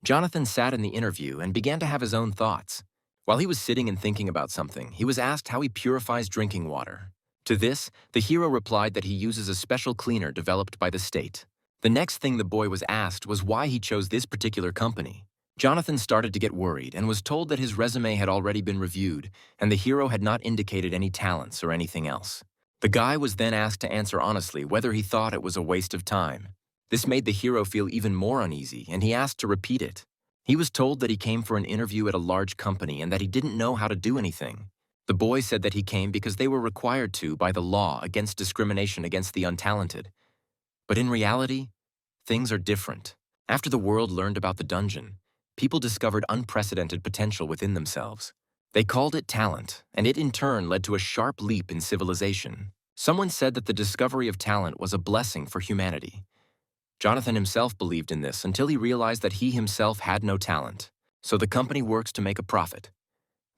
Jonathan sat in the interview and began to have his own thoughts. While he was sitting and thinking about something, he was asked how he purifies drinking water. To this, the hero replied that he uses a special cleaner developed by the state. The next thing the boy was asked was why he chose this particular company. Jonathan started to get worried and was told that his resume had already been reviewed and the hero had not indicated any talents or anything else. The guy was then asked to answer honestly whether he thought it was a waste of time. This made the hero feel even more uneasy, and he asked to repeat it. He was told that he came for an interview at a large company and that he didn't know how to do anything. The boy said that he came because they were required to by the law against discrimination against the untalented. But in reality, things are different. After the world learned about the dungeon, people discovered unprecedented potential within themselves. They called it talent, and it in turn led to a sharp leap in civilization. Someone said that the discovery of talent was a blessing for humanity. Jonathan himself believed in this until he realized that he himself had no talent, so the company works to make a profit.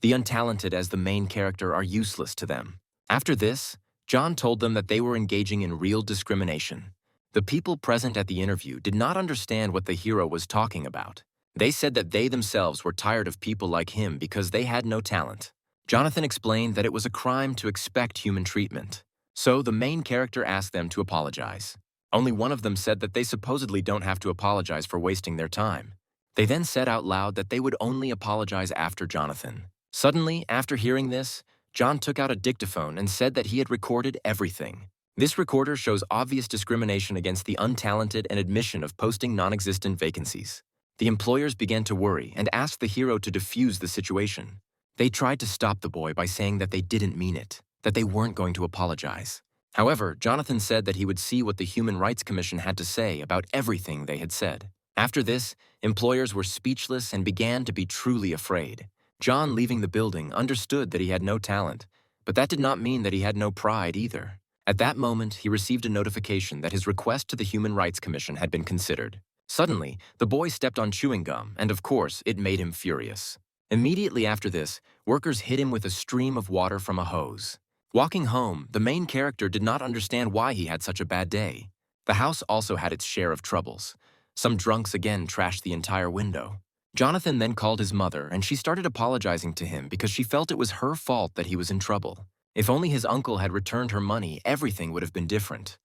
The untalented as the main character are useless to them. After this, John told them that they were engaging in real discrimination. The people present at the interview did not understand what the hero was talking about. They said that they themselves were tired of people like him because they had no talent. Jonathan explained that it was a crime to expect human treatment, so the main character asked them to apologize. Only one of them said that they supposedly don't have to apologize for wasting their time. They then said out loud that they would only apologize after Jonathan. Suddenly, after hearing this, John took out a dictaphone and said that he had recorded everything. This recorder shows obvious discrimination against the untalented and admission of posting non-existent vacancies. The employers began to worry and asked the hero to defuse the situation. They tried to stop the boy by saying that they didn't mean it, that they weren't going to apologize. However, Jonathan said that he would see what the Human Rights Commission had to say about everything they had said. After this, employers were speechless and began to be truly afraid. John, leaving the building, understood that he had no talent, but that did not mean that he had no pride either. At that moment, he received a notification that his request to the Human Rights Commission had been considered. Suddenly, the boy stepped on chewing gum, and of course, it made him furious. Immediately after this, workers hit him with a stream of water from a hose. Walking home, the main character did not understand why he had such a bad day. The house also had its share of troubles. Some drunks again trashed the entire window. Jonathan then called his mother, and she started apologizing to him because she felt it was her fault that he was in trouble. If only his uncle had returned her money, everything would have been different.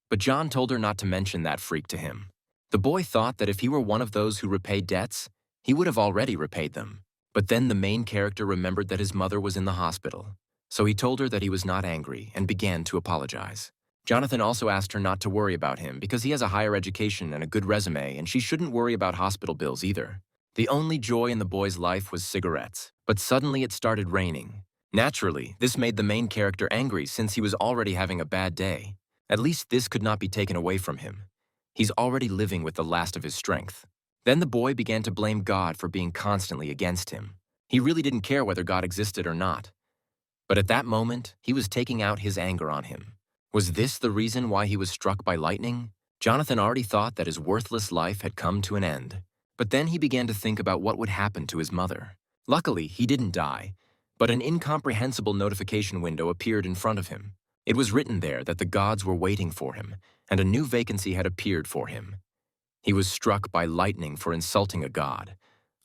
But John told her not to mention that freak to him. The boy thought that if he were one of those who repaid debts, he would have already repaid them. But then the main character remembered that his mother was in the hospital. So he told her that he was not angry and began to apologize. Jonathan also asked her not to worry about him because he has a higher education and a good resume, and she shouldn't worry about hospital bills either. The only joy in the boy's life was cigarettes, but suddenly it started raining. Naturally, this made the main character angry since he was already having a bad day. At least this could not be taken away from him. He's already living with the last of his strength. Then the boy began to blame God for being constantly against him. He really didn't care whether God existed or not. But at that moment, he was taking out his anger on him. Was this the reason why he was struck by lightning? Jonathan already thought that his worthless life had come to an end. But then he began to think about what would happen to his mother. Luckily, he didn't die, but an incomprehensible notification window appeared in front of him. It was written there that the gods were waiting for him, and a new vacancy had appeared for him. He was struck by lightning for insulting a god,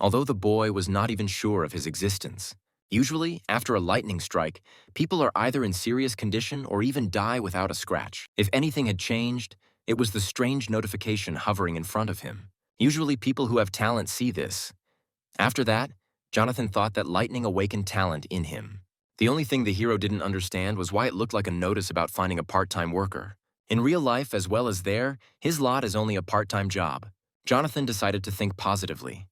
although the boy was not even sure of his existence. Usually, after a lightning strike, people are either in serious condition or even die without a scratch. If anything had changed, it was the strange notification hovering in front of him. Usually, people who have talent see this. After that, Jonathan thought that lightning awakened talent in him. The only thing the hero didn't understand was why it looked like a notice about finding a part-time worker. In real life as well as there, his lot is only a part-time job. Jonathan decided to think positively.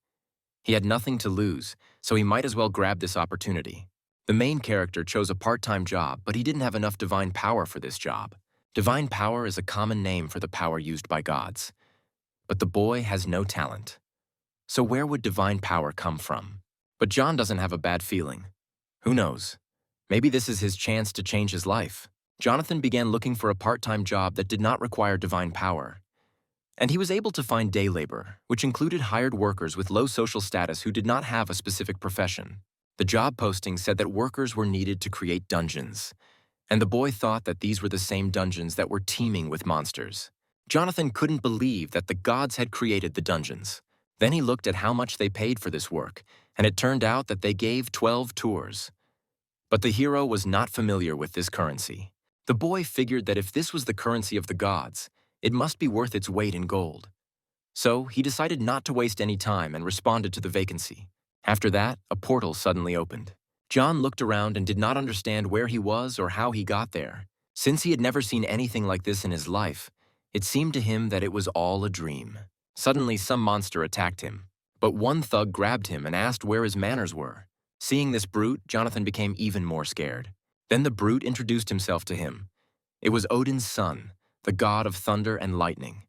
He had nothing to lose, so he might as well grab this opportunity. The main character chose a part-time job, but he didn't have enough divine power for this job. Divine power is a common name for the power used by gods. But the boy has no talent. So where would divine power come from? But John doesn't have a bad feeling. Who knows? Maybe this is his chance to change his life. Jonathan began looking for a part-time job that did not require divine power. And he was able to find day labor, which included hired workers with low social status who did not have a specific profession. The job posting said that workers were needed to create dungeons, and the boy thought that these were the same dungeons that were teeming with monsters. Jonathan couldn't believe that the gods had created the dungeons. Then he looked at how much they paid for this work, and it turned out that they gave 12 tours. But the hero was not familiar with this currency. The boy figured that if this was the currency of the gods, it must be worth its weight in gold. So he decided not to waste any time and responded to the vacancy. After that, a portal suddenly opened. John looked around and did not understand where he was or how he got there. Since he had never seen anything like this in his life, it seemed to him that it was all a dream. Suddenly, some monster attacked him. But one thug grabbed him and asked where his manners were. Seeing this brute, Jonathan became even more scared. Then the brute introduced himself to him. It was Odin's son, the god of thunder and lightning,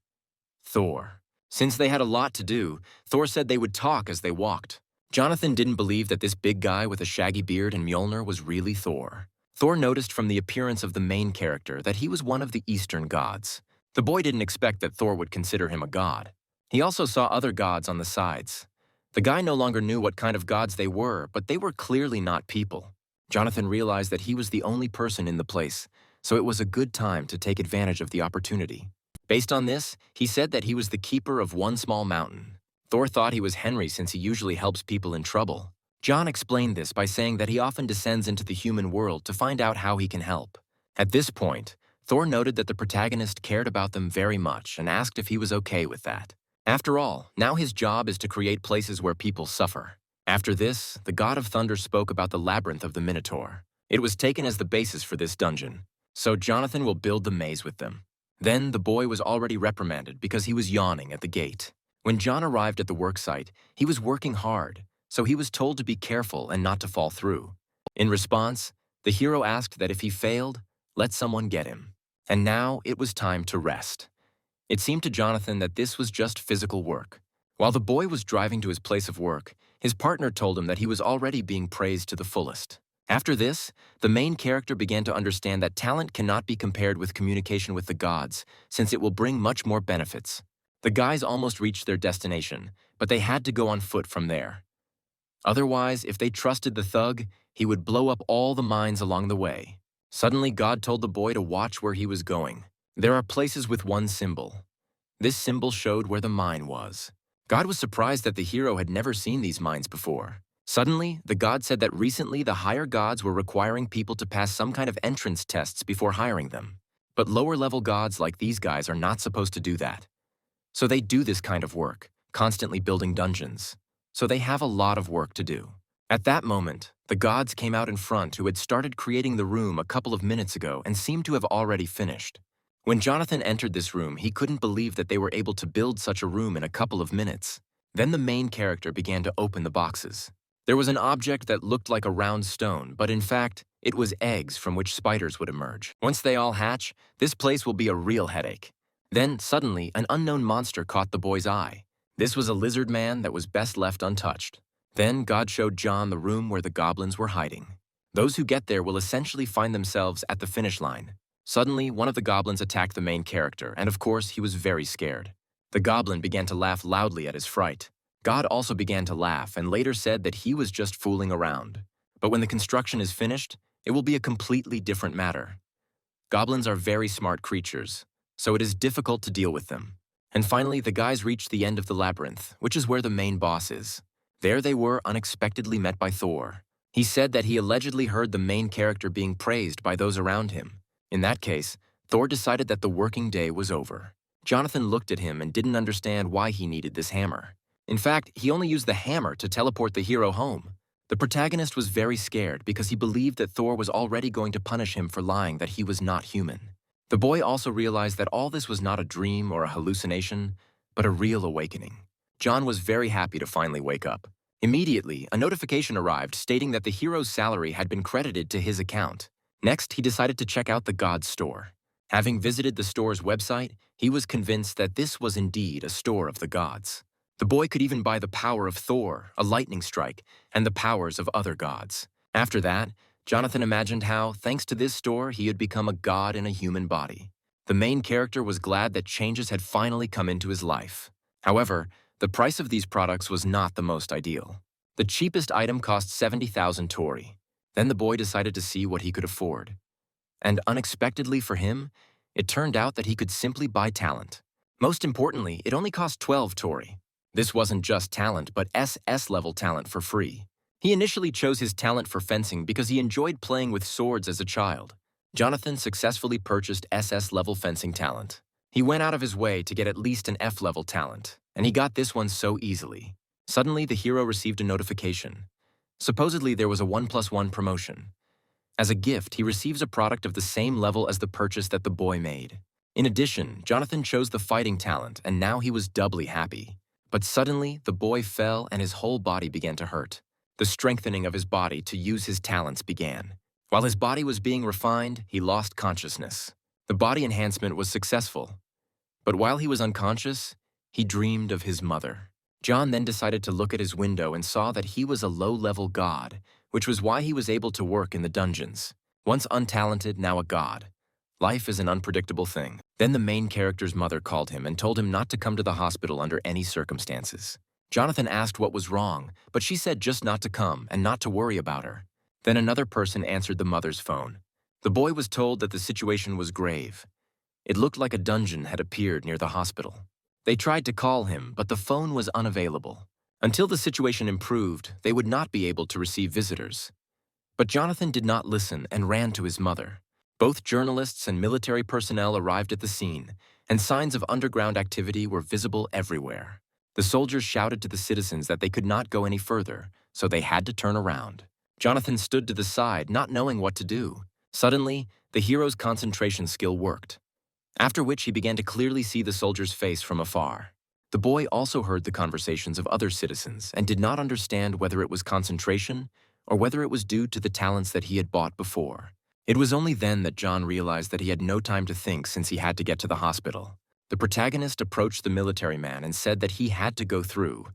Thor. Since they had a lot to do, Thor said they would talk as they walked. Jonathan didn't believe that this big guy with a shaggy beard and Mjolnir was really Thor. Thor noticed from the appearance of the main character that he was one of the Eastern gods. The boy didn't expect that Thor would consider him a god. He also saw other gods on the sides. The guy no longer knew what kind of gods they were, but they were clearly not people. Jonathan realized that he was the only person in the place, so it was a good time to take advantage of the opportunity. Based on this, he said that he was the keeper of one small mountain. Thor thought he was Henry since he usually helps people in trouble. John explained this by saying that he often descends into the human world to find out how he can help. At this point, Thor noted that the protagonist cared about them very much and asked if he was okay with that. After all, now his job is to create places where people suffer. After this, the god of thunder spoke about the labyrinth of the Minotaur. It was taken as the basis for this dungeon, so Jonathan will build the maze with them. Then the boy was already reprimanded because he was yawning at the gate. When John arrived at the worksite, he was working hard, so he was told to be careful and not to fall through. In response, the hero asked that if he failed, let someone get him. And now it was time to rest. It seemed to Jonathan that this was just physical work. While the boy was driving to his place of work, his partner told him that he was already being praised to the fullest. After this, the main character began to understand that talent cannot be compared with communication with the gods, since it will bring much more benefits. The guys almost reached their destination, but they had to go on foot from there. Otherwise, if they trusted the thug, he would blow up all the mines along the way. Suddenly, God told the boy to watch where he was going. There are places with one symbol. This symbol showed where the mine was. God was surprised that the hero had never seen these mines before. Suddenly, the god said that recently the higher gods were requiring people to pass some kind of entrance tests before hiring them. But lower-level gods like these guys are not supposed to do that. So they do this kind of work, constantly building dungeons. So they have a lot of work to do. At that moment, the gods came out in front who had started creating the room a couple of minutes ago and seemed to have already finished. When Jonathan entered this room, he couldn't believe that they were able to build such a room in a couple of minutes. Then the main character began to open the boxes. There was an object that looked like a round stone, but in fact, it was eggs from which spiders would emerge. Once they all hatch, this place will be a real headache. Then, suddenly, an unknown monster caught the boy's eye. This was a lizard man that was best left untouched. Then God showed John the room where the goblins were hiding. Those who get there will essentially find themselves at the finish line. Suddenly, one of the goblins attacked the main character, and of course, he was very scared. The goblin began to laugh loudly at his fright. God also began to laugh and later said that he was just fooling around. But when the construction is finished, it will be a completely different matter. Goblins are very smart creatures, so it is difficult to deal with them. And finally, the guys reached the end of the labyrinth, which is where the main boss is. There they were unexpectedly met by Thor. He said that he allegedly heard the main character being praised by those around him. In that case, Thor decided that the working day was over. Jonathan looked at him and didn't understand why he needed this hammer. In fact, he only used the hammer to teleport the hero home. The protagonist was very scared because he believed that Thor was already going to punish him for lying that he was not human. The boy also realized that all this was not a dream or a hallucination, but a real awakening. John was very happy to finally wake up. Immediately, a notification arrived stating that the hero's salary had been credited to his account. Next, he decided to check out the God's store. Having visited the store's website, he was convinced that this was indeed a store of the gods. The boy could even buy the power of Thor, a lightning strike, and the powers of other gods. After that, Jonathan imagined how, thanks to this store, he had become a god in a human body. The main character was glad that changes had finally come into his life. However, the price of these products was not the most ideal. The cheapest item cost 70,000 tori. Then the boy decided to see what he could afford. And unexpectedly for him, it turned out that he could simply buy talent. Most importantly, it only cost 12 tori. This wasn't just talent, but SS-level talent for free. He initially chose his talent for fencing because he enjoyed playing with swords as a child. Jonathan successfully purchased SS-level fencing talent. He went out of his way to get at least an F-level talent, and he got this one so easily. Suddenly, the hero received a notification. Supposedly, there was a 1+1 promotion. As a gift, he receives a product of the same level as the purchase that the boy made. In addition, Jonathan chose the fighting talent, and now he was doubly happy. But suddenly, the boy fell and his whole body began to hurt. The strengthening of his body to use his talents began. While his body was being refined, he lost consciousness. The body enhancement was successful. But while he was unconscious, he dreamed of his mother. John then decided to look at his window and saw that he was a low-level god, which was why he was able to work in the dungeons. Once untalented, now a god. Life is an unpredictable thing. Then the main character's mother called him and told him not to come to the hospital under any circumstances. Jonathan asked what was wrong, but she said just not to come and not to worry about her. Then another person answered the mother's phone. The boy was told that the situation was grave. It looked like a dungeon had appeared near the hospital. They tried to call him, but the phone was unavailable. Until the situation improved, they would not be able to receive visitors. But Jonathan did not listen and ran to his mother. Both journalists and military personnel arrived at the scene, and signs of underground activity were visible everywhere. The soldiers shouted to the citizens that they could not go any further, so they had to turn around. Jonathan stood to the side, not knowing what to do. Suddenly, the hero's concentration skill worked, after which he began to clearly see the soldier's face from afar. The boy also heard the conversations of other citizens and did not understand whether it was concentration or whether it was due to the talents that he had bought before. It was only then that John realized that he had no time to think since he had to get to the hospital. The protagonist approached the military man and said that he had to go through,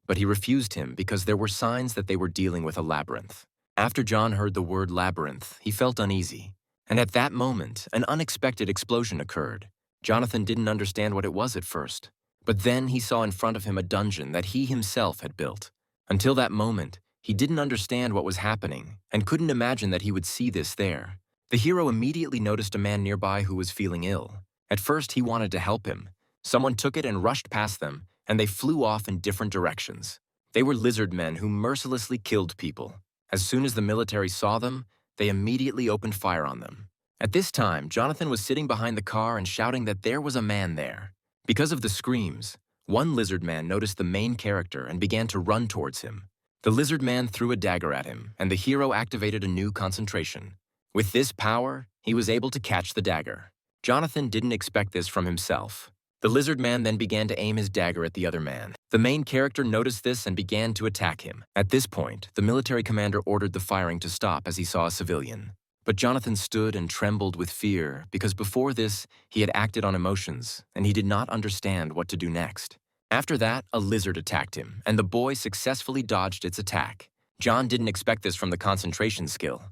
but he refused him because there were signs that they were dealing with a labyrinth. After John heard the word labyrinth, he felt uneasy. And at that moment, an unexpected explosion occurred. Jonathan didn't understand what it was at first, but then he saw in front of him a dungeon that he himself had built. Until that moment, he didn't understand what was happening and couldn't imagine that he would see this there. The hero immediately noticed a man nearby who was feeling ill. At first, he wanted to help him. Someone took it and rushed past them, and they flew off in different directions. They were lizard men who mercilessly killed people. As soon as the military saw them, they immediately opened fire on them. At this time, Jonathan was sitting behind the car and shouting that there was a man there. Because of the screams, one lizard man noticed the main character and began to run towards him. The lizard man threw a dagger at him, and the hero activated a new concentration. With this power, he was able to catch the dagger. Jonathan didn't expect this from himself. The lizard man then began to aim his dagger at the other man. The main character noticed this and began to attack him. At this point, the military commander ordered the firing to stop as he saw a civilian. But Jonathan stood and trembled with fear because before this, he had acted on emotions and he did not understand what to do next. After that, a lizard attacked him, and the boy successfully dodged its attack. John didn't expect this from the concentration skill.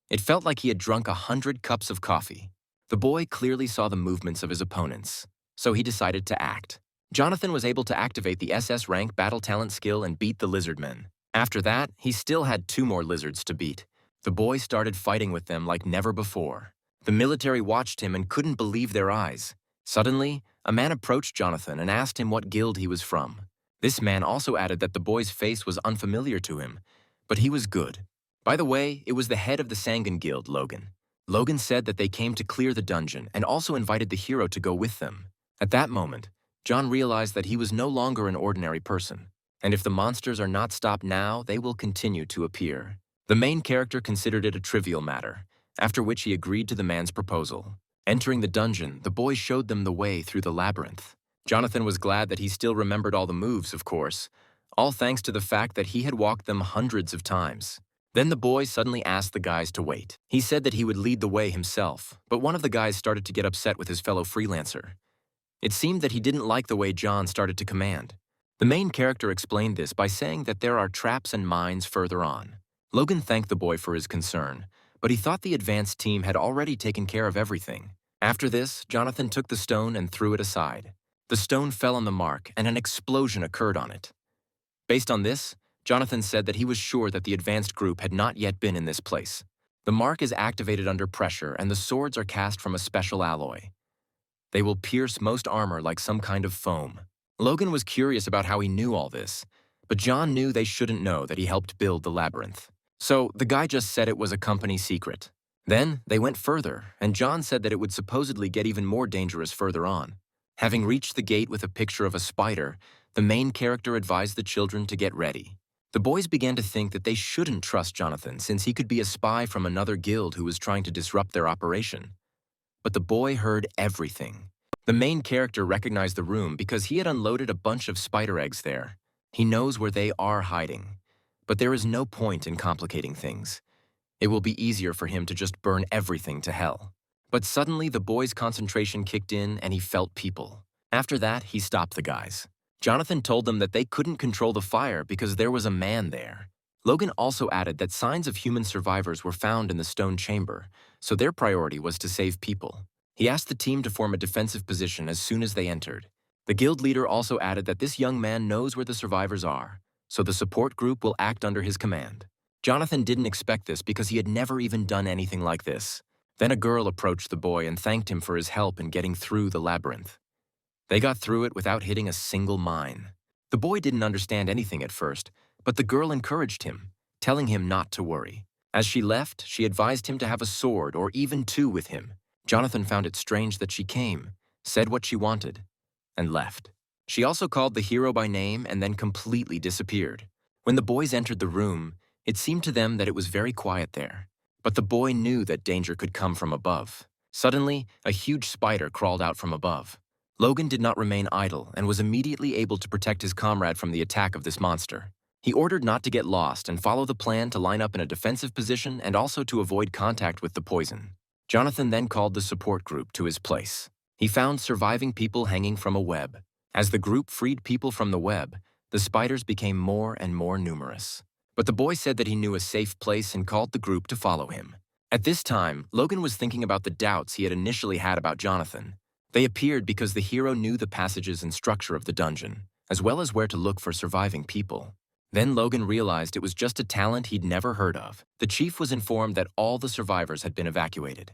It felt like he had drunk 100 cups of coffee. The boy clearly saw the movements of his opponents, so he decided to act. Jonathan was able to activate the SS rank battle talent skill and beat the lizardmen. After that, he still had 2 more lizards to beat. The boy started fighting with them like never before. The military watched him and couldn't believe their eyes. Suddenly, a man approached Jonathan and asked him what guild he was from. This man also added that the boy's face was unfamiliar to him, but he was good. By the way, it was the head of the Sanguine Guild, Logan. Logan said that they came to clear the dungeon and also invited the hero to go with them. At that moment, John realized that he was no longer an ordinary person, and if the monsters are not stopped now, they will continue to appear. The main character considered it a trivial matter, after which he agreed to the man's proposal. Entering the dungeon, the boy showed them the way through the labyrinth. Jonathan was glad that he still remembered all the moves, of course, all thanks to the fact that he had walked them hundreds of times. Then the boy suddenly asked the guys to wait. He said that he would lead the way himself, but one of the guys started to get upset with his fellow freelancer. It seemed that he didn't like the way John started to command. The main character explained this by saying that there are traps and mines further on. Logan thanked the boy for his concern, but he thought the advanced team had already taken care of everything. After this, Jonathan took the stone and threw it aside. The stone fell on the mark, and an explosion occurred on it. Based on this, Jonathan said that he was sure that the advanced group had not yet been in this place. The mark is activated under pressure, and the swords are cast from a special alloy. They will pierce most armor like some kind of foam. Logan was curious about how he knew all this, but John knew they shouldn't know that he helped build the labyrinth. So the guy just said it was a company secret. Then they went further, and John said that it would supposedly get even more dangerous further on. Having reached the gate with a picture of a spider, the main character advised the children to get ready. The boys began to think that they shouldn't trust Jonathan since he could be a spy from another guild who was trying to disrupt their operation. But the boy heard everything. The main character recognized the room because he had unloaded a bunch of spider eggs there. He knows where they are hiding. But there is no point in complicating things. It will be easier for him to just burn everything to hell. But suddenly the boy's concentration kicked in and he felt people. After that, he stopped the guys. Jonathan told them that they couldn't control the fire because there was a man there. Logan also added that signs of human survivors were found in the stone chamber, so their priority was to save people. He asked the team to form a defensive position as soon as they entered. The guild leader also added that this young man knows where the survivors are, so the support group will act under his command. Jonathan didn't expect this because he had never even done anything like this. Then a girl approached the boy and thanked him for his help in getting through the labyrinth. They got through it without hitting a single mine. The boy didn't understand anything at first, but the girl encouraged him, telling him not to worry. As she left, she advised him to have a sword or even two with him. Jonathan found it strange that she came, said what she wanted, and left. She also called the hero by name and then completely disappeared. When the boys entered the room, it seemed to them that it was very quiet there. But the boy knew that danger could come from above. Suddenly, a huge spider crawled out from above. Logan did not remain idle and was immediately able to protect his comrade from the attack of this monster. He ordered not to get lost and follow the plan to line up in a defensive position and also to avoid contact with the poison. Jonathan then called the support group to his place. He found surviving people hanging from a web. As the group freed people from the web, the spiders became more and more numerous. But the boy said that he knew a safe place and called the group to follow him. At this time, Logan was thinking about the doubts he had initially had about Jonathan. They appeared because the hero knew the passages and structure of the dungeon, as well as where to look for surviving people. Then Logan realized it was just a talent he'd never heard of. The chief was informed that all the survivors had been evacuated.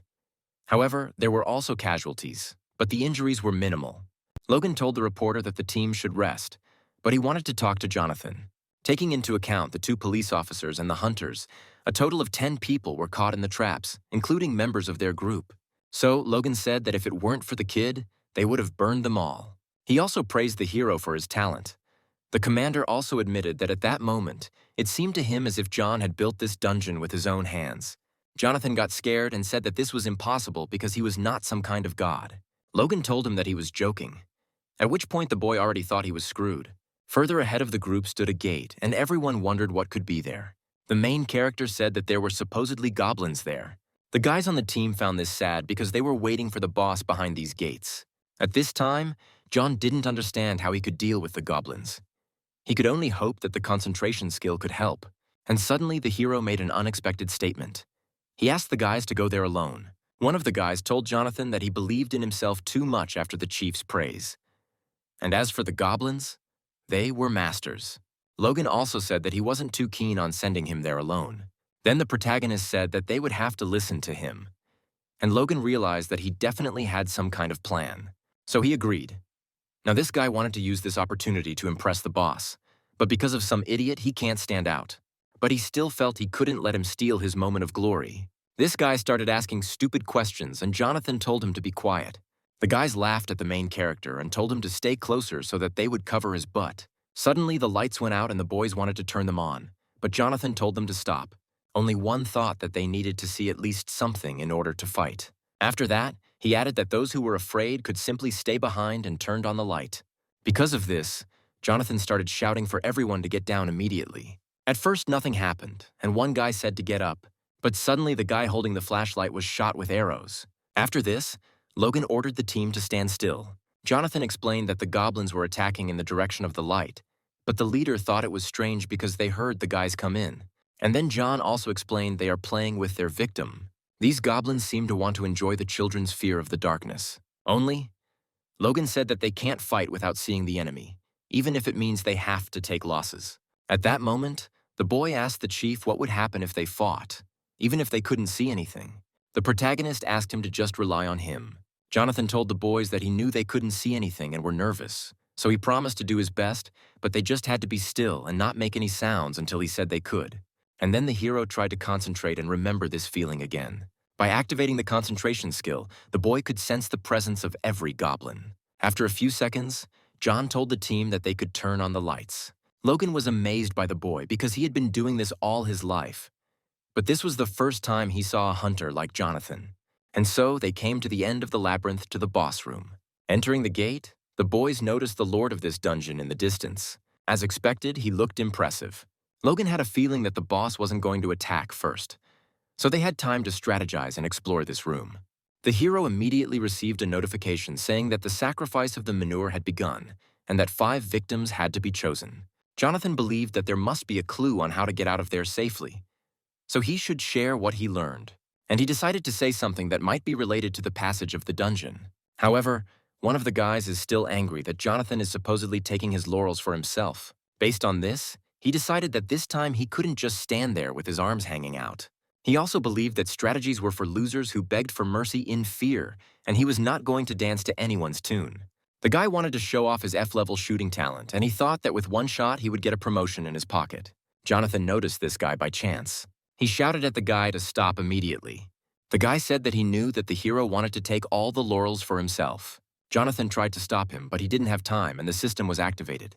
However, there were also casualties, but the injuries were minimal. Logan told the reporter that the team should rest, but he wanted to talk to Jonathan. Taking into account the 2 police officers and the hunters, a total of 10 people were caught in the traps, including members of their group. So Logan said that if it weren't for the kid, they would have burned them all. He also praised the hero for his talent. The commander also admitted that at that moment, it seemed to him as if John had built this dungeon with his own hands. Jonathan got scared and said that this was impossible because he was not some kind of god. Logan told him that he was joking, at which point the boy already thought he was screwed. Further ahead of the group stood a gate, and everyone wondered what could be there. The main character said that there were supposedly goblins there. The guys on the team found this sad because they were waiting for the boss behind these gates. At this time, John didn't understand how he could deal with the goblins. He could only hope that the concentration skill could help. And suddenly the hero made an unexpected statement. He asked the guys to go there alone. One of the guys told Jonathan that he believed in himself too much after the chief's praise. And as for the goblins, they were masters. Logan also said that he wasn't too keen on sending him there alone. Then the protagonist said that they would have to listen to him. And Logan realized that he definitely had some kind of plan. So he agreed. Now this guy wanted to use this opportunity to impress the boss, but because of some idiot, he can't stand out. But he still felt he couldn't let him steal his moment of glory. This guy started asking stupid questions, and Jonathan told him to be quiet. The guys laughed at the main character and told him to stay closer so that they would cover his butt. Suddenly, the lights went out and the boys wanted to turn them on, but Jonathan told them to stop. Only one thought that they needed to see at least something in order to fight. After that, he added that those who were afraid could simply stay behind and turned on the light. Because of this, Jonathan started shouting for everyone to get down immediately. At first, nothing happened, and one guy said to get up, but suddenly the guy holding the flashlight was shot with arrows. After this, Logan ordered the team to stand still. Jonathan explained that the goblins were attacking in the direction of the light, but the leader thought it was strange because they heard the guys come in. And then John also explained they are playing with their victim. These goblins seem to want to enjoy the children's fear of the darkness. Only, Logan said that they can't fight without seeing the enemy, even if it means they have to take losses. At that moment, the boy asked the chief what would happen if they fought, even if they couldn't see anything. The protagonist asked him to just rely on him. Jonathan told the boys that he knew they couldn't see anything and were nervous, So he promised to do his best, but they just had to be still and not make any sounds until he said they could. And then the hero tried to concentrate and remember this feeling again. By activating the concentration skill, the boy could sense the presence of every goblin. After a few seconds, John told the team that they could turn on the lights. Logan was amazed by the boy because he had been doing this all his life. But this was the first time he saw a hunter like Jonathan. And so they came to the end of the labyrinth to the boss room. Entering the gate, the boys noticed the lord of this dungeon in the distance. As expected, he looked impressive. Logan had a feeling that the boss wasn't going to attack first, so they had time to strategize and explore this room. The hero immediately received a notification saying that the sacrifice of the manure had begun and that 5 victims had to be chosen. Jonathan believed that there must be a clue on how to get out of there safely, so he should share what he learned, and he decided to say something that might be related to the passage of the dungeon. However, one of the guys is still angry that Jonathan is supposedly taking his laurels for himself. Based on this, he decided that this time he couldn't just stand there with his arms hanging out. He also believed that strategies were for losers who begged for mercy in fear, and he was not going to dance to anyone's tune. The guy wanted to show off his F-level shooting talent, and he thought that with one shot he would get a promotion in his pocket. Jonathan noticed this guy by chance. He shouted at the guy to stop immediately. The guy said that he knew that the hero wanted to take all the laurels for himself. Jonathan tried to stop him, but he didn't have time and the system was activated.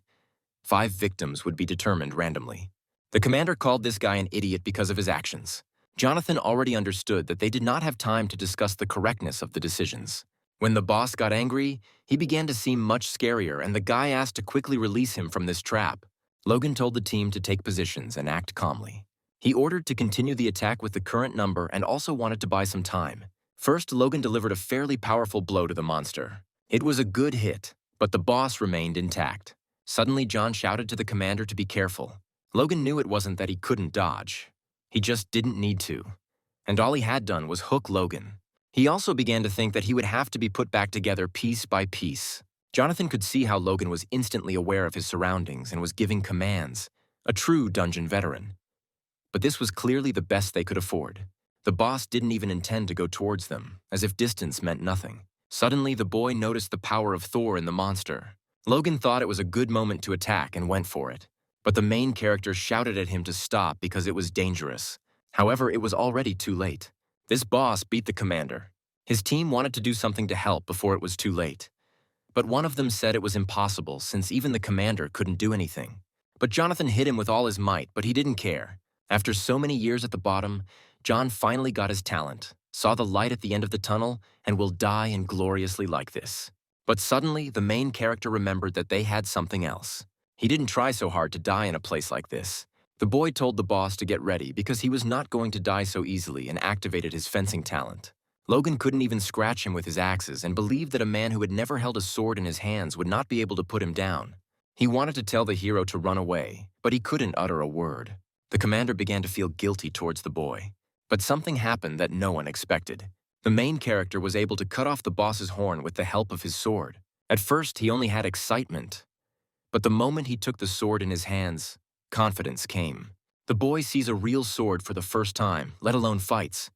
5 victims would be determined randomly. The commander called this guy an idiot because of his actions. Jonathan already understood that they did not have time to discuss the correctness of the decisions. When the boss got angry, he began to seem much scarier and the guy asked to quickly release him from this trap. Logan told the team to take positions and act calmly. He ordered to continue the attack with the current number and also wanted to buy some time. First, Logan delivered a fairly powerful blow to the monster. It was a good hit, but the boss remained intact. Suddenly, John shouted to the commander to be careful. Logan knew it wasn't that he couldn't dodge. He just didn't need to. And all he had done was hook Logan. He also began to think that he would have to be put back together piece by piece. Jonathan could see how Logan was instantly aware of his surroundings and was giving commands, a true dungeon veteran. But this was clearly the best they could afford. The boss didn't even intend to go towards them, as if distance meant nothing. Suddenly, the boy noticed the power of Thor in the monster. Logan thought it was a good moment to attack and went for it. But the main character shouted at him to stop because it was dangerous. However, it was already too late. This boss beat the commander. His team wanted to do something to help before it was too late. But one of them said it was impossible since even the commander couldn't do anything. But Jonathan hit him with all his might, but he didn't care. After so many years at the bottom, John finally got his talent, saw the light at the end of the tunnel, and will die ingloriously like this. But suddenly, the main character remembered that they had something else. He didn't try so hard to die in a place like this. The boy told the boss to get ready because he was not going to die so easily and activated his fencing talent. Logan couldn't even scratch him with his axes and believed that a man who had never held a sword in his hands would not be able to put him down. He wanted to tell the hero to run away, but he couldn't utter a word. The commander began to feel guilty towards the boy. But something happened that no one expected. The main character was able to cut off the boss's horn with the help of his sword. At first, he only had excitement. But the moment he took the sword in his hands, confidence came. The boy sees a real sword for the first time, let alone fights.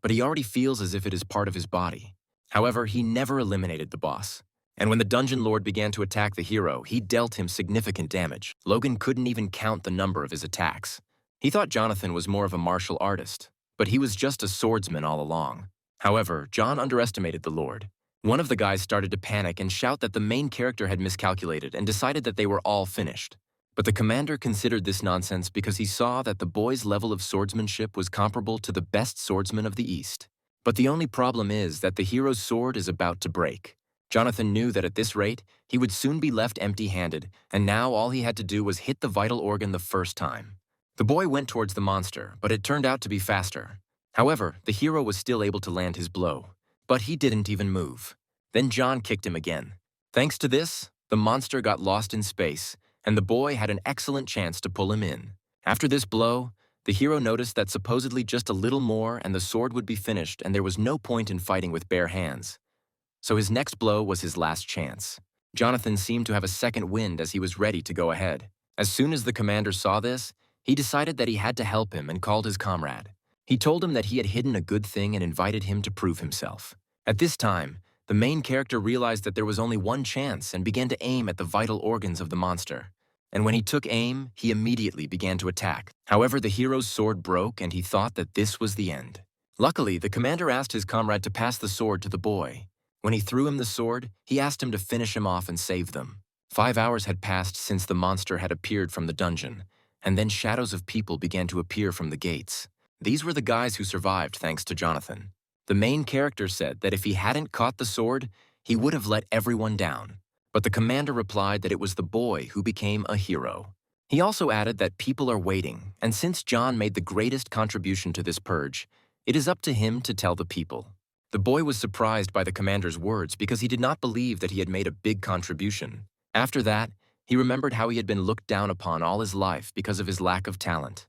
But he already feels as if it is part of his body. However, he never eliminated the boss. And when the dungeon lord began to attack the hero, he dealt him significant damage. Logan couldn't even count the number of his attacks. He thought Jonathan was more of a martial artist, but he was just a swordsman all along. However, John underestimated the lord. One of the guys started to panic and shout that the main character had miscalculated and decided that they were all finished. But the commander considered this nonsense because he saw that the boy's level of swordsmanship was comparable to the best swordsman of the East. But the only problem is that the hero's sword is about to break. Jonathan knew that at this rate, he would soon be left empty-handed, and now all he had to do was hit the vital organ the first time. The boy went towards the monster, but it turned out to be faster. However, the hero was still able to land his blow. But he didn't even move. Then John kicked him again. Thanks to this, the monster got lost in space, and the boy had an excellent chance to pull him in. After this blow, the hero noticed that supposedly just a little more and the sword would be finished and there was no point in fighting with bare hands. So his next blow was his last chance. Jonathan seemed to have a second wind as he was ready to go ahead. As soon as the commander saw this, he decided that he had to help him and called his comrade. He told him that he had hidden a good thing and invited him to prove himself. At this time, The main character realized that there was only one chance and began to aim at the vital organs of the monster. And when he took aim, he immediately began to attack. However, the hero's sword broke and he thought that this was the end. Luckily, the commander asked his comrade to pass the sword to the boy. When he threw him the sword, he asked him to finish him off and save them. 5 hours had passed since the monster had appeared from the dungeon, and then shadows of people began to appear from the gates. These were the guys who survived thanks to Jonathan. The main character said that if he hadn't caught the sword, he would have let everyone down. But the commander replied that it was the boy who became a hero. He also added that people are waiting, and since John made the greatest contribution to this purge, it is up to him to tell the people. The boy was surprised by the commander's words because he did not believe that he had made a big contribution. After that, he remembered how he had been looked down upon all his life because of his lack of talent.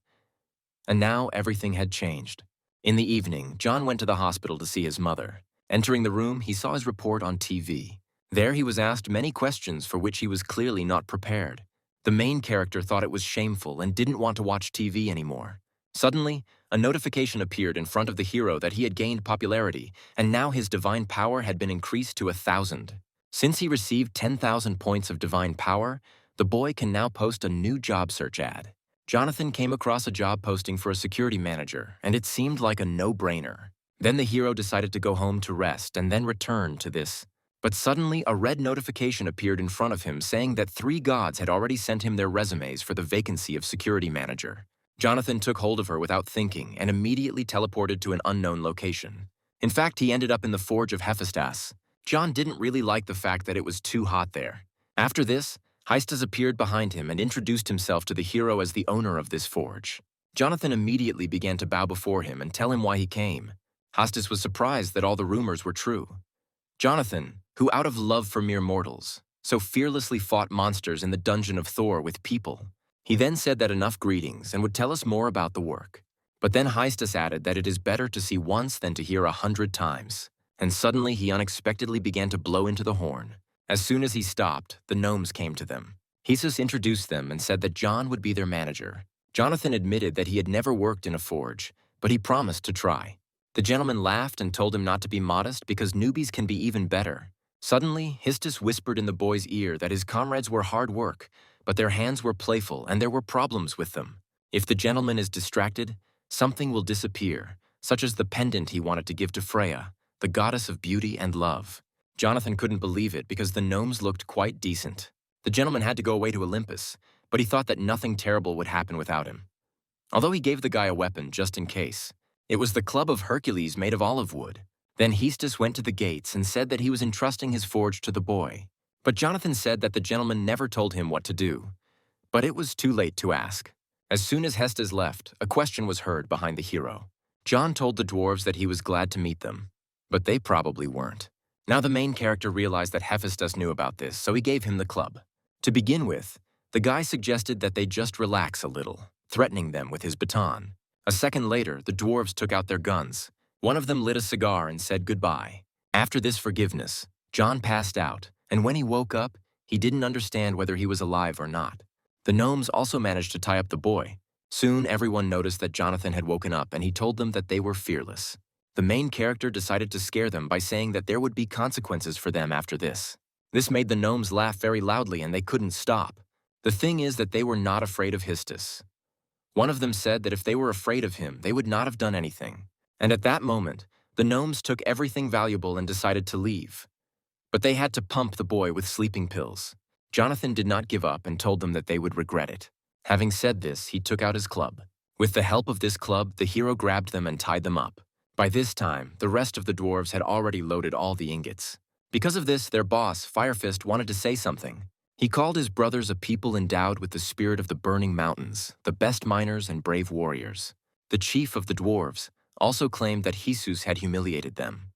And now everything had changed. In the evening, John went to the hospital to see his mother. Entering the room, he saw his report on TV. There he was asked many questions for which he was clearly not prepared. The main character thought it was shameful and didn't want to watch TV anymore. Suddenly, a notification appeared in front of the hero that he had gained popularity, and now his divine power had been increased to 1,000. Since he received 10,000 points of divine power, the boy can now post a new job search ad. Jonathan came across a job posting for a security manager, and it seemed like a no-brainer. Then the hero decided to go home to rest and then return to this. But suddenly, a red notification appeared in front of him saying that 3 gods had already sent him their resumes for the vacancy of security manager. Jonathan took hold of her without thinking and immediately teleported to an unknown location. In fact, he ended up in the forge of Hephaestus. John didn't really like the fact that it was too hot there. After this, Hephaestus appeared behind him and introduced himself to the hero as the owner of this forge. Jonathan immediately began to bow before him and tell him why he came. Hephaestus was surprised that all the rumors were true. Jonathan, who out of love for mere mortals, so fearlessly fought monsters in the dungeon of Thor with people. He then said that enough greetings and would tell us more about the work. But then Hephaestus added that it is better to see once than to hear 100 times. And suddenly he unexpectedly began to blow into the horn. As soon as he stopped, the gnomes came to them. Hephaestus introduced them and said that John would be their manager. Jonathan admitted that he had never worked in a forge, but he promised to try. The gentleman laughed and told him not to be modest because newbies can be even better. Suddenly, Hephaestus whispered in the boy's ear that his comrades were hard work, but their hands were playful and there were problems with them. If the gentleman is distracted, something will disappear, such as the pendant he wanted to give to Freya, the goddess of beauty and love. Jonathan couldn't believe it because the gnomes looked quite decent. The gentleman had to go away to Olympus, but he thought that nothing terrible would happen without him. Although he gave the guy a weapon just in case. It was the club of Hercules made of olive wood. Then Hephaestus went to the gates and said that he was entrusting his forge to the boy. But Jonathan said that the gentleman never told him what to do. But it was too late to ask. As soon as Hephaestus left, a question was heard behind the hero. John told the dwarves that he was glad to meet them, but they probably weren't. Now the main character realized that Hephaestus knew about this, so he gave him the club. To begin with, the guy suggested that they just relax a little, threatening them with his baton. A second later, the dwarves took out their guns. One of them lit a cigar and said goodbye. After this forgiveness, John passed out, and when he woke up, he didn't understand whether he was alive or not. The gnomes also managed to tie up the boy. Soon, everyone noticed that Jonathan had woken up and he told them that they were fearless. The main character decided to scare them by saying that there would be consequences for them after this. This made the gnomes laugh very loudly and they couldn't stop. The thing is that they were not afraid of Hephaestus. One of them said that if they were afraid of him, they would not have done anything. And at that moment, the gnomes took everything valuable and decided to leave. But they had to pump the boy with sleeping pills. Jonathan did not give up and told them that they would regret it. Having said this, he took out his club. With the help of this club, the hero grabbed them and tied them up. By this time, the rest of the dwarves had already loaded all the ingots. Because of this, their boss, Firefist, wanted to say something. He called his brothers a people endowed with the spirit of the burning mountains, the best miners and brave warriors. The chief of the dwarves also claimed that Hephaestus had humiliated them.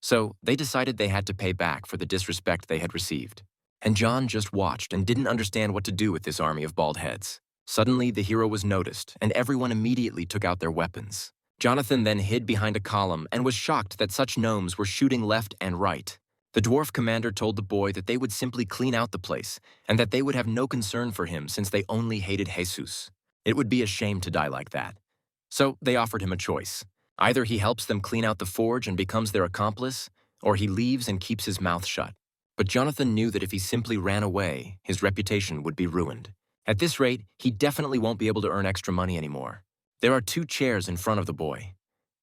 So, they decided they had to pay back for the disrespect they had received. And John just watched and didn't understand what to do with this army of bald heads. Suddenly, the hero was noticed, and everyone immediately took out their weapons. Jonathan then hid behind a column and was shocked that such gnomes were shooting left and right. The dwarf commander told the boy that they would simply clean out the place, and that they would have no concern for him since they only hated Hephaestus. It would be a shame to die like that. So, they offered him a choice. Either he helps them clean out the forge and becomes their accomplice, or he leaves and keeps his mouth shut. But Jonathan knew that if he simply ran away, his reputation would be ruined. At this rate, he definitely won't be able to earn extra money anymore. There are 2 chairs in front of the boy.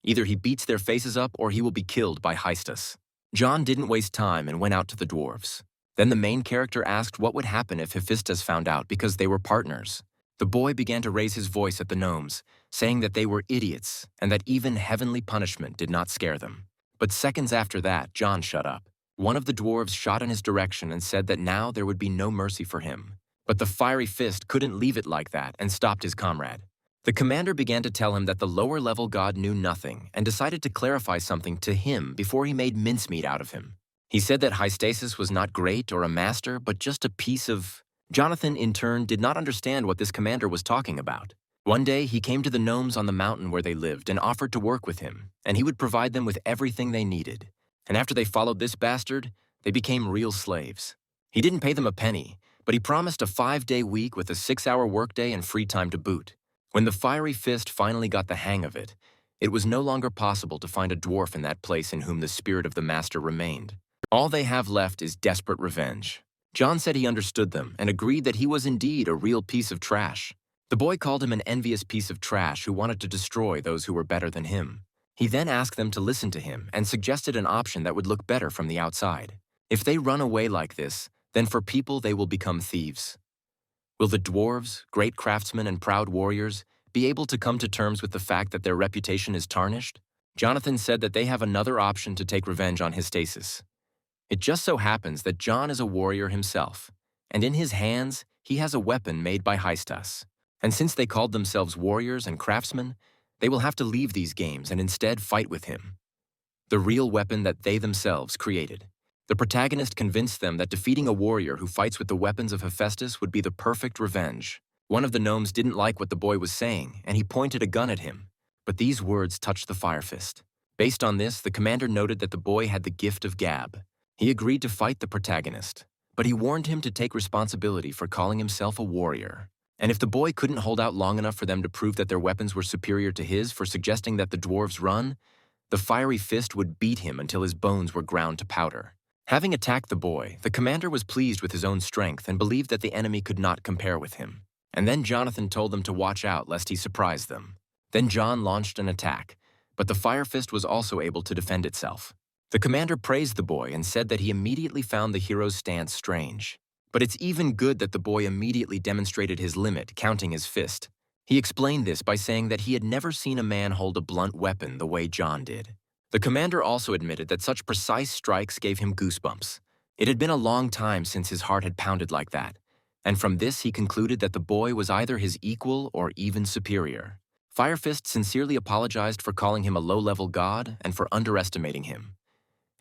Either he beats their faces up or he will be killed by Hephaestus. John didn't waste time and went out to the dwarves. Then the main character asked what would happen if Hephaestus found out because they were partners. The boy began to raise his voice at the gnomes, saying that they were idiots and that even heavenly punishment did not scare them. But seconds after that, John shut up. One of the dwarves shot in his direction and said that now there would be no mercy for him. But the fiery fist couldn't leave it like that and stopped his comrade. The commander began to tell him that the lower-level god knew nothing and decided to clarify something to him before he made mincemeat out of him. He said that Hephaestus was not great or a master, but just a piece of... Jonathan, in turn, did not understand what this commander was talking about. One day, he came to the gnomes on the mountain where they lived and offered to work with him, and he would provide them with everything they needed. And after they followed this bastard, they became real slaves. He didn't pay them a penny, but he promised a 5-day week with a 6-hour workday and free time to boot. When the fiery fist finally got the hang of it, it was no longer possible to find a dwarf in that place in whom the spirit of the master remained. All they have left is desperate revenge. John said he understood them and agreed that he was indeed a real piece of trash. The boy called him an envious piece of trash who wanted to destroy those who were better than him. He then asked them to listen to him and suggested an option that would look better from the outside. If they run away like this, then for people they will become thieves. Will the dwarves, great craftsmen and proud warriors, be able to come to terms with the fact that their reputation is tarnished? Jonathan said that they have another option to take revenge on Hephaestus. It just so happens that John is a warrior himself, and in his hands he has a weapon made by Hephaestus. And since they called themselves warriors and craftsmen, they will have to leave these games and instead fight with him. The real weapon that they themselves created. The protagonist convinced them that defeating a warrior who fights with the weapons of Hephaestus would be the perfect revenge. One of the gnomes didn't like what the boy was saying, and he pointed a gun at him. But these words touched the fire fist. Based on this, the commander noted that the boy had the gift of gab. He agreed to fight the protagonist, but he warned him to take responsibility for calling himself a warrior. And if the boy couldn't hold out long enough for them to prove that their weapons were superior to his for suggesting that the dwarves run, the fiery fist would beat him until his bones were ground to powder. Having attacked the boy, the commander was pleased with his own strength and believed that the enemy could not compare with him. And then Jonathan told them to watch out lest he surprise them. Then John launched an attack, but the fire fist was also able to defend itself. The commander praised the boy and said that he immediately found the hero's stance strange. But it's even good that the boy immediately demonstrated his limit, counting his fist. He explained this by saying that he had never seen a man hold a blunt weapon the way John did. The commander also admitted that such precise strikes gave him goosebumps. It had been a long time since his heart had pounded like that, and from this he concluded that the boy was either his equal or even superior. Firefist sincerely apologized for calling him a low-level god and for underestimating him.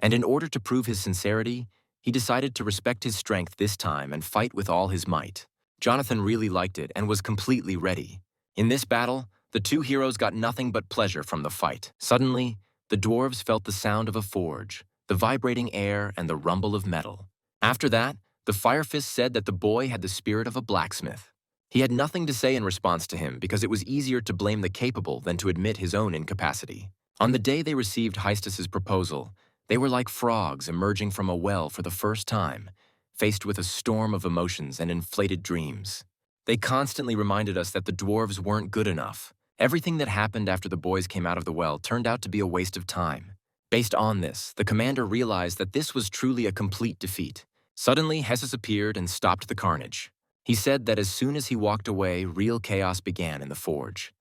And in order to prove his sincerity, he decided to respect his strength this time and fight with all his might. Jonathan really liked it and was completely ready. In this battle, the 2 heroes got nothing but pleasure from the fight. Suddenly, the dwarves felt the sound of a forge, the vibrating air, and the rumble of metal. After that, the Firefist said that the boy had the spirit of a blacksmith. He had nothing to say in response to him because it was easier to blame the capable than to admit his own incapacity. On the day they received Hephaestus's proposal, they were like frogs emerging from a well for the first time, faced with a storm of emotions and inflated dreams. They constantly reminded us that the dwarves weren't good enough. Everything that happened after the boys came out of the well turned out to be a waste of time. Based on this, the commander realized that this was truly a complete defeat. Suddenly, Hephaestus appeared and stopped the carnage. He said that as soon as he walked away, real chaos began in the forge.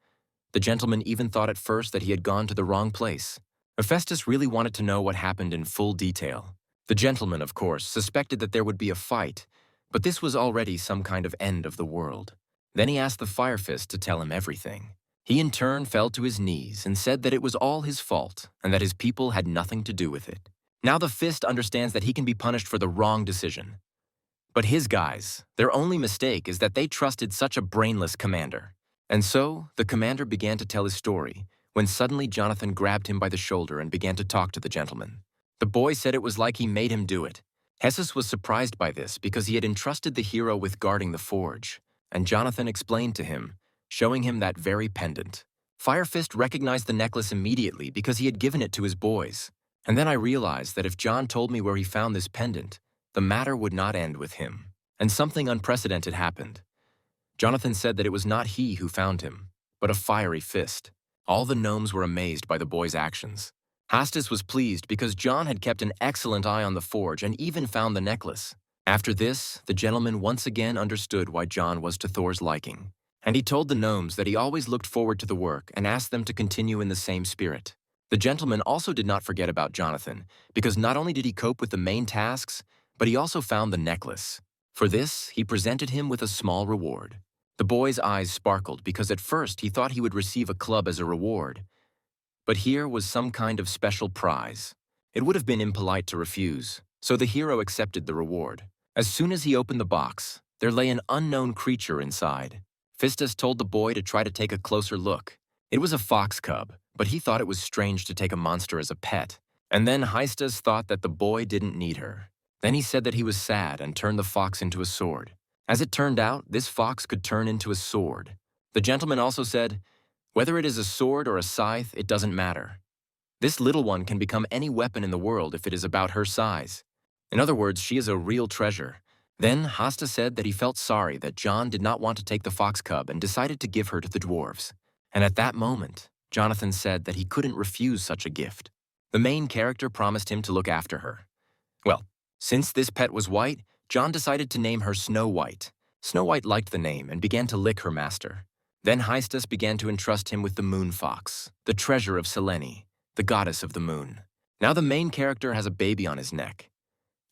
The gentleman even thought at first that he had gone to the wrong place. Hephaestus really wanted to know what happened in full detail. The gentleman, of course, suspected that there would be a fight, but this was already some kind of end of the world. Then he asked the Firefist to tell him everything. He in turn fell to his knees and said that it was all his fault and that his people had nothing to do with it. Now the Fist understands that he can be punished for the wrong decision. But his guys, their only mistake is that they trusted such a brainless commander. And so, the commander began to tell his story, when suddenly Jonathan grabbed him by the shoulder and began to talk to the gentleman. The boy said it was like he made him do it. Hephaestus was surprised by this because he had entrusted the hero with guarding the forge, and Jonathan explained to him, showing him that very pendant. Firefist recognized the necklace immediately because he had given it to his boys. And then I realized that if John told me where he found this pendant, the matter would not end with him. And something unprecedented happened. Jonathan said that it was not he who found him, but a fiery fist. All the gnomes were amazed by the boy's actions. Hephaestus was pleased because John had kept an excellent eye on the forge and even found the necklace. After this, the gentleman once again understood why John was to Thor's liking. And he told the gnomes that he always looked forward to the work and asked them to continue in the same spirit. The gentleman also did not forget about Jonathan, because not only did he cope with the main tasks, but he also found the necklace. For this, he presented him with a small reward. The boy's eyes sparkled because at first he thought he would receive a club as a reward. But here was some kind of special prize. It would have been impolite to refuse, so the hero accepted the reward. As soon as he opened the box, there lay an unknown creature inside. Hephaestus told the boy to try to take a closer look. It was a fox cub, but he thought it was strange to take a monster as a pet. And then Hephaestus thought that the boy didn't need her. Then he said that he was sad and turned the fox into a sword. As it turned out, this fox could turn into a sword. The gentleman also said, "Whether it is a sword or a scythe, it doesn't matter. This little one can become any weapon in the world if it is about her size. In other words, she is a real treasure." Then Hephaestus said that he felt sorry that John did not want to take the fox cub and decided to give her to the dwarves. And at that moment, Jonathan said that he couldn't refuse such a gift. The main character promised him to look after her. Well, since this pet was white, John decided to name her Snow White. Snow White liked the name and began to lick her master. Then Hephaestus began to entrust him with the moon fox, the treasure of Selene, the goddess of the moon. Now the main character has a baby on his neck.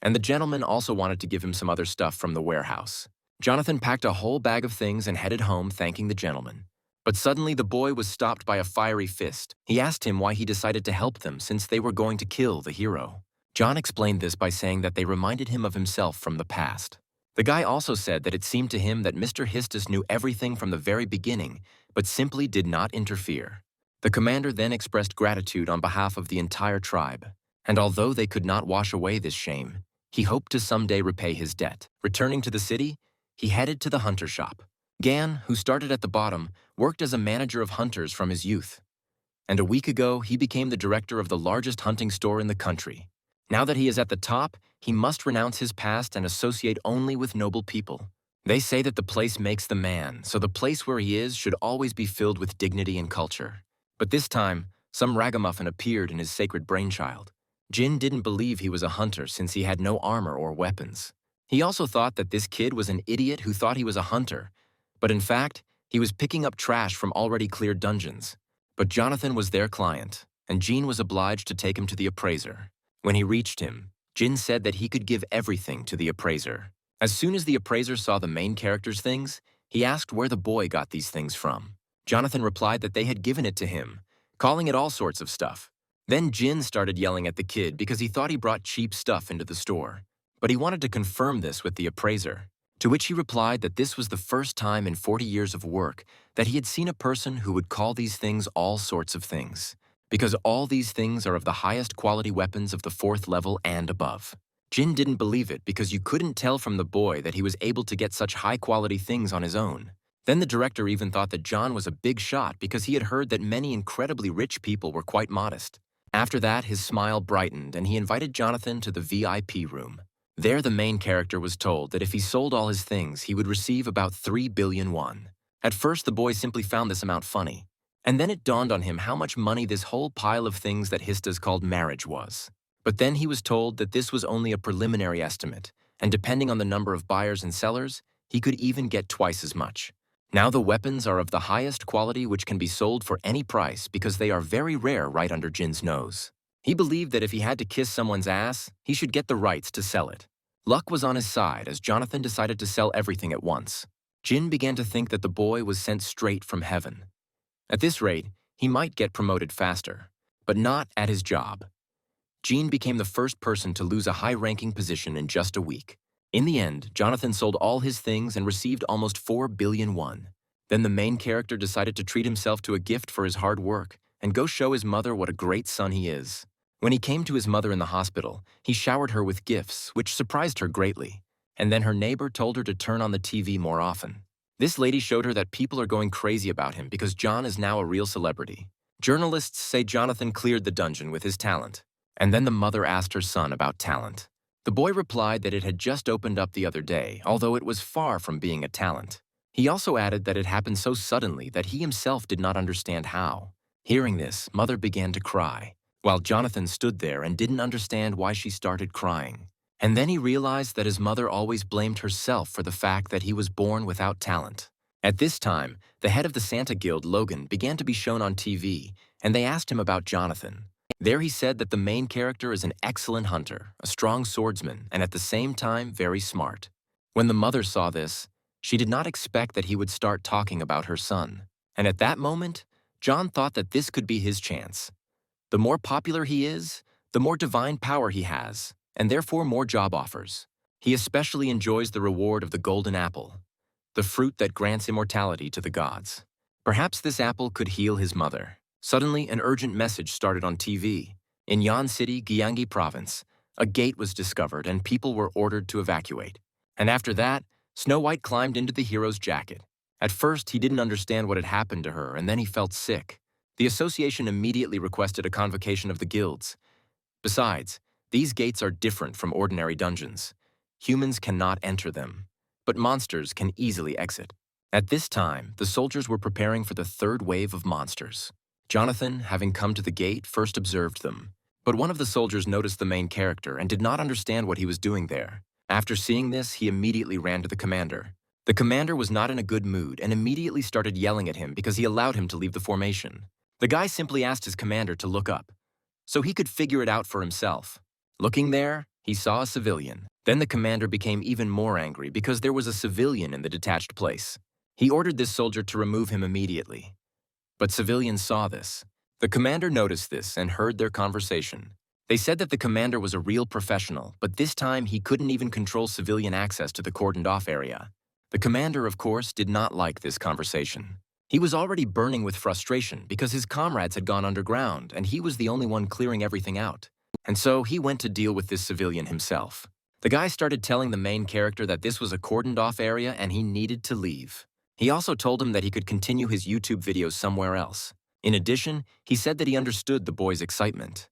And the gentleman also wanted to give him some other stuff from the warehouse. Jonathan packed a whole bag of things and headed home thanking the gentleman. But suddenly the boy was stopped by a fiery fist. He asked him why he decided to help them since they were going to kill the hero. John explained this by saying that they reminded him of himself from the past. The guy also said that it seemed to him that Mr. Hephaestus knew everything from the very beginning, but simply did not interfere. The commander then expressed gratitude on behalf of the entire tribe, and although they could not wash away this shame, he hoped to someday repay his debt. Returning to the city, he headed to the hunter shop. Gan, who started at the bottom, worked as a manager of hunters from his youth. And a week ago, he became the director of the largest hunting store in the country. Now that he is at the top, he must renounce his past and associate only with noble people. They say that the place makes the man, so the place where he is should always be filled with dignity and culture. But this time, some ragamuffin appeared in his sacred brainchild. Jin didn't believe he was a hunter since he had no armor or weapons. He also thought that this kid was an idiot who thought he was a hunter, but in fact, he was picking up trash from already cleared dungeons. But Jonathan was their client, and Jin was obliged to take him to the appraiser. When he reached him, Jin said that he could give everything to the appraiser. As soon as the appraiser saw the main character's things, he asked where the boy got these things from. Jonathan replied that they had given it to him, calling it all sorts of stuff. Then Jin started yelling at the kid because he thought he brought cheap stuff into the store. But he wanted to confirm this with the appraiser, to which he replied that this was the first time in 40 years of work that he had seen a person who would call these things all sorts of things, because all these things are of the highest quality weapons of the 4th level and above. Jin didn't believe it because you couldn't tell from the boy that he was able to get such high-quality things on his own. Then the director even thought that John was a big shot because he had heard that many incredibly rich people were quite modest. After that, his smile brightened and he invited Jonathan to the VIP room. There, the main character was told that if he sold all his things, he would receive about 3 billion won. At first, the boy simply found this amount funny. And then it dawned on him how much money this whole pile of things that Hephaestus called marriage was. But then he was told that this was only a preliminary estimate, and depending on the number of buyers and sellers, he could even get twice as much. Now the weapons are of the highest quality which can be sold for any price because they are very rare right under Jin's nose. He believed that if he had to kiss someone's ass, he should get the rights to sell it. Luck was on his side as Jonathan decided to sell everything at once. Jin began to think that the boy was sent straight from heaven. At this rate, he might get promoted faster, but not at his job. Jin became the first person to lose a high-ranking position in just a week. In the end, Jonathan sold all his things and received almost 4 billion won. Then the main character decided to treat himself to a gift for his hard work and go show his mother what a great son he is. When he came to his mother in the hospital, he showered her with gifts, which surprised her greatly. And then her neighbor told her to turn on the TV more often. This lady showed her that people are going crazy about him because John is now a real celebrity. Journalists say Jonathan cleared the dungeon with his talent. And then the mother asked her son about talent. The boy replied that it had just opened up the other day, although it was far from being a talent. He also added that it happened so suddenly that he himself did not understand how. Hearing this, mother began to cry, while Jonathan stood there and didn't understand why she started crying. And then he realized that his mother always blamed herself for the fact that he was born without talent. At this time, the head of the Santa Guild, Logan, began to be shown on TV, and they asked him about Jonathan. There he said that the main character is an excellent hunter, a strong swordsman, and at the same time very smart. When the mother saw this, she did not expect that he would start talking about her son. And at that moment, John thought that this could be his chance. The more popular he is, the more divine power he has, and therefore more job offers. He especially enjoys the reward of the golden apple, the fruit that grants immortality to the gods. Perhaps this apple could heal his mother. Suddenly, an urgent message started on TV. In Yan City, Gyeonggi Province, a gate was discovered and people were ordered to evacuate. And after that, Snow White climbed into the hero's jacket. At first, he didn't understand what had happened to her, and then he felt sick. The association immediately requested a convocation of the guilds. Besides, these gates are different from ordinary dungeons. Humans cannot enter them, but monsters can easily exit. At this time, the soldiers were preparing for the third wave of monsters. Jonathan, having come to the gate, first observed them. But one of the soldiers noticed the main character and did not understand what he was doing there. After seeing this, he immediately ran to the commander. The commander was not in a good mood and immediately started yelling at him because he allowed him to leave the formation. The guy simply asked his commander to look up, so he could figure it out for himself. Looking there, he saw a civilian. Then the commander became even more angry because there was a civilian in the detached place. He ordered this soldier to remove him immediately. But civilians saw this. The commander noticed this and heard their conversation. They said that the commander was a real professional, but this time he couldn't even control civilian access to the cordoned-off area. The commander, of course, did not like this conversation. He was already burning with frustration because his comrades had gone underground and he was the only one clearing everything out. And so he went to deal with this civilian himself. The guy started telling the main character that this was a cordoned-off area and he needed to leave. He also told him that he could continue his YouTube videos somewhere else. In addition, he said that he understood the boy's excitement.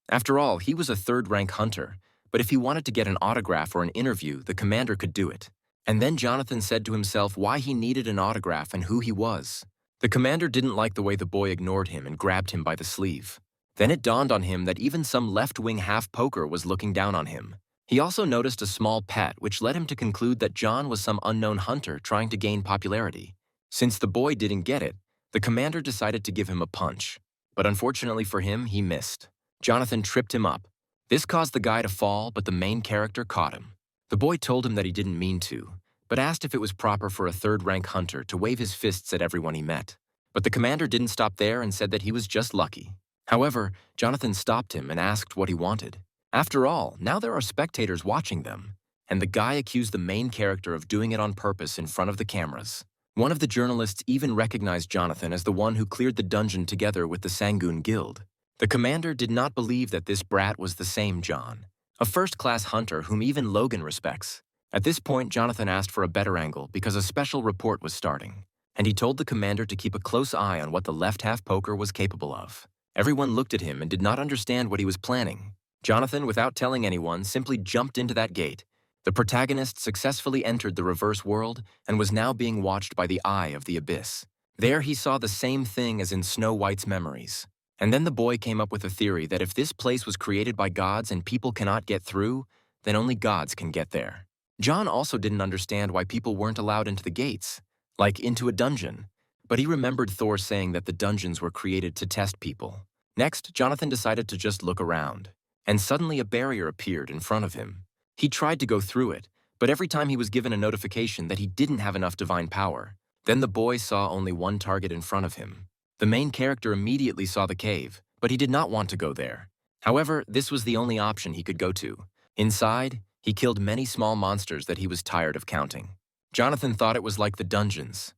After all, he was a third-rank hunter, but if he wanted to get an autograph or an interview, the commander could do it. And then Jonathan said to himself why he needed an autograph and who he was. The commander didn't like the way the boy ignored him and grabbed him by the sleeve. Then it dawned on him that even some left-wing half-poker was looking down on him. He also noticed a small pet, which led him to conclude that John was some unknown hunter trying to gain popularity. Since the boy didn't get it, the commander decided to give him a punch. But unfortunately for him, he missed. Jonathan tripped him up. This caused the guy to fall, but the main character caught him. The boy told him that he didn't mean to, but asked if it was proper for a third-rank hunter to wave his fists at everyone he met. But the commander didn't stop there and said that he was just lucky. However, Jonathan stopped him and asked what he wanted. After all, now there are spectators watching them, and the guy accused the main character of doing it on purpose in front of the cameras. One of the journalists even recognized Jonathan as the one who cleared the dungeon together with the Sangoon Guild. The commander did not believe that this brat was the same John, a first-class hunter whom even Logan respects. At this point, Jonathan asked for a better angle because a special report was starting, and he told the commander to keep a close eye on what the left half-poker was capable of. Everyone looked at him and did not understand what he was planning. Jonathan, without telling anyone, simply jumped into that gate. The protagonist successfully entered the reverse world and was now being watched by the Eye of the Abyss. There he saw the same thing as in Snow White's memories. And then the boy came up with a theory that if this place was created by gods and people cannot get through, then only gods can get there. John also didn't understand why people weren't allowed into the gates, like into a dungeon. But he remembered Thor saying that the dungeons were created to test people. Next, Jonathan decided to just look around. And suddenly a barrier appeared in front of him. He tried to go through it, but every time he was given a notification that he didn't have enough divine power. Then the boy saw only one target in front of him. The main character immediately saw the cave, but he did not want to go there. However, this was the only option he could go to. Inside, he killed many small monsters that he was tired of counting. Jonathan thought it was like the dungeons.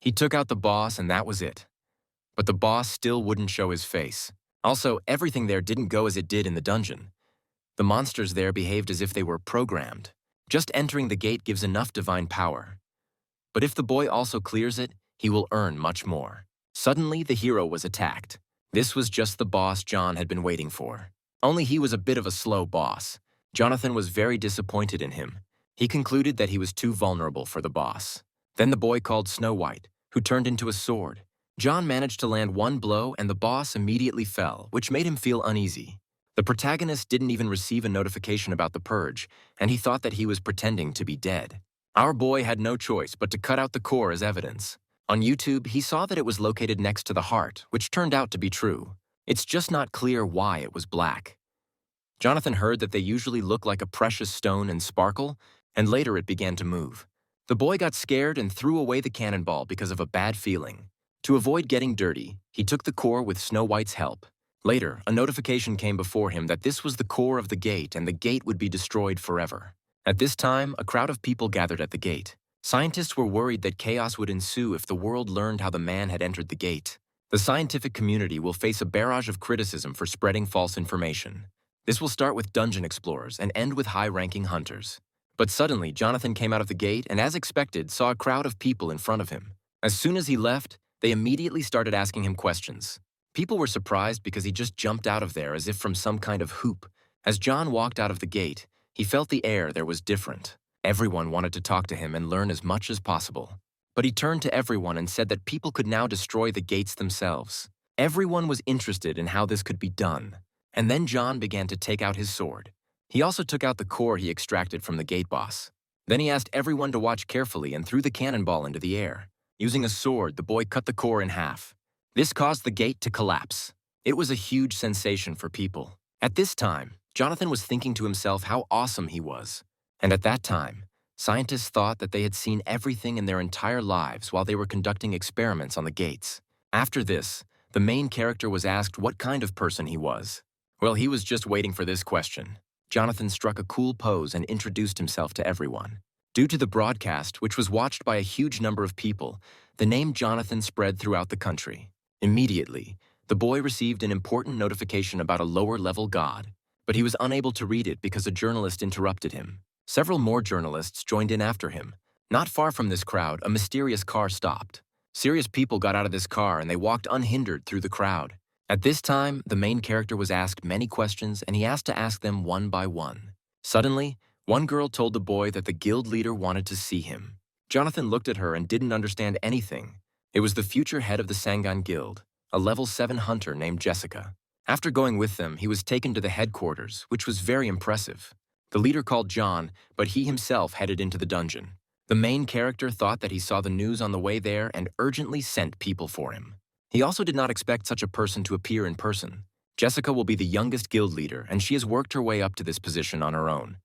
He took out the boss and that was it. But the boss still wouldn't show his face. Also, everything there didn't go as it did in the dungeon. The monsters there behaved as if they were programmed. Just entering the gate gives enough divine power. But if the boy also clears it, he will earn much more. Suddenly, the hero was attacked. This was just the boss John had been waiting for. Only he was a bit of a slow boss. Jonathan was very disappointed in him. He concluded that he was too vulnerable for the boss. Then the boy called Snow White, who turned into a sword. John managed to land one blow and the boss immediately fell, which made him feel uneasy. The protagonist didn't even receive a notification about the purge, and he thought that he was pretending to be dead. Our boy had no choice but to cut out the core as evidence. On YouTube, he saw that it was located next to the heart, which turned out to be true. It's just not clear why it was black. Jonathan heard that they usually look like a precious stone and sparkle, and later it began to move. The boy got scared and threw away the cannonball because of a bad feeling. To avoid getting dirty, he took the core with Snow White's help. Later, a notification came before him that this was the core of the gate and the gate would be destroyed forever. At this time, a crowd of people gathered at the gate. Scientists were worried that chaos would ensue if the world learned how the man had entered the gate. The scientific community will face a barrage of criticism for spreading false information. This will start with dungeon explorers and end with high-ranking hunters. But suddenly, Jonathan came out of the gate and, as expected, saw a crowd of people in front of him. As soon as he left, they immediately started asking him questions. People were surprised because he just jumped out of there as if from some kind of hoop. As John walked out of the gate, he felt the air there was different. Everyone wanted to talk to him and learn as much as possible. But he turned to everyone and said that people could now destroy the gates themselves. Everyone was interested in how this could be done. And then John began to take out his sword. He also took out the core he extracted from the gate boss. Then he asked everyone to watch carefully and threw the cannonball into the air. Using a sword, the boy cut the core in half. This caused the gate to collapse. It was a huge sensation for people. At this time, Jonathan was thinking to himself how awesome he was. And at that time, scientists thought that they had seen everything in their entire lives while they were conducting experiments on the gates. After this, the main character was asked what kind of person he was. Well, he was just waiting for this question. Jonathan struck a cool pose and introduced himself to everyone. Due to the broadcast, which was watched by a huge number of people, the name Jonathan spread throughout the country. Immediately, the boy received an important notification about a lower-level god, but he was unable to read it because a journalist interrupted him. Several more journalists joined in after him. Not far from this crowd, a mysterious car stopped. Serious people got out of this car and they walked unhindered through the crowd. At this time, the main character was asked many questions and he asked to ask them one by one. Suddenly, one girl told the boy that the guild leader wanted to see him. Jonathan looked at her and didn't understand anything. It was the future head of the Sangan Guild, a level 7 hunter named Jessica. After going with them, he was taken to the headquarters, which was very impressive. The leader called John, but he himself headed into the dungeon. The main character thought that he saw the news on the way there and urgently sent people for him. He also did not expect such a person to appear in person. Jessica will be the youngest guild leader, and she has worked her way up to this position on her own.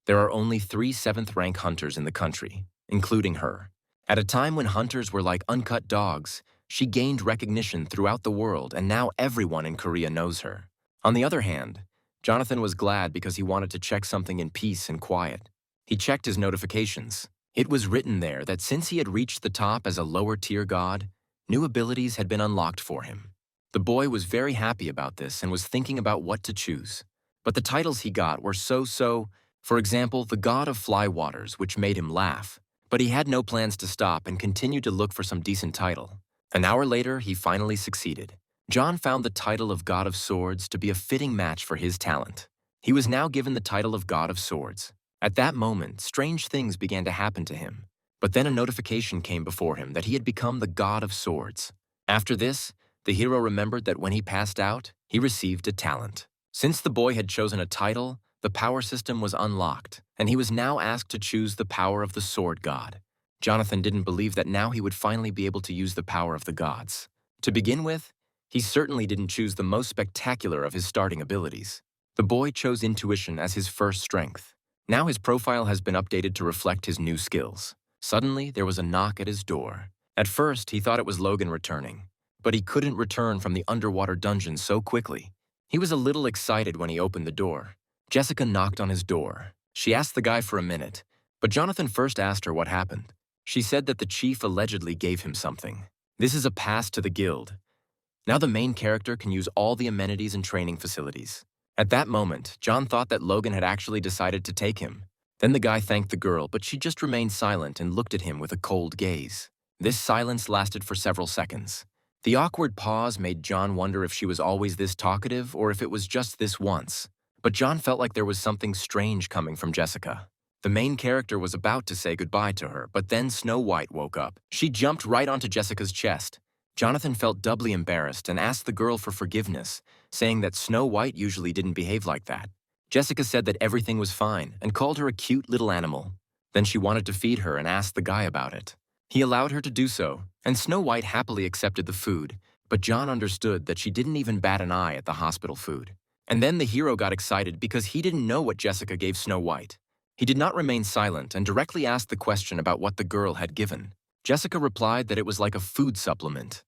There are only 3 7th-rank hunters in the country, including her. At a time when hunters were like uncut dogs, she gained recognition throughout the world, and now everyone in Korea knows her. On the other hand, Jonathan was glad because he wanted to check something in peace and quiet. He checked his notifications. It was written there that since he had reached the top as a lower-tier god, new abilities had been unlocked for him. The boy was very happy about this and was thinking about what to choose. But the titles he got were so-so. For example, the God of Fly Waters, which made him laugh. But he had no plans to stop and continued to look for some decent title. An hour later, he finally succeeded. John found the title of God of Swords to be a fitting match for his talent. He was now given the title of God of Swords. At that moment, strange things began to happen to him. But then a notification came before him that he had become the God of Swords. After this, the hero remembered that when he passed out, he received a talent. Since the boy had chosen a title, the power system was unlocked, and he was now asked to choose the power of the sword god. Jonathan didn't believe that now he would finally be able to use the power of the gods. To begin with, he certainly didn't choose the most spectacular of his starting abilities. The boy chose intuition as his first strength. Now his profile has been updated to reflect his new skills. Suddenly, there was a knock at his door. At first, he thought it was Logan returning, but he couldn't return from the underwater dungeon so quickly. He was a little excited when he opened the door. Jessica knocked on his door. She asked the guy for a minute, but Jonathan first asked her what happened. She said that the chief allegedly gave him something. This is a pass to the guild. Now the main character can use all the amenities and training facilities. At that moment, John thought that Logan had actually decided to take him. Then the guy thanked the girl, but she just remained silent and looked at him with a cold gaze. This silence lasted for several seconds. The awkward pause made John wonder if she was always this talkative or if it was just this once. But John felt like there was something strange coming from Jessica. The main character was about to say goodbye to her, but then Snow White woke up. She jumped right onto Jessica's chest. Jonathan felt doubly embarrassed and asked the girl for forgiveness, saying that Snow White usually didn't behave like that. Jessica said that everything was fine and called her a cute little animal. Then she wanted to feed her and asked the guy about it. He allowed her to do so, and Snow White happily accepted the food, but John understood that she didn't even bat an eye at the hospital food. And then the hero got excited because he didn't know what Jessica gave Snow White. He did not remain silent and directly asked the question about what the girl had given. Jessica replied that it was like a food supplement.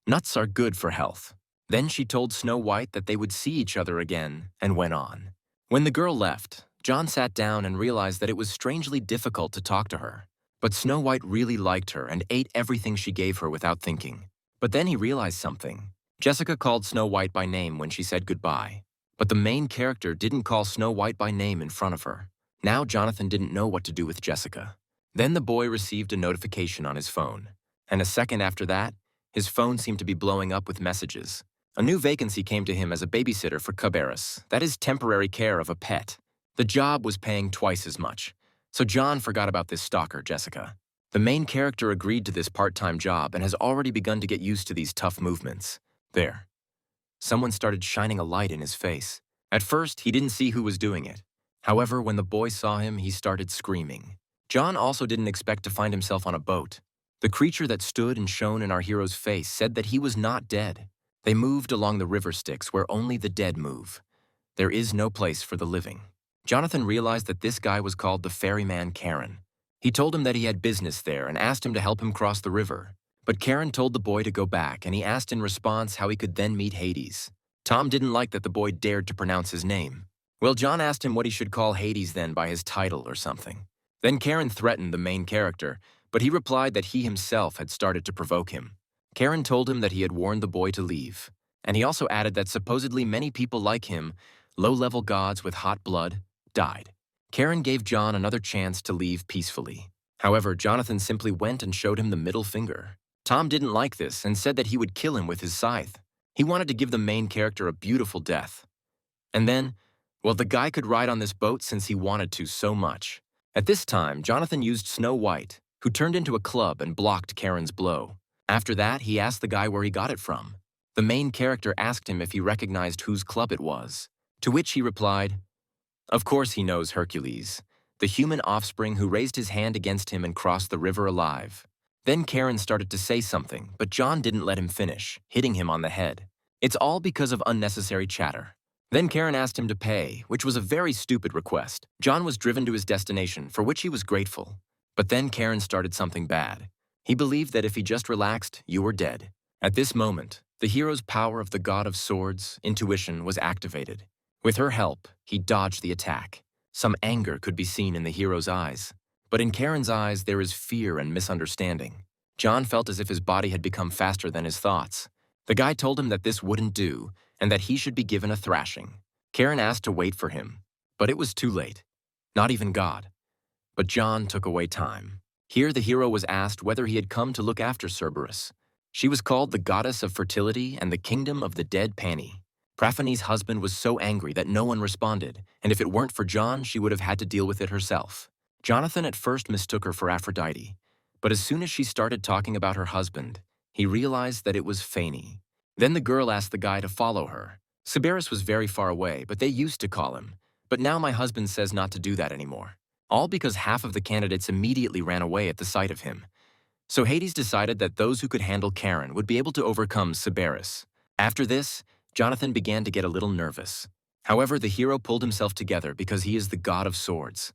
Nuts are good for health. Then she told Snow White that they would see each other again and went on. When the girl left, John sat down and realized that it was strangely difficult to talk to her. But Snow White really liked her and ate everything she gave her without thinking. But then he realized something. Jessica called Snow White by name when she said goodbye. But the main character didn't call Snow White by name in front of her. Now Jonathan didn't know what to do with Jessica. Then the boy received a notification on his phone. And a second after that, his phone seemed to be blowing up with messages. A new vacancy came to him as a babysitter for Cerberus, that is temporary care of a pet. The job was paying twice as much. So John forgot about this stalker, Jessica. The main character agreed to this part-time job and has already begun to get used to these tough movements. There. Someone started shining a light in his face. At first, he didn't see who was doing it. However, when the boy saw him, he started screaming. John also didn't expect to find himself on a boat. The creature that stood and shone in our hero's face said that he was not dead. They moved along the river Styx where only the dead move. There is no place for the living. Jonathan realized that this guy was called the ferryman Karen. He told him that he had business there and asked him to help him cross the river. But Karen told the boy to go back, and he asked in response how he could then meet Hades. Tom didn't like that the boy dared to pronounce his name. Well, John asked him what he should call Hades then by his title or something. Then Karen threatened the main character, but he replied that he himself had started to provoke him. Karen told him that he had warned the boy to leave. And he also added that supposedly many people like him, low-level gods with hot blood, died. Karen gave John another chance to leave peacefully. However, Jonathan simply went and showed him the middle finger. Tom didn't like this and said that he would kill him with his scythe. He wanted to give the main character a beautiful death. And then, well, the guy could ride on this boat since he wanted to so much. At this time, Jonathan used Snow White, who turned into a club and blocked Karen's blow. After that, he asked the guy where he got it from. The main character asked him if he recognized whose club it was, to which he replied, of course he knows Hercules, the human offspring who raised his hand against him and crossed the river alive. Then Karen started to say something, but John didn't let him finish, hitting him on the head. It's all because of unnecessary chatter. Then Karen asked him to pay, which was a very stupid request. John was driven to his destination, for which he was grateful. But then Karen started something bad. He believed that if he just relaxed, you were dead. At this moment, the hero's power of the god of swords, intuition, was activated. With her help, he dodged the attack. Some anger could be seen in the hero's eyes. But in Karen's eyes, there is fear and misunderstanding. John felt as if his body had become faster than his thoughts. The guy told him that this wouldn't do, and that he should be given a thrashing. Karen asked to wait for him, but it was too late. Not even God. But John took away time. Here the hero was asked whether he had come to look after Cerberus. She was called the goddess of fertility and the kingdom of the dead Pani. Praphane's husband was so angry that no one responded, and if it weren't for John, she would have had to deal with it herself. Jonathan at first mistook her for Aphrodite, but as soon as she started talking about her husband, he realized that it was Phane. Then the girl asked the guy to follow her. Cerberus was very far away, but they used to call him. But now my husband says not to do that anymore. All because half of the candidates immediately ran away at the sight of him. So Hades decided that those who could handle Karen would be able to overcome Cerberus. After this, Jonathan began to get a little nervous. However, the hero pulled himself together because he is the god of swords.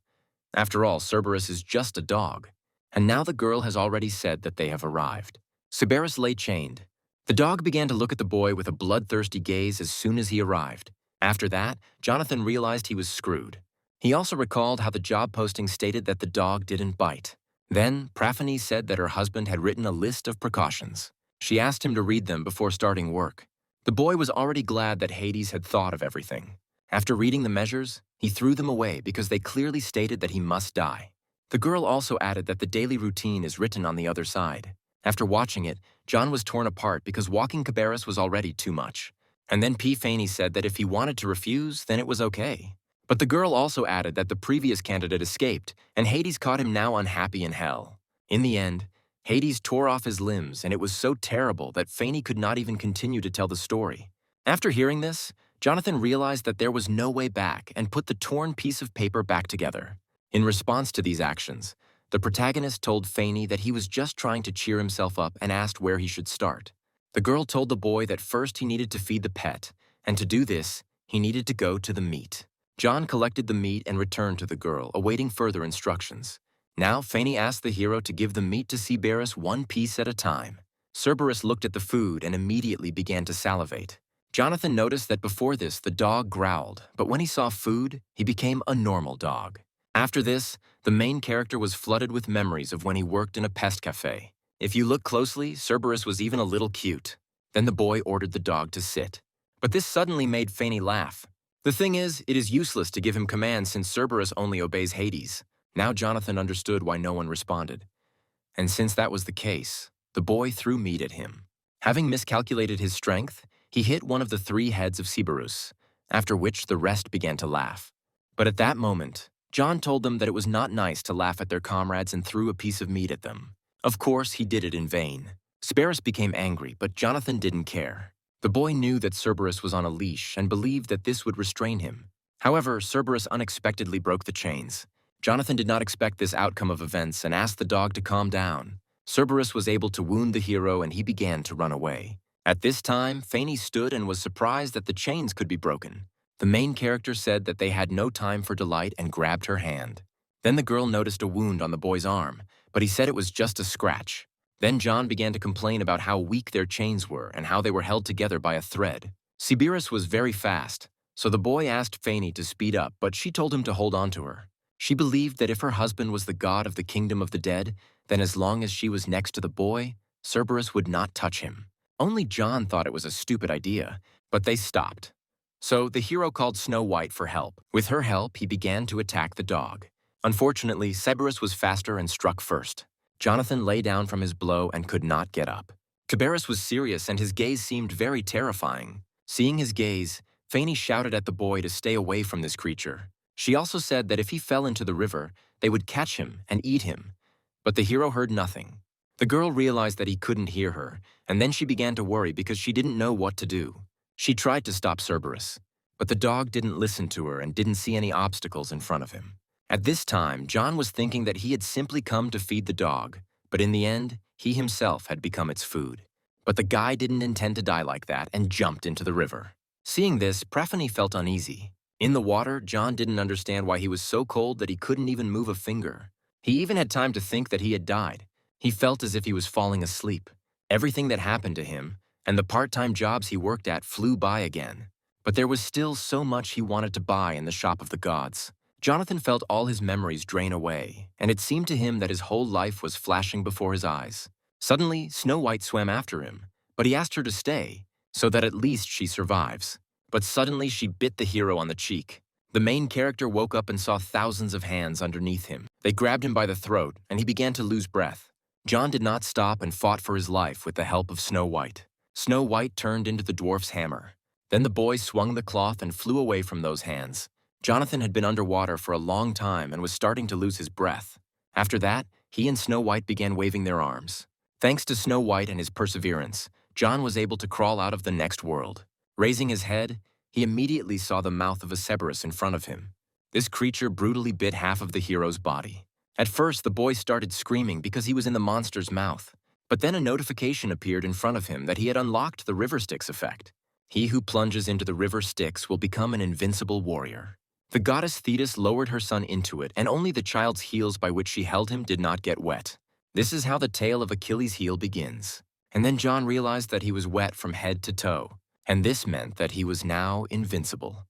After all, Cerberus is just a dog. And now the girl has already said that they have arrived. Cerberus lay chained. The dog began to look at the boy with a bloodthirsty gaze as soon as he arrived. After that, Jonathan realized he was screwed. He also recalled how the job posting stated that the dog didn't bite. Then, Praphane said that her husband had written a list of precautions. She asked him to read them before starting work. The boy was already glad that Hades had thought of everything. After reading the measures, he threw them away because they clearly stated that he must die. The girl also added that the daily routine is written on the other side. After watching it, John was torn apart because walking Cerberus was already too much. And then Fanny said that if he wanted to refuse, then it was okay. But the girl also added that the previous candidate escaped, and Hades caught him now unhappy in hell. In the end, Hades tore off his limbs, and it was so terrible that Fanny could not even continue to tell the story. After hearing this, Jonathan realized that there was no way back and put the torn piece of paper back together. In response to these actions, the protagonist told Fanny that he was just trying to cheer himself up and asked where he should start. The girl told the boy that first he needed to feed the pet, and to do this, he needed to go to the meat. John collected the meat and returned to the girl, awaiting further instructions. Now, Fanny asked the hero to give the meat to Cerberus one piece at a time. Cerberus looked at the food and immediately began to salivate. Jonathan noticed that before this, the dog growled, but when he saw food, he became a normal dog. After this, the main character was flooded with memories of when he worked in a pest cafe. If you look closely, Cerberus was even a little cute. Then the boy ordered the dog to sit. But this suddenly made Fanny laugh. The thing is, it is useless to give him commands since Cerberus only obeys Hades. Now Jonathan understood why no one responded. And since that was the case, the boy threw meat at him. Having miscalculated his strength, he hit one of the 3 heads of Cerberus, after which the rest began to laugh. But at that moment, John told them that it was not nice to laugh at their comrades and threw a piece of meat at them. Of course, he did it in vain. Cerberus became angry, but Jonathan didn't care. The boy knew that Cerberus was on a leash and believed that this would restrain him. However, Cerberus unexpectedly broke the chains. Jonathan did not expect this outcome of events and asked the dog to calm down. Cerberus was able to wound the hero and he began to run away. At this time, Fanny stood and was surprised that the chains could be broken. The main character said that they had no time for delight and grabbed her hand. Then the girl noticed a wound on the boy's arm, but he said it was just a scratch. Then John began to complain about how weak their chains were and how they were held together by a thread. Cerberus was very fast, so the boy asked Fanny to speed up, but she told him to hold on to her. She believed that if her husband was the god of the kingdom of the dead, then as long as she was next to the boy, Cerberus would not touch him. Only John thought it was a stupid idea, but they stopped. So the hero called Snow White for help. With her help, he began to attack the dog. Unfortunately, Cerberus was faster and struck first. Jonathan lay down from his blow and could not get up. Cerberus was serious and his gaze seemed very terrifying. Seeing his gaze, Fanny shouted at the boy to stay away from this creature. She also said that if he fell into the river, they would catch him and eat him. But the hero heard nothing. The girl realized that he couldn't hear her, and then she began to worry because she didn't know what to do. She tried to stop Cerberus, but the dog didn't listen to her and didn't see any obstacles in front of him. At this time, John was thinking that he had simply come to feed the dog, but in the end, he himself had become its food. But the guy didn't intend to die like that and jumped into the river. Seeing this, Persephone felt uneasy. In the water, John didn't understand why he was so cold that he couldn't even move a finger. He even had time to think that he had died. He felt as if he was falling asleep. Everything that happened to him, and the part-time jobs he worked at flew by again. But there was still so much he wanted to buy in the shop of the gods. Jonathan felt all his memories drain away, and it seemed to him that his whole life was flashing before his eyes. Suddenly, Snow White swam after him, but he asked her to stay, so that at least she survives. But suddenly she bit the hero on the cheek. The main character woke up and saw thousands of hands underneath him. They grabbed him by the throat, and he began to lose breath. John did not stop and fought for his life with the help of Snow White. Snow White turned into the dwarf's hammer. Then the boy swung the cloth and flew away from those hands. Jonathan had been underwater for a long time and was starting to lose his breath. After that, he and Snow White began waving their arms. Thanks to Snow White and his perseverance, John was able to crawl out of the next world. Raising his head, he immediately saw the mouth of a Cerberus in front of him. This creature brutally bit half of the hero's body. At first, the boy started screaming because he was in the monster's mouth. But then a notification appeared in front of him that he had unlocked the river Styx effect. He who plunges into the river Styx will become an invincible warrior. The goddess Thetis lowered her son into it, and only the child's heels by which she held him did not get wet. This is how the tale of Achilles' heel begins. And then John realized that he was wet from head to toe, and this meant that he was now invincible.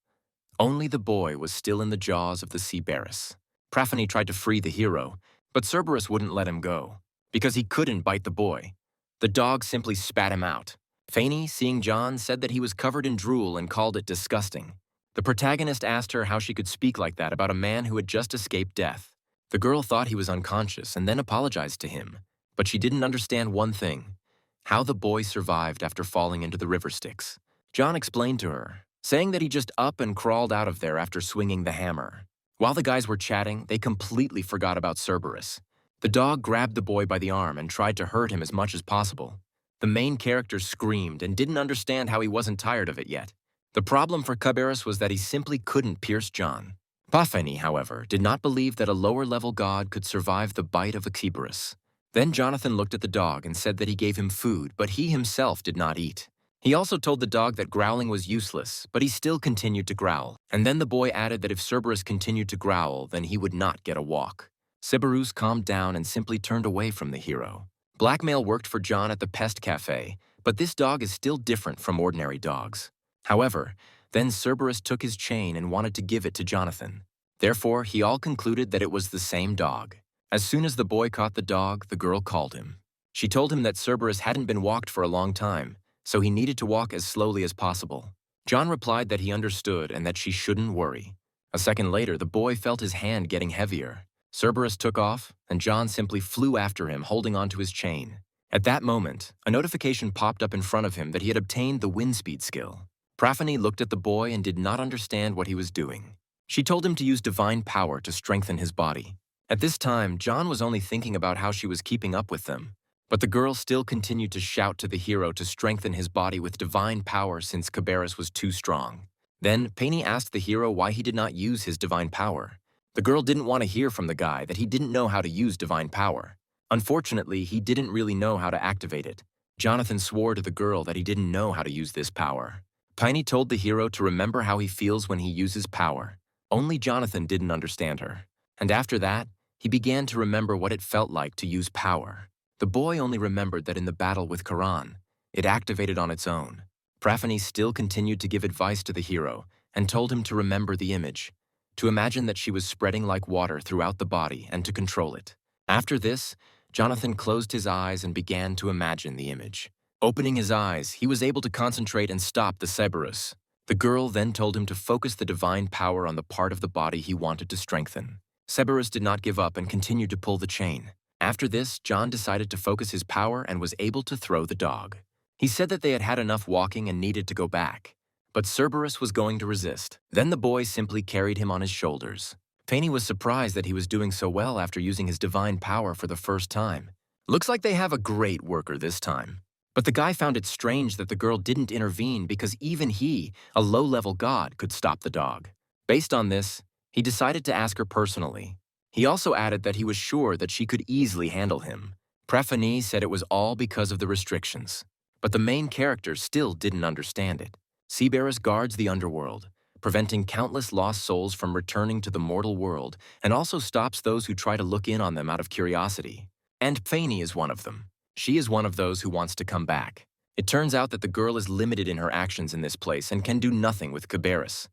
Only the boy was still in the jaws of the Cerberus. Persephone tried to free the hero, but Cerberus wouldn't let him go, because he couldn't bite the boy. The dog simply spat him out. Fanny, seeing John, said that he was covered in drool and called it disgusting. The protagonist asked her how she could speak like that about a man who had just escaped death. The girl thought he was unconscious and then apologized to him, But she didn't understand one thing: how the boy survived after falling into the river Styx. John explained to her, saying that he just up and crawled out of there after swinging the hammer. While the guys were chatting, they completely forgot about Cerberus. The dog grabbed the boy by the arm and tried to hurt him as much as possible. The main character screamed and didn't understand how he wasn't tired of it yet. The problem for Cerberus was that he simply couldn't pierce John. Persephone, however, did not believe that a lower-level god could survive the bite of a Cerberus. Then Jonathan looked at the dog and said that he gave him food, but he himself did not eat. He also told the dog that growling was useless, but he still continued to growl. And then the boy added that if Cerberus continued to growl, then he would not get a walk. Cerberus calmed down and simply turned away from the hero. Blackmail worked for John at the Pest Cafe, but this dog is still different from ordinary dogs. However, then Cerberus took his chain and wanted to give it to Jonathan. Therefore, he all concluded that it was the same dog. As soon as the boy caught the dog, the girl called him. She told him that Cerberus hadn't been walked for a long time, so he needed to walk as slowly as possible. John replied that he understood and that she shouldn't worry. A second later, the boy felt his hand getting heavier. Cerberus took off, and John simply flew after him, holding onto his chain. At that moment, a notification popped up in front of him that he had obtained the wind speed skill. Persephone looked at the boy and did not understand what he was doing. She told him to use divine power to strengthen his body. At this time, John was only thinking about how she was keeping up with them. But the girl still continued to shout to the hero to strengthen his body with divine power since Cerberus was too strong. Then, Persephone asked the hero why he did not use his divine power. The girl didn't want to hear from the guy that he didn't know how to use divine power. Unfortunately, he didn't really know how to activate it. Jonathan swore to the girl that he didn't know how to use this power. Persephone told the hero to remember how he feels when he uses power. Only Jonathan didn't understand her. And after that, he began to remember what it felt like to use power. The boy only remembered that in the battle with Charon, it activated on its own. Persephone still continued to give advice to the hero and told him to remember the image, to imagine that she was spreading like water throughout the body and to control it. After this, Jonathan closed his eyes and began to imagine the image. Opening his eyes, he was able to concentrate and stop the Cerberus. The girl then told him to focus the divine power on the part of the body he wanted to strengthen. Cerberus did not give up and continued to pull the chain. After this, John decided to focus his power and was able to throw the dog. He said that they had had enough walking and needed to go back. But Cerberus was going to resist. Then the boy simply carried him on his shoulders. Persephone was surprised that he was doing so well after using his divine power for the first time. Looks like they have a great worker this time. But the guy found it strange that the girl didn't intervene because even he, a low-level god, could stop the dog. Based on this, he decided to ask her personally. He also added that he was sure that she could easily handle him. Persephone said it was all because of the restrictions. But the main character still didn't understand it. Cerberus guards the underworld, preventing countless lost souls from returning to the mortal world, and also stops those who try to look in on them out of curiosity. And Persephone is one of them. She is one of those who wants to come back. It turns out that the girl is limited in her actions in this place and can do nothing with Cerberus.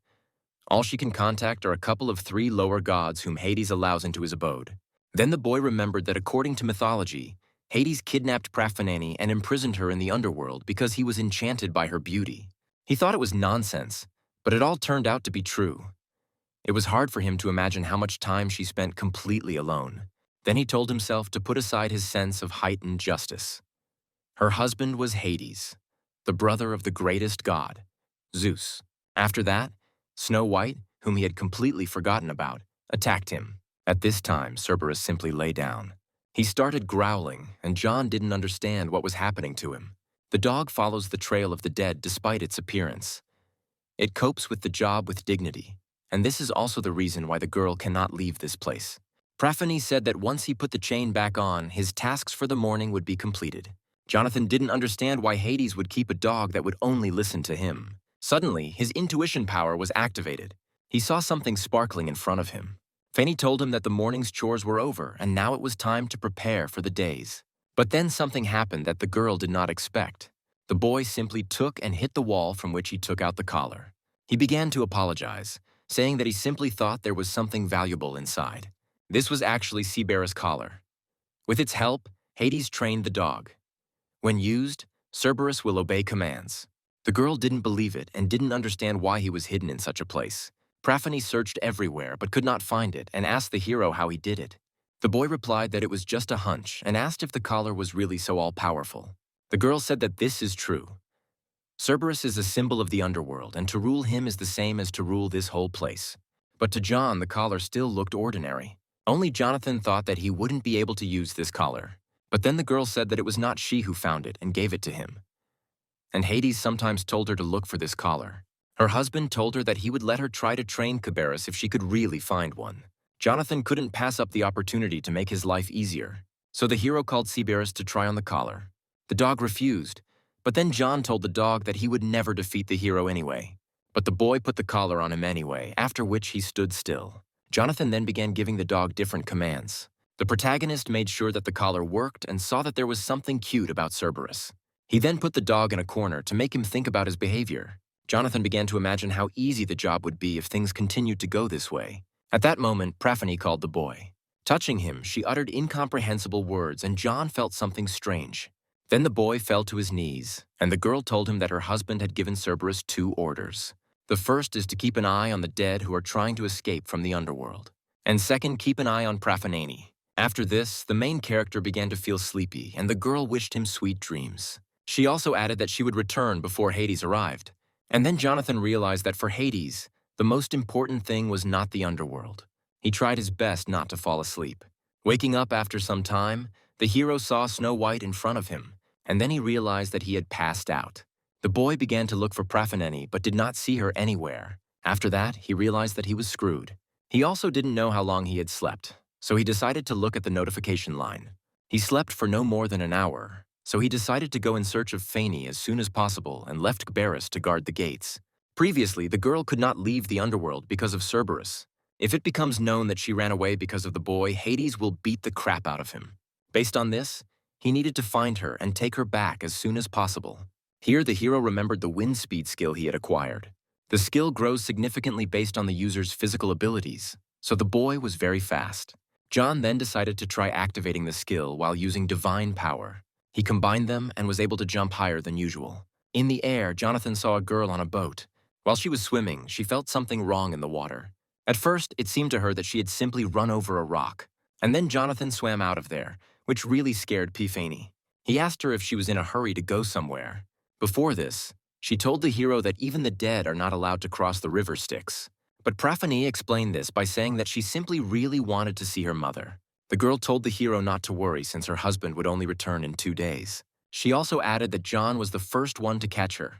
All she can contact are a couple of 3 lower gods whom Hades allows into his abode. Then the boy remembered that according to mythology, Hades kidnapped Persephone and imprisoned her in the underworld because he was enchanted by her beauty. He thought it was nonsense, but it all turned out to be true. It was hard for him to imagine how much time she spent completely alone. Then he told himself to put aside his sense of heightened justice. Her husband was Hades, the brother of the greatest god, Zeus. After that, Snow White, whom he had completely forgotten about, attacked him. At this time, Cerberus simply lay down. He started growling, and John didn't understand what was happening to him. The dog follows the trail of the dead despite its appearance. It copes with the job with dignity, and this is also the reason why the girl cannot leave this place. Persephone said that once he put the chain back on, his tasks for the morning would be completed. Jonathan didn't understand why Hades would keep a dog that would only listen to him. Suddenly, his intuition power was activated. He saw something sparkling in front of him. Persephone told him that the morning's chores were over and now it was time to prepare for the days. But then something happened that the girl did not expect. The boy simply took and hit the wall from which he took out the collar. He began to apologize, saying that he simply thought there was something valuable inside. This was actually Cerberus' collar. With its help, Hades trained the dog. When used, Cerberus will obey commands. The girl didn't believe it and didn't understand why he was hidden in such a place. Persephone searched everywhere but could not find it and asked the hero how he did it. The boy replied that it was just a hunch and asked if the collar was really so all-powerful. The girl said that this is true. Cerberus is a symbol of the underworld, and to rule him is the same as to rule this whole place. But to John, the collar still looked ordinary. Only Jonathan thought that he wouldn't be able to use this collar. But then the girl said that it was not she who found it and gave it to him. And Hades sometimes told her to look for this collar. Her husband told her that he would let her try to train Cerberus if she could really find one. Jonathan couldn't pass up the opportunity to make his life easier. So the hero called Cerberus to try on the collar. The dog refused, but then John told the dog that he would never defeat the hero anyway. But the boy put the collar on him anyway, after which he stood still. Jonathan then began giving the dog different commands. The protagonist made sure that the collar worked and saw that there was something cute about Cerberus. He then put the dog in a corner to make him think about his behavior. Jonathan began to imagine how easy the job would be if things continued to go this way. At that moment, Persephone called the boy. Touching him, she uttered incomprehensible words, and John felt something strange. Then the boy fell to his knees, and the girl told him that her husband had given Cerberus 2 orders. The first is to keep an eye on the dead who are trying to escape from the underworld. And second, keep an eye on Persephone. After this, the main character began to feel sleepy, and the girl wished him sweet dreams. She also added that she would return before Hades arrived. And then Jonathan realized that for Hades, the most important thing was not the underworld. He tried his best not to fall asleep. Waking up after some time, the hero saw Snow White in front of him, and then he realized that he had passed out. The boy began to look for Persephone but did not see her anywhere. After that, he realized that he was screwed. He also didn't know how long he had slept, so he decided to look at the notification line. He slept for no more than an hour, so he decided to go in search of Persephone as soon as possible and left Cerberus to guard the gates. Previously, the girl could not leave the underworld because of Cerberus. If it becomes known that she ran away because of the boy, Hades will beat the crap out of him. Based on this, he needed to find her and take her back as soon as possible. Here, the hero remembered the wind speed skill he had acquired. The skill grows significantly based on the user's physical abilities, so the boy was very fast. John then decided to try activating the skill while using divine power. He combined them and was able to jump higher than usual. In the air, Jonathan saw a girl on a boat. While she was swimming, she felt something wrong in the water. At first, it seemed to her that she had simply run over a rock. And then Jonathan swam out of there, which really scared Persephone. He asked her if she was in a hurry to go somewhere. Before this, she told the hero that even the dead are not allowed to cross the river Styx. But Persephone explained this by saying that she simply really wanted to see her mother. The girl told the hero not to worry since her husband would only return in 2 days. She also added that John was the first one to catch her,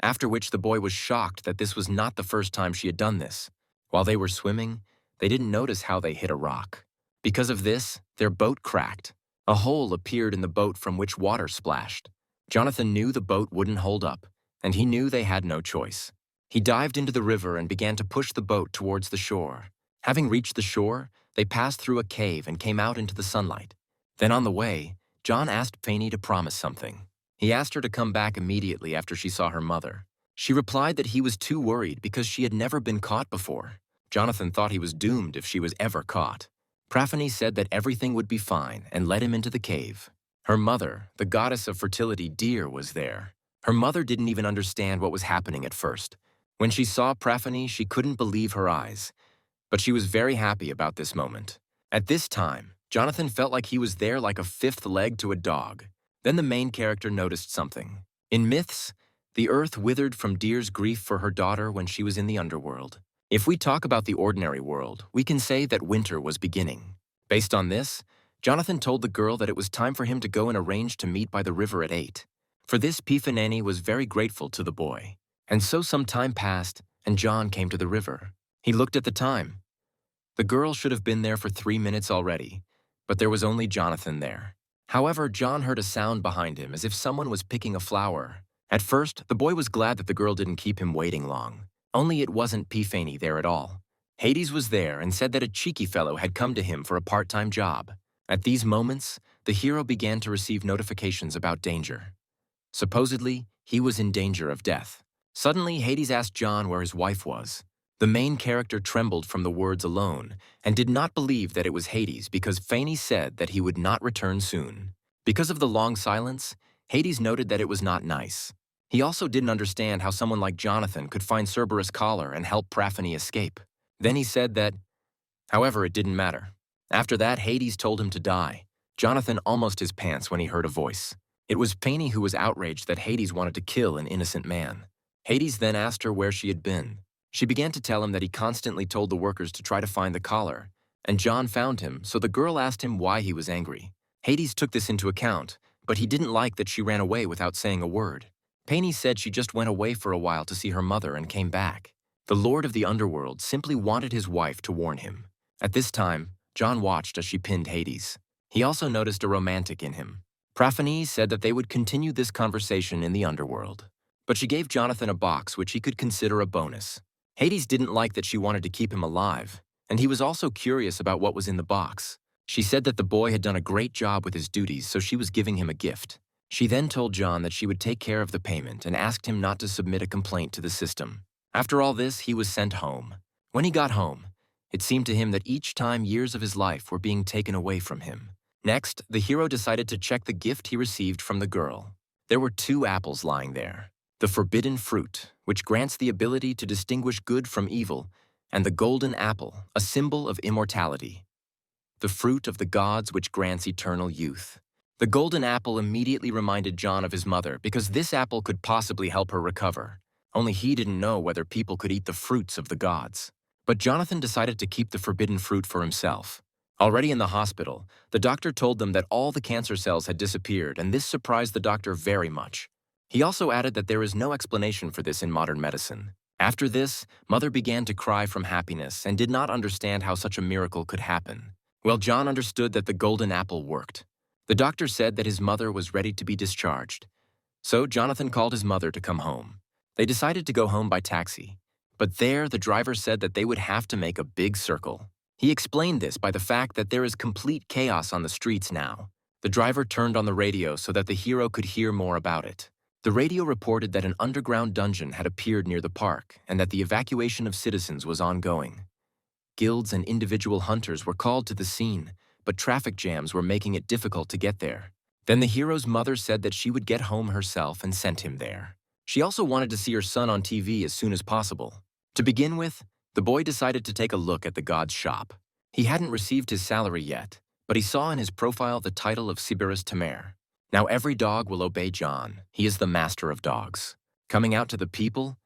after which the boy was shocked that this was not the first time she had done this. While they were swimming, they didn't notice how they hit a rock. Because of this, their boat cracked. A hole appeared in the boat from which water splashed. Jonathan knew the boat wouldn't hold up, and he knew they had no choice. He dived into the river and began to push the boat towards the shore. Having reached the shore, they passed through a cave and came out into the sunlight. Then on the way, John asked Persephone to promise something. He asked her to come back immediately after she saw her mother. She replied that he was too worried because she had never been caught before. Jonathan thought he was doomed if she was ever caught. Persephone said that everything would be fine and led him into the cave. Her mother, the goddess of fertility Deer, was there. Her mother didn't even understand what was happening at first. When she saw Persephone, she couldn't believe her eyes. But she was very happy about this moment. At this time, Jonathan felt like he was there like a fifth leg to a dog. Then the main character noticed something. In myths, the earth withered from Deer's grief for her daughter when she was in the underworld. If we talk about the ordinary world, we can say that winter was beginning. Based on this, Jonathan told the girl that it was time for him to go and arrange to meet by the river at 8. For this, Persephone was very grateful to the boy. And so some time passed, and John came to the river. He looked at the time. The girl should have been there for 3 minutes already, but there was only Jonathan there. However, John heard a sound behind him as if someone was picking a flower. At first, the boy was glad that the girl didn't keep him waiting long. Only it wasn't Persephone there at all. Hades was there and said that a cheeky fellow had come to him for a part-time job. At these moments, the hero began to receive notifications about danger. Supposedly, he was in danger of death. Suddenly, Hades asked John where his wife was. The main character trembled from the words alone and did not believe that it was Hades because Persephone said that he would not return soon. Because of the long silence, Hades noted that it was not nice. He also didn't understand how someone like Jonathan could find Cerberus' collar and help Persephone escape. Then he said that, however, it didn't matter. After that, Hades told him to die. Jonathan almost his pants when he heard a voice. It was Penny who was outraged that Hades wanted to kill an innocent man. Hades then asked her where she had been. She began to tell him that he constantly told the workers to try to find the collar, and John found him, so the girl asked him why he was angry. Hades took this into account, but he didn't like that she ran away without saying a word. Penny said she just went away for a while to see her mother and came back. The Lord of the Underworld simply wanted his wife to warn him. At this time, John watched as she pinned Hades. He also noticed a romantic in him. Persephone said that they would continue this conversation in the underworld. But she gave Jonathan a box which he could consider a bonus. Hades didn't like that she wanted to keep him alive, and he was also curious about what was in the box. She said that the boy had done a great job with his duties, so she was giving him a gift. She then told John that she would take care of the payment and asked him not to submit a complaint to the system. After all this, he was sent home. When he got home, it seemed to him that each time years of his life were being taken away from him. Next, the hero decided to check the gift he received from the girl. There were 2 apples lying there. The forbidden fruit, which grants the ability to distinguish good from evil, and the golden apple, a symbol of immortality. The fruit of the gods which grants eternal youth. The golden apple immediately reminded John of his mother because this apple could possibly help her recover. Only he didn't know whether people could eat the fruits of the gods. But Jonathan decided to keep the forbidden fruit for himself. Already in the hospital, the doctor told them that all the cancer cells had disappeared, and this surprised the doctor very much. He also added that there is no explanation for this in modern medicine. After this, Mother began to cry from happiness and did not understand how such a miracle could happen. Well, John understood that the golden apple worked. The doctor said that his mother was ready to be discharged. So Jonathan called his mother to come home. They decided to go home by taxi. But there, the driver said that they would have to make a big circle. He explained this by the fact that there is complete chaos on the streets now. The driver turned on the radio so that the hero could hear more about it. The radio reported that an underground dungeon had appeared near the park and that the evacuation of citizens was ongoing. Guilds and individual hunters were called to the scene, but traffic jams were making it difficult to get there. Then the hero's mother said that she would get home herself and sent him there. She also wanted to see her son on TV as soon as possible. To begin with, the boy decided to take a look at the god's shop. He hadn't received his salary yet, but he saw in his profile the title of Cerberus Tamer. Now every dog will obey John. He is the master of dogs. Coming out to the people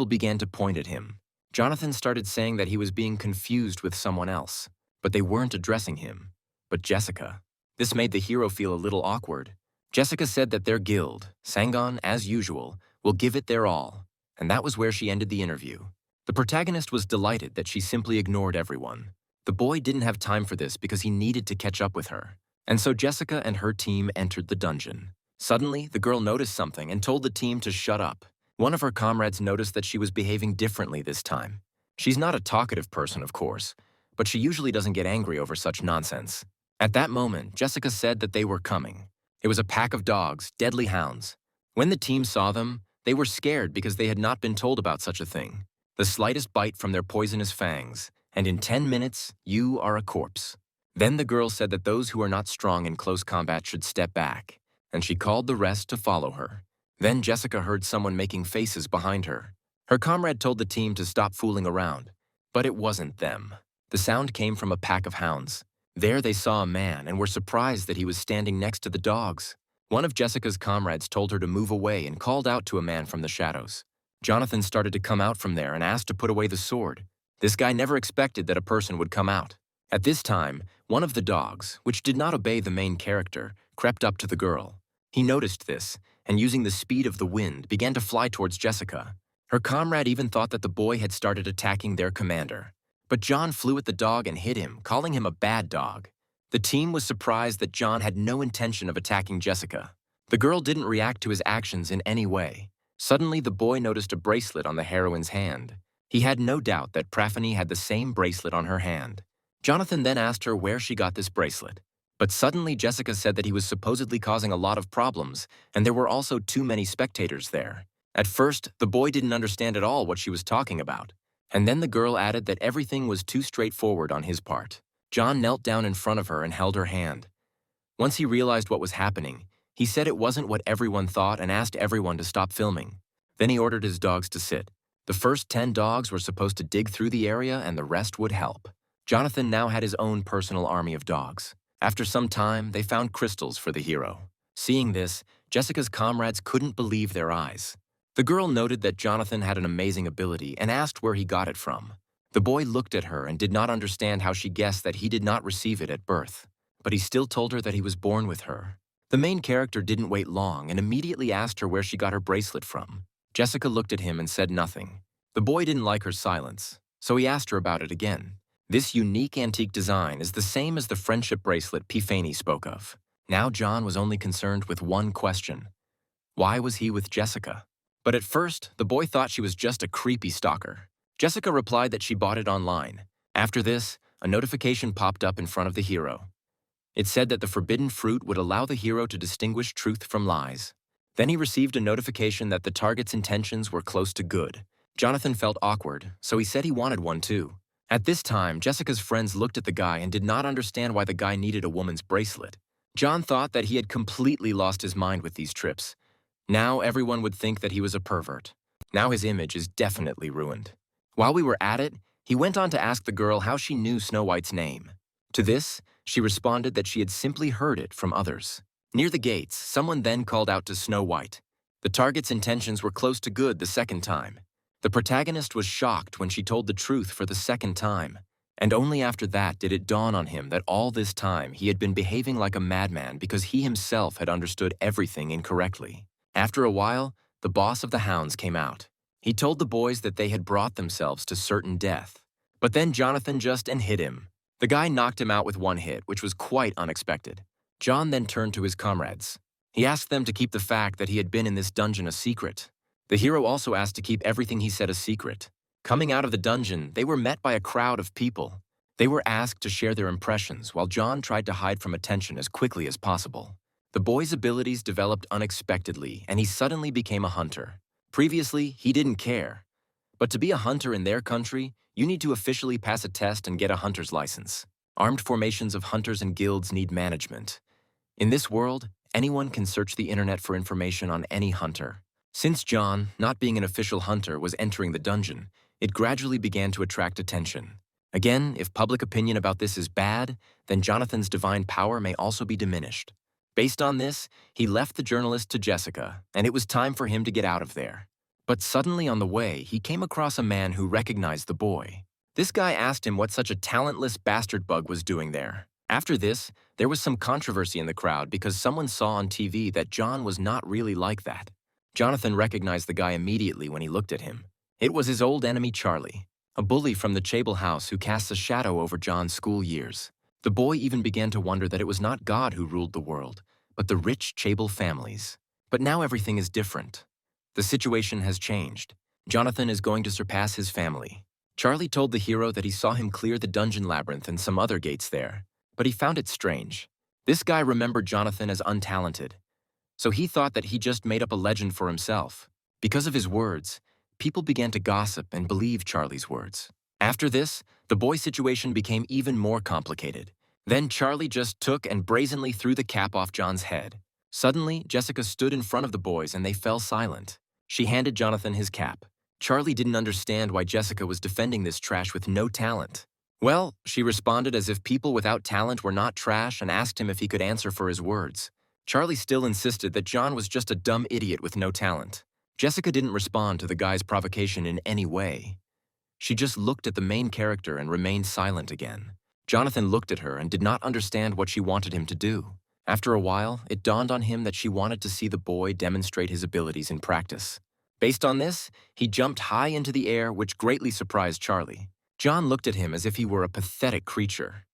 began to point at him. Jonathan started saying that he was being confused with someone else, but they weren't addressing him, but Jessica. This made the hero feel a little awkward. Jessica said that their guild, Sangon, as usual, will give it their all, and that was where she ended the interview. The protagonist was delighted that she simply ignored everyone. The boy didn't have time for this because he needed to catch up with her. And so Jessica and her team entered the dungeon. Suddenly, the girl noticed something and told the team to shut up. One of her comrades noticed that she was behaving differently this time. She's not a talkative person, of course, but she usually doesn't get angry over such nonsense. At that moment, Jessica said that they were coming. It was a pack of dogs, deadly hounds. When the team saw them, they were scared because they had not been told about such a thing. The slightest bite from their poisonous fangs, and in 10 minutes, you are a corpse. Then the girl said that those who are not strong in close combat should step back, and she called the rest to follow her. Then Jessica heard someone making faces behind her. Her comrade told the team to stop fooling around, but it wasn't them. The sound came from a pack of hounds. There they saw a man and were surprised that he was standing next to the dogs. One of Jessica's comrades told her to move away and called out to a man from the shadows. Jonathan started to come out from there and asked to put away the sword. This guy never expected that a person would come out. At this time, one of the dogs, which did not obey the main character, crept up to the girl. He noticed this, and using the speed of the wind, began to fly towards Jessica. Her comrade even thought that the boy had started attacking their commander. But John flew at the dog and hit him, calling him a bad dog. The team was surprised that John had no intention of attacking Jessica. The girl didn't react to his actions in any way. Suddenly, the boy noticed a bracelet on the heroine's hand. He had no doubt that Persephone had the same bracelet on her hand. Jonathan then asked her where she got this bracelet. But suddenly Jessica said that he was supposedly causing a lot of problems, and there were also too many spectators there. At first, the boy didn't understand at all what she was talking about. And then the girl added that everything was too straightforward on his part. John knelt down in front of her and held her hand. Once he realized what was happening, he said it wasn't what everyone thought and asked everyone to stop filming. Then he ordered his dogs to sit. The first 10 dogs were supposed to dig through the area and the rest would help. Jonathan now had his own personal army of dogs. After some time, they found crystals for the hero. Seeing this, Jessica's comrades couldn't believe their eyes. The girl noted that Jonathan had an amazing ability and asked where he got it from. The boy looked at her and did not understand how she guessed that he did not receive it at birth. But he still told her that he was born with her. The main character didn't wait long and immediately asked her where she got her bracelet from. Jessica looked at him and said nothing. The boy didn't like her silence, so he asked her about it again. This unique antique design is the same as the friendship bracelet Epiphany spoke of. Now John was only concerned with one question. Why was he with Jessica? But at first, the boy thought she was just a creepy stalker. Jessica replied that she bought it online. After this, a notification popped up in front of the hero. It said that the forbidden fruit would allow the hero to distinguish truth from lies. Then he received a notification that the target's intentions were close to good. Jonathan felt awkward, so he said he wanted one too. At this time, Jessica's friends looked at the guy and did not understand why the guy needed a woman's bracelet. John thought that he had completely lost his mind with these trips. Now everyone would think that he was a pervert. Now his image is definitely ruined. While we were at it, he went on to ask the girl how she knew Snow White's name. To this, she responded that she had simply heard it from others. Near the gates, someone then called out to Snow White. The target's intentions were close to good the second time. The protagonist was shocked when she told the truth for the second time, and only after that did it dawn on him that all this time he had been behaving like a madman because he himself had understood everything incorrectly. After a while, the boss of the hounds came out. He told the boys that they had brought themselves to certain death. But then Jonathan just hit him. The guy knocked him out with one hit, which was quite unexpected. John then turned to his comrades. He asked them to keep the fact that he had been in this dungeon a secret. The hero also asked to keep everything he said a secret. Coming out of the dungeon, they were met by a crowd of people. They were asked to share their impressions while John tried to hide from attention as quickly as possible. The boy's abilities developed unexpectedly, and he suddenly became a hunter. Previously, he didn't care. But to be a hunter in their country, you need to officially pass a test and get a hunter's license. Armed formations of hunters and guilds need management. In this world, anyone can search the internet for information on any hunter. Since John, not being an official hunter, was entering the dungeon, it gradually began to attract attention. Again, if public opinion about this is bad, then Jonathan's divine power may also be diminished. Based on this, he left the journalist to Jessica, and it was time for him to get out of there. But suddenly on the way, he came across a man who recognized the boy. This guy asked him what such a talentless bastard bug was doing there. After this, there was some controversy in the crowd because someone saw on TV that John was not really like that. Jonathan recognized the guy immediately when he looked at him. It was his old enemy Charlie, a bully from the Chable house who casts a shadow over John's school years. The boy even began to wonder that it was not God who ruled the world, but the rich Chable families. But now everything is different. The situation has changed. Jonathan is going to surpass his family. Charlie told the hero that he saw him clear the dungeon labyrinth and some other gates there, but he found it strange. This guy remembered Jonathan as untalented, so he thought that he just made up a legend for himself. Because of his words, people began to gossip and believe Charlie's words. After this, the boy's situation became even more complicated. Then Charlie just took and brazenly threw the cap off John's head. Suddenly, Jessica stood in front of the boys and they fell silent. She handed Jonathan his cap. Charlie didn't understand why Jessica was defending this trash with no talent. Well, she responded as if people without talent were not trash and asked him if he could answer for his words. Charlie still insisted that John was just a dumb idiot with no talent. Jessica didn't respond to the guy's provocation in any way. She just looked at the main character and remained silent again. Jonathan looked at her and did not understand what she wanted him to do. After a while, it dawned on him that she wanted to see the boy demonstrate his abilities in practice. Based on this, he jumped high into the air, which greatly surprised Charlie. John looked at him as if he were a pathetic creature.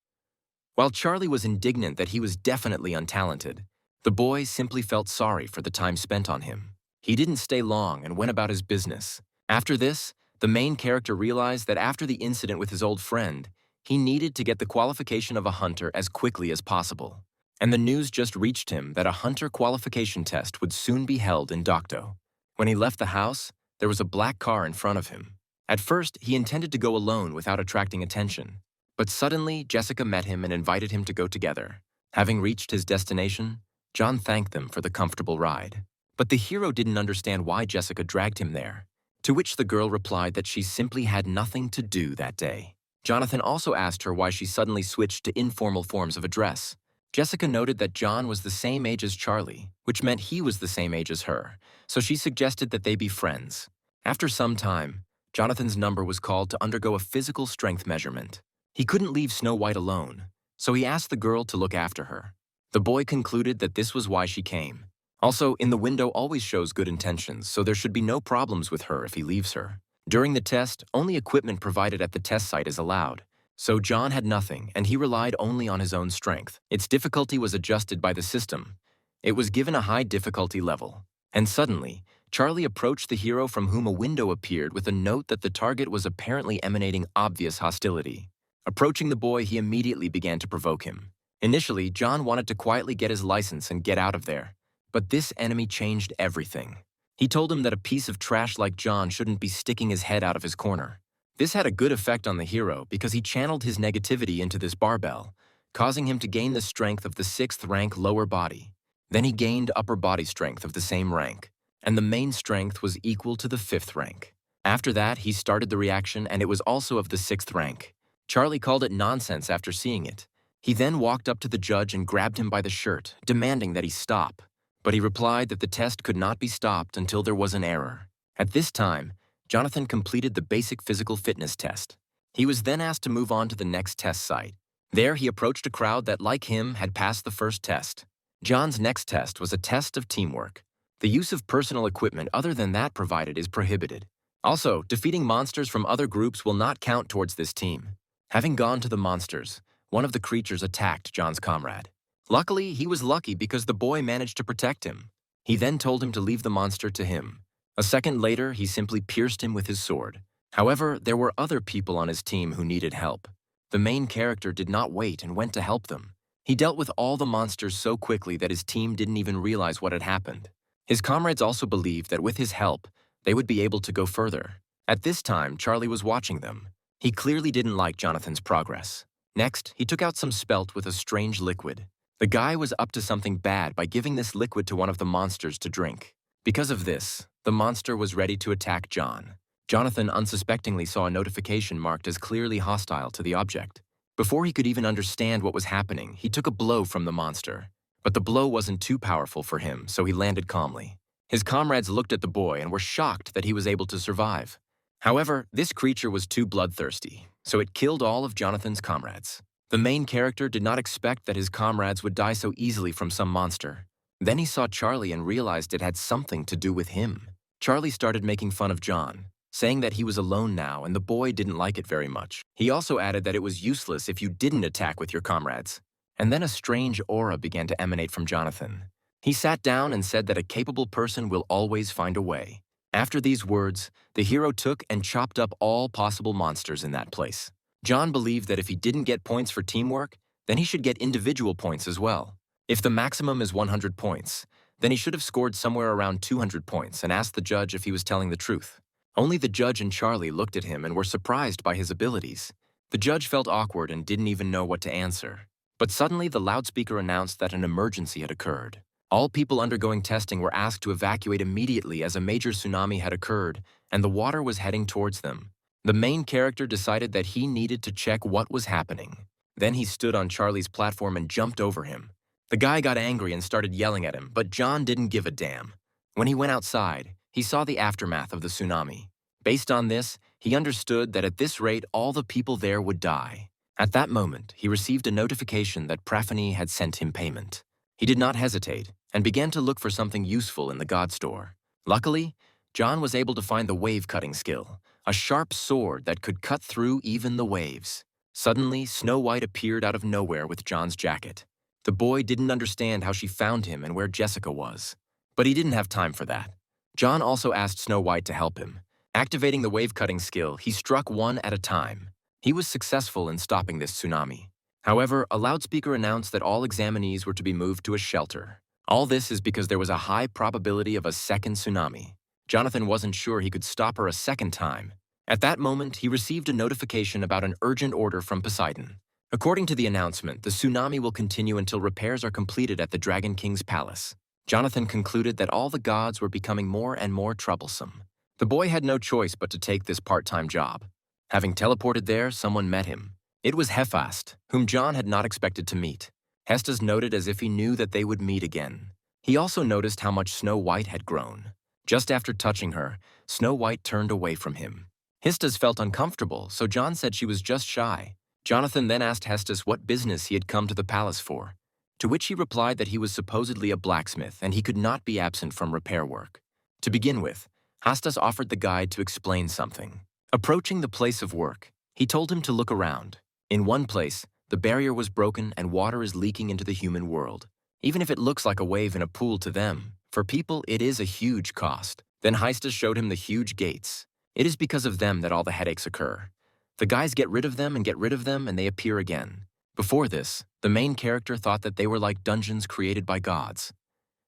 While Charlie was indignant that he was definitely untalented, the boy simply felt sorry for the time spent on him. He didn't stay long and went about his business. After this, the main character realized that after the incident with his old friend, he needed to get the qualification of a hunter as quickly as possible. And the news just reached him that a hunter qualification test would soon be held in Dokdo. When he left the house, there was a black car in front of him. At first, he intended to go alone without attracting attention. But suddenly, Jessica met him and invited him to go together. Having reached his destination, John thanked them for the comfortable ride. But the hero didn't understand why Jessica dragged him there, to which the girl replied that she simply had nothing to do that day. Jonathan also asked her why she suddenly switched to informal forms of address. Jessica noted that John was the same age as Charlie, which meant he was the same age as her, so she suggested that they be friends. After some time, Jonathan's number was called to undergo a physical strength measurement. He couldn't leave Snow White alone, so he asked the girl to look after her. The boy concluded that this was why she came. Also, in the window always shows good intentions, so there should be no problems with her if he leaves her. During the test, only equipment provided at the test site is allowed. So John had nothing, and he relied only on his own strength. Its difficulty was adjusted by the system. It was given a high difficulty level. And suddenly, Charlie approached the hero from whom a window appeared with a note that the target was apparently emanating obvious hostility. Approaching the boy, he immediately began to provoke him. Initially, John wanted to quietly get his license and get out of there. But this enemy changed everything. He told him that a piece of trash like John shouldn't be sticking his head out of his corner. This had a good effect on the hero because he channeled his negativity into this barbell, causing him to gain the strength of the 6th rank lower body. Then he gained upper body strength of the same rank, and the main strength was equal to the 5th rank. After that, he started the reaction, and it was also of the 6th rank. Charlie called it nonsense after seeing it. He then walked up to the judge and grabbed him by the shirt, demanding that he stop. But he replied that the test could not be stopped until there was an error. At this time, Jonathan completed the basic physical fitness test. He was then asked to move on to the next test site. There, he approached a crowd that, like him, had passed the first test. John's next test was a test of teamwork. The use of personal equipment other than that provided is prohibited. Also, defeating monsters from other groups will not count towards this team. Having gone to the monsters, one of the creatures attacked John's comrade. Luckily, he was lucky because the boy managed to protect him. He then told him to leave the monster to him. A second later, he simply pierced him with his sword. However, there were other people on his team who needed help. The main character did not wait and went to help them. He dealt with all the monsters so quickly that his team didn't even realize what had happened. His comrades also believed that with his help, they would be able to go further. At this time, Charlie was watching them. He clearly didn't like Jonathan's progress. Next, he took out some spelt with a strange liquid. The guy was up to something bad by giving this liquid to one of the monsters to drink. Because of this, the monster was ready to attack John. Jonathan unsuspectingly saw a notification marked as clearly hostile to the object. Before he could even understand what was happening, he took a blow from the monster. But the blow wasn't too powerful for him, so he landed calmly. His comrades looked at the boy and were shocked that he was able to survive. However, this creature was too bloodthirsty, so it killed all of Jonathan's comrades. The main character did not expect that his comrades would die so easily from some monster. Then he saw Charlie and realized it had something to do with him. Charlie started making fun of John, saying that he was alone now and the boy didn't like it very much. He also added that it was useless if you didn't attack with your comrades. And then a strange aura began to emanate from Jonathan. He sat down and said that a capable person will always find a way. After these words, the hero took and chopped up all possible monsters in that place. John believed that if he didn't get points for teamwork, then he should get individual points as well. If the maximum is 100 points, then he should have scored somewhere around 200 points and asked the judge if he was telling the truth. Only the judge and Charlie looked at him and were surprised by his abilities. The judge felt awkward and didn't even know what to answer. But suddenly the loudspeaker announced that an emergency had occurred. All people undergoing testing were asked to evacuate immediately as a major tsunami had occurred and the water was heading towards them. The main character decided that he needed to check what was happening. Then he stood on Charlie's platform and jumped over him. The guy got angry and started yelling at him, but John didn't give a damn. When he went outside, he saw the aftermath of the tsunami. Based on this, he understood that at this rate all the people there would die. At that moment, he received a notification that Persephone had sent him payment. He did not hesitate and began to look for something useful in the god store. Luckily, John was able to find the wave-cutting skill, a sharp sword that could cut through even the waves. Suddenly, Snow White appeared out of nowhere with John's jacket. The boy didn't understand how she found him and where Jessica was. But he didn't have time for that. John also asked Snow White to help him. Activating the wave-cutting skill, he struck one at a time. He was successful in stopping this tsunami. However, a loudspeaker announced that all examinees were to be moved to a shelter. All this is because there was a high probability of a second tsunami. Jonathan wasn't sure he could stop her a second time. At that moment, he received a notification about an urgent order from Poseidon. According to the announcement, the tsunami will continue until repairs are completed at the Dragon King's palace. Jonathan concluded that all the gods were becoming more and more troublesome. The boy had no choice but to take this part-time job. Having teleported there, someone met him. It was Hephaestus, whom John had not expected to meet. Hephaestus noted as if he knew that they would meet again. He also noticed how much Snow White had grown. Just after touching her, Snow White turned away from him. Hephaestus felt uncomfortable, so John said she was just shy. Jonathan then asked Hephaestus what business he had come to the palace for, to which he replied that he was supposedly a blacksmith and he could not be absent from repair work. To begin with, Hephaestus offered the guide to explain something. Approaching the place of work, he told him to look around. In one place, the barrier was broken and water is leaking into the human world. Even if it looks like a wave in a pool to them, for people it is a huge cost. Then Hephaestus showed him the huge gates. It is because of them that all the headaches occur. The guys get rid of them and they appear again. Before this, the main character thought that they were like dungeons created by gods.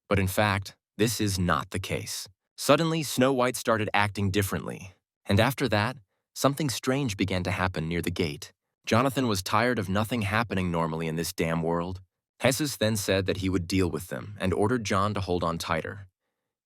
But in fact, this is not the case. Suddenly, Snow White started acting differently. And after that, something strange began to happen near the gate. Jonathan was tired of nothing happening normally in this damn world. Hephaestus then said that he would deal with them and ordered John to hold on tighter.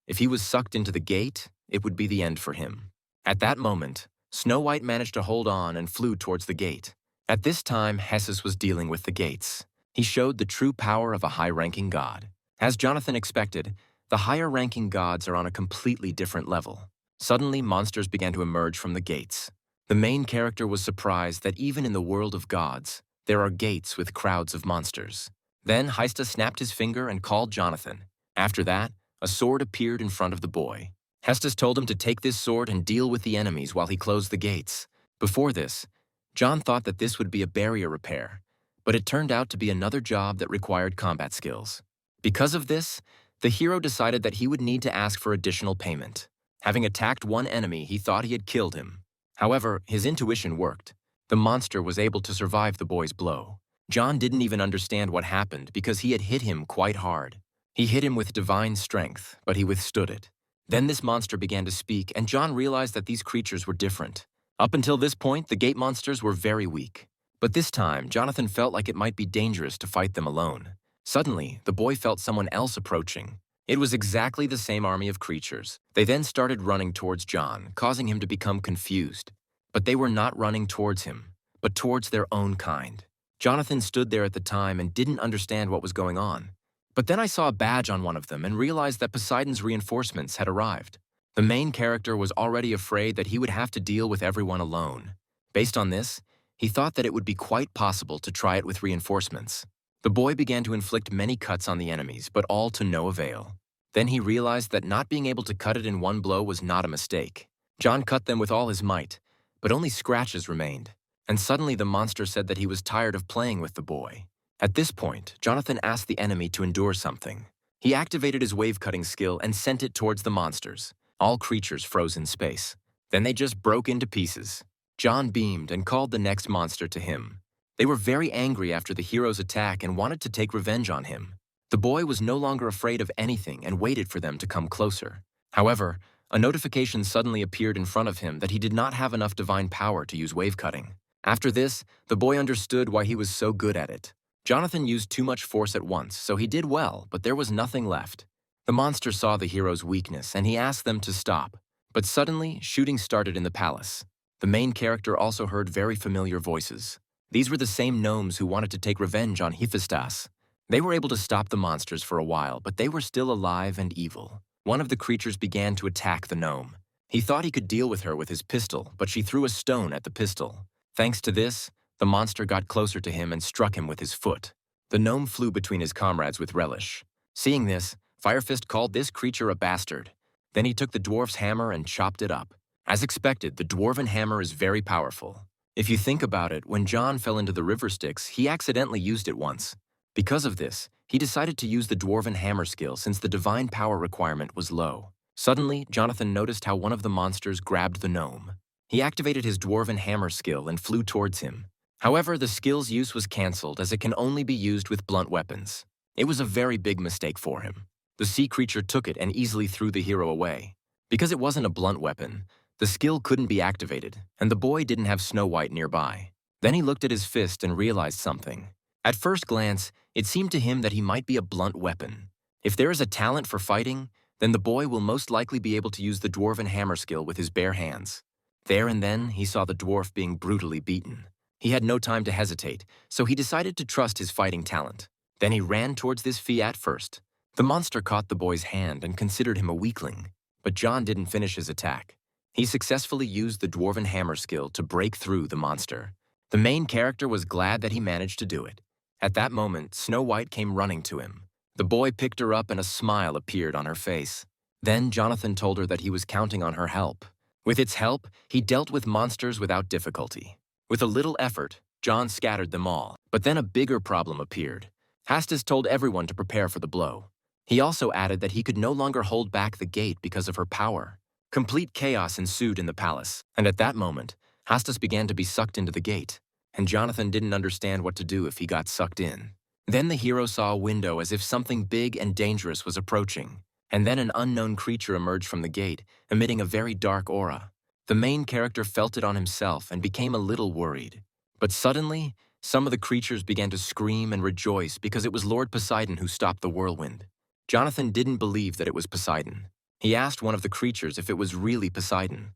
If he was sucked into the gate, it would be the end for him. At that moment, Snow White managed to hold on and flew towards the gate. At this time, Hephaestus was dealing with the gates. He showed the true power of a high-ranking god. As Jonathan expected, the higher-ranking gods are on a completely different level. Suddenly, monsters began to emerge from the gates. The main character was surprised that even in the world of gods, there are gates with crowds of monsters. Then Hephaestus snapped his finger and called Jonathan. After that, a sword appeared in front of the boy. Hephaestus told him to take this sword and deal with the enemies while he closed the gates. Before this, John thought that this would be a barrier repair, but it turned out to be another job that required combat skills. Because of this, the hero decided that he would need to ask for additional payment. Having attacked one enemy, he thought he had killed him. However, his intuition worked. The monster was able to survive the boy's blow. John didn't even understand what happened because he had hit him quite hard. He hit him with divine strength, but he withstood it. Then this monster began to speak, and John realized that these creatures were different. Up until this point, the gate monsters were very weak. But this time, Jonathan felt like it might be dangerous to fight them alone. Suddenly, the boy felt someone else approaching. It was exactly the same army of creatures. They then started running towards John, causing him to become confused. But they were not running towards him, but towards their own kind. Jonathan stood there at the time and didn't understand what was going on. But then I saw a badge on one of them and realized that Poseidon's reinforcements had arrived. The main character was already afraid that he would have to deal with everyone alone. Based on this, he thought that it would be quite possible to try it with reinforcements. The boy began to inflict many cuts on the enemies, but all to no avail. Then he realized that not being able to cut it in one blow was not a mistake. John cut them with all his might, but only scratches remained. And suddenly the monster said that he was tired of playing with the boy. At this point, Jonathan asked the enemy to endure something. He activated his wave-cutting skill and sent it towards the monsters. All creatures froze in space. Then they just broke into pieces. John beamed and called the next monster to him. They were very angry after the hero's attack and wanted to take revenge on him. The boy was no longer afraid of anything and waited for them to come closer. However, a notification suddenly appeared in front of him that he did not have enough divine power to use wave-cutting. After this, the boy understood why he was so good at it. Jonathan used too much force at once, so he did well, but there was nothing left. The monster saw the hero's weakness, and he asked them to stop. But suddenly, shooting started in the palace. The main character also heard very familiar voices. These were the same gnomes who wanted to take revenge on Hephaestus. They were able to stop the monsters for a while, but they were still alive and evil. One of the creatures began to attack the gnome. He thought he could deal with her with his pistol, but she threw a stone at the pistol. Thanks to this, the monster got closer to him and struck him with his foot. The gnome flew between his comrades with relish. Seeing this, Firefist called this creature a bastard. Then he took the dwarf's hammer and chopped it up. As expected, the dwarven hammer is very powerful. If you think about it, when John fell into the river Styx, he accidentally used it once. Because of this, he decided to use the dwarven hammer skill since the divine power requirement was low. Suddenly, Jonathan noticed how one of the monsters grabbed the gnome. He activated his dwarven hammer skill and flew towards him. However, the skill's use was cancelled as it can only be used with blunt weapons. It was a very big mistake for him. The sea creature took it and easily threw the hero away. Because it wasn't a blunt weapon, the skill couldn't be activated, and the boy didn't have Snow White nearby. Then he looked at his fist and realized something. At first glance, it seemed to him that he might be a blunt weapon. If there is a talent for fighting, then the boy will most likely be able to use the dwarven hammer skill with his bare hands. There and then, he saw the dwarf being brutally beaten. He had no time to hesitate, so he decided to trust his fighting talent. Then he ran towards this fiat first. The monster caught the boy's hand and considered him a weakling, but John didn't finish his attack. He successfully used the dwarven hammer skill to break through the monster. The main character was glad that he managed to do it. At that moment, Snow White came running to him. The boy picked her up and a smile appeared on her face. Then Jonathan told her that he was counting on her help. With its help, he dealt with monsters without difficulty. With a little effort, John scattered them all. But then a bigger problem appeared. Hephaestus told everyone to prepare for the blow. He also added that he could no longer hold back the gate because of her power. Complete chaos ensued in the palace, and at that moment, Hephaestus began to be sucked into the gate, and Jonathan didn't understand what to do if he got sucked in. Then the hero saw a window as if something big and dangerous was approaching, and then an unknown creature emerged from the gate, emitting a very dark aura. The main character felt it on himself and became a little worried. But suddenly, some of the creatures began to scream and rejoice because it was Lord Poseidon who stopped the whirlwind. Jonathan didn't believe that it was Poseidon. He asked one of the creatures if it was really Poseidon.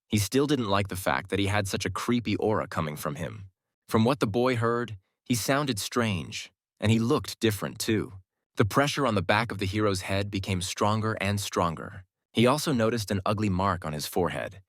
He still didn't like the fact that he had such a creepy aura coming from him. From what the boy heard, he sounded strange, and he looked different too. The pressure on the back of the hero's head became stronger and stronger. He also noticed an ugly mark on his forehead,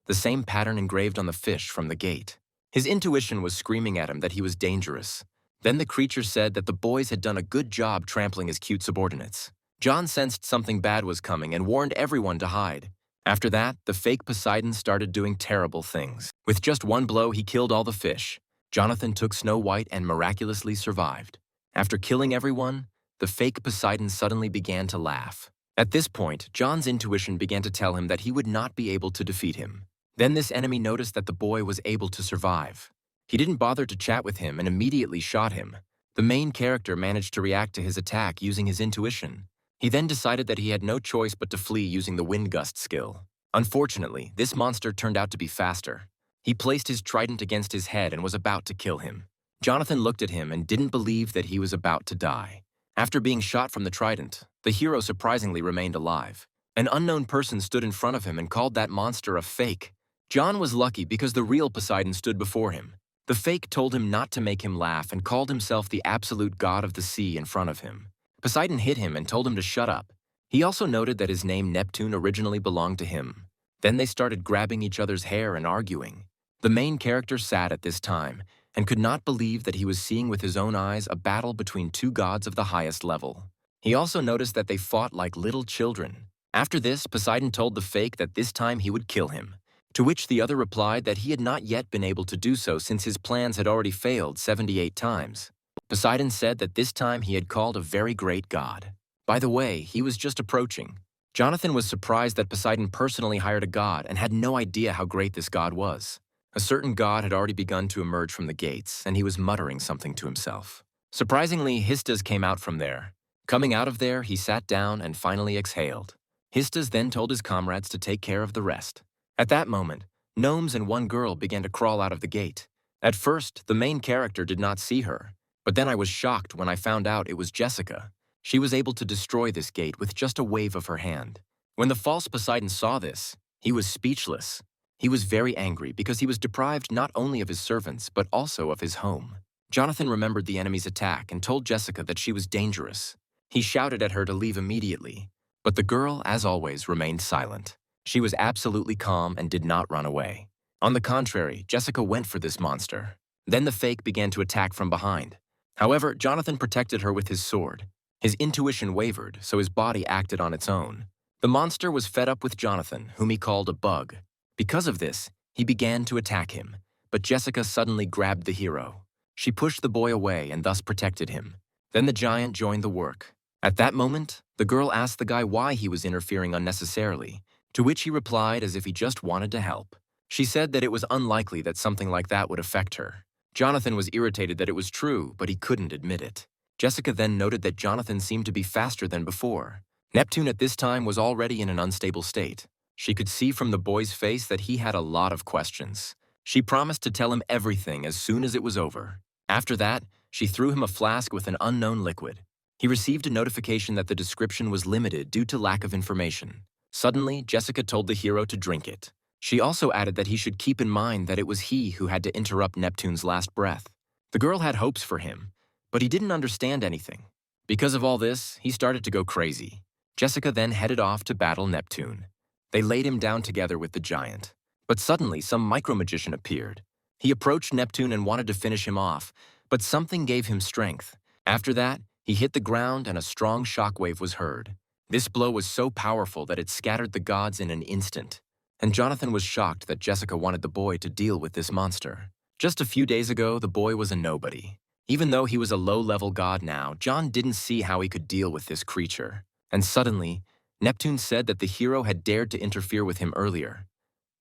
the same pattern engraved on the fish from the gate. His intuition was screaming at him that he was dangerous. Then the creature said that the boys had done a good job trampling his cute subordinates. John sensed something bad was coming and warned everyone to hide. After that, the fake Poseidon started doing terrible things. With just one blow, he killed all the fish. Jonathan took Snow White and miraculously survived. After killing everyone, the fake Poseidon suddenly began to laugh. At this point, John's intuition began to tell him that he would not be able to defeat him. Then this enemy noticed that the boy was able to survive. He didn't bother to chat with him and immediately shot him. The main character managed to react to his attack using his intuition. He then decided that he had no choice but to flee using the wind gust skill. Unfortunately, this monster turned out to be faster. He placed his trident against his head and was about to kill him. Jonathan looked at him and didn't believe that he was about to die. After being shot from the trident, the hero surprisingly remained alive. An unknown person stood in front of him and called that monster a fake. John was lucky because the real Poseidon stood before him. The fake told him not to make him laugh and called himself the absolute god of the sea in front of him. Poseidon hit him and told him to shut up. He also noted that his name Neptune originally belonged to him. Then they started grabbing each other's hair and arguing. The main character sat at this time and could not believe that he was seeing with his own eyes a battle between two gods of the highest level. He also noticed that they fought like little children. After this, Poseidon told the fake that this time he would kill him, to which the other replied that he had not yet been able to do so since his plans had already failed 78 times. Poseidon said that this time he had called a very great god. By the way, he was just approaching. Jonathan was surprised that Poseidon personally hired a god and had no idea how great this god was. A certain god had already begun to emerge from the gates, and he was muttering something to himself. Surprisingly, Hephaestus came out from there. Coming out of there, he sat down and finally exhaled. Hephaestus then told his comrades to take care of the rest. At that moment, gnomes and one girl began to crawl out of the gate. At first, the main character did not see her, but then I was shocked when I found out it was Jessica. She was able to destroy this gate with just a wave of her hand. When the false Poseidon saw this, he was speechless. He was very angry because he was deprived not only of his servants, but also of his home. Jonathan remembered the enemy's attack and told Jessica that she was dangerous. He shouted at her to leave immediately, but the girl, as always, remained silent. She was absolutely calm and did not run away. On the contrary, Jessica went for this monster. Then the fake began to attack from behind. However, Jonathan protected her with his sword. His intuition wavered, so his body acted on its own. The monster was fed up with Jonathan, whom he called a bug. Because of this, he began to attack him, but Jessica suddenly grabbed the hero. She pushed the boy away and thus protected him. Then the giant joined the work. At that moment, the girl asked the guy why he was interfering unnecessarily, to which he replied as if he just wanted to help. She said that it was unlikely that something like that would affect her. Jonathan was irritated that it was true, but he couldn't admit it. Jessica then noted that Jonathan seemed to be faster than before. Neptune at this time was already in an unstable state. She could see from the boy's face that he had a lot of questions. She promised to tell him everything as soon as it was over. After that, she threw him a flask with an unknown liquid. He received a notification that the description was limited due to lack of information. Suddenly, Jessica told the hero to drink it. She also added that he should keep in mind that it was he who had to interrupt Neptune's last breath. The girl had hopes for him, but he didn't understand anything. Because of all this, he started to go crazy. Jessica then headed off to battle Neptune. They laid him down together with the giant. But suddenly, some micro-magician appeared. He approached Neptune and wanted to finish him off, but something gave him strength. After that, he hit the ground and a strong shockwave was heard. This blow was so powerful that it scattered the gods in an instant. And Jonathan was shocked that Jessica wanted the boy to deal with this monster. Just a few days ago, the boy was a nobody. Even though he was a low-level god now, John didn't see how he could deal with this creature. And suddenly, Neptune said that the hero had dared to interfere with him earlier.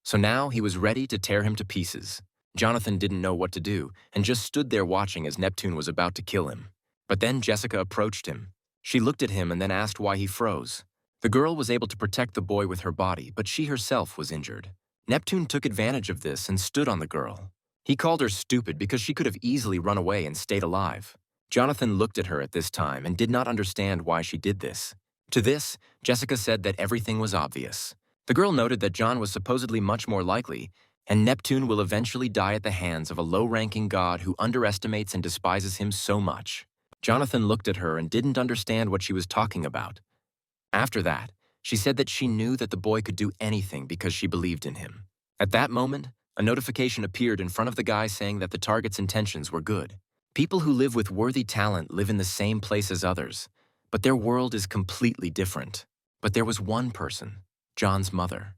So now he was ready to tear him to pieces. Jonathan didn't know what to do and just stood there watching as Neptune was about to kill him. But then Jessica approached him. She looked at him and then asked why he froze. The girl was able to protect the boy with her body, but she herself was injured. Neptune took advantage of this and stood on the girl. He called her stupid because she could have easily run away and stayed alive. Jonathan looked at her at this time and did not understand why she did this. To this, Jessica said that everything was obvious. The girl noted that John was supposedly much more likely, and Neptune will eventually die at the hands of a low-ranking god who underestimates and despises him so much. Jonathan looked at her and didn't understand what she was talking about. After that, she said that she knew that the boy could do anything because she believed in him. At that moment, a notification appeared in front of the guy saying that the target's intentions were good. People who live with worthy talent live in the same place as others, but their world is completely different. But there was one person, John's mother.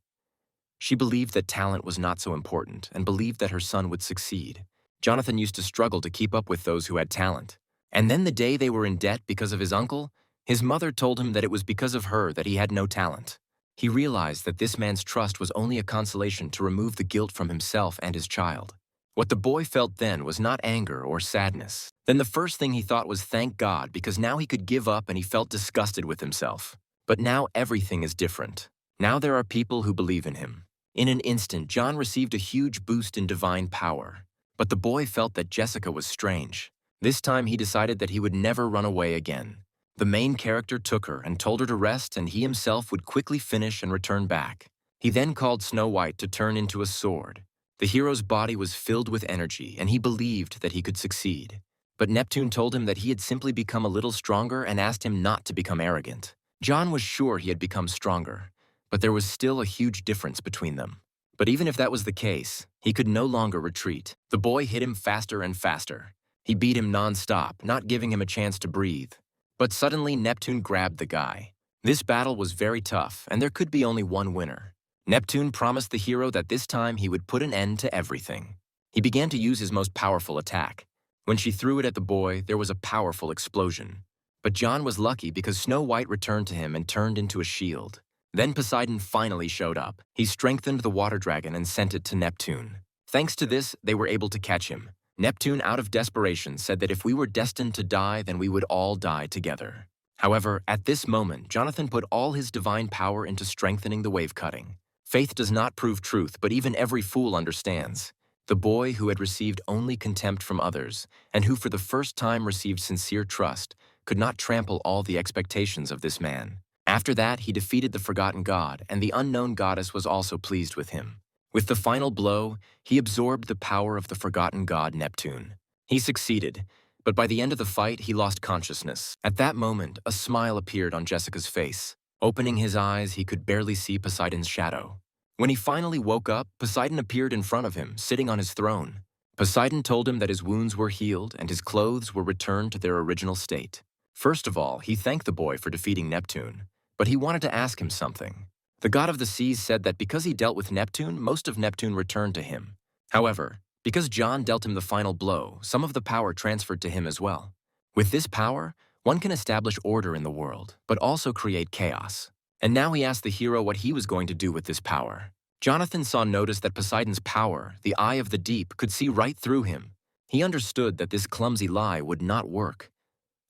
She believed that talent was not so important and believed that her son would succeed. Jonathan used to struggle to keep up with those who had talent. And then the day they were in debt because of his uncle, his mother told him that it was because of her that he had no talent. He realized that this man's trust was only a consolation to remove the guilt from himself and his child. What the boy felt then was not anger or sadness. Then the first thing he thought was thank God because now he could give up and he felt disgusted with himself. But now everything is different. Now there are people who believe in him. In an instant, John received a huge boost in divine power. But the boy felt that Jessica was strange. This time he decided that he would never run away again. The main character took her and told her to rest, and he himself would quickly finish and return back. He then called Snow White to turn into a sword. The hero's body was filled with energy, and he believed that he could succeed. But Neptune told him that he had simply become a little stronger and asked him not to become arrogant. John was sure he had become stronger, but there was still a huge difference between them. But even if that was the case, he could no longer retreat. The boy hit him faster and faster. He beat him non-stop, not giving him a chance to breathe. But suddenly Neptune grabbed the guy. This battle was very tough, and there could be only one winner. Neptune promised the hero that this time he would put an end to everything. He began to use his most powerful attack. When she threw it at the boy, there was a powerful explosion. But John was lucky because Snow White returned to him and turned into a shield. Then Poseidon finally showed up. He strengthened the water dragon and sent it to Neptune. Thanks to this, they were able to catch him. Neptune, out of desperation, said that if we were destined to die, then we would all die together. However, at this moment, Jonathan put all his divine power into strengthening the wave cutting. Faith does not prove truth, but even every fool understands. The boy who had received only contempt from others, and who for the first time received sincere trust, could not trample all the expectations of this man. After that, he defeated the forgotten god, and the unknown goddess was also pleased with him. With the final blow, he absorbed the power of the forgotten god Neptune. He succeeded, but by the end of the fight, he lost consciousness. At that moment, a smile appeared on Jessica's face. Opening his eyes, he could barely see Poseidon's shadow. When he finally woke up, Poseidon appeared in front of him, sitting on his throne. Poseidon told him that his wounds were healed and his clothes were returned to their original state. First of all, he thanked the boy for defeating Neptune, but he wanted to ask him something. The god of the seas said that because he dealt with Neptune, most of Neptune returned to him. However, because John dealt him the final blow, some of the power transferred to him as well. With this power, one can establish order in the world, but also create chaos. And now he asked the hero what he was going to do with this power. Jonathan saw notice that Poseidon's power, the eye of the deep, could see right through him. He understood that this clumsy lie would not work.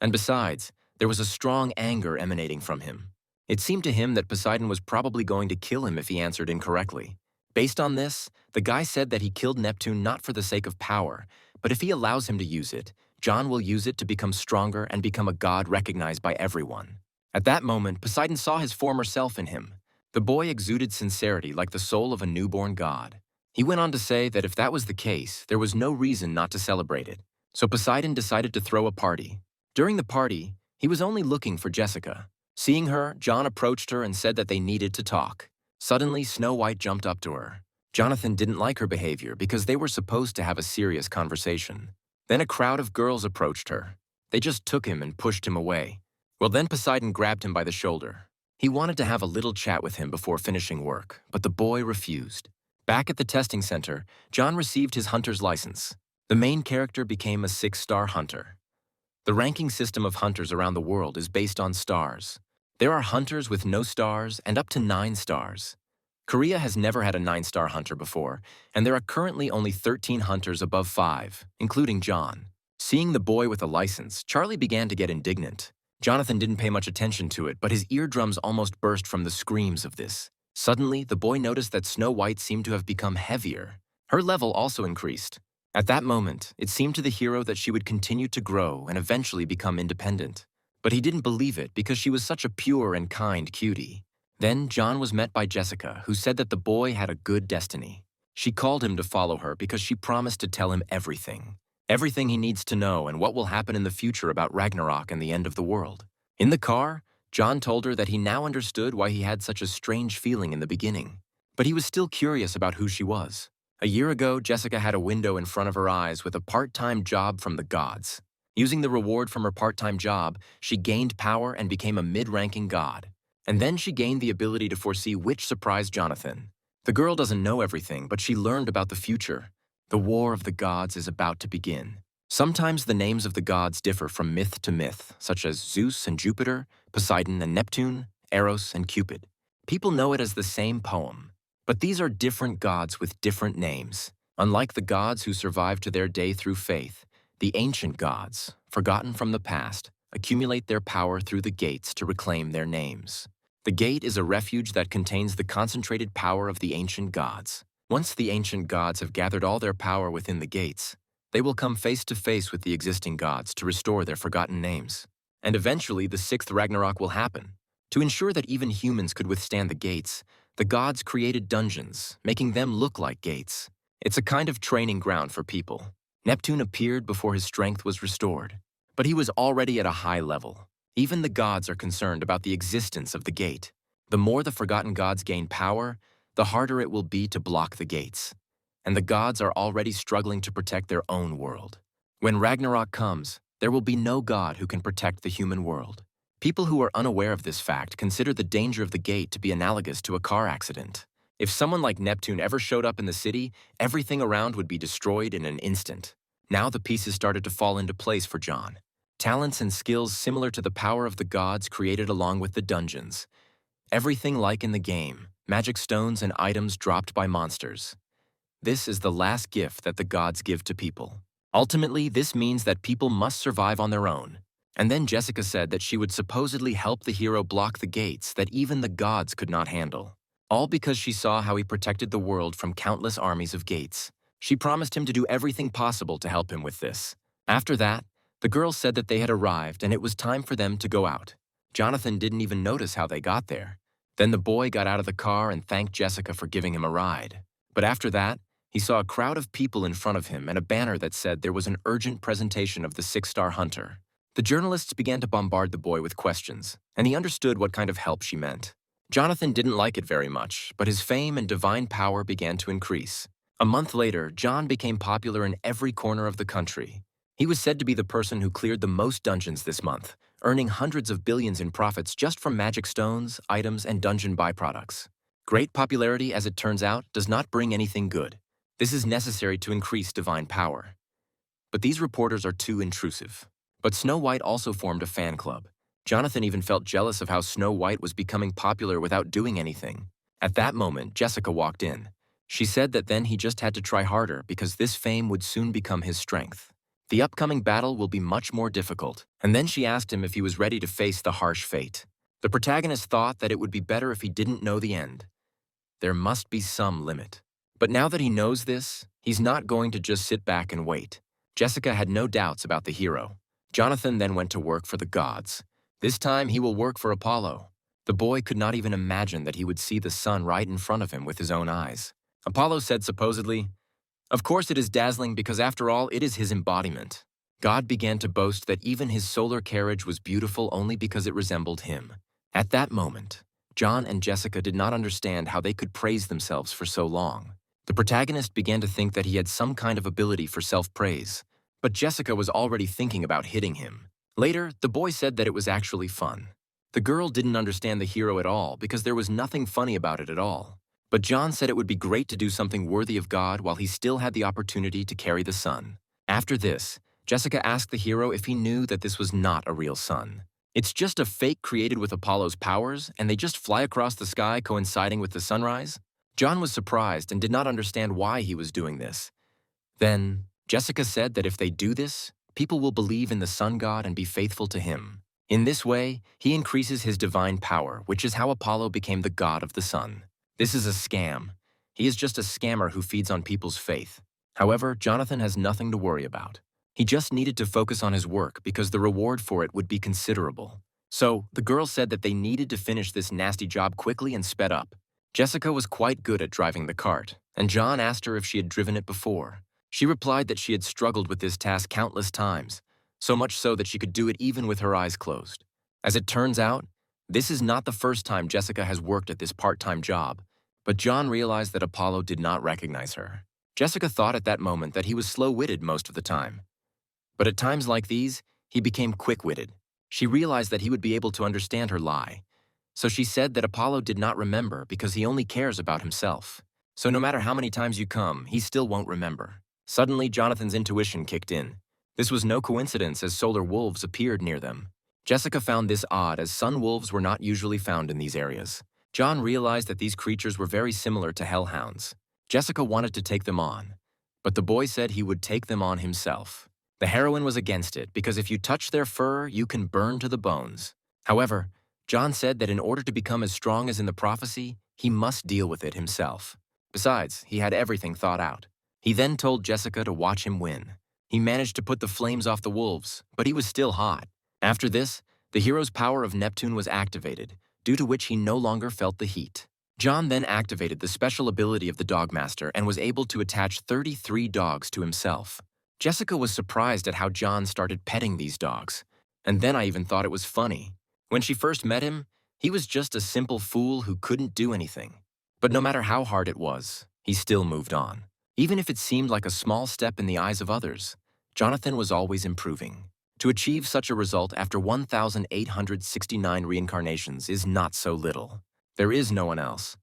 And besides, there was a strong anger emanating from him. It seemed to him that Poseidon was probably going to kill him if he answered incorrectly. Based on this, the guy said that he killed Neptune not for the sake of power, but if he allows him to use it, John will use it to become stronger and become a god recognized by everyone. At that moment, Poseidon saw his former self in him. The boy exuded sincerity like the soul of a newborn god. He went on to say that if that was the case, there was no reason not to celebrate it. So Poseidon decided to throw a party. During the party, he was only looking for Jessica. Seeing her, John approached her and said that they needed to talk. Suddenly, Snow White jumped up to her. Jonathan didn't like her behavior because they were supposed to have a serious conversation. Then a crowd of girls approached her. They just took him and pushed him away. Well, then Poseidon grabbed him by the shoulder. He wanted to have a little chat with him before finishing work, but the boy refused. Back at the testing center, John received his hunter's license. The main character became a 6-star hunter. The ranking system of hunters around the world is based on stars. There are hunters with no stars and up to 9 stars. Korea has never had a 9-star hunter before, and there are currently only 13 hunters above 5, including John. Seeing the boy with a license, Charlie began to get indignant. Jonathan didn't pay much attention to it, but his eardrums almost burst from the screams of this. Suddenly, the boy noticed that Snow White seemed to have become heavier. Her level also increased. At that moment, it seemed to the hero that she would continue to grow and eventually become independent. But he didn't believe it because she was such a pure and kind cutie. Then John was met by Jessica, who said that the boy had a good destiny. She called him to follow her because she promised to tell him everything. Everything he needs to know and what will happen in the future about Ragnarok and the end of the world. In the car, John told her that he now understood why he had such a strange feeling in the beginning. But he was still curious about who she was. A year ago, Jessica had a window in front of her eyes with a part-time job from the gods. Using the reward from her part-time job, she gained power and became a mid-ranking god. And then she gained the ability to foresee which surprised Jonathan. The girl doesn't know everything, but she learned about the future. The war of the gods is about to begin. Sometimes the names of the gods differ from myth to myth, such as Zeus and Jupiter, Poseidon and Neptune, Eros and Cupid. People know it as the same poem. But these are different gods with different names. Unlike the gods who survived to their day through faith, the ancient gods, forgotten from the past, accumulate their power through the gates to reclaim their names. The gate is a refuge that contains the concentrated power of the ancient gods. Once the ancient gods have gathered all their power within the gates, they will come face to face with the existing gods to restore their forgotten names. And eventually, the 6th Ragnarok will happen. To ensure that even humans could withstand the gates, the gods created dungeons, making them look like gates. It's a kind of training ground for people. Neptune appeared before his strength was restored, but he was already at a high level. Even the gods are concerned about the existence of the gate. The more the forgotten gods gain power, the harder it will be to block the gates. And the gods are already struggling to protect their own world. When Ragnarok comes, there will be no god who can protect the human world. People who are unaware of this fact consider the danger of the gate to be analogous to a car accident. If someone like Neptune ever showed up in the city, everything around would be destroyed in an instant. Now the pieces started to fall into place for John. Talents and skills similar to the power of the gods created along with the dungeons. Everything like in the game, magic stones and items dropped by monsters. This is the last gift that the gods give to people. Ultimately, this means that people must survive on their own. And then Jessica said that she would supposedly help the hero block the gates that even the gods could not handle. All because she saw how he protected the world from countless armies of gates. She promised him to do everything possible to help him with this. After that, the girls said that they had arrived and it was time for them to go out. Jonathan didn't even notice how they got there. Then the boy got out of the car and thanked Jessica for giving him a ride. But after that, he saw a crowd of people in front of him and a banner that said there was an urgent presentation of the 6-star hunter. The journalists began to bombard the boy with questions, and he understood what kind of help she meant. Jonathan didn't like it very much, but his fame and divine power began to increase. A month later, John became popular in every corner of the country. He was said to be the person who cleared the most dungeons this month, earning hundreds of billions in profits just from magic stones, items, and dungeon byproducts. Great popularity, as it turns out, does not bring anything good. This is necessary to increase divine power. But these reporters are too intrusive. But Snow White also formed a fan club. Jonathan even felt jealous of how Snow White was becoming popular without doing anything. At that moment, Jessica walked in. She said that then he just had to try harder because this fame would soon become his strength. The upcoming battle will be much more difficult, and then she asked him if he was ready to face the harsh fate. The protagonist thought that it would be better if he didn't know the end. There must be some limit. But now that he knows this, he's not going to just sit back and wait. Jessica had no doubts about the hero. Jonathan then went to work for the gods. This time he will work for Apollo. The boy could not even imagine that he would see the sun right in front of him with his own eyes. Apollo said supposedly, "Of course it is dazzling because after all it is his embodiment." God began to boast that even his solar carriage was beautiful only because it resembled him. At that moment, John and Jessica did not understand how they could praise themselves for so long. The protagonist began to think that he had some kind of ability for self-praise, but Jessica was already thinking about hitting him. Later, the boy said that it was actually fun. The girl didn't understand the hero at all because there was nothing funny about it at all. But John said it would be great to do something worthy of God while he still had the opportunity to carry the sun. After this, Jessica asked the hero if he knew that this was not a real sun. It's just a fake created with Apollo's powers, and they just fly across the sky coinciding with the sunrise? John was surprised and did not understand why he was doing this. Then, Jessica said that if they do this, people will believe in the sun god and be faithful to him. In this way, he increases his divine power, which is how Apollo became the god of the sun. This is a scam. He is just a scammer who feeds on people's faith. However, Jonathan has nothing to worry about. He just needed to focus on his work because the reward for it would be considerable. So, the girl said that they needed to finish this nasty job quickly and sped up. Jessica was quite good at driving the cart, and John asked her if she had driven it before. She replied that she had struggled with this task countless times, so much so that she could do it even with her eyes closed. As it turns out, this is not the first time Jessica has worked at this part-time job, but John realized that Apollo did not recognize her. Jessica thought at that moment that he was slow-witted most of the time. But at times like these, he became quick-witted. She realized that he would be able to understand her lie. So she said that Apollo did not remember because he only cares about himself. So no matter how many times you come, he still won't remember. Suddenly, Jonathan's intuition kicked in. This was no coincidence as solar wolves appeared near them. Jessica found this odd as sun wolves were not usually found in these areas. John realized that these creatures were very similar to hellhounds. Jessica wanted to take them on, but the boy said he would take them on himself. The heroine was against it because if you touch their fur, you can burn to the bones. However, John said that in order to become as strong as in the prophecy, he must deal with it himself. Besides, he had everything thought out. He then told Jessica to watch him win. He managed to put the flames off the wolves, but he was still hot. After this, the hero's power of Neptune was activated, due to which he no longer felt the heat. John then activated the special ability of the Dogmaster and was able to attach 33 dogs to himself. Jessica was surprised at how John started petting these dogs, and then I even thought it was funny. When she first met him, he was just a simple fool who couldn't do anything. But no matter how hard it was, he still moved on. Even if it seemed like a small step in the eyes of others, Jonathan was always improving. To achieve such a result after 1,869 reincarnations is not so little. There is no one else.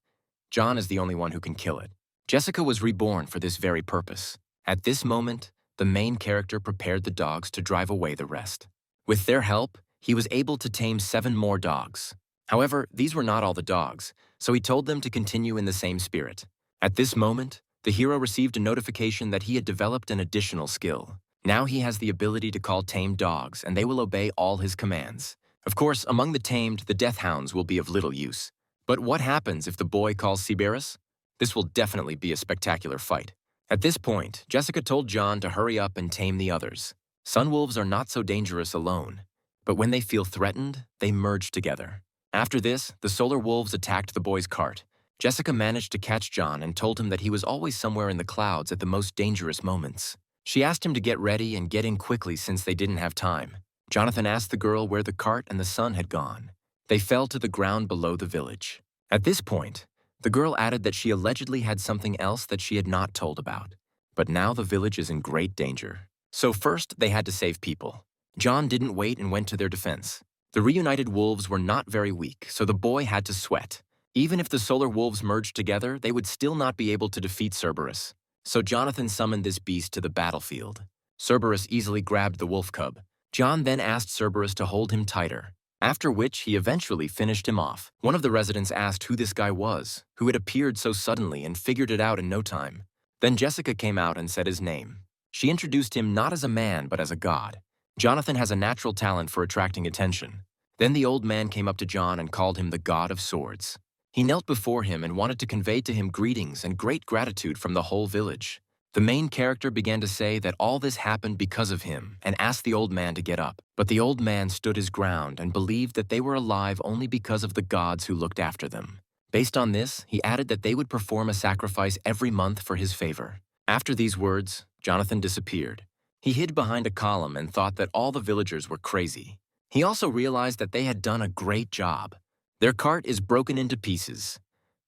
John is the only one who can kill it. Jessica was reborn for this very purpose. At this moment, the main character prepared the dogs to drive away the rest. With their help, he was able to tame 7 more dogs. However, these were not all the dogs, so he told them to continue in the same spirit. At this moment, the hero received a notification that he had developed an additional skill. Now he has the ability to call tamed dogs, and they will obey all his commands. Of course, among the tamed, the death hounds will be of little use. But what happens if the boy calls Cerberus? This will definitely be a spectacular fight. At this point, Jessica told John to hurry up and tame the others. Sun wolves are not so dangerous alone, but when they feel threatened, they merge together. After this, the solar wolves attacked the boy's cart. Jessica managed to catch John and told him that he was always somewhere in the clouds at the most dangerous moments. She asked him to get ready and get in quickly since they didn't have time. Jonathan asked the girl where the cart and the sun had gone. They fell to the ground below the village. At this point, the girl added that she allegedly had something else that she had not told about. But now the village is in great danger. So first, they had to save people. John didn't wait and went to their defense. The reunited wolves were not very weak, so the boy had to sweat. Even if the solar wolves merged together, they would still not be able to defeat Cerberus. So Jonathan summoned this beast to the battlefield. Cerberus easily grabbed the wolf cub. John then asked Cerberus to hold him tighter, after which he eventually finished him off. One of the residents asked who this guy was, who had appeared so suddenly and figured it out in no time. Then Jessica came out and said his name. She introduced him not as a man but as a god. Jonathan has a natural talent for attracting attention. Then the old man came up to John and called him the God of Swords. He knelt before him and wanted to convey to him greetings and great gratitude from the whole village. The main character began to say that all this happened because of him and asked the old man to get up. But the old man stood his ground and believed that they were alive only because of the gods who looked after them. Based on this, he added that they would perform a sacrifice every month for his favor. After these words, Jonathan disappeared. He hid behind a column and thought that all the villagers were crazy. He also realized that they had done a great job. Their cart is broken into pieces.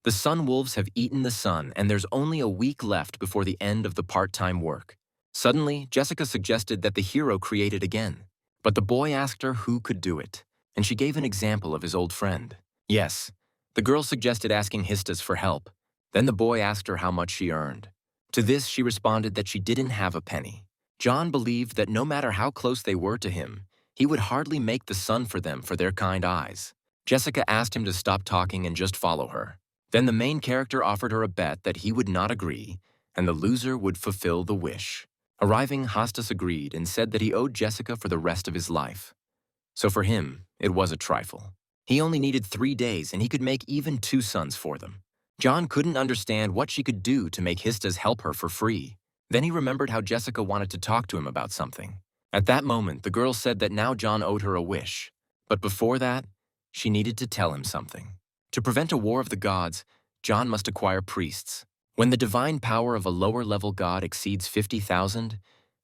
The sun wolves have eaten the sun, and there's only a week left before the end of the part-time work. Suddenly, Jessica suggested that the hero create it again. But the boy asked her who could do it, and she gave an example of his old friend. Yes, the girl suggested asking Hephaestus for help. Then the boy asked her how much she earned. To this, she responded that she didn't have a penny. John believed that no matter how close they were to him, he would hardly make the sun for them for their kind eyes. Jessica asked him to stop talking and just follow her. Then the main character offered her a bet that he would not agree, and the loser would fulfill the wish. Arriving, Hephaestus agreed and said that he owed Jessica for the rest of his life. So for him, it was a trifle. He only needed 3 days, and he could make even 2 suns for them. John couldn't understand what she could do to make Hephaestus help her for free. Then he remembered how Jessica wanted to talk to him about something. At that moment, the girl said that now John owed her a wish. But before that, she needed to tell him something. To prevent a war of the gods, John must acquire priests. When the divine power of a lower-level god exceeds 50,000,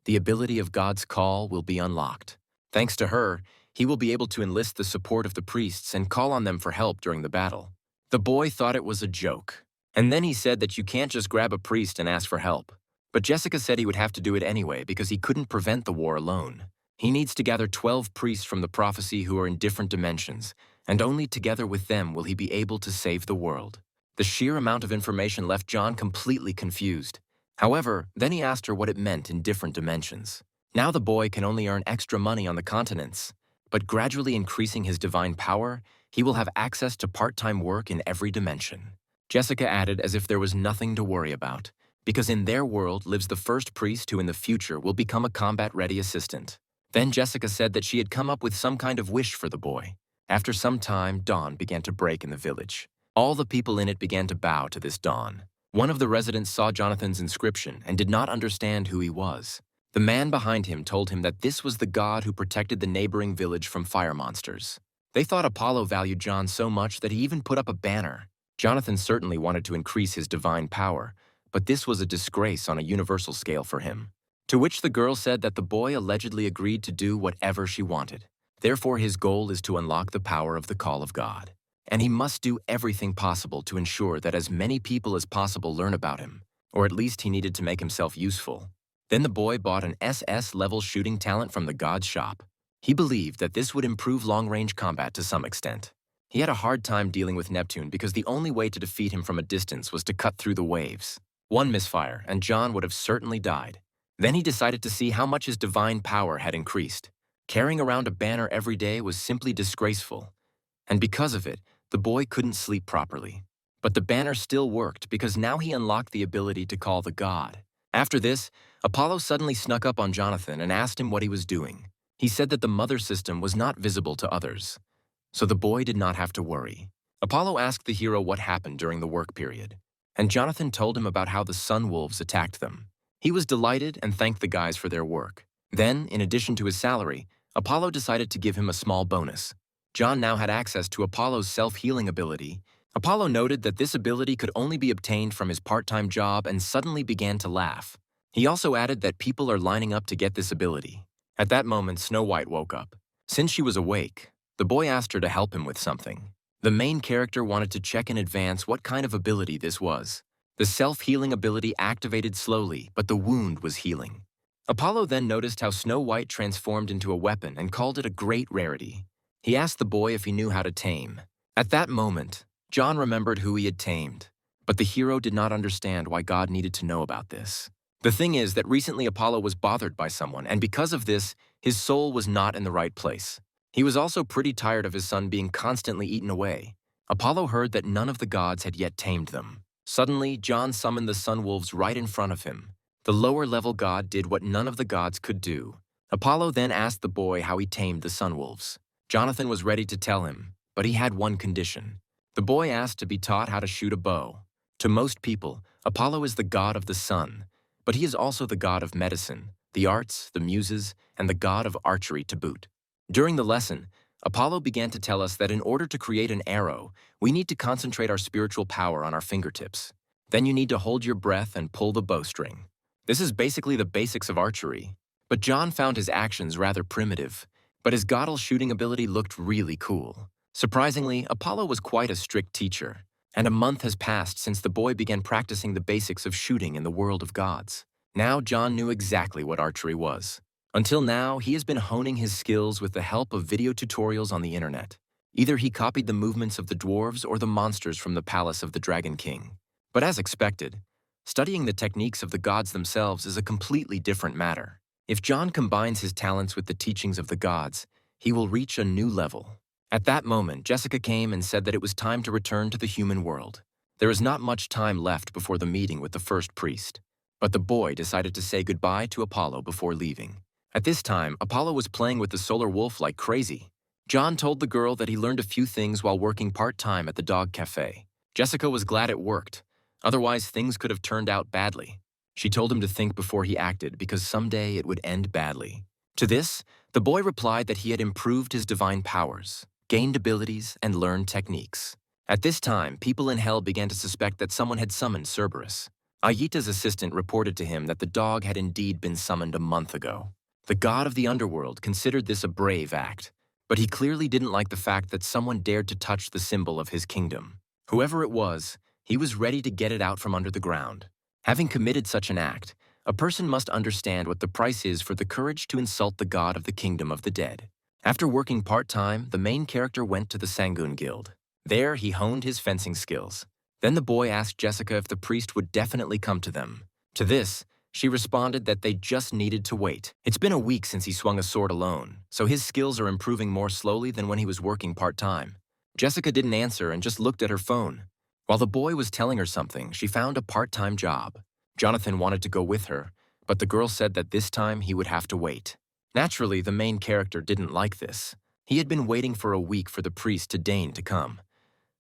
the ability of God's call will be unlocked. Thanks to her, he will be able to enlist the support of the priests and call on them for help during the battle. The boy thought it was a joke. And then he said that you can't just grab a priest and ask for help. But Jessica said he would have to do it anyway because he couldn't prevent the war alone. He needs to gather 12 priests from the prophecy who are in different dimensions, and only together with them will he be able to save the world. The sheer amount of information left John completely confused. However, then he asked her what it meant in different dimensions. Now the boy can only earn extra money on the continents, but gradually increasing his divine power, he will have access to part-time work in every dimension. Jessica added as if there was nothing to worry about, because in their world lives the first priest who in the future will become a combat-ready assistant. Then Jessica said that she had come up with some kind of wish for the boy. After some time, dawn began to break in the village. All the people in it began to bow to this dawn. One of the residents saw Jonathan's inscription and did not understand who he was. The man behind him told him that this was the god who protected the neighboring village from fire monsters. They thought Apollo valued John so much that he even put up a banner. Jonathan certainly wanted to increase his divine power, but this was a disgrace on a universal scale for him. To which the girl said that the boy allegedly agreed to do whatever she wanted. Therefore, his goal is to unlock the power of the call of God. And he must do everything possible to ensure that as many people as possible learn about him, or at least he needed to make himself useful. Then the boy bought an SS-level shooting talent from the god's shop. He believed that this would improve long-range combat to some extent. He had a hard time dealing with Neptune because the only way to defeat him from a distance was to cut through the waves. One misfire, and John would have certainly died. Then he decided to see how much his divine power had increased. Carrying around a banner every day was simply disgraceful. And because of it, the boy couldn't sleep properly. But the banner still worked because now he unlocked the ability to call the god. After this, Apollo suddenly snuck up on Jonathan and asked him what he was doing. He said that the mother system was not visible to others, so the boy did not have to worry. Apollo asked the hero what happened during the work period, and Jonathan told him about how the sun wolves attacked them. He was delighted and thanked the guys for their work. Then, in addition to his salary, Apollo decided to give him a small bonus. John now had access to Apollo's self-healing ability. Apollo noted that this ability could only be obtained from his part-time job and suddenly began to laugh. He also added that people are lining up to get this ability. At that moment, Snow White woke up. Since she was awake, the boy asked her to help him with something. The main character wanted to check in advance what kind of ability this was. The self-healing ability activated slowly, but the wound was healing. Apollo then noticed how Snow White transformed into a weapon and called it a great rarity. He asked the boy if he knew how to tame. At that moment, John remembered who he had tamed, but the hero did not understand why God needed to know about this. The thing is that recently Apollo was bothered by someone, and because of this, his soul was not in the right place. He was also pretty tired of his son being constantly eaten away. Apollo heard that none of the gods had yet tamed them. Suddenly, John summoned the sun wolves right in front of him. The lower-level god did what none of the gods could do. Apollo then asked the boy how he tamed the sun wolves. Jonathan was ready to tell him, but he had one condition. The boy asked to be taught how to shoot a bow. To most people, Apollo is the god of the sun, but he is also the god of medicine, the arts, the muses, and the god of archery to boot. During the lesson, Apollo began to tell us that in order to create an arrow, we need to concentrate our spiritual power on our fingertips. Then you need to hold your breath and pull the bowstring. This is basically the basics of archery. But John found his actions rather primitive, but his godal shooting ability looked really cool. Surprisingly, Apollo was quite a strict teacher, and a month has passed since the boy began practicing the basics of shooting in the world of gods. Now John knew exactly what archery was. Until now, he has been honing his skills with the help of video tutorials on the internet. Either he copied the movements of the dwarves or the monsters from the palace of the Dragon King. But as expected, studying the techniques of the gods themselves is a completely different matter. If John combines his talents with the teachings of the gods, he will reach a new level. At that moment, Jessica came and said that it was time to return to the human world. There is not much time left before the meeting with the first priest, but the boy decided to say goodbye to Apollo before leaving. At this time, Apollo was playing with the solar wolf like crazy. John told the girl that he learned a few things while working part-time at the dog cafe. Jessica was glad it worked, otherwise things could have turned out badly. She told him to think before he acted because someday it would end badly. To this, the boy replied that he had improved his divine powers, gained abilities, and learned techniques. At this time, people in hell began to suspect that someone had summoned Cerberus. Ayita's assistant reported to him that the dog had indeed been summoned a month ago. The god of the underworld considered this a brave act, but he clearly didn't like the fact that someone dared to touch the symbol of his kingdom. Whoever it was, he was ready to get it out from under the ground. Having committed such an act, a person must understand what the price is for the courage to insult the god of the kingdom of the dead. After working part-time, the main character went to the Sangoon Guild. There, he honed his fencing skills. Then the boy asked Jessica if the priest would definitely come to them. To this, she responded that they just needed to wait. It's been a week since he swung a sword alone, so his skills are improving more slowly than when he was working part-time. Jessica didn't answer and just looked at her phone. While the boy was telling her something, she found a part-time job. Jonathan wanted to go with her, but the girl said that this time he would have to wait. Naturally, the main character didn't like this. He had been waiting for a week for the priest to deign to come.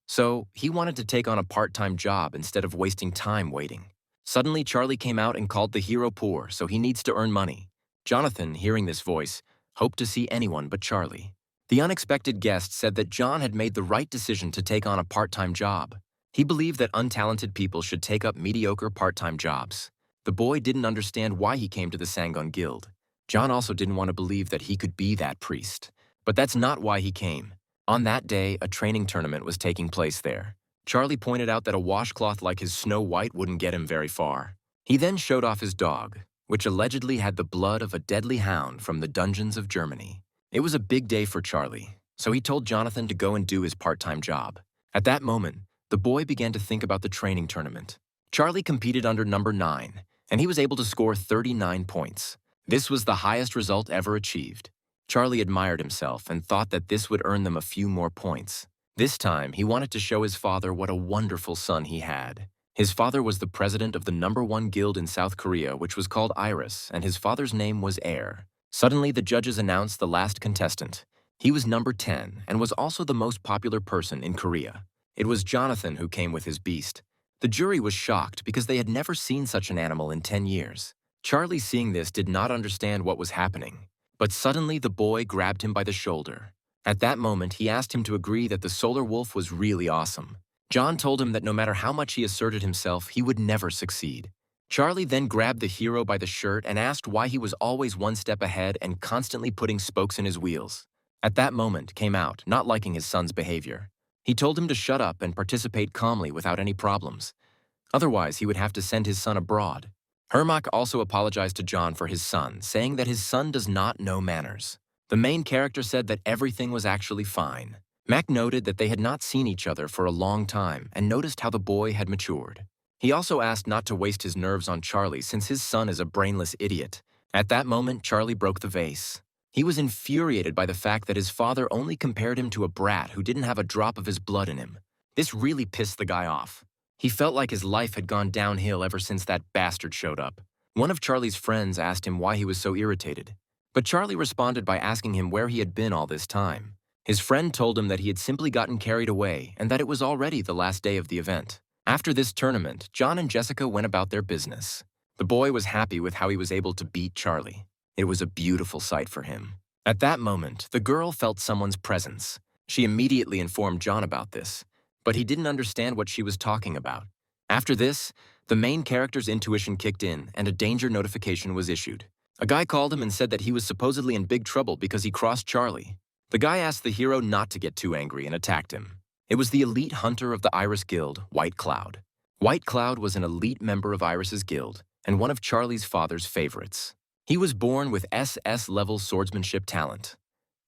So, he wanted to take on a part-time job instead of wasting time waiting. Suddenly, Charlie came out and called the hero poor, so he needs to earn money. Jonathan, hearing this voice, hoped to see anyone but Charlie. The unexpected guest said that John had made the right decision to take on a part-time job. He believed that untalented people should take up mediocre part-time jobs. The boy didn't understand why he came to the Sangoon Guild. John also didn't want to believe that he could be that priest. But that's not why he came. On that day, a training tournament was taking place there. Charlie pointed out that a washcloth like his Snow White wouldn't get him very far. He then showed off his dog, which allegedly had the blood of a deadly hound from the dungeons of Germany. It was a big day for Charlie, so he told Jonathan to go and do his part-time job. At that moment, the boy began to think about the training tournament. Charlie competed under number 9, and he was able to score 39 points. This was the highest result ever achieved. Charlie admired himself and thought that this would earn them a few more points. This time, he wanted to show his father what a wonderful son he had. His father was the president of the #1 guild in South Korea, which was called Iris, and his father's name was Air. Suddenly, the judges announced the last contestant. He was number 10 and was also the most popular person in Korea. It was Jonathan who came with his beast. The jury was shocked because they had never seen such an animal in 10 years. Charlie, seeing this, did not understand what was happening. But suddenly, the boy grabbed him by the shoulder. At that moment, he asked him to agree that the solar wolf was really awesome. John told him that no matter how much he asserted himself, he would never succeed. Charlie then grabbed the hero by the shirt and asked why he was always one step ahead and constantly putting spokes in his wheels. At that moment, came out, not liking his son's behavior. He told him to shut up and participate calmly without any problems. Otherwise, he would have to send his son abroad. Hermach also apologized to John for his son, saying that his son does not know manners. The main character said that everything was actually fine. Mac noted that they had not seen each other for a long time and noticed how the boy had matured. He also asked not to waste his nerves on Charlie since his son is a brainless idiot. At that moment, Charlie broke the vase. He was infuriated by the fact that his father only compared him to a brat who didn't have a drop of his blood in him. This really pissed the guy off. He felt like his life had gone downhill ever since that bastard showed up. One of Charlie's friends asked him why he was so irritated. But Charlie responded by asking him where he had been all this time. His friend told him that he had simply gotten carried away and that it was already the last day of the event. After this tournament, John and Jessica went about their business. The boy was happy with how he was able to beat Charlie. It was a beautiful sight for him. At that moment, the girl felt someone's presence. She immediately informed John about this, but he didn't understand what she was talking about. After this, the main character's intuition kicked in and a danger notification was issued. A guy called him and said that he was supposedly in big trouble because he crossed Charlie. The guy asked the hero not to get too angry and attacked him. It was the elite hunter of the Iris Guild, White Cloud. White Cloud was an elite member of Iris's guild and one of Charlie's father's favorites. He was born with SS-level swordsmanship talent,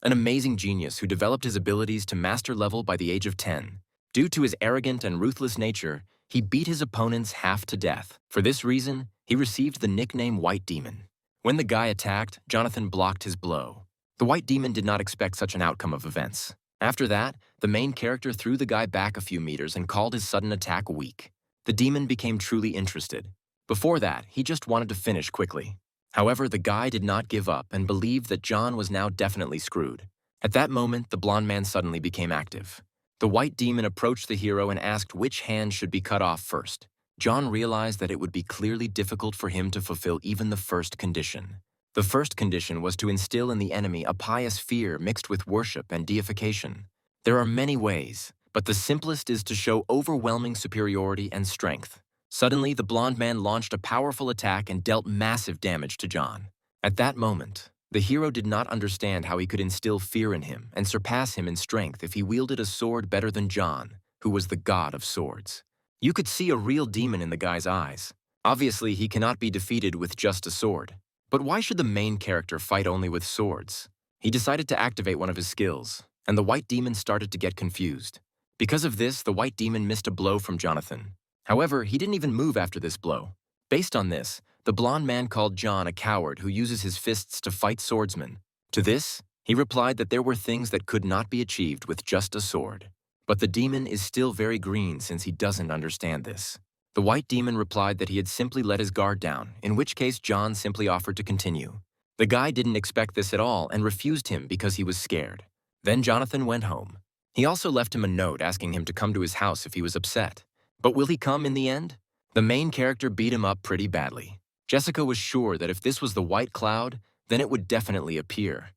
an amazing genius who developed his abilities to master level by the age of 10. Due to his arrogant and ruthless nature, he beat his opponents half to death. For this reason, he received the nickname White Demon. When the guy attacked, Jonathan blocked his blow. The White Demon did not expect such an outcome of events. After that, the main character threw the guy back a few meters and called his sudden attack weak. The demon became truly interested. Before that, he just wanted to finish quickly. However, the guy did not give up and believed that John was now definitely screwed. At that moment, the blonde man suddenly became active. The white demon approached the hero and asked which hand should be cut off first. John realized that it would be clearly difficult for him to fulfill even the first condition. The first condition was to instill in the enemy a pious fear mixed with worship and deification. There are many ways, but the simplest is to show overwhelming superiority and strength. Suddenly, the blonde man launched a powerful attack and dealt massive damage to John. At that moment, the hero did not understand how he could instill fear in him and surpass him in strength if he wielded a sword better than John, who was the god of swords. You could see a real demon in the guy's eyes. Obviously, he cannot be defeated with just a sword. But why should the main character fight only with swords? He decided to activate one of his skills, and the white demon started to get confused. Because of this, the white demon missed a blow from Jonathan. However, he didn't even move after this blow. Based on this, the blonde man called John a coward who uses his fists to fight swordsmen. To this, he replied that there were things that could not be achieved with just a sword. But the demon is still very green since he doesn't understand this. The white demon replied that he had simply let his guard down, in which case John simply offered to continue. The guy didn't expect this at all and refused him because he was scared. Then Jonathan went home. He also left him a note asking him to come to his house if he was upset. But will he come in the end? The main character beat him up pretty badly. Jessica was sure that if this was the white cloud, then it would definitely appear.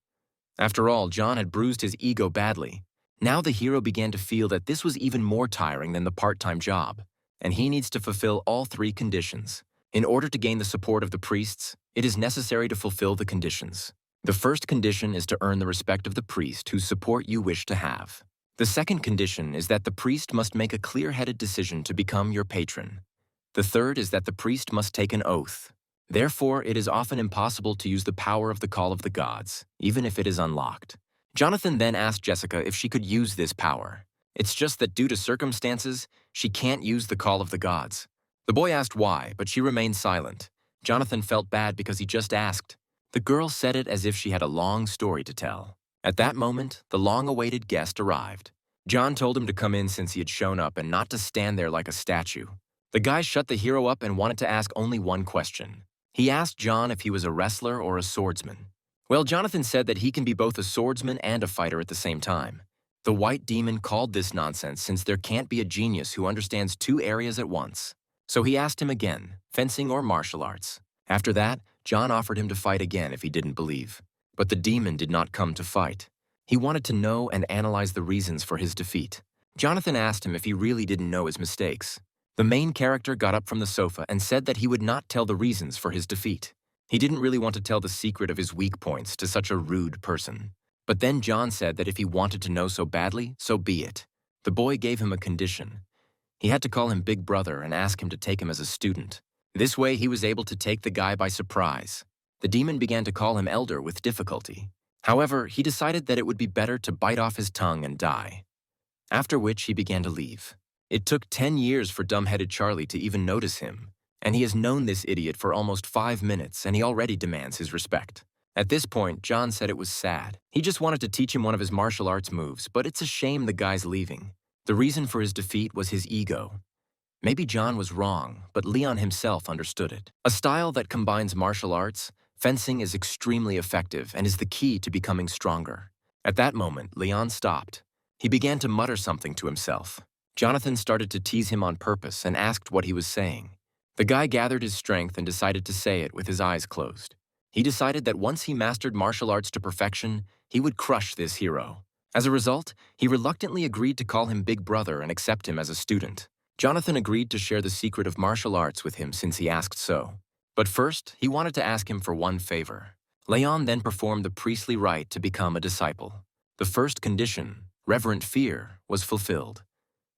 After all, John had bruised his ego badly. Now the hero began to feel that this was even more tiring than the part-time job, and he needs to fulfill all 3 conditions. In order to gain the support of the priests, it is necessary to fulfill the conditions. The first condition is to earn the respect of the priest whose support you wish to have. The second condition is that the priest must make a clear-headed decision to become your patron. The third is that the priest must take an oath. Therefore, it is often impossible to use the power of the call of the gods, even if it is unlocked. Jonathan then asked Jessica if she could use this power. It's just that due to circumstances, she can't use the call of the gods. The boy asked why, but she remained silent. Jonathan felt bad because he just asked. The girl said it as if she had a long story to tell. At that moment, the long-awaited guest arrived. John told him to come in since he had shown up and not to stand there like a statue. The guy shut the hero up and wanted to ask only one question. He asked John if he was a wrestler or a swordsman. Well, Jonathan said that he can be both a swordsman and a fighter at the same time. The white demon called this nonsense since there can't be a genius who understands 2 areas at once. So he asked him again, fencing or martial arts. After that, John offered him to fight again if he didn't believe. But the demon did not come to fight. He wanted to know and analyze the reasons for his defeat. Jonathan asked him if he really didn't know his mistakes. The main character got up from the sofa and said that he would not tell the reasons for his defeat. He didn't really want to tell the secret of his weak points to such a rude person. But then John said that if he wanted to know so badly, so be it. The boy gave him a condition. He had to call him Big Brother and ask him to take him as a student. This way he was able to take the guy by surprise. The demon began to call him Elder with difficulty. However, he decided that it would be better to bite off his tongue and die. After which he began to leave. It took 10 years for dumb-headed Charlie to even notice him, and he has known this idiot for almost 5 minutes and he already demands his respect. At this point, John said it was sad. He just wanted to teach him one of his martial arts moves, but it's a shame the guy's leaving. The reason for his defeat was his ego. Maybe John was wrong, but Leon himself understood it. A style that combines martial arts, fencing is extremely effective and is the key to becoming stronger. At that moment, Leon stopped. He began to mutter something to himself. Jonathan started to tease him on purpose and asked what he was saying. The guy gathered his strength and decided to say it with his eyes closed. He decided that once he mastered martial arts to perfection, he would crush this hero. As a result, he reluctantly agreed to call him Big Brother and accept him as a student. Jonathan agreed to share the secret of martial arts with him since he asked so. But first, he wanted to ask him for one favor. Leon then performed the priestly rite to become a disciple. The first condition, reverent fear, was fulfilled.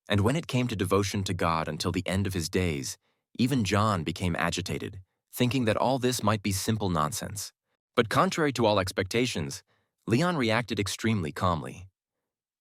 And when it came to devotion to God until the end of his days, even John became agitated, thinking that all this might be simple nonsense. But contrary to all expectations, Leon reacted extremely calmly.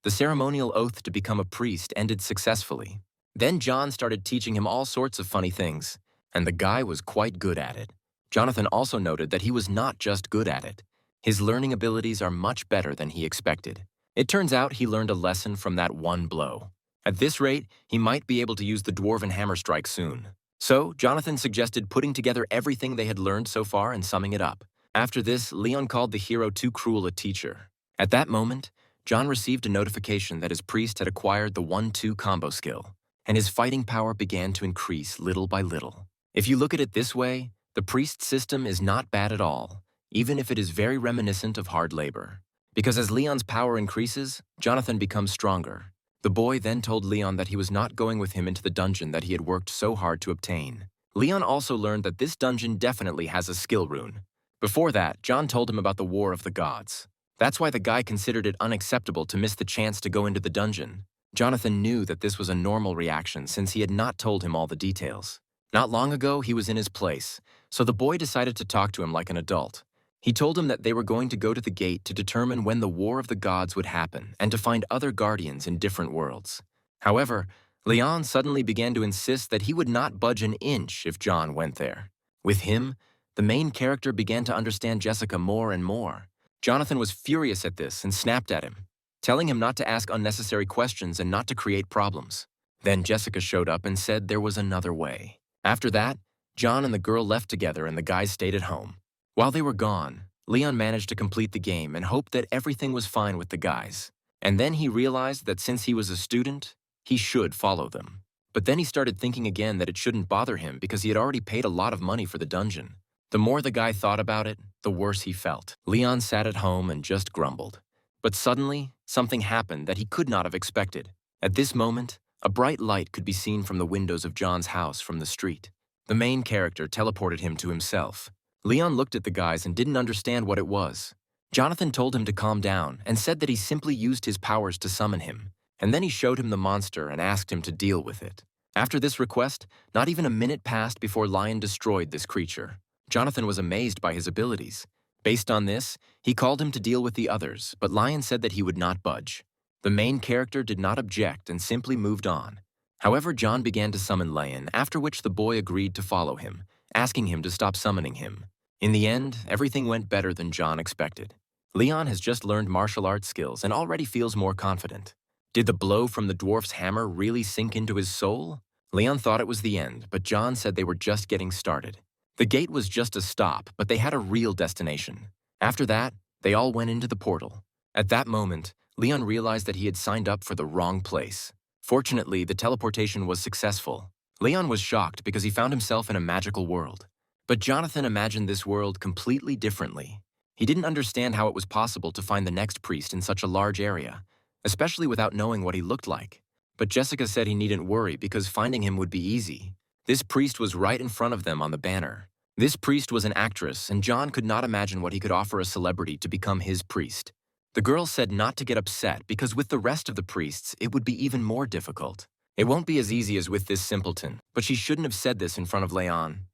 The ceremonial oath to become a priest ended successfully. Then John started teaching him all sorts of funny things, and the guy was quite good at it. Jonathan also noted that he was not just good at it. His learning abilities are much better than he expected. It turns out he learned a lesson from that one blow. At this rate, he might be able to use the dwarven hammer strike soon. So, Jonathan suggested putting together everything they had learned so far and summing it up. After this, Leon called the hero too cruel a teacher. At that moment, John received a notification that his priest had acquired the 1-2 combo skill, and his fighting power began to increase little by little. If you look at it this way, the priest system is not bad at all, even if it is very reminiscent of hard labor. Because as Leon's power increases, Jonathan becomes stronger. The boy then told Leon that he was not going with him into the dungeon that he had worked so hard to obtain. Leon also learned that this dungeon definitely has a skill rune. Before that, John told him about the War of the Gods. That's why the guy considered it unacceptable to miss the chance to go into the dungeon. Jonathan knew that this was a normal reaction since he had not told him all the details. Not long ago, he was in his place, so the boy decided to talk to him like an adult. He told him that they were going to go to the gate to determine when the War of the Gods would happen and to find other guardians in different worlds. However, Leon suddenly began to insist that he would not budge an inch if John went there. With him, the main character began to understand Jessica more and more. Jonathan was furious at this and snapped at him, telling him not to ask unnecessary questions and not to create problems. Then Jessica showed up and said there was another way. After that, John and the girl left together and the guys stayed at home. While they were gone, Leon managed to complete the game and hoped that everything was fine with the guys. And then he realized that since he was a student, he should follow them. But then he started thinking again that it shouldn't bother him because he had already paid a lot of money for the dungeon. The more the guy thought about it, the worse he felt. Leon sat at home and just grumbled. But suddenly, something happened that he could not have expected. At this moment, a bright light could be seen from the windows of John's house from the street. The main character teleported him to himself. Leon looked at the guys and didn't understand what it was. Jonathan told him to calm down and said that he simply used his powers to summon him, and then he showed him the monster and asked him to deal with it. After this request, not even a minute passed before Lion destroyed this creature. Jonathan was amazed by his abilities. Based on this, he called him to deal with the others, but Lion said that he would not budge. The main character did not object and simply moved on. However, John began to summon Lion, after which the boy agreed to follow him, asking him to stop summoning him. In the end, everything went better than John expected. Leon has just learned martial arts skills and already feels more confident. Did the blow from the dwarf's hammer really sink into his soul? Leon thought it was the end, but John said they were just getting started. The gate was just a stop, but they had a real destination. After that, they all went into the portal. At that moment, Leon realized that he had signed up for the wrong place. Fortunately, the teleportation was successful. Leon was shocked because he found himself in a magical world. But Jonathan imagined this world completely differently. He didn't understand how it was possible to find the next priest in such a large area, especially without knowing what he looked like. But Jessica said he needn't worry because finding him would be easy. This priest was right in front of them on the banner. This priest was an actress, and John could not imagine what he could offer a celebrity to become his priest. The girl said not to get upset because with the rest of the priests, it would be even more difficult. It won't be as easy as with this simpleton, but she shouldn't have said this in front of Leon.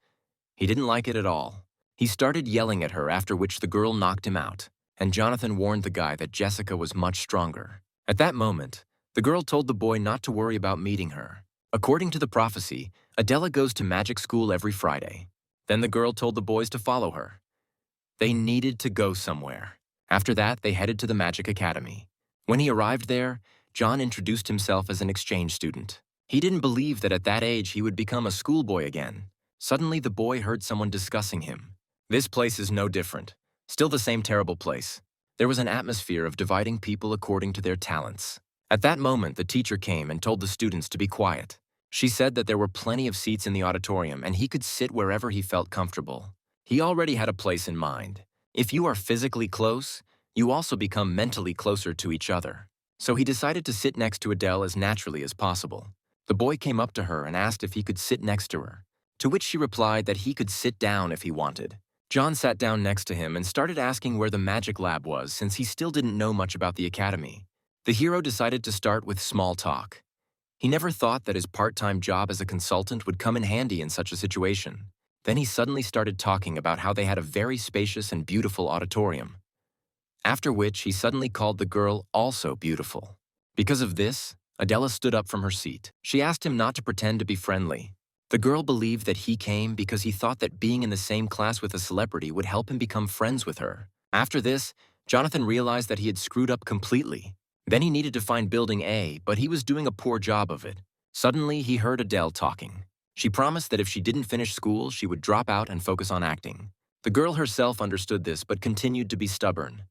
He didn't like it at all. He started yelling at her, after which the girl knocked him out, and Jonathan warned the guy that Jessica was much stronger. At that moment, the girl told the boy not to worry about meeting her. According to the prophecy, Adella goes to magic school every Friday. Then the girl told the boys to follow her. They needed to go somewhere. After that, they headed to the Magic Academy. When he arrived there, John introduced himself as an exchange student. He didn't believe that at that age he would become a schoolboy again. Suddenly, the boy heard someone discussing him. This place is no different. Still the same terrible place. There was an atmosphere of dividing people according to their talents. At that moment, the teacher came and told the students to be quiet. She said that there were plenty of seats in the auditorium and he could sit wherever he felt comfortable. He already had a place in mind. If you are physically close, you also become mentally closer to each other. So he decided to sit next to Adele as naturally as possible. The boy came up to her and asked if he could sit next to her, to which she replied that he could sit down if he wanted. John sat down next to him and started asking where the magic lab was since he still didn't know much about the academy. The hero decided to start with small talk. He never thought that his part-time job as a consultant would come in handy in such a situation. Then he suddenly started talking about how they had a very spacious and beautiful auditorium. After which, he suddenly called the girl also beautiful. Because of this, Adella stood up from her seat. She asked him not to pretend to be friendly. The girl believed that he came because he thought that being in the same class with a celebrity would help him become friends with her. After this, Jonathan realized that he had screwed up completely. Then he needed to find Building A, but he was doing a poor job of it. Suddenly, he heard Adele talking. She promised that if she didn't finish school, she would drop out and focus on acting. The girl herself understood this but continued to be stubborn.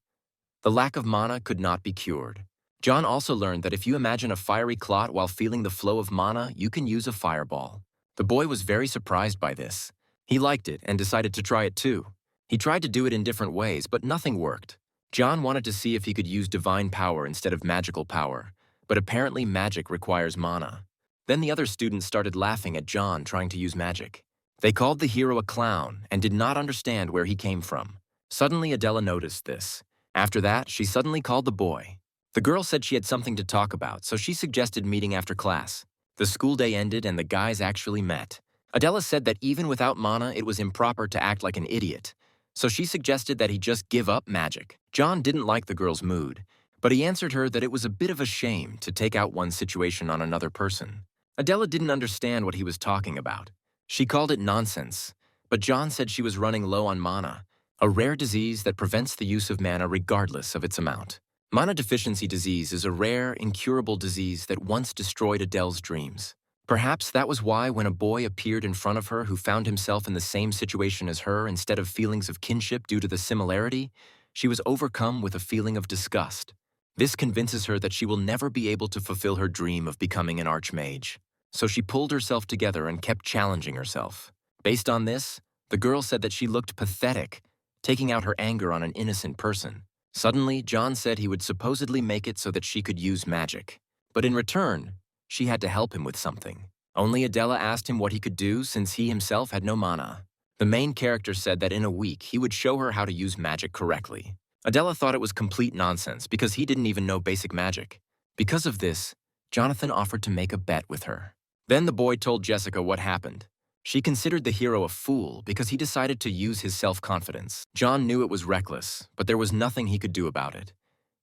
The lack of mana could not be cured. John also learned that if you imagine a fiery clot while feeling the flow of mana, you can use a fireball. The boy was very surprised by this. He liked it and decided to try it too. He tried to do it in different ways, but nothing worked. John wanted to see if he could use divine power instead of magical power, but apparently magic requires mana. Then the other students started laughing at John trying to use magic. They called the hero a clown and did not understand where he came from. Suddenly, Adella noticed this. After that, she suddenly called the boy. The girl said she had something to talk about, so she suggested meeting after class. The school day ended and the guys actually met. Adella said that even without mana, it was improper to act like an idiot, so she suggested that he just give up magic. John didn't like the girl's mood, but he answered her that it was a bit of a shame to take out one situation on another person. Adella didn't understand what he was talking about. She called it nonsense, but John said she was running low on mana, a rare disease that prevents the use of mana regardless of its amount. Mana deficiency disease is a rare, incurable disease that once destroyed Adele's dreams. Perhaps that was why when a boy appeared in front of her who found himself in the same situation as her, instead of feelings of kinship due to the similarity, she was overcome with a feeling of disgust. This convinces her that she will never be able to fulfill her dream of becoming an archmage. So she pulled herself together and kept challenging herself. Based on this, the girl said that she looked pathetic, taking out her anger on an innocent person. Suddenly, John said he would supposedly make it so that she could use magic. But in return, she had to help him with something. Only Adella asked him what he could do since he himself had no mana. The main character said that in a week he would show her how to use magic correctly. Adella thought it was complete nonsense because he didn't even know basic magic. Because of this, Jonathan offered to make a bet with her. Then the boy told Jessica what happened. She considered the hero a fool because he decided to use his self-confidence. John knew it was reckless, but there was nothing he could do about it.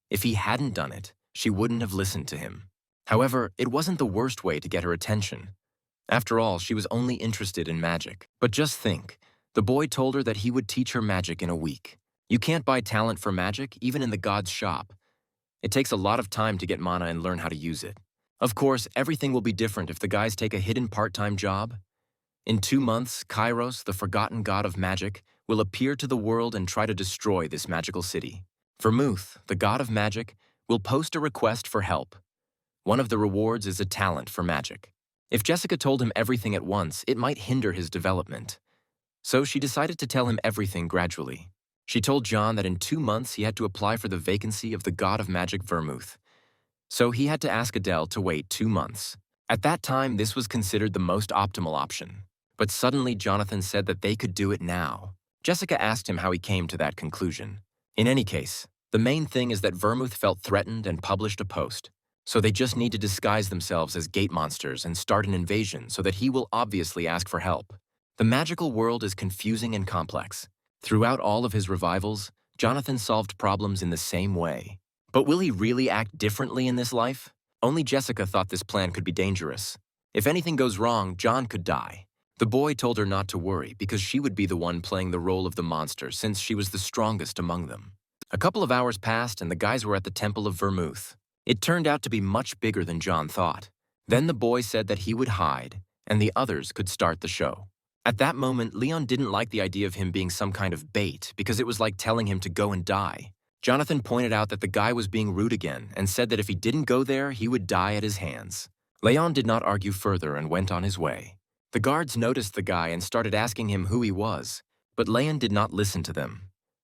If he hadn't done it, she wouldn't have listened to him. However, it wasn't the worst way to get her attention. After all, she was only interested in magic. But just think, the boy told her that he would teach her magic in a week. You can't buy talent for magic, even in the god's shop. It takes a lot of time to get mana and learn how to use it. Of course, everything will be different if the guys take a hidden part-time job. In 2 months, Kairos, the forgotten god of magic, will appear to the world and try to destroy this magical city. Vermouth, the god of magic, will post a request for help. One of the rewards is a talent for magic. If Jessica told him everything at once, it might hinder his development. So she decided to tell him everything gradually. She told John that in 2 months he had to apply for the vacancy of the god of magic Vermouth. So he had to ask Adele to wait 2 months. At that time, this was considered the most optimal option. But suddenly Jonathan said that they could do it now. Jessica asked him how he came to that conclusion. In any case, the main thing is that Vermouth felt threatened and published a post. So they just need to disguise themselves as gate monsters and start an invasion so that he will obviously ask for help. The magical world is confusing and complex. Throughout all of his revivals, Jonathan solved problems in the same way. But will he really act differently in this life? Only Jessica thought this plan could be dangerous. If anything goes wrong, John could die. The boy told her not to worry because she would be the one playing the role of the monster since she was the strongest among them. A couple of hours passed and the guys were at the Temple of Vermouth. It turned out to be much bigger than John thought. Then the boy said that he would hide and the others could start the show. At that moment, Leon didn't like the idea of him being some kind of bait because it was like telling him to go and die. Jonathan pointed out that the guy was being rude again and said that if he didn't go there, he would die at his hands. Leon did not argue further and went on his way. The guards noticed the guy and started asking him who he was, but Leon did not listen to them.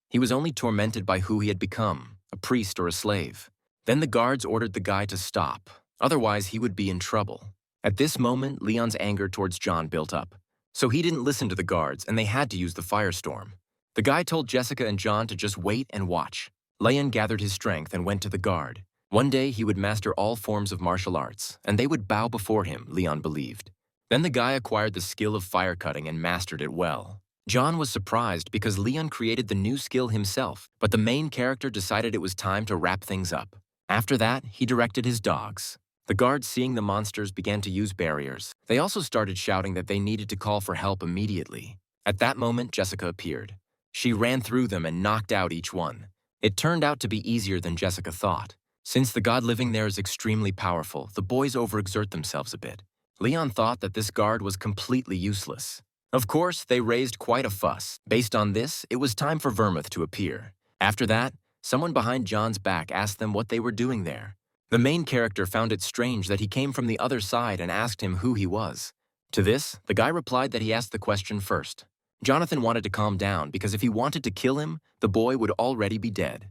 He was only tormented by who he had become, a priest or a slave. Then the guards ordered the guy to stop, otherwise he would be in trouble. At this moment, Leon's anger towards John built up. So he didn't listen to the guards and they had to use the firestorm. The guy told Jessica and John to just wait and watch. Leon gathered his strength and went to the guard. One day he would master all forms of martial arts, and they would bow before him, Leon believed. Then the guy acquired the skill of fire cutting and mastered it well. John was surprised because Leon created the new skill himself, but the main character decided it was time to wrap things up. After that, he directed his dogs. The guards, seeing the monsters, began to use barriers. They also started shouting that they needed to call for help immediately. At that moment, Jessica appeared. She ran through them and knocked out each one. It turned out to be easier than Jessica thought. Since the god living there is extremely powerful, the boys overexert themselves a bit. Leon thought that this guard was completely useless. Of course, they raised quite a fuss. Based on this, it was time for Vermouth to appear. After that, someone behind John's back asked them what they were doing there. The main character found it strange that he came from the other side and asked him who he was. To this, the guy replied that he asked the question first. Jonathan wanted to calm down because if he wanted to kill him, the boy would already be dead.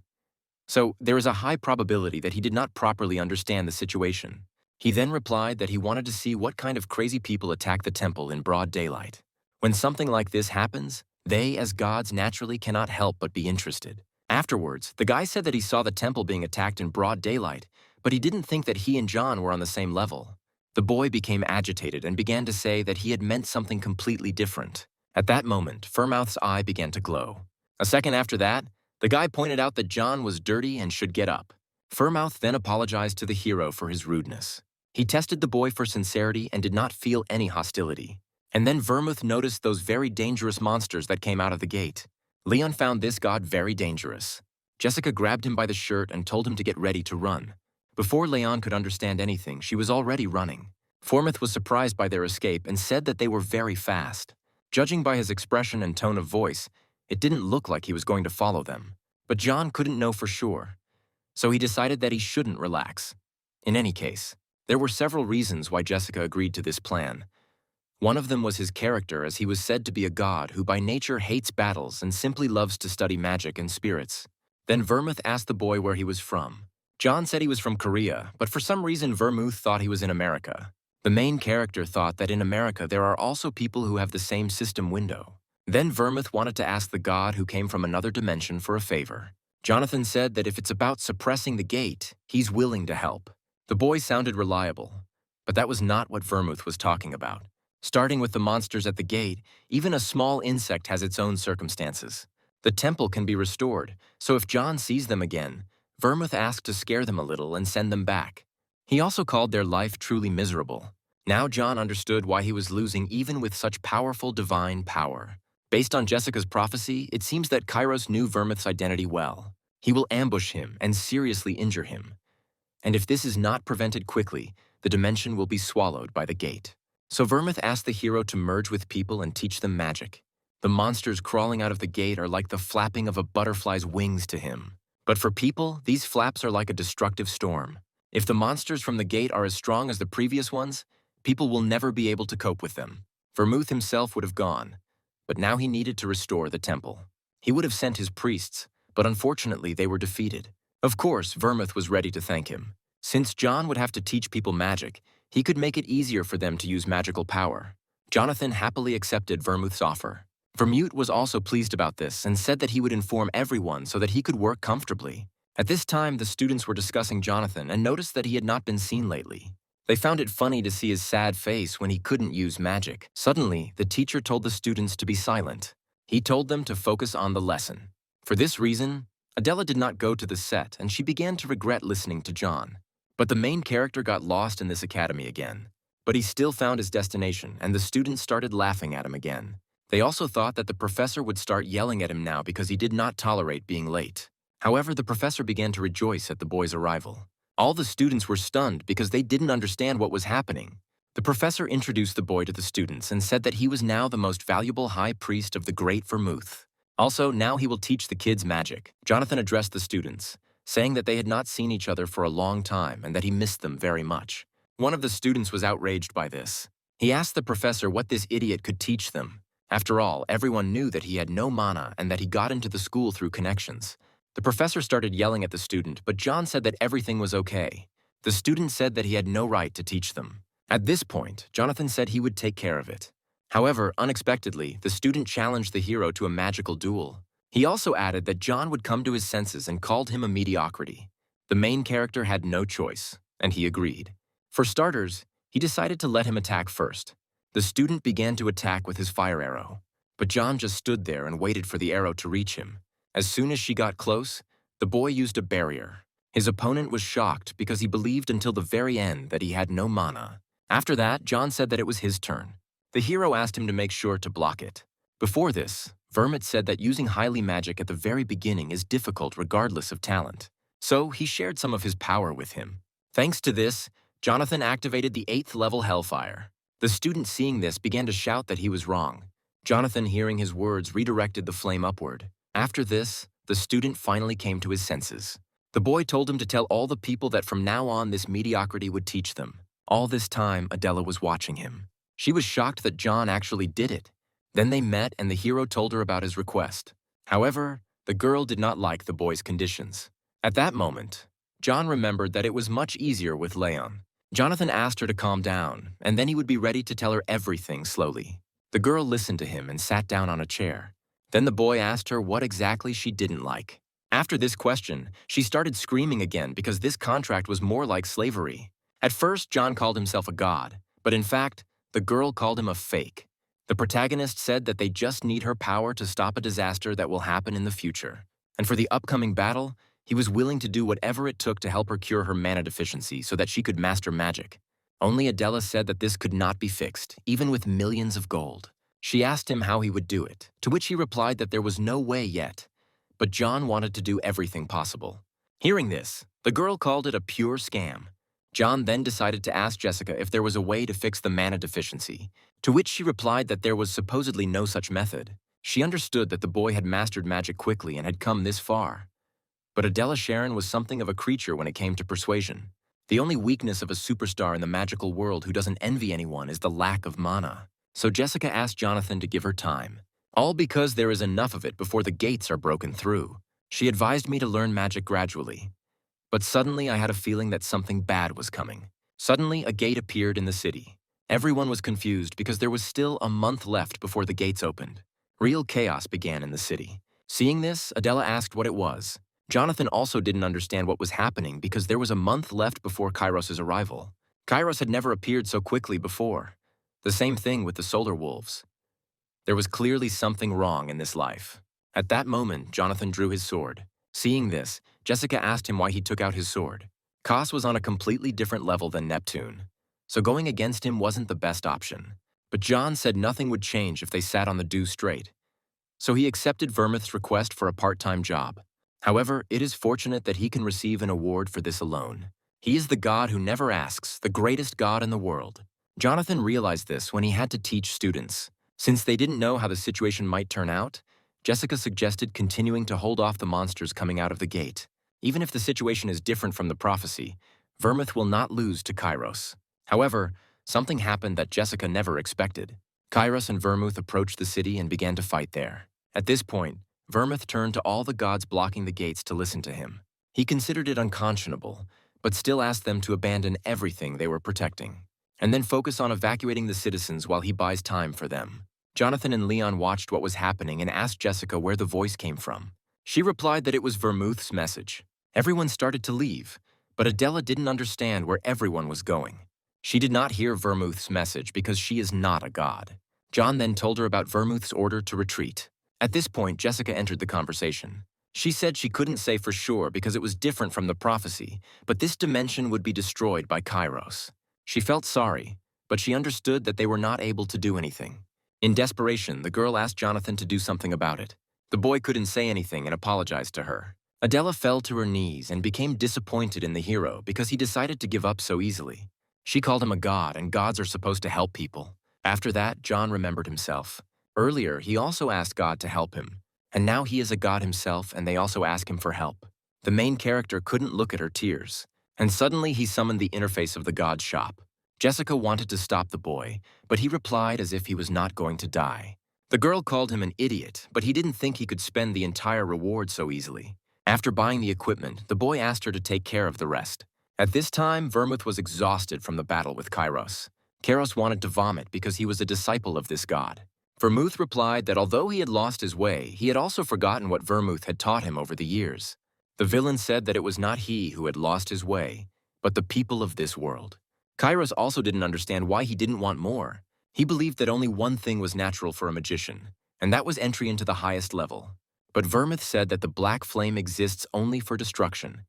So there is a high probability that he did not properly understand the situation. He then replied that he wanted to see what kind of crazy people attack the temple in broad daylight. When something like this happens, they as gods naturally cannot help but be interested. Afterwards, the guy said that he saw the temple being attacked in broad daylight, but he didn't think that he and John were on the same level. The boy became agitated and began to say that he had meant something completely different. At that moment, Furmouth's eye began to glow. A second after that, the guy pointed out that John was dirty and should get up. Furmouth then apologized to the hero for his rudeness. He tested the boy for sincerity and did not feel any hostility. And then Vermouth noticed those very dangerous monsters that came out of the gate. Leon found this god very dangerous. Jessica grabbed him by the shirt and told him to get ready to run. Before Leon could understand anything, she was already running. Formuth was surprised by their escape and said that they were very fast. Judging by his expression and tone of voice, it didn't look like he was going to follow them. But John couldn't know for sure, so he decided that he shouldn't relax. In any case, there were several reasons why Jessica agreed to this plan. One of them was his character, as he was said to be a god who by nature hates battles and simply loves to study magic and spirits. Then Vermouth asked the boy where he was from. John said he was from Korea, but for some reason Vermouth thought he was in America. The main character thought that in America there are also people who have the same system window. Then Vermouth wanted to ask the god who came from another dimension for a favor. Jonathan said that if it's about suppressing the gate, he's willing to help. The boy sounded reliable, but that was not what Vermouth was talking about. Starting with the monsters at the gate, even a small insect has its own circumstances. The temple can be restored, so if John sees them again, Vermouth asked to scare them a little and send them back. He also called their life truly miserable. Now John understood why he was losing even with such powerful divine power. Based on Jessica's prophecy, it seems that Kairos knew Vermouth's identity well. He will ambush him and seriously injure him. And if this is not prevented quickly, the dimension will be swallowed by the gate. So Vermouth asked the hero to merge with people and teach them magic. The monsters crawling out of the gate are like the flapping of a butterfly's wings to him. But for people, these flaps are like a destructive storm. If the monsters from the gate are as strong as the previous ones, people will never be able to cope with them. Vermouth himself would have gone, but now he needed to restore the temple. He would have sent his priests, but unfortunately they were defeated. Of course, Vermouth was ready to thank him. Since John would have to teach people magic, he could make it easier for them to use magical power. Jonathan happily accepted Vermouth's offer. Vermouth was also pleased about this and said that he would inform everyone so that he could work comfortably. At this time, the students were discussing Jonathan and noticed that he had not been seen lately. They found it funny to see his sad face when he couldn't use magic. Suddenly, the teacher told the students to be silent. He told them to focus on the lesson. For this reason, Adella did not go to the set and she began to regret listening to John. But the main character got lost in this academy again. But he still found his destination, and the students started laughing at him again. They also thought that the professor would start yelling at him now because he did not tolerate being late. However, the professor began to rejoice at the boy's arrival. All the students were stunned because they didn't understand what was happening. The professor introduced the boy to the students and said that he was now the most valuable high priest of the great Vermouth. Also, now he will teach the kids magic. Jonathan addressed the students, saying that they had not seen each other for a long time and that he missed them very much. One of the students was outraged by this. He asked the professor what this idiot could teach them. After all, everyone knew that he had no mana and that he got into the school through connections. The professor started yelling at the student, but John said that everything was okay. The student said that he had no right to teach them. At this point, Jonathan said he would take care of it. However, unexpectedly, the student challenged the hero to a magical duel. He also added that John would come to his senses and called him a mediocrity. The main character had no choice, and he agreed. For starters, he decided to let him attack first. The student began to attack with his fire arrow, but John just stood there and waited for the arrow to reach him. As soon as she got close, the boy used a barrier. His opponent was shocked because he believed until the very end that he had no mana. After that, John said that it was his turn. The hero asked him to make sure to block it. Before this, Vermit said that using highly magic at the very beginning is difficult regardless of talent. So he shared some of his power with him. Thanks to this, Jonathan activated the 8th level Hellfire. The student seeing this began to shout that he was wrong. Jonathan, hearing his words, redirected the flame upward. After this, the student finally came to his senses. The boy told him to tell all the people that from now on this mediocrity would teach them. All this time, Adella was watching him. She was shocked that John actually did it. Then they met and the hero told her about his request. However, the girl did not like the boy's conditions. At that moment, John remembered that it was much easier with Leon. Jonathan asked her to calm down, and then he would be ready to tell her everything slowly. The girl listened to him and sat down on a chair. Then the boy asked her what exactly she didn't like. After this question, she started screaming again because this contract was more like slavery. At first, John called himself a god, but in fact, the girl called him a fake. The protagonist said that they just need her power to stop a disaster that will happen in the future. And for the upcoming battle, he was willing to do whatever it took to help her cure her mana deficiency so that she could master magic. Only Adella said that this could not be fixed, even with millions of gold. She asked him how he would do it, to which he replied that there was no way yet. But John wanted to do everything possible. Hearing this, the girl called it a pure scam. John then decided to ask Jessica if there was a way to fix the mana deficiency, to which she replied that there was supposedly no such method. She understood that the boy had mastered magic quickly and had come this far. But Adella Sharon was something of a creature when it came to persuasion. The only weakness of a superstar in the magical world who doesn't envy anyone is the lack of mana. So Jessica asked Jonathan to give her time. All because there is enough of it before the gates are broken through. She advised me to learn magic gradually. But suddenly I had a feeling that something bad was coming. Suddenly a gate appeared in the city. Everyone was confused because there was still a month left before the gates opened. Real chaos began in the city. Seeing this, Adella asked what it was. Jonathan also didn't understand what was happening because there was a month left before Kairos' arrival. Kairos had never appeared so quickly before. The same thing with the solar wolves. There was clearly something wrong in this life. At that moment, Jonathan drew his sword. Seeing this, Jessica asked him why he took out his sword. Kos was on a completely different level than Neptune, so going against him wasn't the best option. But John said nothing would change if they sat on the dew straight. So he accepted Vermith's request for a part-time job. However, it is fortunate that he can receive an award for this alone. He is the god who never asks, the greatest god in the world. Jonathan realized this when he had to teach students. Since they didn't know how the situation might turn out, Jessica suggested continuing to hold off the monsters coming out of the gate. Even if the situation is different from the prophecy, Vermith will not lose to Kairos. However, something happened that Jessica never expected. Kairos and Vermouth approached the city and began to fight there. At this point, Vermith turned to all the gods blocking the gates to listen to him. He considered it unconscionable, but still asked them to abandon everything they were protecting, and then focus on evacuating the citizens while he buys time for them. Jonathan and Leon watched what was happening and asked Jessica where the voice came from. She replied that it was Vermouth's message. Everyone started to leave, but Adella didn't understand where everyone was going. She did not hear Vermouth's message because she is not a god. John then told her about Vermouth's order to retreat. At this point, Jessica entered the conversation. She said she couldn't say for sure because it was different from the prophecy, but this dimension would be destroyed by Kairos. She felt sorry, but she understood that they were not able to do anything. In desperation, the girl asked Jonathan to do something about it. The boy couldn't say anything and apologized to her. Adella fell to her knees and became disappointed in the hero because he decided to give up so easily. She called him a god, and gods are supposed to help people. After that, John remembered himself. Earlier, he also asked God to help him, and now he is a god himself and they also ask him for help. The main character couldn't look at her tears, and suddenly he summoned the interface of the god's shop. Jessica wanted to stop the boy, but he replied as if he was not going to die. The girl called him an idiot, but he didn't think he could spend the entire reward so easily. After buying the equipment, the boy asked her to take care of the rest. At this time, Vermouth was exhausted from the battle with Kairos. Kairos wanted to vomit because he was a disciple of this god. Vermouth replied that although he had lost his way, he had also forgotten what Vermouth had taught him over the years. The villain said that it was not he who had lost his way, but the people of this world. Kairos also didn't understand why he didn't want more. He believed that only one thing was natural for a magician, and that was entry into the highest level. But Vermouth said that the black flame exists only for destruction,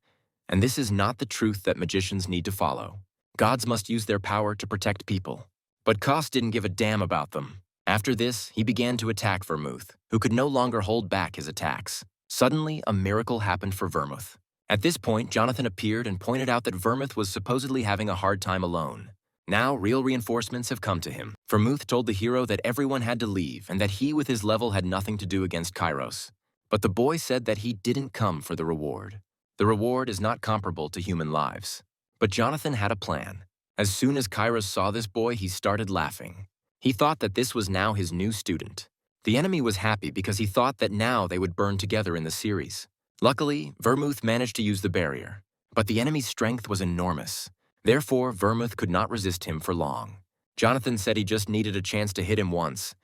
and this is not the truth that magicians need to follow. Gods must use their power to protect people. But Kos didn't give a damn about them. After this, he began to attack Vermouth, who could no longer hold back his attacks. Suddenly, a miracle happened for Vermouth. At this point, Jonathan appeared and pointed out that Vermouth was supposedly having a hard time alone. Now, real reinforcements have come to him. Vermouth told the hero that everyone had to leave and that he with his level had nothing to do against Kairos. But the boy said that he didn't come for the reward. The reward is not comparable to human lives. But Jonathan had a plan. As soon as Kairos saw this boy, he started laughing. He thought that this was now his new student. The enemy was happy because he thought that now they would burn together in the series. Luckily, Vermouth managed to use the barrier, but the enemy's strength was enormous. Therefore, Vermouth could not resist him for long. Jonathan said he just needed a chance to hit him once.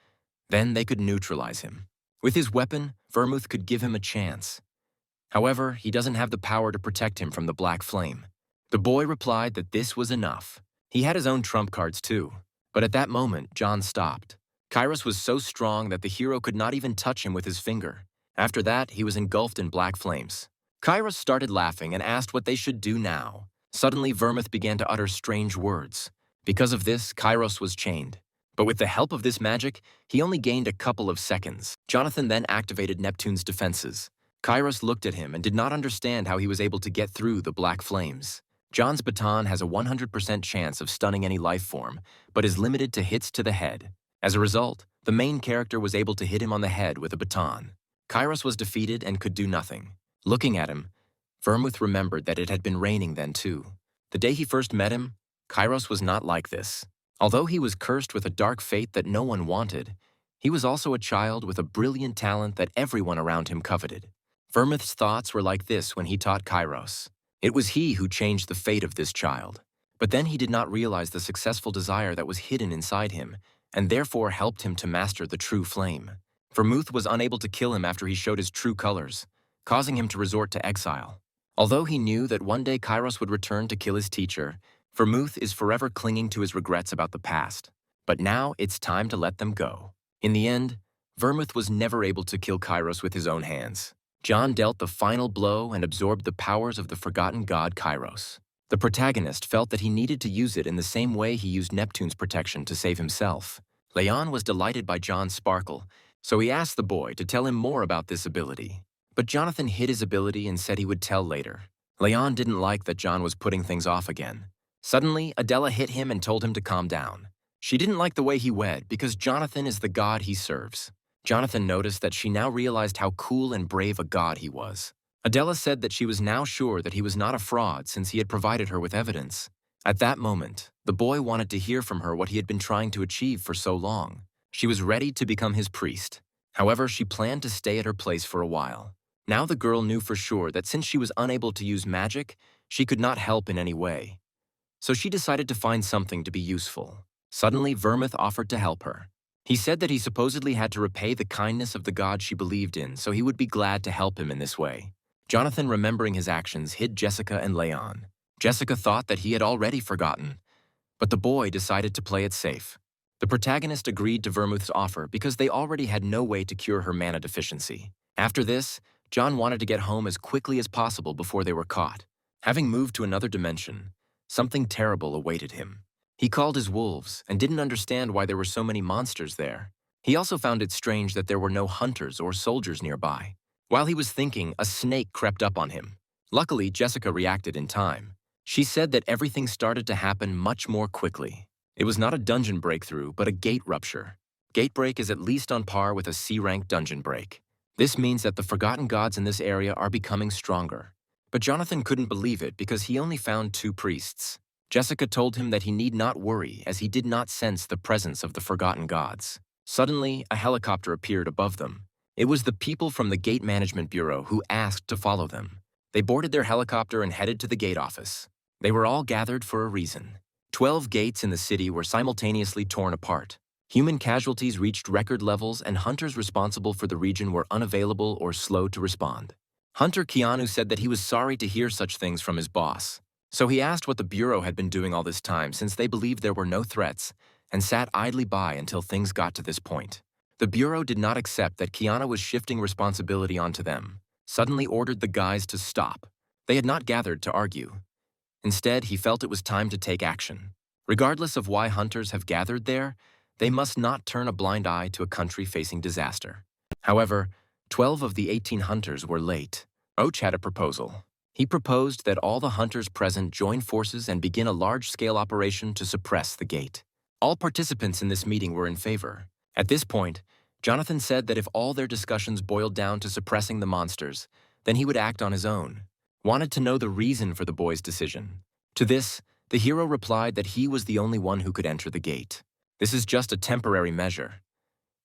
Then they could neutralize him. With his weapon, Vermouth could give him a chance. However, he doesn't have the power to protect him from the black flame. The boy replied that this was enough. He had his own trump cards too. But at that moment, John stopped. Kairos was so strong that the hero could not even touch him with his finger. After that, he was engulfed in black flames. Kairos started laughing and asked what they should do now. Suddenly, Vermouth began to utter strange words. Because of this, Kairos was chained. But with the help of this magic, he only gained a couple of seconds. Jonathan then activated Neptune's defenses. Kairos looked at him and did not understand how he was able to get through the black flames. John's baton has a 100% chance of stunning any life form, but is limited to hits to the head. As a result, the main character was able to hit him on the head with a baton. Kairos was defeated and could do nothing. Looking at him, Vermouth remembered that it had been raining then too. The day he first met him, Kairos was not like this. Although he was cursed with a dark fate that no one wanted, he was also a child with a brilliant talent that everyone around him coveted. Vermouth's thoughts were like this when he taught Kairos. It was he who changed the fate of this child. But then he did not realize the successful desire that was hidden inside him, and therefore helped him to master the true flame. Vermouth was unable to kill him after he showed his true colors, causing him to resort to exile. Although he knew that one day Kairos would return to kill his teacher, Vermouth is forever clinging to his regrets about the past. But now it's time to let them go. In the end, Vermouth was never able to kill Kairos with his own hands. John dealt the final blow and absorbed the powers of the forgotten god Kairos. The protagonist felt that he needed to use it in the same way he used Neptune's protection to save himself. Leon was delighted by John's sparkle, so he asked the boy to tell him more about this ability. But Jonathan hid his ability and said he would tell later. Leon didn't like that John was putting things off again. Suddenly, Adella hit him and told him to calm down. She didn't like the way he wed because Jonathan is the god he serves. Jonathan noticed that she now realized how cool and brave a god he was. Adella said that she was now sure that he was not a fraud since he had provided her with evidence. At that moment, the boy wanted to hear from her what he had been trying to achieve for so long. She was ready to become his priest. However, she planned to stay at her place for a while. Now the girl knew for sure that since she was unable to use magic, she could not help in any way. So she decided to find something to be useful. Suddenly, Vermouth offered to help her. He said that he supposedly had to repay the kindness of the god she believed in, so he would be glad to help him in this way. Jonathan, remembering his actions, hid Jessica and Leon. Jessica thought that he had already forgotten, but the boy decided to play it safe. The protagonist agreed to Vermouth's offer because they already had no way to cure her mana deficiency. After this, John wanted to get home as quickly as possible before they were caught. Having moved to another dimension, something terrible awaited him. He called his wolves and didn't understand why there were so many monsters there. He also found it strange that there were no hunters or soldiers nearby. While he was thinking, a snake crept up on him. Luckily, Jessica reacted in time. She said that everything started to happen much more quickly. It was not a dungeon breakthrough, but a gate rupture. Gate break is at least on par with a C-rank dungeon break. This means that the forgotten gods in this area are becoming stronger. But Jonathan couldn't believe it because he only found 2 priests. Jessica told him that he need not worry as he did not sense the presence of the forgotten gods. Suddenly, a helicopter appeared above them. It was the people from the Gate Management Bureau who asked to follow them. They boarded their helicopter and headed to the gate office. They were all gathered for a reason. 12 gates in the city were simultaneously torn apart. Human casualties reached record levels, and hunters responsible for the region were unavailable or slow to respond. Hunter Keanu said that he was sorry to hear such things from his boss. So he asked what the Bureau had been doing all this time since they believed there were no threats, and sat idly by until things got to this point. The Bureau did not accept that Keanu was shifting responsibility onto them, suddenly ordered the guys to stop. They had not gathered to argue. Instead, he felt it was time to take action. Regardless of why hunters have gathered there, they must not turn a blind eye to a country facing disaster. However, 12 of the 18 hunters were late. Och had a proposal. He proposed that all the hunters present join forces and begin a large-scale operation to suppress the gate. All participants in this meeting were in favor. At this point, Jonathan said that if all their discussions boiled down to suppressing the monsters, then he would act on his own. Wanted to know the reason for the boy's decision. To this, the hero replied that he was the only one who could enter the gate. This is just a temporary measure.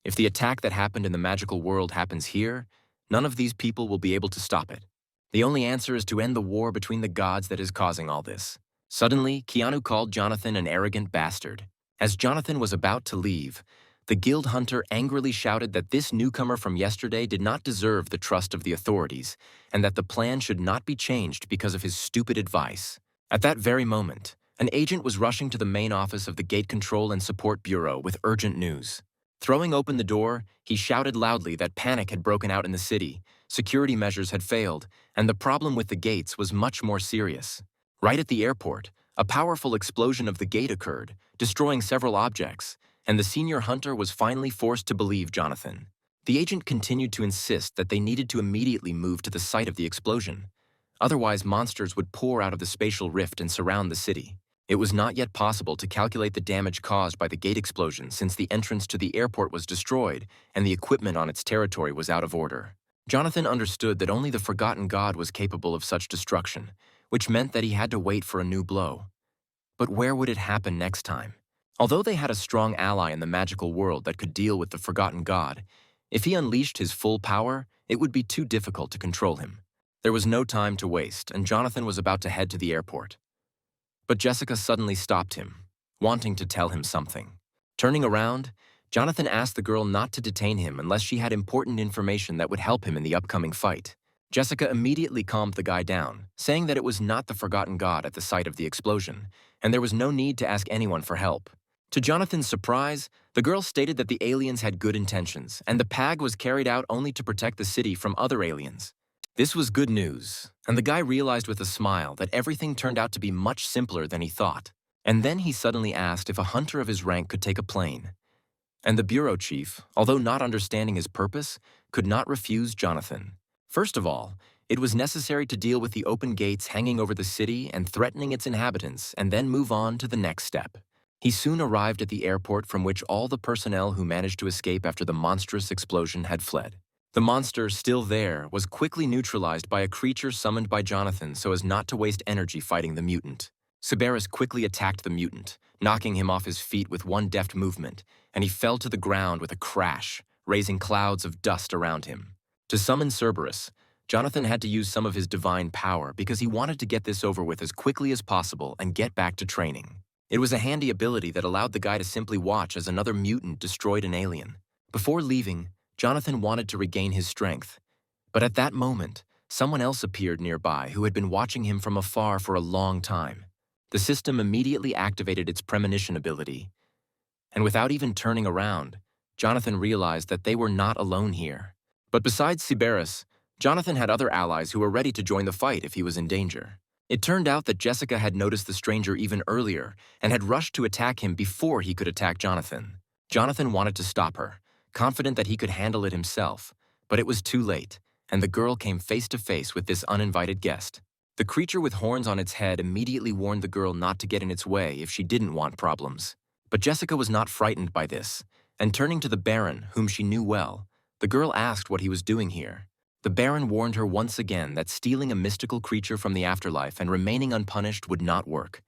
If the attack that happened in the magical world happens here, none of these people will be able to stop it. The only answer is to end the war between the gods that is causing all this. Suddenly, Keanu called Jonathan an arrogant bastard. As Jonathan was about to leave, the guild hunter angrily shouted that this newcomer from yesterday did not deserve the trust of the authorities, and that the plan should not be changed because of his stupid advice. At that very moment, an agent was rushing to the main office of the Gate Control and Support Bureau with urgent news. Throwing open the door, he shouted loudly that panic had broken out in the city, security measures had failed, and the problem with the gates was much more serious. Right at the airport, a powerful explosion of the gate occurred, destroying several objects, and the senior hunter was finally forced to believe Jonathan. The agent continued to insist that they needed to immediately move to the site of the explosion. Otherwise, monsters would pour out of the spatial rift and surround the city. It was not yet possible to calculate the damage caused by the gate explosion since the entrance to the airport was destroyed and the equipment on its territory was out of order. Jonathan understood that only the forgotten god was capable of such destruction, which meant that he had to wait for a new blow. But where would it happen next time? Although they had a strong ally in the magical world that could deal with the forgotten god, if he unleashed his full power, it would be too difficult to control him. There was no time to waste, and Jonathan was about to head to the airport. But Jessica suddenly stopped him, wanting to tell him something. Turning around, Jonathan asked the girl not to detain him unless she had important information that would help him in the upcoming fight. Jessica immediately calmed the guy down, saying that it was not the forgotten god at the site of the explosion, and there was no need to ask anyone for help. To Jonathan's surprise, the girl stated that the aliens had good intentions, and the PAG was carried out only to protect the city from other aliens. This was good news, and the guy realized with a smile that everything turned out to be much simpler than he thought. And then he suddenly asked if a hunter of his rank could take a plane. And the bureau chief, although not understanding his purpose, could not refuse Jonathan. First of all, it was necessary to deal with the open gates hanging over the city and threatening its inhabitants, and then move on to the next step. He soon arrived at the airport from which all the personnel who managed to escape after the monstrous explosion had fled. The monster, still there, was quickly neutralized by a creature summoned by Jonathan so as not to waste energy fighting the mutant. Cerberus quickly attacked the mutant, knocking him off his feet with one deft movement, and he fell to the ground with a crash, raising clouds of dust around him. To summon Cerberus, Jonathan had to use some of his divine power because he wanted to get this over with as quickly as possible and get back to training. It was a handy ability that allowed the guy to simply watch as another mutant destroyed an alien. Before leaving, Jonathan wanted to regain his strength. But at that moment, someone else appeared nearby who had been watching him from afar for a long time. The system immediately activated its premonition ability. And without even turning around, Jonathan realized that they were not alone here. But besides Cerberus, Jonathan had other allies who were ready to join the fight if he was in danger. It turned out that Jessica had noticed the stranger even earlier and had rushed to attack him before he could attack Jonathan. Jonathan wanted to stop her, confident that he could handle it himself, but it was too late, and the girl came face to face with this uninvited guest. The creature with horns on its head immediately warned the girl not to get in its way if she didn't want problems. But Jessica was not frightened by this, and turning to the Baron, whom she knew well, the girl asked what he was doing here. The Baron warned her once again that stealing a mystical creature from the afterlife and remaining unpunished would not work.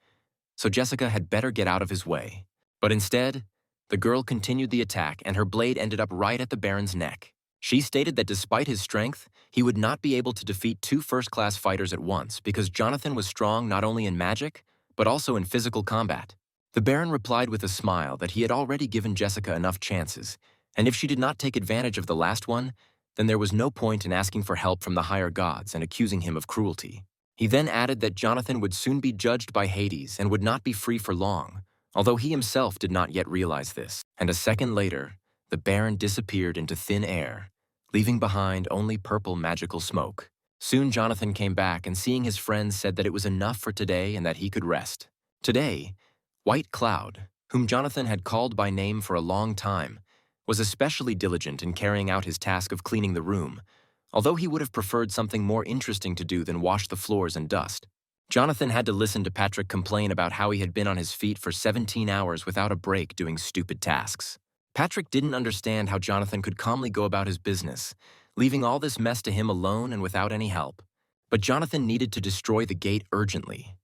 so Jessica had better get out of his way. But instead, the girl continued the attack and her blade ended up right at the Baron's neck. She stated that despite his strength, he would not be able to defeat two first-class fighters at once because Jonathan was strong not only in magic, but also in physical combat. The Baron replied with a smile that he had already given Jessica enough chances, and if she did not take advantage of the last one, then there was no point in asking for help from the higher gods and accusing him of cruelty. He then added that Jonathan would soon be judged by Hades and would not be free for long, although he himself did not yet realize this. And a second later, the Baron disappeared into thin air, leaving behind only purple magical smoke. Soon Jonathan came back and seeing his friends said that it was enough for today and that he could rest. Today, White Cloud, whom Jonathan had called by name for a long time, was especially diligent in carrying out his task of cleaning the room, although he would have preferred something more interesting to do than wash the floors and dust. Jonathan had to listen to Patrick complain about how he had been on his feet for 17 hours without a break doing stupid tasks. Patrick didn't understand how Jonathan could calmly go about his business, leaving all this mess to him alone and without any help. But Jonathan needed to destroy the gate urgently.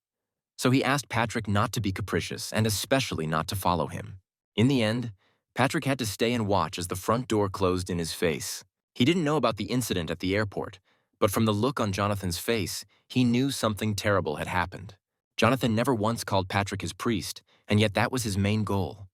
So he asked Patrick not to be capricious and especially not to follow him. In the end, Patrick had to stay and watch as the front door closed in his face. He didn't know about the incident at the airport, but from the look on Jonathan's face, he knew something terrible had happened. Jonathan never once called Patrick his priest, and yet that was his main goal,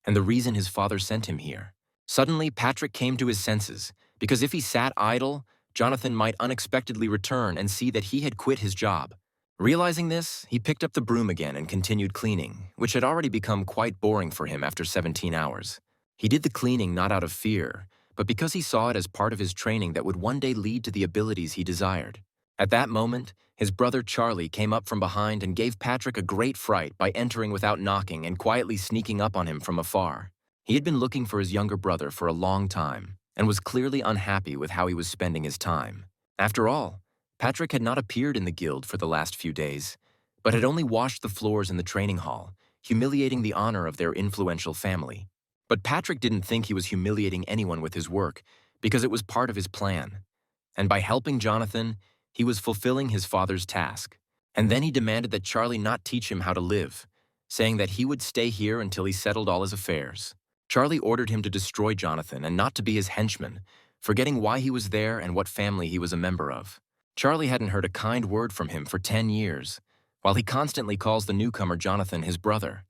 and the reason his father sent him here. Suddenly, Patrick came to his senses, because if he sat idle, Jonathan might unexpectedly return and see that he had quit his job. Realizing this, he picked up the broom again and continued cleaning, which had already become quite boring for him after 17 hours. He did the cleaning not out of fear, but because he saw it as part of his training that would one day lead to the abilities he desired. At that moment, his brother Charlie came up from behind and gave Patrick a great fright by entering without knocking and quietly sneaking up on him from afar. He had been looking for his younger brother for a long time and was clearly unhappy with how he was spending his time. After all, Patrick had not appeared in the guild for the last few days, but had only washed the floors in the training hall, humiliating the honor of their influential family. But Patrick didn't think he was humiliating anyone with his work because it was part of his plan. And by helping Jonathan, he was fulfilling his father's task. And then he demanded that Charlie not teach him how to live, saying that he would stay here until he settled all his affairs. Charlie ordered him to destroy Jonathan and not to be his henchman, forgetting why he was there and what family he was a member of. Charlie hadn't heard a kind word from him for 10 years, while he constantly calls the newcomer Jonathan his brother,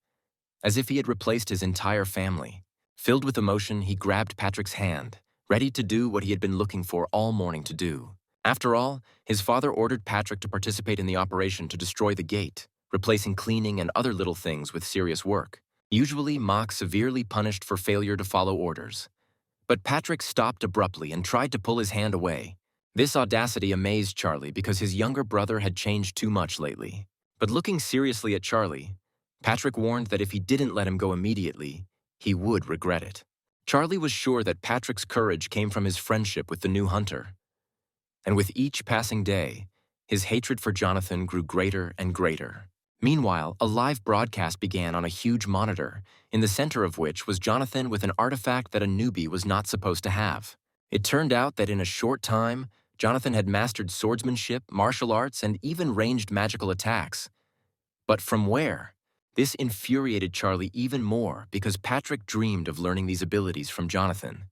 as if he had replaced his entire family. Filled with emotion, he grabbed Patrick's hand, ready to do what he had been looking for all morning to do. After all, his father ordered Patrick to participate in the operation to destroy the gate, replacing cleaning and other little things with serious work, usually mock severely punished for failure to follow orders. But Patrick stopped abruptly and tried to pull his hand away. This audacity amazed Charlie because his younger brother had changed too much lately. But looking seriously at Charlie, Patrick warned that if he didn't let him go immediately, he would regret it. Charlie was sure that Patrick's courage came from his friendship with the new hunter. And with each passing day, his hatred for Jonathan grew greater and greater. Meanwhile, a live broadcast began on a huge monitor, in the center of which was Jonathan with an artifact that a newbie was not supposed to have. It turned out that in a short time, Jonathan had mastered swordsmanship, martial arts, and even ranged magical attacks. But from where? This infuriated Charlie even more because Patrick dreamed of learning these abilities from Jonathan.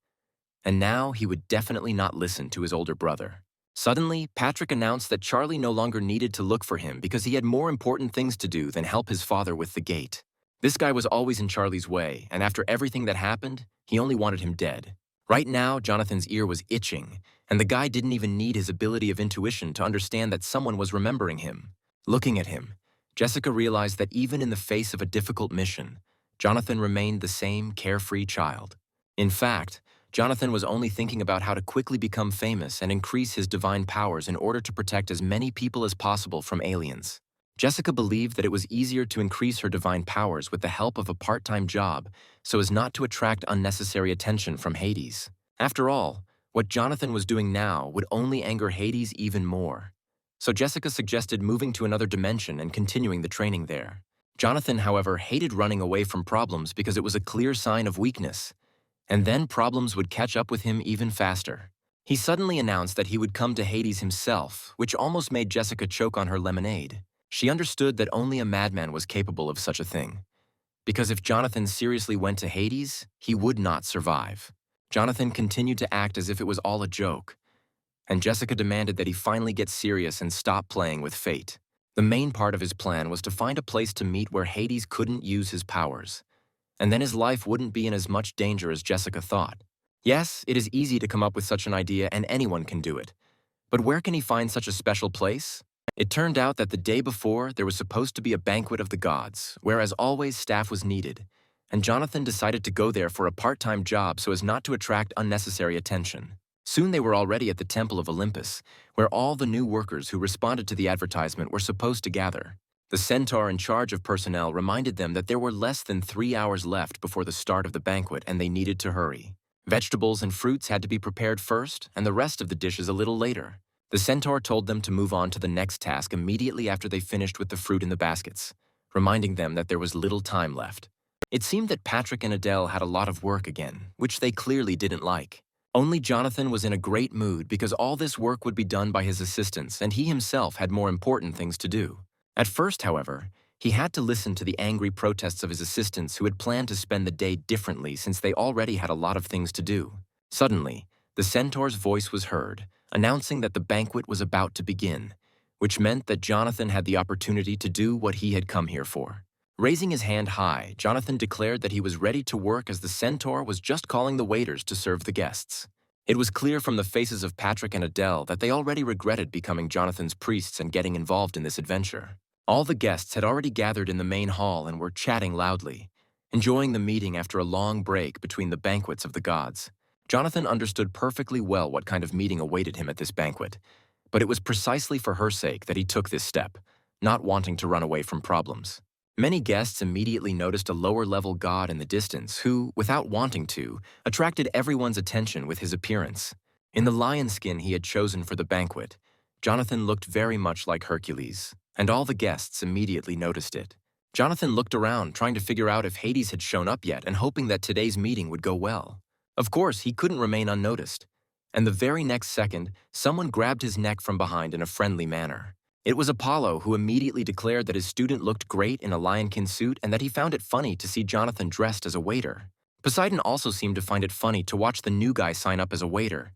And now he would definitely not listen to his older brother. Suddenly, Patrick announced that Charlie no longer needed to look for him because he had more important things to do than help his father with the gate. This guy was always in Charlie's way, and after everything that happened, he only wanted him dead. Right now, Jonathan's ear was itching, and the guy didn't even need his ability of intuition to understand that someone was remembering him. Looking at him, Jessica realized that even in the face of a difficult mission, Jonathan remained the same carefree child. In fact, Jonathan was only thinking about how to quickly become famous and increase his divine powers in order to protect as many people as possible from aliens. Jessica believed that it was easier to increase her divine powers with the help of a part-time job so as not to attract unnecessary attention from Hades. After all, what Jonathan was doing now would only anger Hades even more. So Jessica suggested moving to another dimension and continuing the training there. Jonathan, however, hated running away from problems because it was a clear sign of weakness, and then problems would catch up with him even faster. He suddenly announced that he would come to Hades himself, which almost made Jessica choke on her lemonade. She understood that only a madman was capable of such a thing. Because if Jonathan seriously went to Hades, he would not survive. Jonathan continued to act as if it was all a joke, and Jessica demanded that he finally get serious and stop playing with fate. The main part of his plan was to find a place to meet where Hades couldn't use his powers, and then his life wouldn't be in as much danger as Jessica thought. Yes, it is easy to come up with such an idea and anyone can do it. But where can he find such a special place? It turned out that the day before, there was supposed to be a banquet of the gods, where as always staff was needed, and Jonathan decided to go there for a part-time job so as not to attract unnecessary attention. Soon they were already at the Temple of Olympus, where all the new workers who responded to the advertisement were supposed to gather. The centaur in charge of personnel reminded them that there were less than 3 hours left before the start of the banquet and they needed to hurry. Vegetables and fruits had to be prepared first, and the rest of the dishes a little later. The centaur told them to move on to the next task immediately after they finished with the fruit in the baskets, reminding them that there was little time left. It seemed that Patrick and Adele had a lot of work again, which they clearly didn't like. Only Jonathan was in a great mood because all this work would be done by his assistants and he himself had more important things to do. At first, however, he had to listen to the angry protests of his assistants who had planned to spend the day differently since they already had a lot of things to do. Suddenly, the centaur's voice was heard, announcing that the banquet was about to begin, which meant that Jonathan had the opportunity to do what he had come here for. Raising his hand high, Jonathan declared that he was ready to work as the centaur was just calling the waiters to serve the guests. It was clear from the faces of Patrick and Adele that they already regretted becoming Jonathan's priests and getting involved in this adventure. All the guests had already gathered in the main hall and were chatting loudly, enjoying the meeting after a long break between the banquets of the gods. Jonathan understood perfectly well what kind of meeting awaited him at this banquet, but it was precisely for her sake that he took this step, not wanting to run away from problems. Many guests immediately noticed a lower-level god in the distance who, without wanting to, attracted everyone's attention with his appearance. In the lion skin he had chosen for the banquet, Jonathan looked very much like Hercules, and all the guests immediately noticed it. Jonathan looked around, trying to figure out if Hades had shown up yet and hoping that today's meeting would go well. Of course, he couldn't remain unnoticed, and the very next second, someone grabbed his neck from behind in a friendly manner. It was Apollo who immediately declared that his student looked great in a lionkin suit and that he found it funny to see Jonathan dressed as a waiter. Poseidon also seemed to find it funny to watch the new guy sign up as a waiter,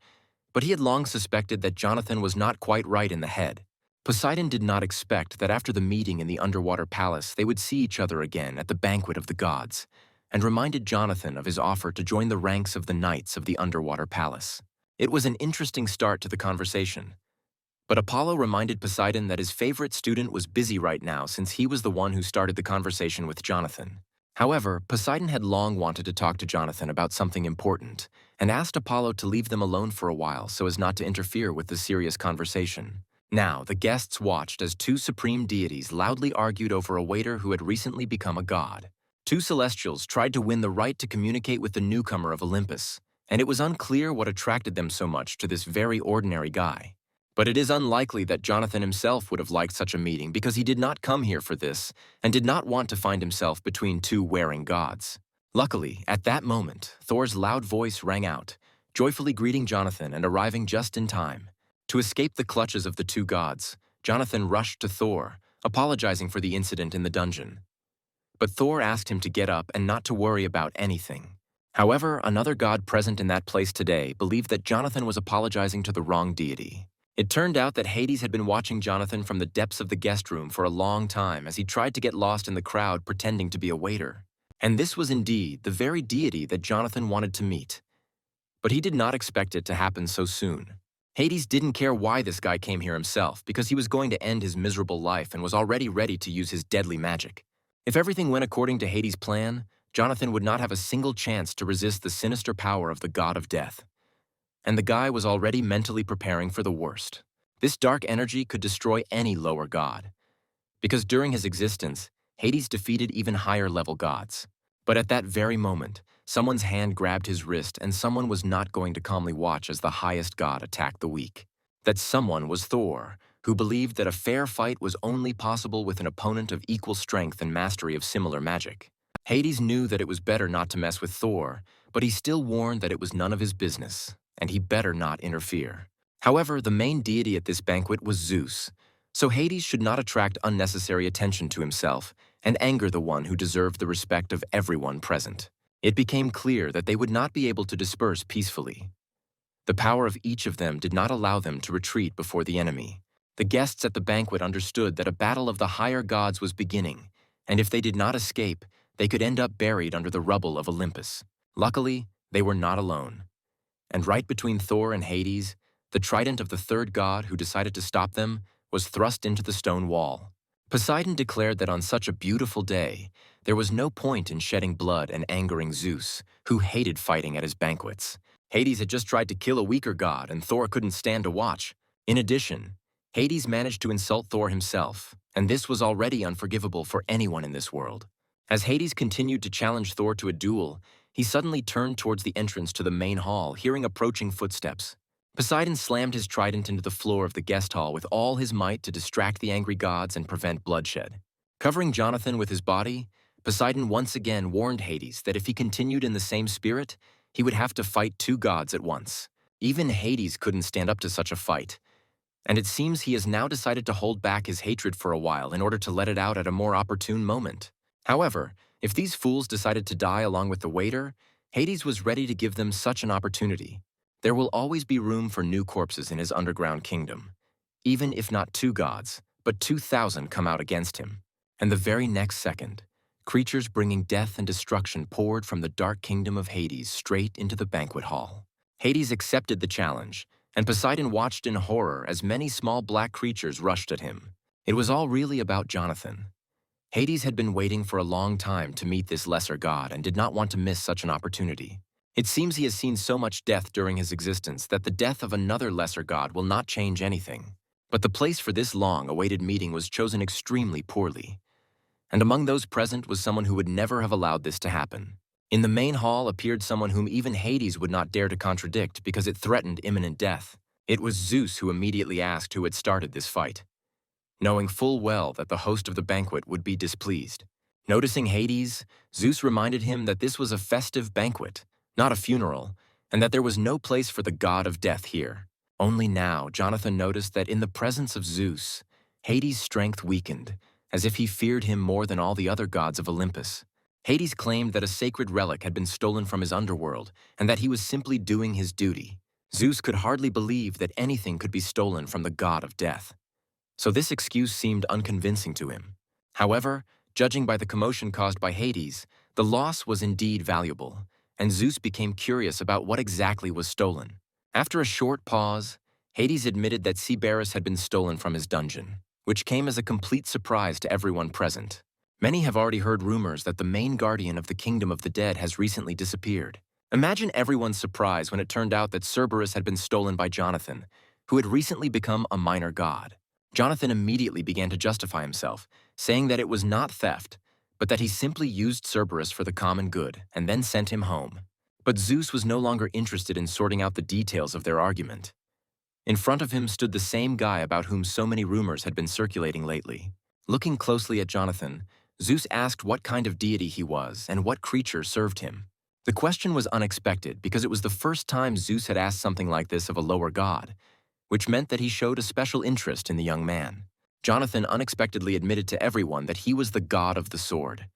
but he had long suspected that Jonathan was not quite right in the head. Poseidon did not expect that after the meeting in the underwater palace they would see each other again at the banquet of the gods, and reminded Jonathan of his offer to join the ranks of the knights of the underwater palace. It was an interesting start to the conversation. But Apollo reminded Poseidon that his favorite student was busy right now since he was the one who started the conversation with Jonathan. However, Poseidon had long wanted to talk to Jonathan about something important and asked Apollo to leave them alone for a while so as not to interfere with the serious conversation. Now, the guests watched as two supreme deities loudly argued over a waiter who had recently become a god. Two celestials tried to win the right to communicate with the newcomer of Olympus, and it was unclear what attracted them so much to this very ordinary guy. But it is unlikely that Jonathan himself would have liked such a meeting because he did not come here for this and did not want to find himself between two warring gods. Luckily, at that moment, Thor's loud voice rang out, joyfully greeting Jonathan and arriving just in time. To escape the clutches of the two gods, Jonathan rushed to Thor, apologizing for the incident in the dungeon. But Thor asked him to get up and not to worry about anything. However, another god present in that place today believed that Jonathan was apologizing to the wrong deity. It turned out that Hades had been watching Jonathan from the depths of the guest room for a long time as he tried to get lost in the crowd pretending to be a waiter. And this was indeed the very deity that Jonathan wanted to meet. But he did not expect it to happen so soon. Hades didn't care why this guy came here himself because he was going to end his miserable life and was already ready to use his deadly magic. If everything went according to Hades' plan, Jonathan would not have a single chance to resist the sinister power of the god of death. And the guy was already mentally preparing for the worst. This dark energy could destroy any lower god, because during his existence, Hades defeated even higher-level gods. But at that very moment, someone's hand grabbed his wrist and someone was not going to calmly watch as the highest god attacked the weak. That someone was Thor, who believed that a fair fight was only possible with an opponent of equal strength and mastery of similar magic. Hades knew that it was better not to mess with Thor, but he still warned that it was none of his business, and he better not interfere. However, the main deity at this banquet was Zeus, So Hades should not attract unnecessary attention to himself and anger the one who deserved the respect of everyone present. It became clear that they would not be able to disperse peacefully. The power of each of them did not allow them to retreat before the enemy. The guests at the banquet understood that a battle of the higher gods was beginning, and if they did not escape, they could end up buried under the rubble of Olympus. Luckily, they were not alone. And right between Thor and Hades, the trident of the third god who decided to stop them was thrust into the stone wall. Poseidon declared that on such a beautiful day, there was no point in shedding blood and angering Zeus, who hated fighting at his banquets. Hades had just tried to kill a weaker god, and Thor couldn't stand to watch. In addition, Hades managed to insult Thor himself, and this was already unforgivable for anyone in this world. As Hades continued to challenge Thor to a duel, he suddenly turned towards the entrance to the main hall, hearing approaching footsteps. Poseidon slammed his trident into the floor of the guest hall with all his might to distract the angry gods and prevent bloodshed. Covering Jonathan with his body, Poseidon once again warned Hades that if he continued in the same spirit, he would have to fight two gods at once. Even Hades couldn't stand up to such a fight, and it seems he has now decided to hold back his hatred for a while in order to let it out at a more opportune moment. However, if these fools decided to die along with the waiter, Hades was ready to give them such an opportunity. There will always be room for new corpses in his underground kingdom, even if not two gods, but 2,000 come out against him. And the very next second, creatures bringing death and destruction poured from the dark kingdom of Hades straight into the banquet hall. Hades accepted the challenge, and Poseidon watched in horror as many small black creatures rushed at him. It was all really about Jonathan. Hades had been waiting for a long time to meet this lesser god and did not want to miss such an opportunity. It seems he has seen so much death during his existence that the death of another lesser god will not change anything. But the place for this long-awaited meeting was chosen extremely poorly. And among those present was someone who would never have allowed this to happen. In the main hall appeared someone whom even Hades would not dare to contradict because it threatened imminent death. It was Zeus who immediately asked who had started this fight, knowing full well that the host of the banquet would be displeased. Noticing Hades, Zeus reminded him that this was a festive banquet, not a funeral, and that there was no place for the god of death here. Only now, Jonathan noticed that in the presence of Zeus, Hades' strength weakened, as if he feared him more than all the other gods of Olympus. Hades claimed that a sacred relic had been stolen from his underworld, and that he was simply doing his duty. Zeus could hardly believe that anything could be stolen from the god of death. So this excuse seemed unconvincing to him. However, judging by the commotion caused by Hades, the loss was indeed valuable, and Zeus became curious about what exactly was stolen. After a short pause, Hades admitted that Cerberus had been stolen from his dungeon, which came as a complete surprise to everyone present. Many have already heard rumors that the main guardian of the kingdom of the dead has recently disappeared. Imagine everyone's surprise when it turned out that Cerberus had been stolen by Jonathan, who had recently become a minor god. Jonathan immediately began to justify himself, saying that it was not theft, but that he simply used Cerberus for the common good and then sent him home. But Zeus was no longer interested in sorting out the details of their argument. In front of him stood the same guy about whom so many rumors had been circulating lately. Looking closely at Jonathan, Zeus asked what kind of deity he was and what creature served him. The question was unexpected because it was the first time Zeus had asked something like this of a lower god, which meant that he showed a special interest in the young man. Jonathan unexpectedly admitted to everyone that he was the god of the sword.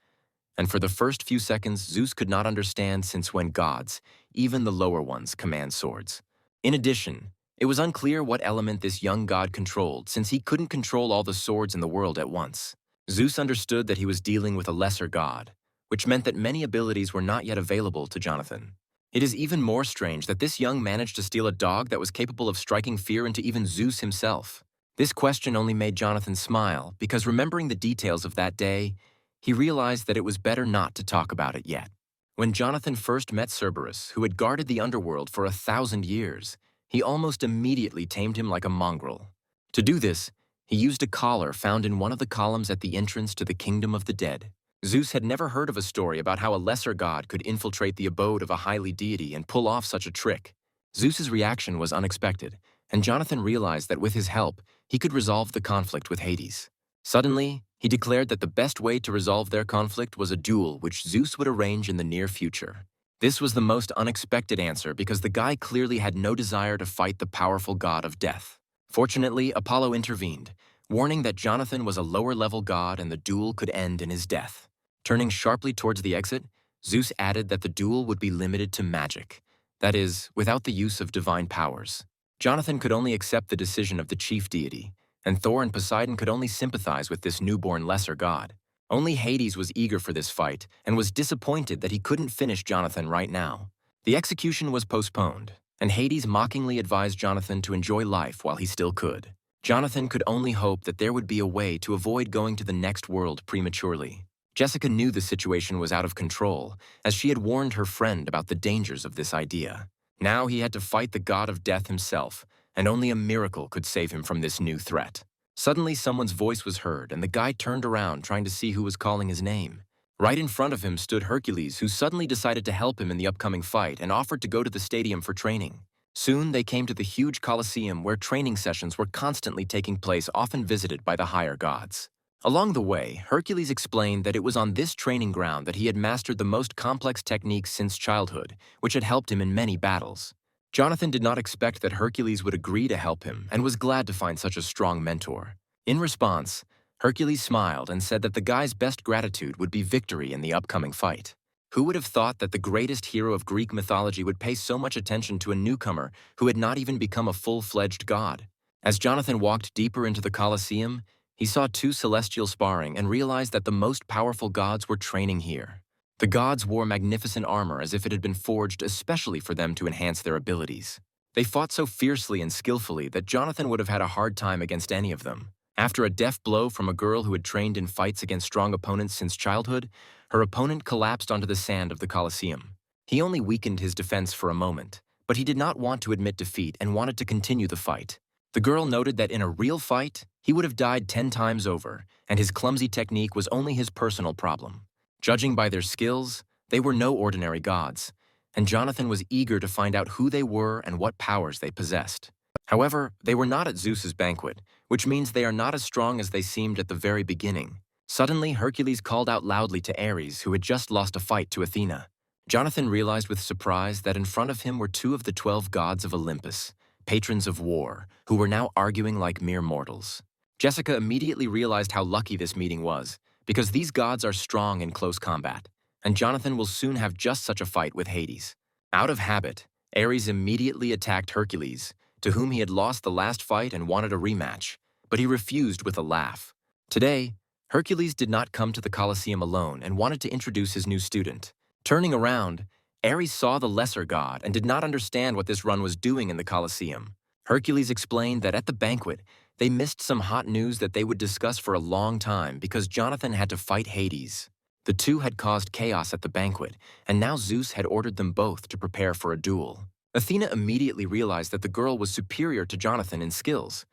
And for the first few seconds, Zeus could not understand since when gods, even the lower ones, command swords. In addition, it was unclear what element this young god controlled since he couldn't control all the swords in the world at once. Zeus understood that he was dealing with a lesser god, which meant that many abilities were not yet available to Jonathan. It is even more strange that this young managed to steal a dog that was capable of striking fear into even Zeus himself. This question only made Jonathan smile because remembering the details of that day, he realized that it was better not to talk about it yet. When Jonathan first met Cerberus, who had guarded the underworld for 1,000 years, he almost immediately tamed him like a mongrel. To do this, he used a collar found in one of the columns at the entrance to the kingdom of the dead. Zeus had never heard of a story about how a lesser god could infiltrate the abode of a highly deity and pull off such a trick. Zeus's reaction was unexpected, and Jonathan realized that with his help, he could resolve the conflict with Hades. Suddenly, he declared that the best way to resolve their conflict was a duel which Zeus would arrange in the near future. This was the most unexpected answer because the guy clearly had no desire to fight the powerful god of death. Fortunately, Apollo intervened, warning that Jonathan was a lower-level god and the duel could end in his death. Turning sharply towards the exit, Zeus added that the duel would be limited to magic, that is, without the use of divine powers. Jonathan could only accept the decision of the chief deity, and Thor and Poseidon could only sympathize with this newborn lesser god. Only Hades was eager for this fight and was disappointed that he couldn't finish Jonathan right now. The execution was postponed, and Hades mockingly advised Jonathan to enjoy life while he still could. Jonathan could only hope that there would be a way to avoid going to the next world prematurely. Jessica knew the situation was out of control, as she had warned her friend about the dangers of this idea. Now he had to fight the god of death himself, and only a miracle could save him from this new threat. Suddenly, someone's voice was heard, and the guy turned around trying to see who was calling his name. Right in front of him stood Hercules, who suddenly decided to help him in the upcoming fight and offered to go to the stadium for training. Soon, they came to the huge Colosseum where training sessions were constantly taking place, often visited by the higher gods. Along the way, Hercules explained that it was on this training ground that he had mastered the most complex techniques since childhood, which had helped him in many battles. Jonathan did not expect that Hercules would agree to help him and was glad to find such a strong mentor. In response, Hercules smiled and said that the guy's best gratitude would be victory in the upcoming fight. Who would have thought that the greatest hero of Greek mythology would pay so much attention to a newcomer who had not even become a full-fledged god? As Jonathan walked deeper into the Colosseum, he saw two celestials sparring and realized that the most powerful gods were training here. The gods wore magnificent armor as if it had been forged especially for them to enhance their abilities. They fought so fiercely and skillfully that Jonathan would have had a hard time against any of them. After a deft blow from a girl who had trained in fights against strong opponents since childhood, her opponent collapsed onto the sand of the Colosseum. He only weakened his defense for a moment, but he did not want to admit defeat and wanted to continue the fight. The girl noted that in a real fight, he would have died 10 times over, and his clumsy technique was only his personal problem. Judging by their skills, they were no ordinary gods, and Jonathan was eager to find out who they were and what powers they possessed. However, they were not at Zeus's banquet, which means they are not as strong as they seemed at the very beginning. Suddenly, Hercules called out loudly to Ares, who had just lost a fight to Athena. Jonathan realized with surprise that in front of him were two of the 12 gods of Olympus, patrons of war, who were now arguing like mere mortals. Jessica immediately realized how lucky this meeting was, because these gods are strong in close combat, and Jonathan will soon have just such a fight with Hades. Out of habit, Ares immediately attacked Hercules, to whom he had lost the last fight and wanted a rematch, but he refused with a laugh. Today, Hercules did not come to the Colosseum alone and wanted to introduce his new student. Turning around, Ares saw the lesser god and did not understand what this run was doing in the Colosseum. Hercules explained that at the banquet, they missed some hot news that they would discuss for a long time because Jonathan had to fight Hades. The two had caused chaos at the banquet, and now Zeus had ordered them both to prepare for a duel. Athena immediately realized that the girl was superior to Jonathan in skills,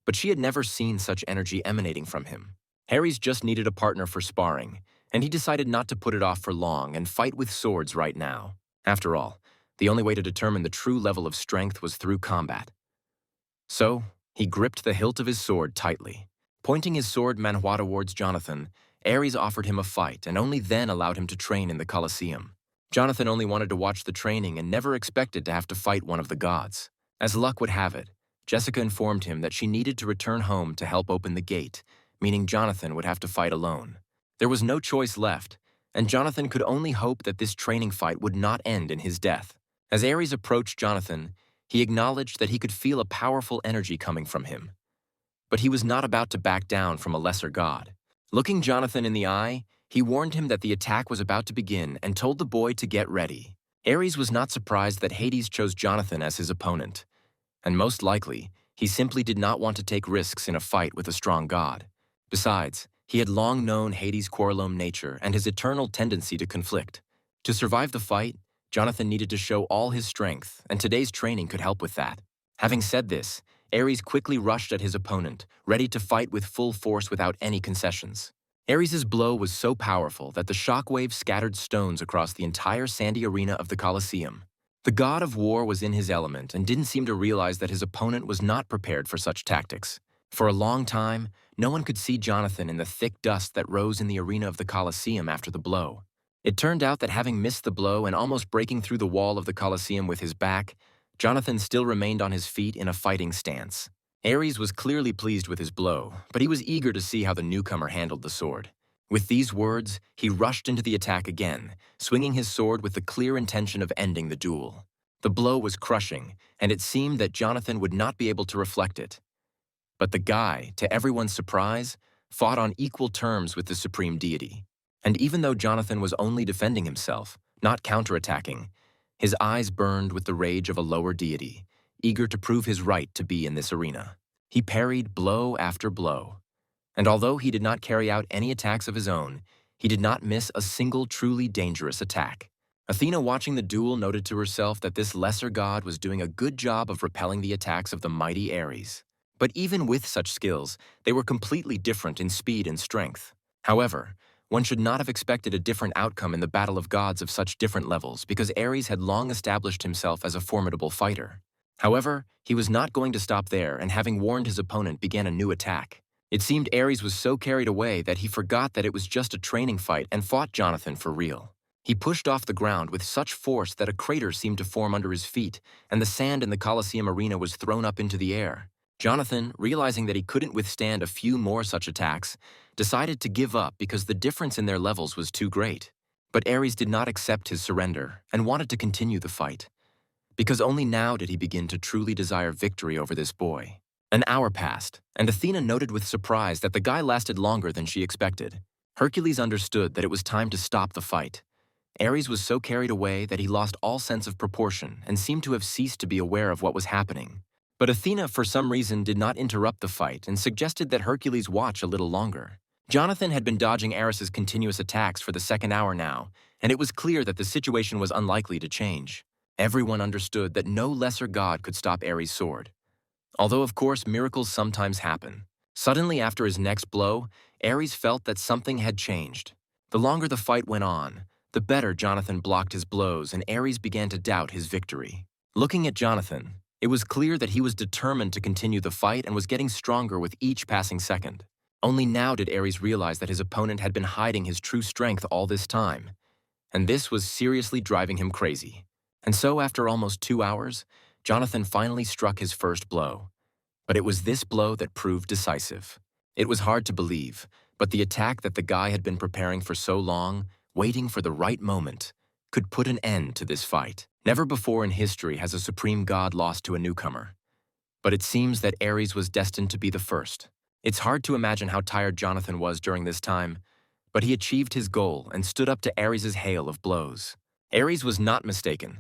but she had never seen such energy emanating from him. Ares just needed a partner for sparring, and he decided not to put it off for long and fight with swords right now. After all, the only way to determine the true level of strength was through combat. So, he gripped the hilt of his sword tightly. Pointing his sword Manhwa towards Jonathan, Ares offered him a fight and only then allowed him to train in the Colosseum. Jonathan only wanted to watch the training and never expected to have to fight one of the gods. As luck would have it, Jessica informed him that she needed to return home to help open the gate, meaning Jonathan would have to fight alone. There was no choice left, and Jonathan could only hope that this training fight would not end in his death. As Ares approached Jonathan, he acknowledged that he could feel a powerful energy coming from him. But he was not about to back down from a lesser god. Looking Jonathan in the eye, he warned him that the attack was about to begin and told the boy to get ready. Ares was not surprised that Hades chose Jonathan as his opponent, and most likely, he simply did not want to take risks in a fight with a strong god. Besides, he had long known Hades' quarrelsome nature and his eternal tendency to conflict. To survive the fight, Jonathan needed to show all his strength, and today's training could help with that. Having said this, Ares quickly rushed at his opponent, ready to fight with full force without any concessions. Ares' blow was so powerful that the shockwave scattered stones across the entire sandy arena of the Colosseum. The god of war was in his element and didn't seem to realize that his opponent was not prepared for such tactics. For a long time, no one could see Jonathan in the thick dust that rose in the arena of the Colosseum after the blow. It turned out that having missed the blow and almost breaking through the wall of the Colosseum with his back, Jonathan still remained on his feet in a fighting stance. Ares was clearly pleased with his blow, but he was eager to see how the newcomer handled the sword. With these words, he rushed into the attack again, swinging his sword with the clear intention of ending the duel. The blow was crushing, and it seemed that Jonathan would not be able to reflect it. But the guy, to everyone's surprise, fought on equal terms with the supreme deity. And even though Jonathan was only defending himself, not counterattacking, his eyes burned with the rage of a lower deity, eager to prove his right to be in this arena. He parried blow after blow. And although he did not carry out any attacks of his own, he did not miss a single truly dangerous attack. Athena, watching the duel, noted to herself that this lesser god was doing a good job of repelling the attacks of the mighty Ares. But even with such skills, they were completely different in speed and strength. However, one should not have expected a different outcome in the battle of gods of such different levels because Ares had long established himself as a formidable fighter. However, he was not going to stop there, and having warned his opponent, began a new attack. It seemed Ares was so carried away that he forgot that it was just a training fight and fought Jonathan for real. He pushed off the ground with such force that a crater seemed to form under his feet, and the sand in the Colosseum arena was thrown up into the air. Jonathan, realizing that he couldn't withstand a few more such attacks, decided to give up because the difference in their levels was too great. But Ares did not accept his surrender and wanted to continue the fight, because only now did he begin to truly desire victory over this boy. An hour passed, and Athena noted with surprise that the guy lasted longer than she expected. Hercules understood that it was time to stop the fight. Ares was so carried away that he lost all sense of proportion and seemed to have ceased to be aware of what was happening. But Athena, for some reason, did not interrupt the fight and suggested that Hercules watch a little longer. Jonathan had been dodging Ares's continuous attacks for the second hour now, and it was clear that the situation was unlikely to change. Everyone understood that no lesser god could stop Ares' sword. Although, of course, miracles sometimes happen. Suddenly, after his next blow, Ares felt that something had changed. The longer the fight went on, the better Jonathan blocked his blows, and Ares began to doubt his victory. Looking at Jonathan, it was clear that he was determined to continue the fight and was getting stronger with each passing second. Only now did Ares realize that his opponent had been hiding his true strength all this time, and this was seriously driving him crazy. And so, after almost 2 hours, Jonathan finally struck his first blow. But it was this blow that proved decisive. It was hard to believe, but the attack that the guy had been preparing for so long, waiting for the right moment, could put an end to this fight. Never before in history has a supreme god lost to a newcomer. But it seems that Ares was destined to be the first. It's hard to imagine how tired Jonathan was during this time, but he achieved his goal and stood up to Ares' hail of blows. Ares was not mistaken.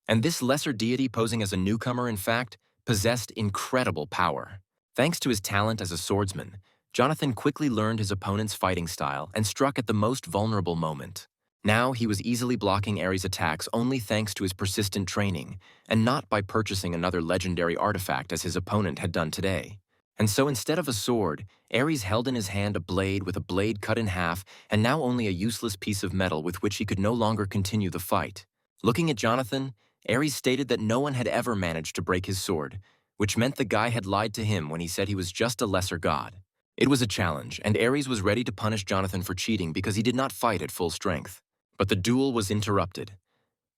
And this lesser deity posing as a newcomer, in fact, possessed incredible power. Thanks to his talent as a swordsman, Jonathan quickly learned his opponent's fighting style and struck at the most vulnerable moment. Now he was easily blocking Ares' attacks only thanks to his persistent training, and not by purchasing another legendary artifact as his opponent had done today. And so instead of a sword, Ares held in his hand a blade with a blade cut in half and now only a useless piece of metal with which he could no longer continue the fight. Looking at Jonathan, Ares stated that no one had ever managed to break his sword, which meant the guy had lied to him when he said he was just a lesser god. It was a challenge, and Ares was ready to punish Jonathan for cheating because he did not fight at full strength. But the duel was interrupted.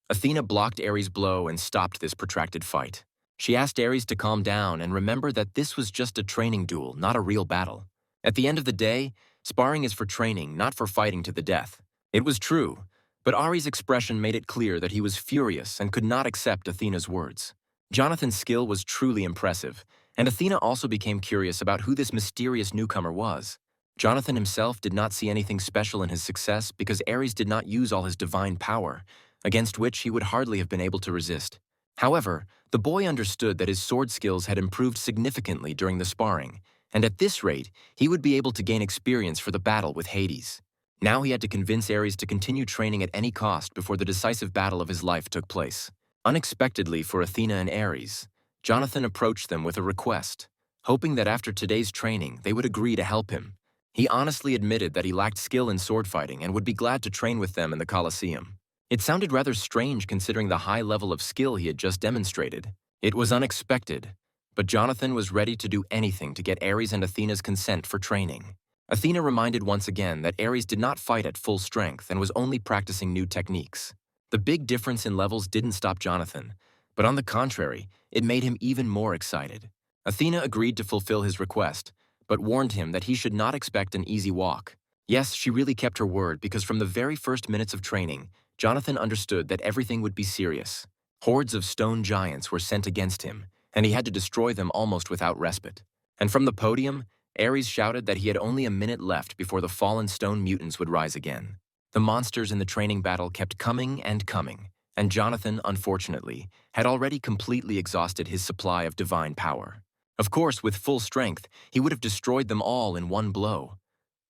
Athena blocked Ares' blow and stopped this protracted fight. She asked Ares to calm down and remember that this was just a training duel, not a real battle. At the end of the day, sparring is for training, not for fighting to the death. It was true, but Ares' expression made it clear that he was furious and could not accept Athena's words. Jonathan's skill was truly impressive, and Athena also became curious about who this mysterious newcomer was. Jonathan himself did not see anything special in his success because Ares did not use all his divine power, against which he would hardly have been able to resist. However, the boy understood that his sword skills had improved significantly during the sparring, and at this rate, he would be able to gain experience for the battle with Hades. Now he had to convince Ares to continue training at any cost before the decisive battle of his life took place. Unexpectedly for Athena and Ares, Jonathan approached them with a request, hoping that after today's training they would agree to help him. He honestly admitted that he lacked skill in sword fighting and would be glad to train with them in the Colosseum. It sounded rather strange considering the high level of skill he had just demonstrated. It was unexpected, but Jonathan was ready to do anything to get Ares and Athena's consent for training. Athena reminded once again that Ares did not fight at full strength and was only practicing new techniques. The big difference in levels didn't stop Jonathan, but on the contrary, it made him even more excited. Athena agreed to fulfill his request, but warned him that he should not expect an easy walk. Yes, she really kept her word because from the very first minutes of training, Jonathan understood that everything would be serious. Hordes of stone giants were sent against him, and he had to destroy them almost without respite. And from the podium, Ares shouted that he had only a minute left before the fallen stone mutants would rise again. The monsters in the training battle kept coming and coming, and Jonathan, unfortunately, had already completely exhausted his supply of divine power. Of course, with full strength, he would have destroyed them all in one blow.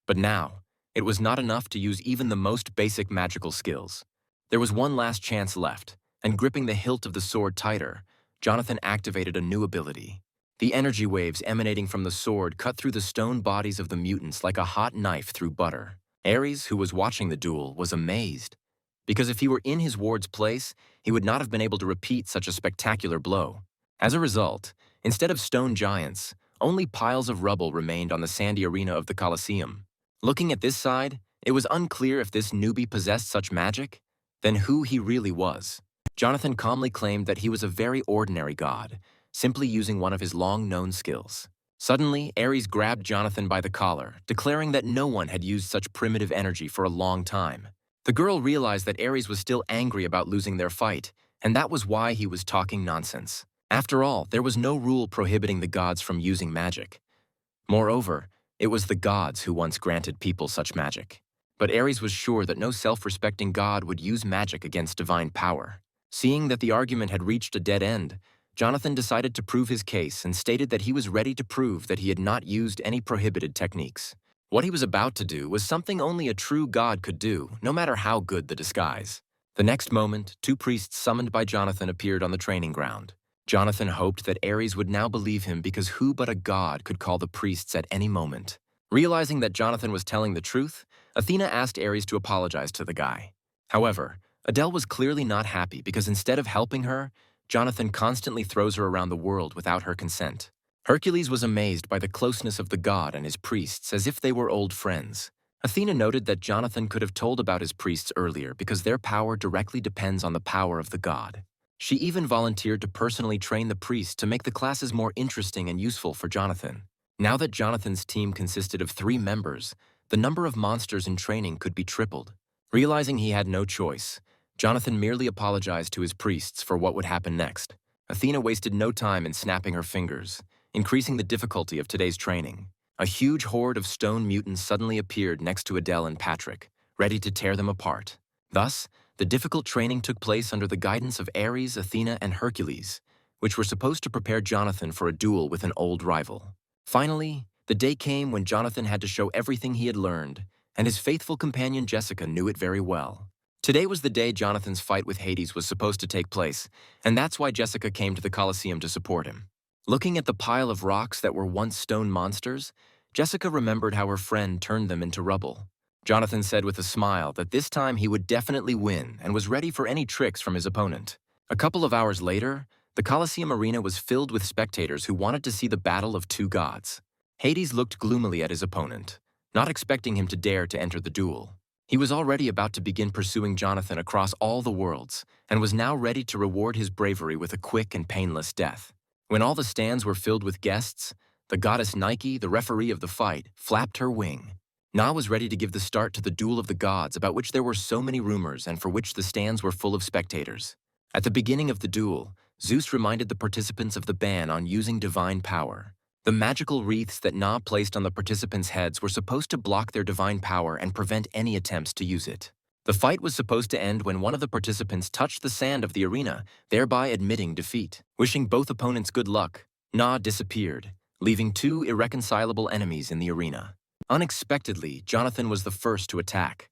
But now, it was not enough to use even the most basic magical skills. There was one last chance left, and gripping the hilt of the sword tighter, Jonathan activated a new ability. The energy waves emanating from the sword cut through the stone bodies of the mutants like a hot knife through butter. Ares, who was watching the duel, was amazed, because if he were in his ward's place, he would not have been able to repeat such a spectacular blow. As a result, instead of stone giants, only piles of rubble remained on the sandy arena of the Colosseum. Looking at this side, it was unclear if this newbie possessed such magic, then who he really was. Jonathan calmly claimed that he was a very ordinary god, simply using one of his long-known skills. Suddenly, Ares grabbed Jonathan by the collar, declaring that no one had used such primitive energy for a long time. The girl realized that Ares was still angry about losing their fight, and that was why he was talking nonsense. After all, there was no rule prohibiting the gods from using magic. Moreover, it was the gods who once granted people such magic. But Ares was sure that no self-respecting god would use magic against divine power. Seeing that the argument had reached a dead end, Jonathan decided to prove his case and stated that he was ready to prove that he had not used any prohibited techniques. What he was about to do was something only a true god could do, no matter how good the disguise. The next moment, two priests summoned by Jonathan appeared on the training ground. Jonathan hoped that Ares would now believe him because who but a god could call the priests at any moment. Realizing that Jonathan was telling the truth, Athena asked Ares to apologize to the guy. However, Adele was clearly not happy because instead of helping her, Jonathan constantly throws her around the world without her consent. Hercules was amazed by the closeness of the god and his priests as if they were old friends. Athena noted that Jonathan could have told about his priests earlier because their power directly depends on the power of the god. She even volunteered to personally train the priests to make the classes more interesting and useful for Jonathan. Now that Jonathan's team consisted of 3 members, the number of monsters in training could be tripled. Realizing he had no choice, Jonathan merely apologized to his priests for what would happen next. Athena wasted no time in snapping her fingers, increasing the difficulty of today's training. A huge horde of stone mutants suddenly appeared next to Adele and Patrick, ready to tear them apart. Thus, the difficult training took place under the guidance of Ares, Athena, and Hercules, which were supposed to prepare Jonathan for a duel with an old rival. Finally, the day came when Jonathan had to show everything he had learned, and his faithful companion Jessica knew it very well. Today was the day Jonathan's fight with Hades was supposed to take place, and that's why Jessica came to the Colosseum to support him. Looking at the pile of rocks that were once stone monsters, Jessica remembered how her friend turned them into rubble. Jonathan said with a smile that this time he would definitely win and was ready for any tricks from his opponent. A couple of hours later, the Colosseum arena was filled with spectators who wanted to see the battle of 2 gods. Hades looked gloomily at his opponent, not expecting him to dare to enter the duel. He was already about to begin pursuing Jonathan across all the worlds and was now ready to reward his bravery with a quick and painless death. When all the stands were filled with guests, the goddess Nike, the referee of the fight, flapped her wing. Na was ready to give the start to the duel of the gods about which there were so many rumors and for which the stands were full of spectators. At the beginning of the duel, Zeus reminded the participants of the ban on using divine power. The magical wreaths that Na placed on the participants' heads were supposed to block their divine power and prevent any attempts to use it. The fight was supposed to end when one of the participants touched the sand of the arena, thereby admitting defeat. Wishing both opponents good luck, Na disappeared, leaving 2 irreconcilable enemies in the arena. Unexpectedly, Jonathan was the first to attack,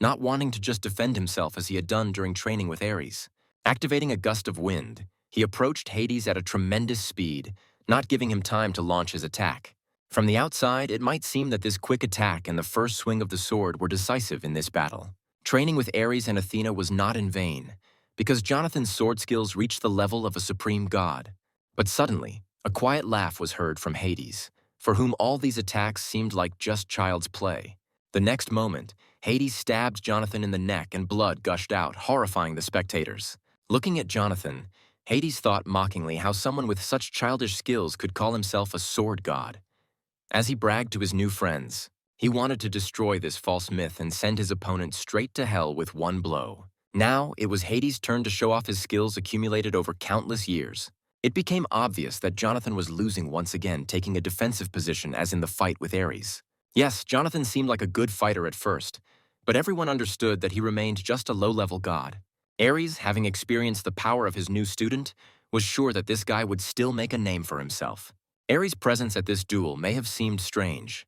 not wanting to just defend himself as he had done during training with Ares. Activating a gust of wind, he approached Hades at a tremendous speed, not giving him time to launch his attack. From the outside, it might seem that this quick attack and the first swing of the sword were decisive in this battle. Training with Ares and Athena was not in vain, because Jonathan's sword skills reached the level of a supreme god. But suddenly, a quiet laugh was heard from Hades, for whom all these attacks seemed like just child's play. The next moment, Hades stabbed Jonathan in the neck and blood gushed out, horrifying the spectators. Looking at Jonathan, Hades thought mockingly how someone with such childish skills could call himself a sword god. As he bragged to his new friends, he wanted to destroy this false myth and send his opponent straight to hell with one blow. Now, it was Hades' turn to show off his skills accumulated over countless years. It became obvious that Jonathan was losing once again, taking a defensive position as in the fight with Ares. Yes, Jonathan seemed like a good fighter at first, but everyone understood that he remained just a low-level god. Ares, having experienced the power of his new student, was sure that this guy would still make a name for himself. Ares' presence at this duel may have seemed strange,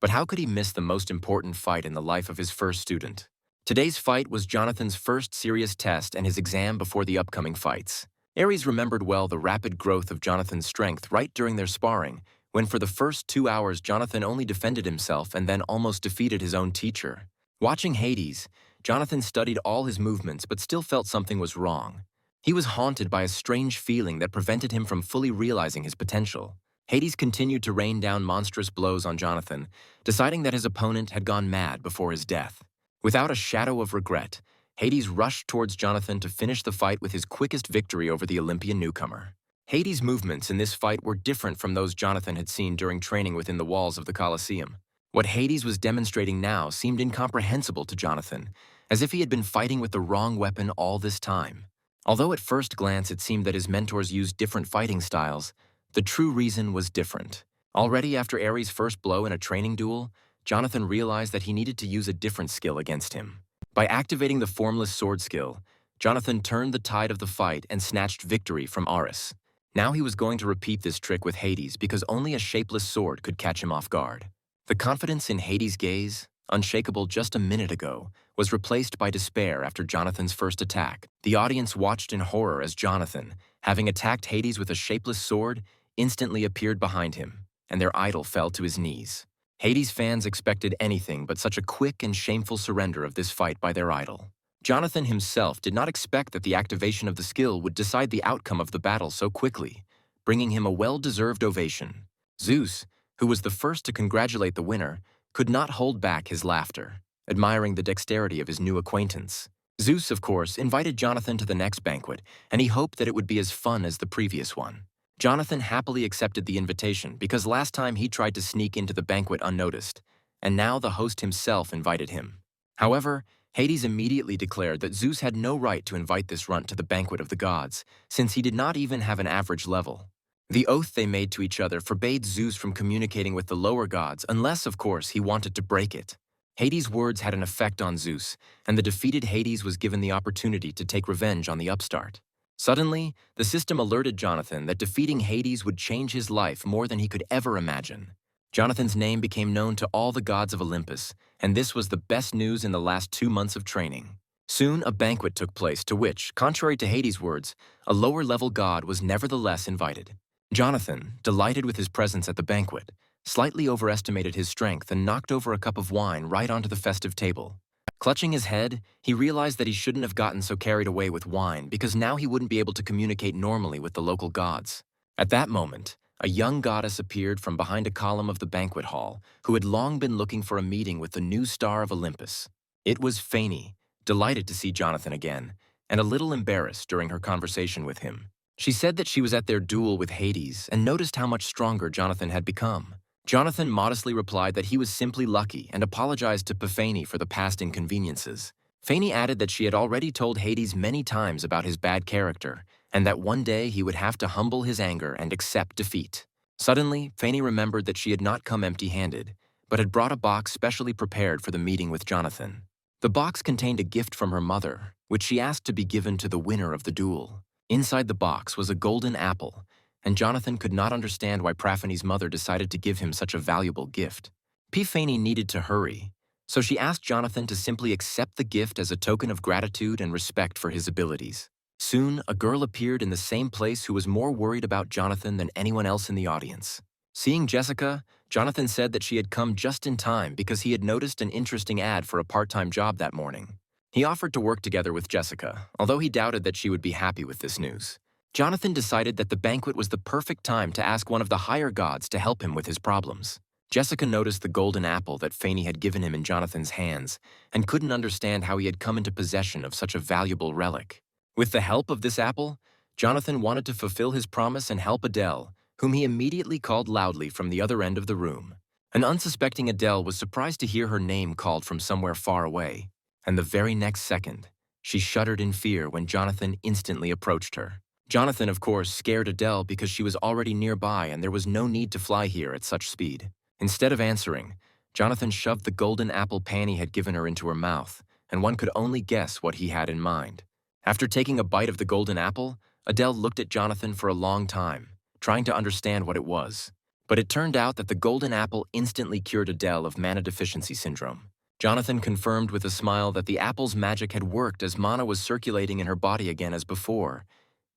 but how could he miss the most important fight in the life of his first student? Today's fight was Jonathan's first serious test and his exam before the upcoming fights. Ares remembered well the rapid growth of Jonathan's strength right during their sparring, when for the first 2 hours Jonathan only defended himself and then almost defeated his own teacher. Watching Hades, Jonathan studied all his movements but still felt something was wrong. He was haunted by a strange feeling that prevented him from fully realizing his potential. Hades continued to rain down monstrous blows on Jonathan, deciding that his opponent had gone mad before his death. Without a shadow of regret, Hades rushed towards Jonathan to finish the fight with his quickest victory over the Olympian newcomer. Hades' movements in this fight were different from those Jonathan had seen during training within the walls of the Colosseum. What Hades was demonstrating now seemed incomprehensible to Jonathan, as if he had been fighting with the wrong weapon all this time. Although at first glance it seemed that his mentors used different fighting styles, the true reason was different. Already after Ares' first blow in a training duel, Jonathan realized that he needed to use a different skill against him. By activating the formless sword skill, Jonathan turned the tide of the fight and snatched victory from Ares. Now he was going to repeat this trick with Hades because only a shapeless sword could catch him off guard. The confidence in Hades' gaze, unshakable just a minute ago, was replaced by despair after Jonathan's first attack. The audience watched in horror as Jonathan, having attacked Hades with a shapeless sword, instantly appeared behind him, and their idol fell to his knees. Hades' fans expected anything but such a quick and shameful surrender of this fight by their idol. Jonathan himself did not expect that the activation of the skill would decide the outcome of the battle so quickly, bringing him a well-deserved ovation. Zeus, who was the first to congratulate the winner, could not hold back his laughter, admiring the dexterity of his new acquaintance. Zeus, of course, invited Jonathan to the next banquet, and he hoped that it would be as fun as the previous one. Jonathan happily accepted the invitation because last time he tried to sneak into the banquet unnoticed, and now the host himself invited him. However, Hades immediately declared that Zeus had no right to invite this runt to the banquet of the gods, since he did not even have an average level. The oath they made to each other forbade Zeus from communicating with the lower gods unless, of course, he wanted to break it. Hades' words had an effect on Zeus, and the defeated Hades was given the opportunity to take revenge on the upstart. Suddenly, the system alerted Jonathan that defeating Hades would change his life more than he could ever imagine. Jonathan's name became known to all the gods of Olympus, and this was the best news in the last 2 months of training. Soon, a banquet took place to which, contrary to Hades' words, a lower-level god was nevertheless invited. Jonathan, delighted with his presence at the banquet, slightly overestimated his strength and knocked over a cup of wine right onto the festive table. Clutching his head, he realized that he shouldn't have gotten so carried away with wine because now he wouldn't be able to communicate normally with the local gods. At that moment, a young goddess appeared from behind a column of the banquet hall who had long been looking for a meeting with the new star of Olympus. It was Phane, delighted to see Jonathan again, and a little embarrassed during her conversation with him. She said that she was at their duel with Hades and noticed how much stronger Jonathan had become. Jonathan modestly replied that he was simply lucky and apologized to Phane for the past inconveniences. Phane added that she had already told Hades many times about his bad character, and that one day he would have to humble his anger and accept defeat. Suddenly, Phane remembered that she had not come empty-handed, but had brought a box specially prepared for the meeting with Jonathan. The box contained a gift from her mother, which she asked to be given to the winner of the duel. Inside the box was a golden apple, and Jonathan could not understand why Prophane's mother decided to give him such a valuable gift. Phane needed to hurry, so she asked Jonathan to simply accept the gift as a token of gratitude and respect for his abilities. Soon, a girl appeared in the same place who was more worried about Jonathan than anyone else in the audience. Seeing Jessica, Jonathan said that she had come just in time because he had noticed an interesting ad for a part-time job that morning. He offered to work together with Jessica, although he doubted that she would be happy with this news. Jonathan decided that the banquet was the perfect time to ask one of the higher gods to help him with his problems. Jessica noticed the golden apple that Phane had given him in Jonathan's hands and couldn't understand how he had come into possession of such a valuable relic. With the help of this apple, Jonathan wanted to fulfill his promise and help Adele, whom he immediately called loudly from the other end of the room. An unsuspecting Adele was surprised to hear her name called from somewhere far away, and the very next second, she shuddered in fear when Jonathan instantly approached her. Jonathan, of course, scared Adele because she was already nearby and there was no need to fly here at such speed. Instead of answering, Jonathan shoved the golden apple Panny had given her into her mouth, and one could only guess what he had in mind. After taking a bite of the golden apple, Adele looked at Jonathan for a long time, trying to understand what it was. But it turned out that the golden apple instantly cured Adele of mana deficiency syndrome. Jonathan confirmed with a smile that the apple's magic had worked as mana was circulating in her body again as before,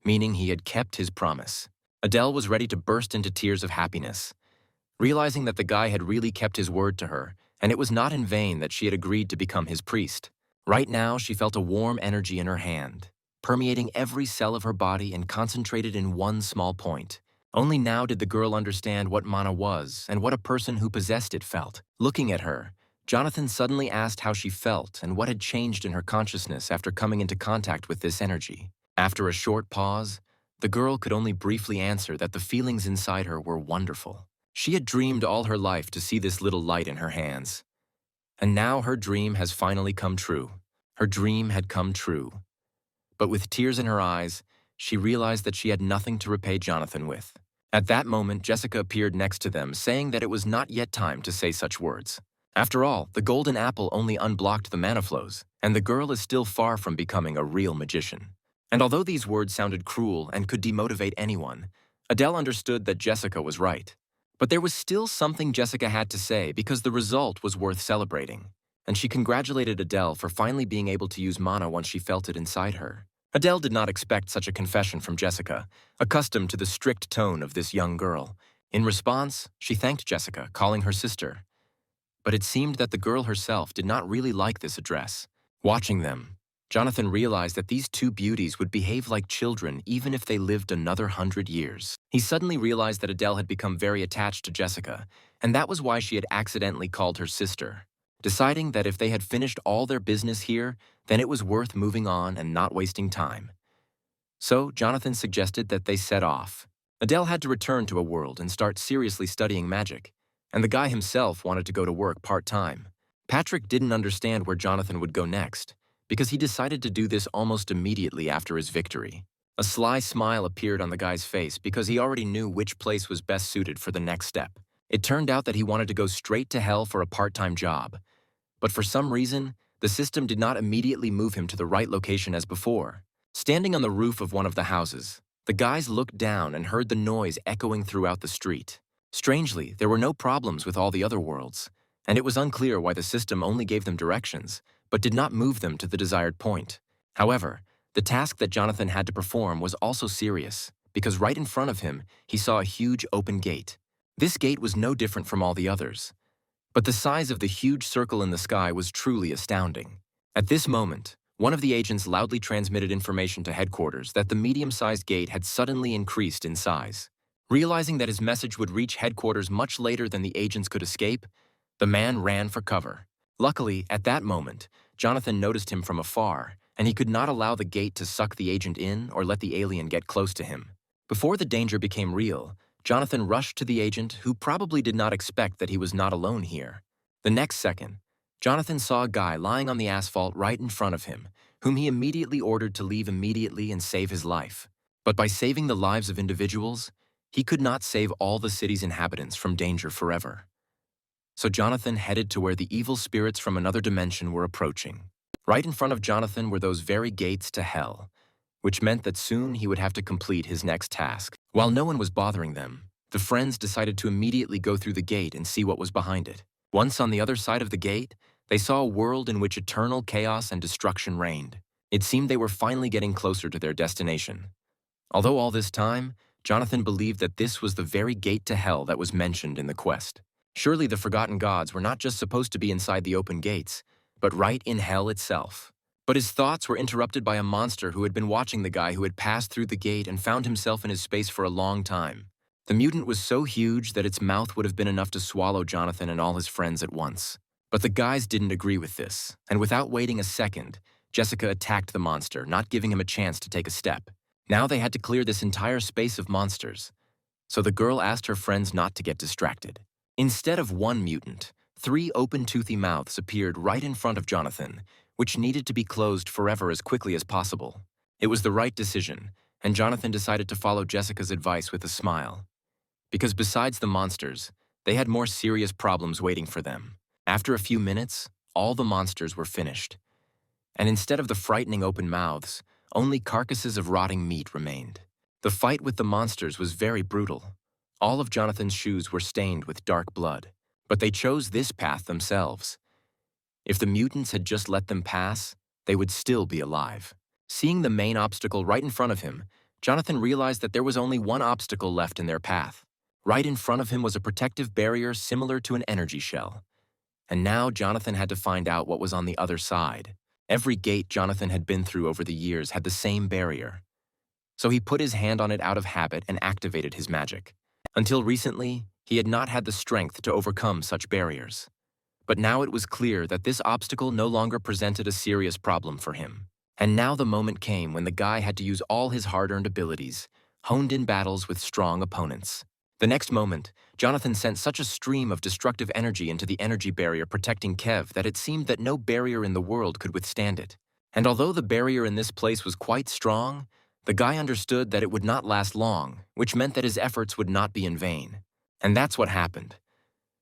meaning he had kept his promise. Adele was ready to burst into tears of happiness, realizing that the guy had really kept his word to her, and it was not in vain that she had agreed to become his priest. Right now, she felt a warm energy in her hand, permeating every cell of her body and concentrated in one small point. Only now did the girl understand what mana was and what a person who possessed it felt. Looking at her, Jonathan suddenly asked how she felt and what had changed in her consciousness after coming into contact with this energy. After a short pause, the girl could only briefly answer that the feelings inside her were wonderful. She had dreamed all her life to see this little light in her hands. And now her dream has finally come true. Her dream had come true. But with tears in her eyes, she realized that she had nothing to repay Jonathan with. At that moment, Jessica appeared next to them, saying that it was not yet time to say such words. After all, the golden apple only unblocked the mana flows, and the girl is still far from becoming a real magician. And although these words sounded cruel and could demotivate anyone, Adele understood that Jessica was right. But there was still something Jessica had to say because the result was worth celebrating, and she congratulated Adele for finally being able to use mana once she felt it inside her. Adele did not expect such a confession from Jessica, accustomed to the strict tone of this young girl. In response, she thanked Jessica, calling her sister. But it seemed that the girl herself did not really like this address. Watching them, Jonathan realized that these two beauties would behave like children even if they lived another 100 years. He suddenly realized that Adele had become very attached to Jessica, and that was why she had accidentally called her sister. Deciding that if they had finished all their business here, then it was worth moving on and not wasting time. So Jonathan suggested that they set off. Adele had to return to a world and start seriously studying magic, and the guy himself wanted to go to work part-time. Patrick didn't understand where Jonathan would go next, because he decided to do this almost immediately after his victory. A sly smile appeared on the guy's face because he already knew which place was best suited for the next step. It turned out that he wanted to go straight to hell for a part-time job. But for some reason, the system did not immediately move him to the right location as before. Standing on the roof of one of the houses, the guys looked down and heard the noise echoing throughout the street. Strangely, there were no problems with all the other worlds, and it was unclear why the system only gave them directions, but did not move them to the desired point. However, the task that Jonathan had to perform was also serious, because right in front of him, he saw a huge open gate. This gate was no different from all the others, but the size of the huge circle in the sky was truly astounding. At this moment, one of the agents loudly transmitted information to headquarters that the medium-sized gate had suddenly increased in size. Realizing that his message would reach headquarters much later than the agents could escape, the man ran for cover. Luckily, at that moment, Jonathan noticed him from afar, and he could not allow the gate to suck the agent in or let the alien get close to him. Before the danger became real, Jonathan rushed to the agent, who probably did not expect that he was not alone here. The next second, Jonathan saw a guy lying on the asphalt right in front of him, whom he immediately ordered to leave immediately and save his life. But by saving the lives of individuals, he could not save all the city's inhabitants from danger forever. So Jonathan headed to where the evil spirits from another dimension were approaching. Right in front of Jonathan were those very gates to hell, which meant that soon he would have to complete his next task. While no one was bothering them, the friends decided to immediately go through the gate and see what was behind it. Once on the other side of the gate, they saw a world in which eternal chaos and destruction reigned. It seemed they were finally getting closer to their destination. Although all this time, Jonathan believed that this was the very gate to hell that was mentioned in the quest. Surely the forgotten gods were not just supposed to be inside the open gates, but right in hell itself. But his thoughts were interrupted by a monster who had been watching the guy who had passed through the gate and found himself in his space for a long time. The mutant was so huge that its mouth would have been enough to swallow Jonathan and all his friends at once. But the guys didn't agree with this, and without waiting a second, Jessica attacked the monster, not giving him a chance to take a step. Now they had to clear this entire space of monsters, so the girl asked her friends not to get distracted. Instead of one mutant, 3 open toothy mouths appeared right in front of Jonathan, which needed to be closed forever as quickly as possible. It was the right decision, and Jonathan decided to follow Jessica's advice with a smile. Because besides the monsters, they had more serious problems waiting for them. After a few minutes, all the monsters were finished. And instead of the frightening open mouths, only carcasses of rotting meat remained. The fight with the monsters was very brutal. All of Jonathan's shoes were stained with dark blood, but they chose this path themselves. If the mutants had just let them pass, they would still be alive. Seeing the main obstacle right in front of him, Jonathan realized that there was only one obstacle left in their path. Right in front of him was a protective barrier similar to an energy shell. And now Jonathan had to find out what was on the other side. Every gate Jonathan had been through over the years had the same barrier. So he put his hand on it out of habit and activated his magic. Until recently, he had not had the strength to overcome such barriers. But now it was clear that this obstacle no longer presented a serious problem for him. And now the moment came when the guy had to use all his hard-earned abilities, honed in battles with strong opponents. The next moment, Jonathan sent such a stream of destructive energy into the energy barrier protecting Kev that it seemed that no barrier in the world could withstand it. And although the barrier in this place was quite strong, the guy understood that it would not last long, which meant that his efforts would not be in vain. And that's what happened.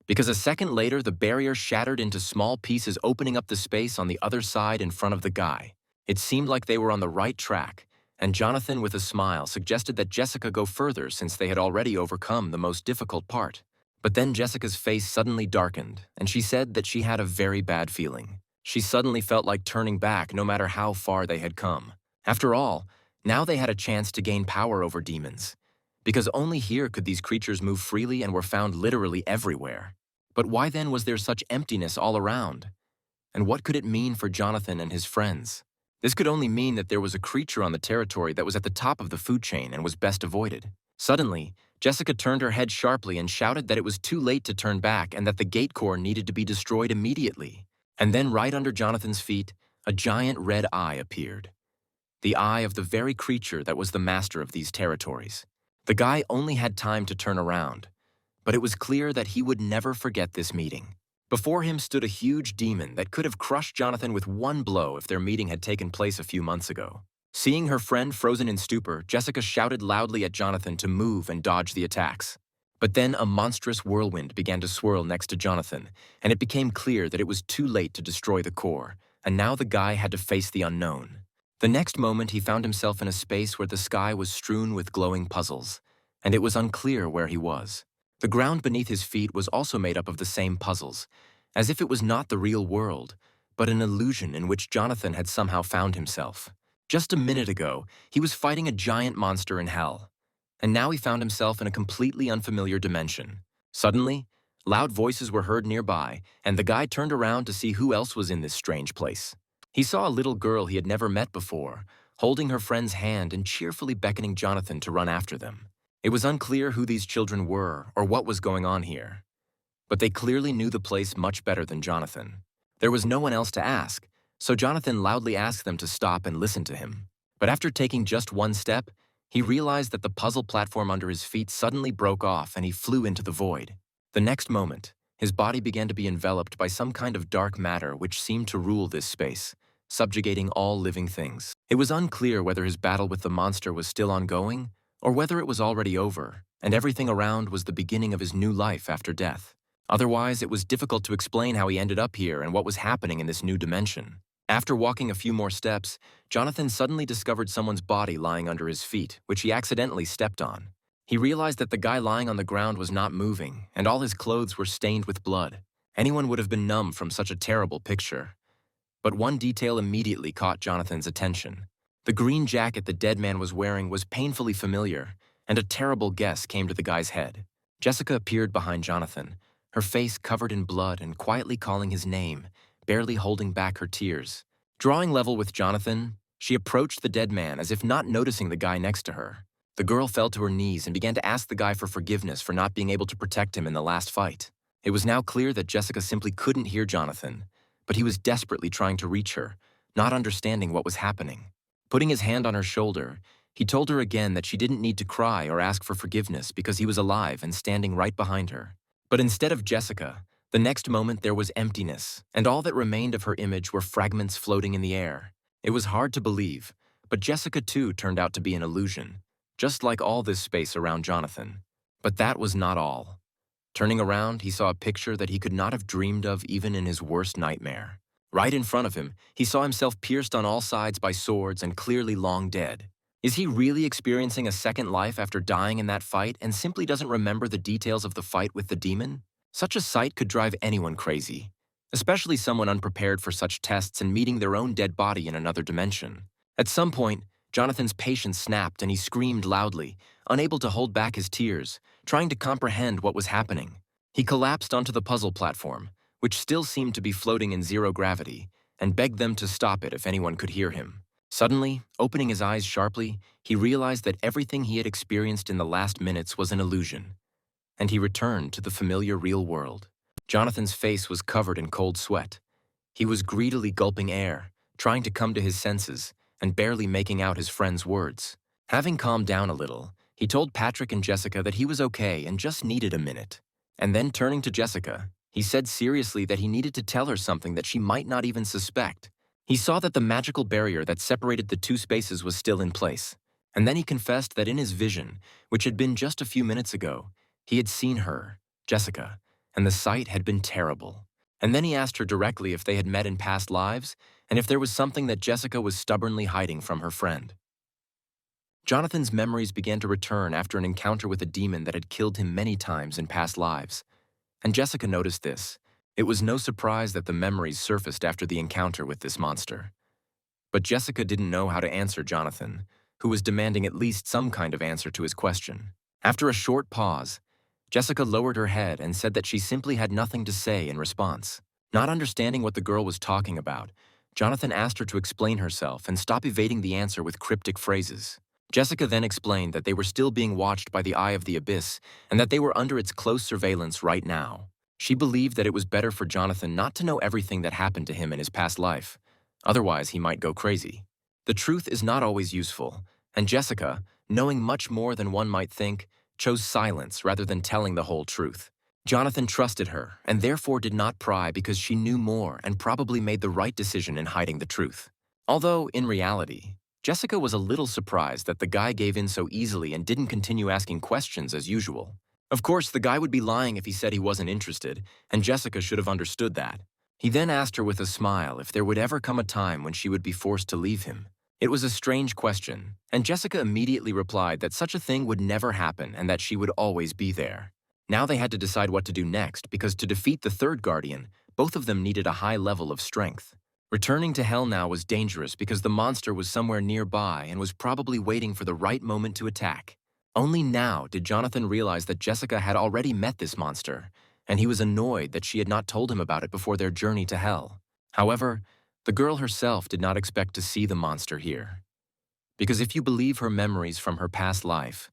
Because a second later, the barrier shattered into small pieces, opening up the space on the other side in front of the guy. It seemed like they were on the right track, and Jonathan, with a smile, suggested that Jessica go further since they had already overcome the most difficult part. But then Jessica's face suddenly darkened, and she said that she had a very bad feeling. She suddenly felt like turning back no matter how far they had come. After all, now they had a chance to gain power over demons, because only here could these creatures move freely and were found literally everywhere. But why then was there such emptiness all around? And what could it mean for Jonathan and his friends? This could only mean that there was a creature on the territory that was at the top of the food chain and was best avoided. Suddenly, Jessica turned her head sharply and shouted that it was too late to turn back and that the gate core needed to be destroyed immediately. And then right under Jonathan's feet, a giant red eye appeared. The eye of the very creature that was the master of these territories. The guy only had time to turn around, but it was clear that he would never forget this meeting. Before him stood a huge demon that could have crushed Jonathan with one blow if their meeting had taken place a few months ago. Seeing her friend frozen in stupor, Jessica shouted loudly at Jonathan to move and dodge the attacks. But then a monstrous whirlwind began to swirl next to Jonathan, and it became clear that it was too late to destroy the core, and now the guy had to face the unknown. The next moment, he found himself in a space where the sky was strewn with glowing puzzles, and it was unclear where he was. The ground beneath his feet was also made up of the same puzzles, as if it was not the real world, but an illusion in which Jonathan had somehow found himself. Just a minute ago, he was fighting a giant monster in hell, and now he found himself in a completely unfamiliar dimension. Suddenly, loud voices were heard nearby, and the guy turned around to see who else was in this strange place. He saw a little girl he had never met before, holding her friend's hand and cheerfully beckoning Jonathan to run after them. It was unclear who these children were or what was going on here, but they clearly knew the place much better than Jonathan. There was no one else to ask, so Jonathan loudly asked them to stop and listen to him. But after taking just one step, he realized that the puzzle platform under his feet suddenly broke off and he flew into the void. The next moment, his body began to be enveloped by some kind of dark matter which seemed to rule this space, subjugating all living things. It was unclear whether his battle with the monster was still ongoing, or whether it was already over, and everything around was the beginning of his new life after death. Otherwise, it was difficult to explain how he ended up here and what was happening in this new dimension. After walking a few more steps, Jonathan suddenly discovered someone's body lying under his feet, which he accidentally stepped on. He realized that the guy lying on the ground was not moving, and all his clothes were stained with blood. Anyone would have been numb from such a terrible picture. But one detail immediately caught Jonathan's attention. The green jacket the dead man was wearing was painfully familiar, and a terrible guess came to the guy's head. Jessica appeared behind Jonathan, her face covered in blood and quietly calling his name, barely holding back her tears. Drawing level with Jonathan, she approached the dead man as if not noticing the guy next to her. The girl fell to her knees and began to ask the guy for forgiveness for not being able to protect him in the last fight. It was now clear that Jessica simply couldn't hear Jonathan, but he was desperately trying to reach her, not understanding what was happening. Putting his hand on her shoulder, He told her again that she didn't need to cry or ask for forgiveness because he was alive and standing right behind her. But instead of Jessica, the next moment there was emptiness, and all that remained of her image were fragments floating in the air. It was hard to believe, but Jessica too turned out to be an illusion, just like all this space around Jonathan. But that was not all. Turning around, he saw a picture that he could not have dreamed of even in his worst nightmare. Right in front of him, he saw himself pierced on all sides by swords and clearly long dead. Is he really experiencing a second life after dying in that fight and simply doesn't remember the details of the fight with the demon? Such a sight could drive anyone crazy, especially someone unprepared for such tests and meeting their own dead body in another dimension. At some point, Jonathan's patience snapped and he screamed loudly, unable to hold back his tears, trying to comprehend what was happening. He collapsed onto the puzzle platform, which still seemed to be floating in zero gravity, and begged them to stop it if anyone could hear him. Suddenly, opening his eyes sharply, he realized that everything he had experienced in the last minutes was an illusion, and he returned to the familiar real world. Jonathan's face was covered in cold sweat. He was greedily gulping air, trying to come to his senses, and barely making out his friend's words. Having calmed down a little, he told Patrick and Jessica that he was okay and just needed a minute. And then turning to Jessica, he said seriously that he needed to tell her something that she might not even suspect. He saw that the magical barrier that separated the two spaces was still in place. And then he confessed that in his vision, which had been just a few minutes ago, he had seen her, Jessica, and the sight had been terrible. And then he asked her directly if they had met in past lives, and if there was something that Jessica was stubbornly hiding from her friend. Jonathan's memories began to return after an encounter with a demon that had killed him many times in past lives. And Jessica noticed this. It was no surprise that the memories surfaced after the encounter with this monster. But Jessica didn't know how to answer Jonathan, who was demanding at least some kind of answer to his question. After a short pause, Jessica lowered her head and said that she simply had nothing to say in response. Not understanding what the girl was talking about, Jonathan asked her to explain herself and stop evading the answer with cryptic phrases. Jessica then explained that they were still being watched by the Eye of the Abyss and that they were under its close surveillance right now. She believed that it was better for Jonathan not to know everything that happened to him in his past life. Otherwise, he might go crazy. The truth is not always useful, and Jessica, knowing much more than one might think, chose silence rather than telling the whole truth. Jonathan trusted her and therefore did not pry because she knew more and probably made the right decision in hiding the truth. Although, in reality, Jessica was a little surprised that the guy gave in so easily and didn't continue asking questions as usual. Of course, the guy would be lying if he said he wasn't interested, and Jessica should have understood that. He then asked her with a smile if there would ever come a time when she would be forced to leave him. It was a strange question, and Jessica immediately replied that such a thing would never happen and that she would always be there. Now they had to decide what to do next because to defeat the third guardian, both of them needed a high level of strength. Returning to hell now was dangerous because the monster was somewhere nearby and was probably waiting for the right moment to attack. Only now did Jonathan realize that Jessica had already met this monster, and he was annoyed that she had not told him about it before their journey to hell. However, the girl herself did not expect to see the monster here. Because if you believe her memories from her past life,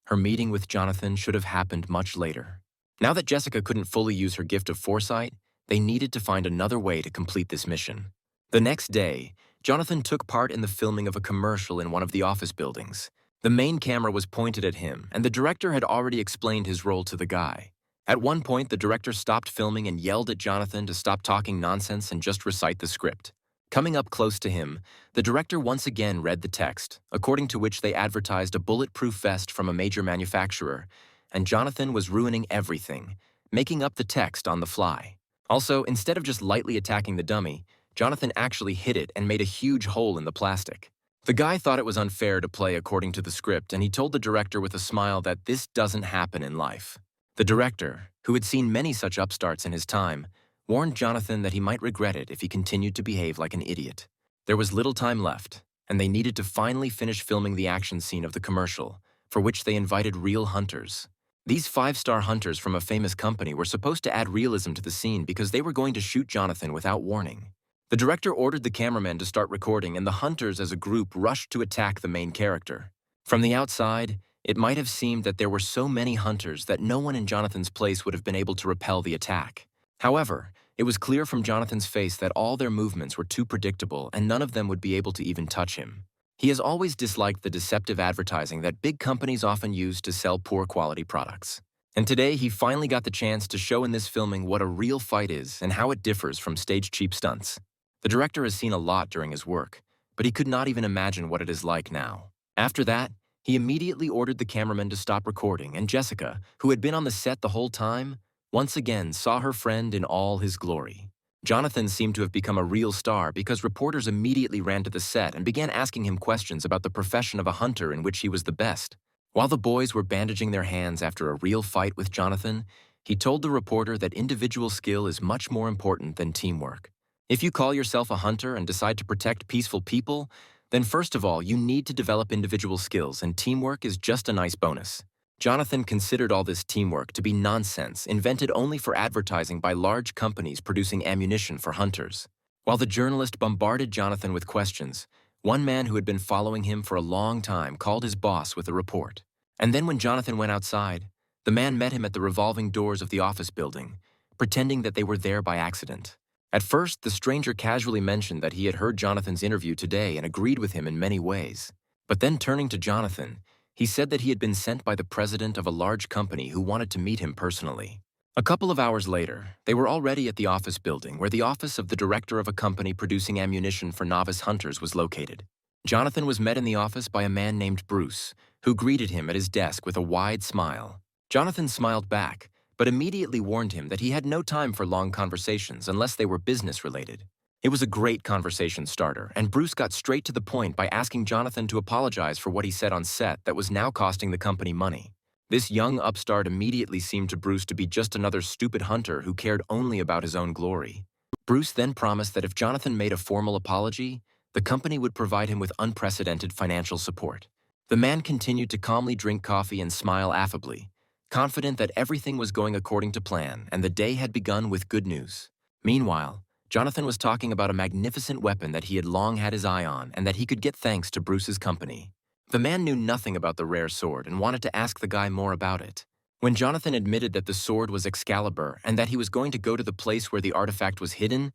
her meeting with Jonathan should have happened much later. Now that Jessica couldn't fully use her gift of foresight, they needed to find another way to complete this mission. The next day, Jonathan took part in the filming of a commercial in one of the office buildings. The main camera was pointed at him, and the director had already explained his role to the guy. At one point, the director stopped filming and yelled at Jonathan to stop talking nonsense and just recite the script. Coming up close to him, the director once again read the text, according to which they advertised a bulletproof vest from a major manufacturer, and Jonathan was ruining everything, making up the text on the fly. Also, instead of just lightly attacking the dummy, Jonathan actually hit it and made a huge hole in the plastic. The guy thought it was unfair to play according to the script, and he told the director with a smile that this doesn't happen in life. The director, who had seen many such upstarts in his time, warned Jonathan that he might regret it if he continued to behave like an idiot. There was little time left, and they needed to finally finish filming the action scene of the commercial, for which they invited real hunters. These 5-star hunters from a famous company were supposed to add realism to the scene because they were going to shoot Jonathan without warning. The director ordered the cameramen to start recording, and the hunters as a group rushed to attack the main character. From the outside, it might have seemed that there were so many hunters that no one in Jonathan's place would have been able to repel the attack. However, it was clear from Jonathan's face that all their movements were too predictable and none of them would be able to even touch him. He has always disliked the deceptive advertising that big companies often use to sell poor quality products. And today, he finally got the chance to show in this filming what a real fight is and how it differs from stage-cheap stunts. The director has seen a lot during his work, but he could not even imagine what it is like now. After that, he immediately ordered the cameraman to stop recording, and Jessica, who had been on the set the whole time, once again saw her friend in all his glory. Jonathan seemed to have become a real star because reporters immediately ran to the set and began asking him questions about the profession of a hunter in which he was the best. While the boys were bandaging their hands after a real fight with Jonathan, he told the reporter that individual skill is much more important than teamwork. If you call yourself a hunter and decide to protect peaceful people, then first of all, you need to develop individual skills, and teamwork is just a nice bonus. Jonathan considered all this teamwork to be nonsense, invented only for advertising by large companies producing ammunition for hunters. While the journalist bombarded Jonathan with questions, one man who had been following him for a long time called his boss with a report. And then when Jonathan went outside, the man met him at the revolving doors of the office building, pretending that they were there by accident. At first, the stranger casually mentioned that he had heard Jonathan's interview today and agreed with him in many ways. But then turning to Jonathan, he said that he had been sent by the president of a large company who wanted to meet him personally. A couple of hours later, they were already at the office building where the office of the director of a company producing ammunition for novice hunters was located. Jonathan was met in the office by a man named Bruce, who greeted him at his desk with a wide smile. Jonathan smiled back, but immediately warned him that he had no time for long conversations unless they were business-related. It was a great conversation starter, and Bruce got straight to the point by asking Jonathan to apologize for what he said on set that was now costing the company money. This young upstart immediately seemed to Bruce to be just another stupid hunter who cared only about his own glory. Bruce then promised that if Jonathan made a formal apology, the company would provide him with unprecedented financial support. The man continued to calmly drink coffee and smile affably, confident that everything was going according to plan and the day had begun with good news. Meanwhile, Jonathan was talking about a magnificent weapon that he had long had his eye on and that he could get thanks to Bruce's company. The man knew nothing about the rare sword and wanted to ask the guy more about it. When Jonathan admitted that the sword was Excalibur and that he was going to go to the place where the artifact was hidden,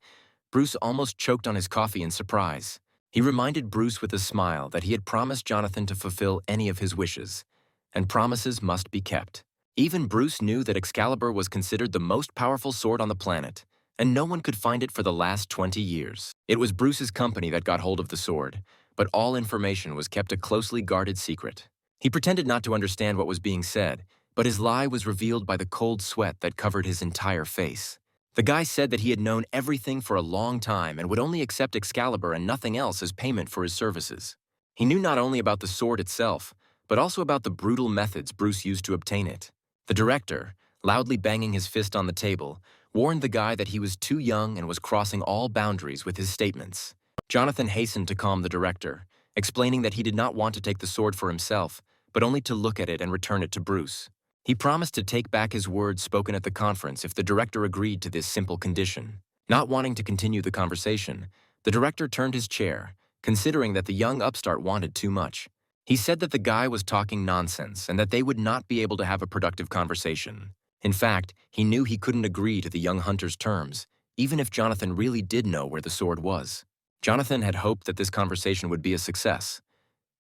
Bruce almost choked on his coffee in surprise. He reminded Bruce with a smile that he had promised Jonathan to fulfill any of his wishes, and promises must be kept. Even Bruce knew that Excalibur was considered the most powerful sword on the planet, and no one could find it for the last 20 years. It was Bruce's company that got hold of the sword, but all information was kept a closely guarded secret. He pretended not to understand what was being said, but his lie was revealed by the cold sweat that covered his entire face. The guy said that he had known everything for a long time and would only accept Excalibur and nothing else as payment for his services. He knew not only about the sword itself, but also about the brutal methods Bruce used to obtain it. The director, loudly banging his fist on the table, warned the guy that he was too young and was crossing all boundaries with his statements. Jonathan hastened to calm the director, explaining that he did not want to take the sword for himself, but only to look at it and return it to Bruce. He promised to take back his words spoken at the conference if the director agreed to this simple condition. Not wanting to continue the conversation, the director turned his chair, considering that the young upstart wanted too much. He said that the guy was talking nonsense and that they would not be able to have a productive conversation. In fact, he knew he couldn't agree to the young hunter's terms, even if Jonathan really did know where the sword was. Jonathan had hoped that this conversation would be a success,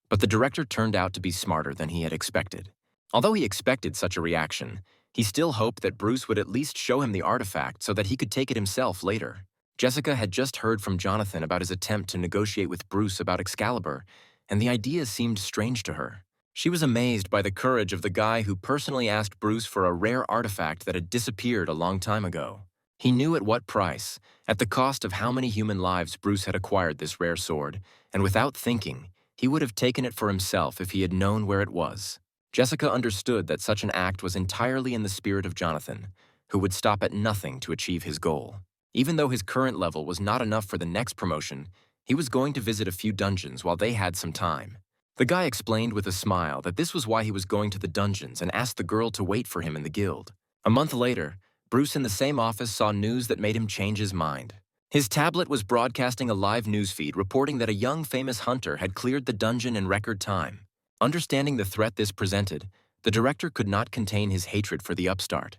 but the director turned out to be smarter than he had expected. Although he expected such a reaction, he still hoped that Bruce would at least show him the artifact so that he could take it himself later. Jessica had just heard from Jonathan about his attempt to negotiate with Bruce about Excalibur, and the idea seemed strange to her. She was amazed by the courage of the guy who personally asked Bruce for a rare artifact that had disappeared a long time ago. He knew at what price, at the cost of how many human lives Bruce had acquired this rare sword, and without thinking, he would have taken it for himself if he had known where it was. Jessica understood that such an act was entirely in the spirit of Jonathan, who would stop at nothing to achieve his goal. Even though his current level was not enough for the next promotion, he was going to visit a few dungeons while they had some time. The guy explained with a smile that this was why he was going to the dungeons and asked the girl to wait for him in the guild. A month later, Bruce in the same office saw news that made him change his mind. His tablet was broadcasting a live newsfeed reporting that a young famous hunter had cleared the dungeon in record time. Understanding the threat this presented, the director could not contain his hatred for the upstart.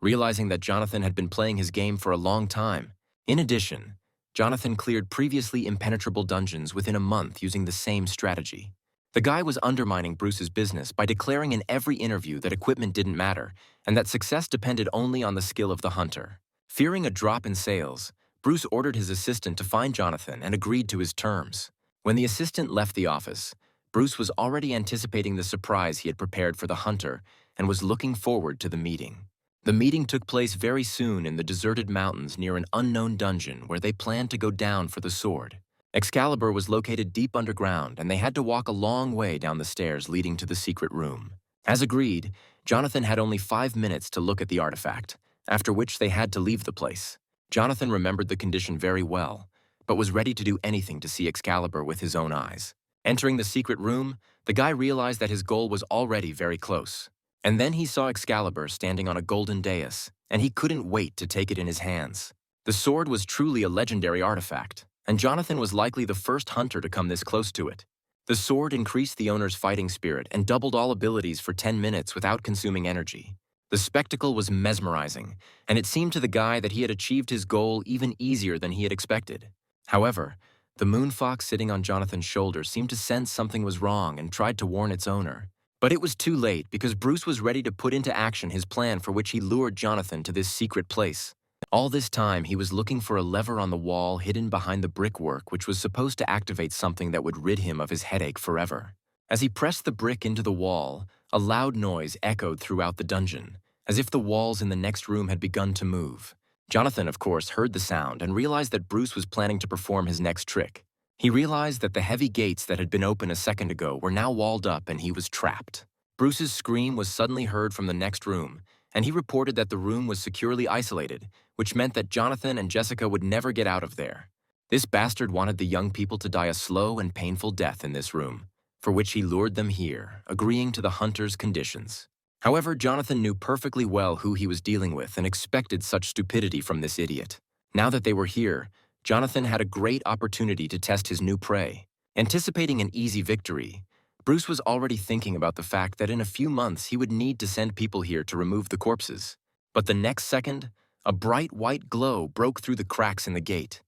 Realizing that Jonathan had been playing his game for a long time, in addition, Jonathan cleared previously impenetrable dungeons within a month using the same strategy. The guy was undermining Bruce's business by declaring in every interview that equipment didn't matter and that success depended only on the skill of the hunter. Fearing a drop in sales, Bruce ordered his assistant to find Jonathan and agreed to his terms. When the assistant left the office, Bruce was already anticipating the surprise he had prepared for the hunter and was looking forward to the meeting. The meeting took place very soon in the deserted mountains near an unknown dungeon where they planned to go down for the sword. Excalibur was located deep underground, and they had to walk a long way down the stairs leading to the secret room. As agreed, Jonathan had only 5 minutes to look at the artifact, after which they had to leave the place. Jonathan remembered the condition very well, but was ready to do anything to see Excalibur with his own eyes. Entering the secret room, the guy realized that his goal was already very close. And then he saw Excalibur standing on a golden dais, and he couldn't wait to take it in his hands. The sword was truly a legendary artifact, and Jonathan was likely the first hunter to come this close to it. The sword increased the owner's fighting spirit and doubled all abilities for 10 minutes without consuming energy. The spectacle was mesmerizing, and it seemed to the guy that he had achieved his goal even easier than he had expected. However, the moonfox sitting on Jonathan's shoulder seemed to sense something was wrong and tried to warn its owner. But it was too late because Bruce was ready to put into action his plan for which he lured Jonathan to this secret place. All this time, he was looking for a lever on the wall hidden behind the brickwork which was supposed to activate something that would rid him of his headache forever. As he pressed the brick into the wall, a loud noise echoed throughout the dungeon, as if the walls in the next room had begun to move. Jonathan, of course, heard the sound and realized that Bruce was planning to perform his next trick. He realized that the heavy gates that had been open a second ago were now walled up and he was trapped. Bruce's scream was suddenly heard from the next room, and he reported that the room was securely isolated, which meant that Jonathan and Jessica would never get out of there. This bastard wanted the young people to die a slow and painful death in this room, for which he lured them here, agreeing to the hunter's conditions. However, Jonathan knew perfectly well who he was dealing with and expected such stupidity from this idiot. Now that they were here, Jonathan had a great opportunity to test his new prey. Anticipating an easy victory, Bruce was already thinking about the fact that in a few months he would need to send people here to remove the corpses. But the next second, a bright white glow broke through the cracks in the gate.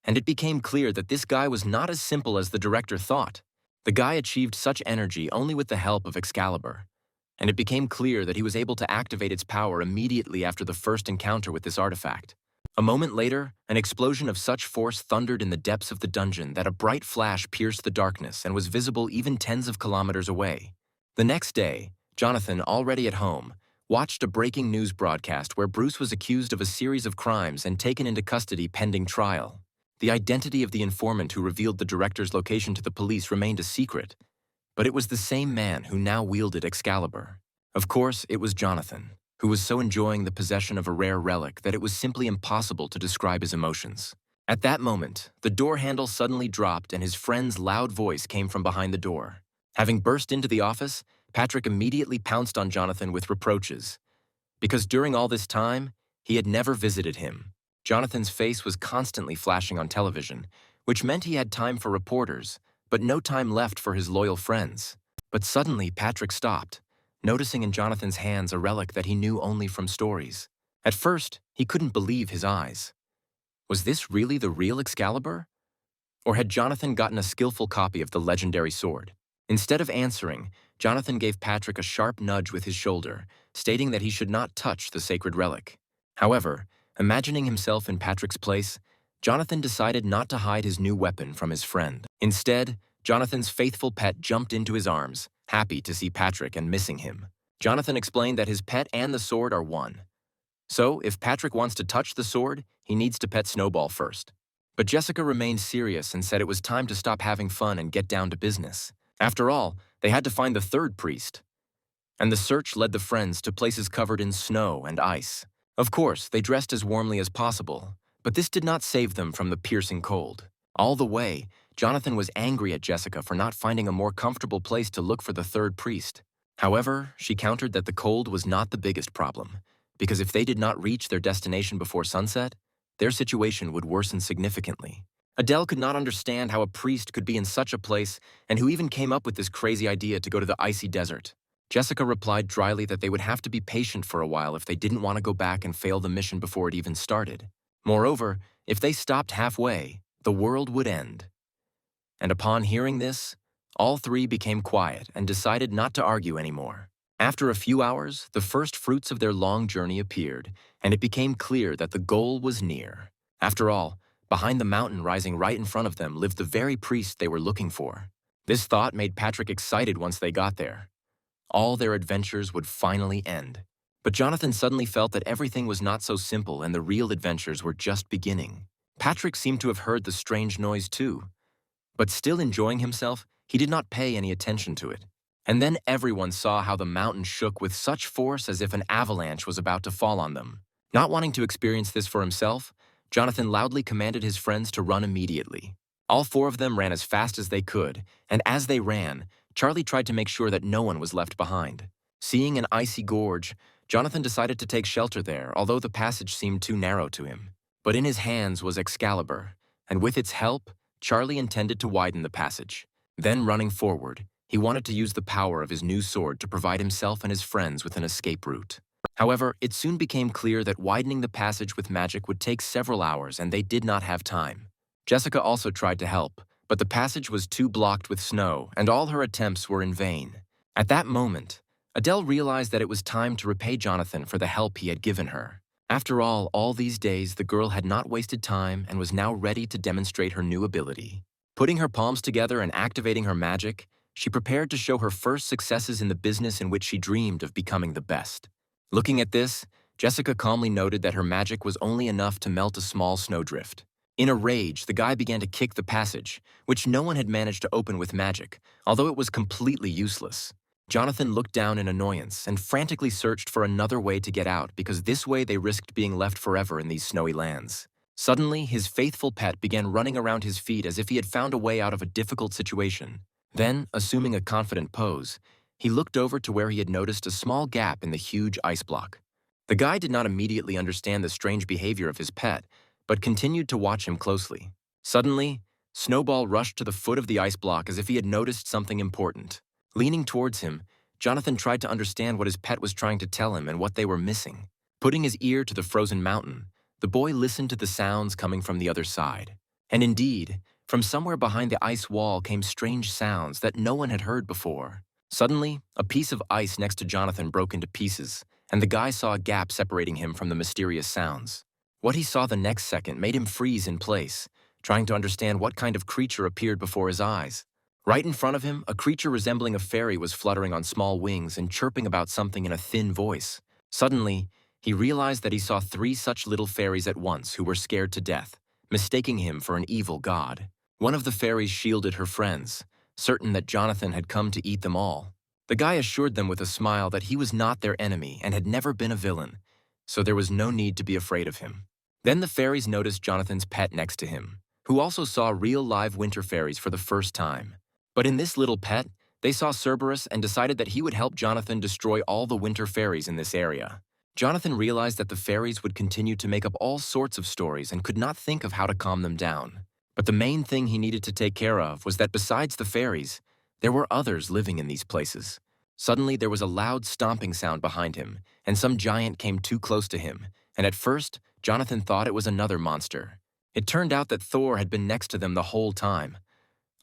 And it became clear that this guy was not as simple as the director thought. The guy achieved such energy only with the help of Excalibur. And it became clear that he was able to activate its power immediately after the first encounter with this artifact. A moment later, an explosion of such force thundered in the depths of the dungeon that a bright flash pierced the darkness and was visible even tens of kilometers away. The next day, Jonathan, already at home, watched a breaking news broadcast where Bruce was accused of a series of crimes and taken into custody pending trial. The identity of the informant who revealed the director's location to the police remained a secret, but it was the same man who now wielded Excalibur. Of course, it was Jonathan, who was so enjoying the possession of a rare relic that it was simply impossible to describe his emotions. At that moment, the door handle suddenly dropped and his friend's loud voice came from behind the door. Having burst into the office, Patrick immediately pounced on Jonathan with reproaches, because during all this time, he had never visited him. Jonathan's face was constantly flashing on television, which meant he had time for reporters, but no time left for his loyal friends. But suddenly, Patrick stopped, noticing in Jonathan's hands a relic that he knew only from stories. At first, he couldn't believe his eyes. Was this really the real Excalibur? Or had Jonathan gotten a skillful copy of the legendary sword? Instead of answering, Jonathan gave Patrick a sharp nudge with his shoulder, stating that he should not touch the sacred relic. However, imagining himself in Patrick's place, Jonathan decided not to hide his new weapon from his friend. Instead, Jonathan's faithful pet jumped into his arms, happy to see Patrick and missing him. Jonathan explained that his pet and the sword are one. So, if Patrick wants to touch the sword, he needs to pet Snowball first. But Jessica remained serious and said it was time to stop having fun and get down to business. After all, they had to find the third priest. And the search led the friends to places covered in snow and ice. Of course, they dressed as warmly as possible, but this did not save them from the piercing cold. All the way, Jonathan was angry at Jessica for not finding a more comfortable place to look for the third priest. However, she countered that the cold was not the biggest problem, because if they did not reach their destination before sunset, their situation would worsen significantly. Adele could not understand how a priest could be in such a place and who even came up with this crazy idea to go to the icy desert. Jessica replied dryly that they would have to be patient for a while if they didn't want to go back and fail the mission before it even started. Moreover, if they stopped halfway, the world would end. And upon hearing this, all three became quiet and decided not to argue anymore. After a few hours, the first fruits of their long journey appeared, and it became clear that the goal was near. After all, behind the mountain rising right in front of them lived the very priest they were looking for. This thought made Patrick excited once they got there. All their adventures would finally end. But Jonathan suddenly felt that everything was not so simple and the real adventures were just beginning. Patrick seemed to have heard the strange noise too. But still enjoying himself, he did not pay any attention to it. And then everyone saw how the mountain shook with such force as if an avalanche was about to fall on them. Not wanting to experience this for himself, Jonathan loudly commanded his friends to run immediately. All four of them ran as fast as they could, and as they ran, Charlie tried to make sure that no one was left behind. Seeing an icy gorge, Jonathan decided to take shelter there, although the passage seemed too narrow to him. But in his hands was Excalibur, and with its help, Charlie intended to widen the passage. Then, running forward, he wanted to use the power of his new sword to provide himself and his friends with an escape route. However, it soon became clear that widening the passage with magic would take several hours, and they did not have time. Jessica also tried to help, but the passage was too blocked with snow, and all her attempts were in vain. At that moment, Adele realized that it was time to repay Jonathan for the help he had given her. After all these days, the girl had not wasted time and was now ready to demonstrate her new ability. Putting her palms together and activating her magic, she prepared to show her first successes in the business in which she dreamed of becoming the best. Looking at this, Jessica calmly noted that her magic was only enough to melt a small snowdrift. In a rage, the guy began to kick the passage, which no one had managed to open with magic, although it was completely useless. Jonathan looked down in annoyance and frantically searched for another way to get out because this way they risked being left forever in these snowy lands. Suddenly, his faithful pet began running around his feet as if he had found a way out of a difficult situation. Then, assuming a confident pose, he looked over to where he had noticed a small gap in the huge ice block. The guy did not immediately understand the strange behavior of his pet, but continued to watch him closely. Suddenly, Snowball rushed to the foot of the ice block as if he had noticed something important. Leaning towards him, Jonathan tried to understand what his pet was trying to tell him and what they were missing. Putting his ear to the frozen mountain, the boy listened to the sounds coming from the other side. And indeed, from somewhere behind the ice wall came strange sounds that no one had heard before. Suddenly, a piece of ice next to Jonathan broke into pieces, and the guy saw a gap separating him from the mysterious sounds. What he saw the next second made him freeze in place, trying to understand what kind of creature appeared before his eyes. Right in front of him, a creature resembling a fairy was fluttering on small wings and chirping about something in a thin voice. Suddenly, he realized that he saw three such little fairies at once who were scared to death, mistaking him for an evil god. One of the fairies shielded her friends, certain that Jonathan had come to eat them all. The guy assured them with a smile that he was not their enemy and had never been a villain, so there was no need to be afraid of him. Then the fairies noticed Jonathan's pet next to him, who also saw real live winter fairies for the first time. But in this little pet, they saw Cerberus and decided that he would help Jonathan destroy all the winter fairies in this area. Jonathan realized that the fairies would continue to make up all sorts of stories and could not think of how to calm them down. But the main thing he needed to take care of was that besides the fairies, there were others living in these places. Suddenly, there was a loud stomping sound behind him, and some giant came too close to him, and at first, Jonathan thought it was another monster. It turned out that Thor had been next to them the whole time.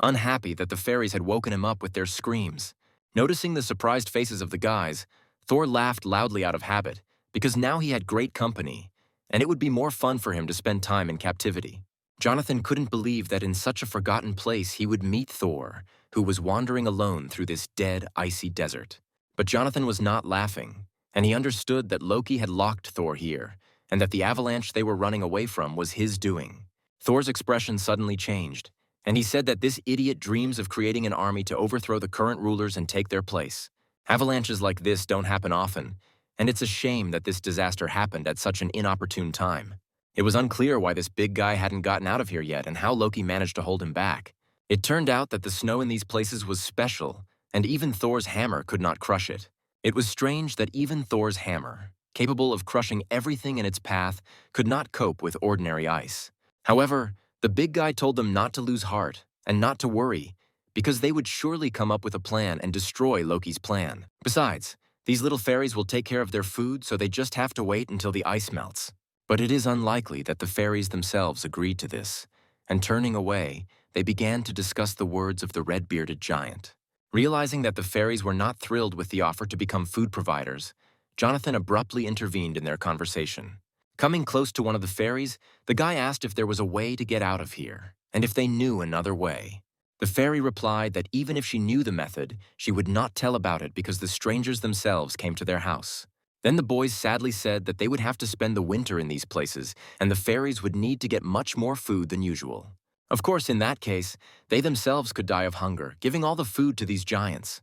Unhappy that the fairies had woken him up with their screams. Noticing the surprised faces of the guys, Thor laughed loudly out of habit, because now he had great company, and it would be more fun for him to spend time in captivity. Jonathan couldn't believe that in such a forgotten place he would meet Thor, who was wandering alone through this dead, icy desert. But Jonathan was not laughing, and he understood that Loki had locked Thor here, and that the avalanche they were running away from was his doing. Thor's expression suddenly changed, and he said that this idiot dreams of creating an army to overthrow the current rulers and take their place. Avalanches like this don't happen often, and it's a shame that this disaster happened at such an inopportune time. It was unclear why this big guy hadn't gotten out of here yet and how Loki managed to hold him back. It turned out that the snow in these places was special, and even Thor's hammer could not crush it. It was strange that even Thor's hammer, capable of crushing everything in its path, could not cope with ordinary ice. However, the big guy told them not to lose heart and not to worry, because they would surely come up with a plan and destroy Loki's plan. Besides, these little fairies will take care of their food, so they just have to wait until the ice melts. But it is unlikely that the fairies themselves agreed to this, and turning away, they began to discuss the words of the red-bearded giant. Realizing that the fairies were not thrilled with the offer to become food providers, Jonathan abruptly intervened in their conversation. Coming close to one of the fairies, the guy asked if there was a way to get out of here, and if they knew another way. The fairy replied that even if she knew the method, she would not tell about it because the strangers themselves came to their house. Then the boys sadly said that they would have to spend the winter in these places, and the fairies would need to get much more food than usual. Of course, in that case, they themselves could die of hunger, giving all the food to these giants.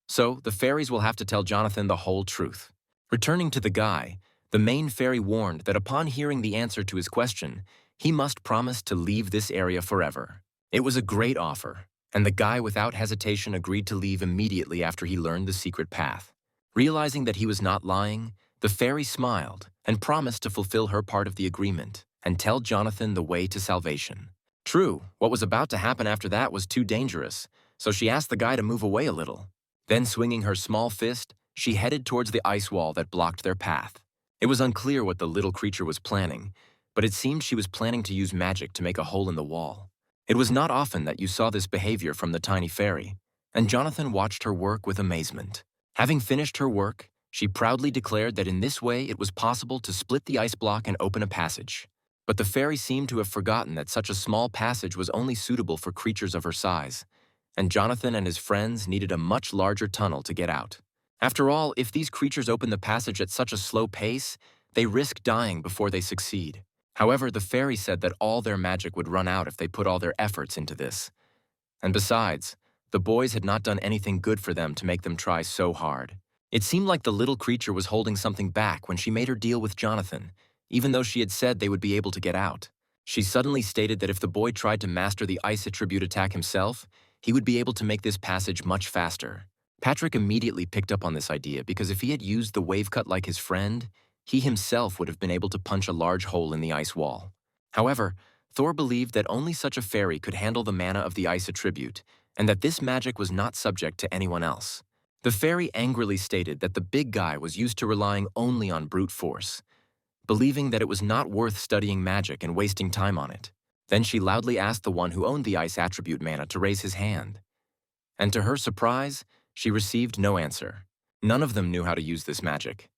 So, the fairies will have to tell Jonathan the whole truth. Returning to the guy, the main fairy warned that upon hearing the answer to his question, he must promise to leave this area forever. It was a great offer, and the guy without hesitation agreed to leave immediately after he learned the secret path. Realizing that he was not lying, the fairy smiled and promised to fulfill her part of the agreement and tell Jonathan the way to salvation. True, what was about to happen after that was too dangerous, so she asked the guy to move away a little. Then, swinging her small fist, she headed towards the ice wall that blocked their path. It was unclear what the little creature was planning, but it seemed she was planning to use magic to make a hole in the wall. It was not often that you saw this behavior from the tiny fairy, and Jonathan watched her work with amazement. Having finished her work, she proudly declared that in this way it was possible to split the ice block and open a passage. But the fairy seemed to have forgotten that such a small passage was only suitable for creatures of her size, and Jonathan and his friends needed a much larger tunnel to get out. After all, if these creatures open the passage at such a slow pace, they risk dying before they succeed. However, the fairy said that all their magic would run out if they put all their efforts into this. And besides, the boys had not done anything good for them to make them try so hard. It seemed like the little creature was holding something back when she made her deal with Jonathan, even though she had said they would be able to get out. She suddenly stated that if the boy tried to master the ice attribute attack himself, he would be able to make this passage much faster. Patrick immediately picked up on this idea because if he had used the wave cut like his friend, he himself would have been able to punch a large hole in the ice wall. However, Thor believed that only such a fairy could handle the mana of the ice attribute, and that this magic was not subject to anyone else. The fairy angrily stated that the big guy was used to relying only on brute force, believing that it was not worth studying magic and wasting time on it. Then she loudly asked the one who owned the ice attribute mana to raise his hand. And to her surprise, she received no answer. None of them knew how to use this magic.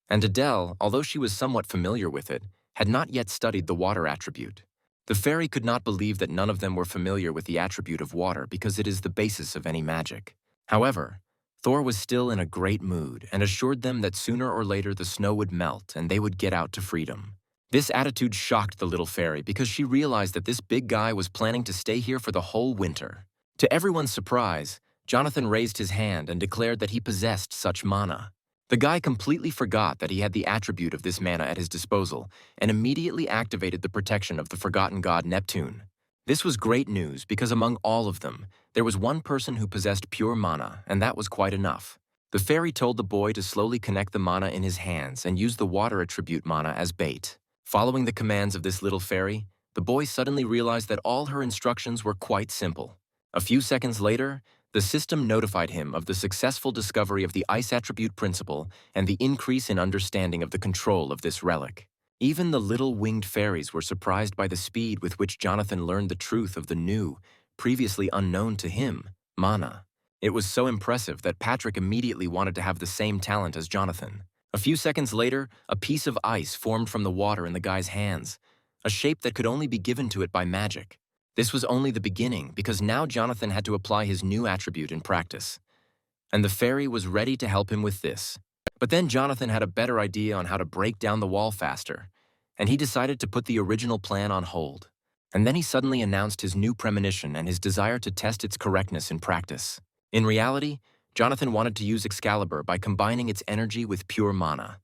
And Adele, although she was somewhat familiar with it, had not yet studied the water attribute. The fairy could not believe that none of them were familiar with the attribute of water because it is the basis of any magic. However, Thor was still in a great mood and assured them that sooner or later the snow would melt and they would get out to freedom. This attitude shocked the little fairy because she realized that this big guy was planning to stay here for the whole winter. To everyone's surprise, Jonathan raised his hand and declared that he possessed such mana. The guy completely forgot that he had the attribute of this mana at his disposal and immediately activated the protection of the forgotten god Neptune. This was great news because among all of them, there was one person who possessed pure mana, and that was quite enough. The fairy told the boy to slowly connect the mana in his hands and use the water attribute mana as bait. Following the commands of this little fairy, the boy suddenly realized that all her instructions were quite simple. A few seconds later, the system notified him of the successful discovery of the ice attribute principle and the increase in understanding of the control of this relic. Even the little winged fairies were surprised by the speed with which Jonathan learned the truth of the new, previously unknown to him, mana. It was so impressive that Patrick immediately wanted to have the same talent as Jonathan. A few seconds later, a piece of ice formed from the water in the guy's hands, a shape that could only be given to it by magic. This was only the beginning because now Jonathan had to apply his new attribute in practice. And the fairy was ready to help him with this. But then Jonathan had a better idea on how to break down the wall faster, and he decided to put the original plan on hold. And then he suddenly announced his new premonition and his desire to test its correctness in practice. In reality, Jonathan wanted to use Excalibur by combining its energy with pure mana.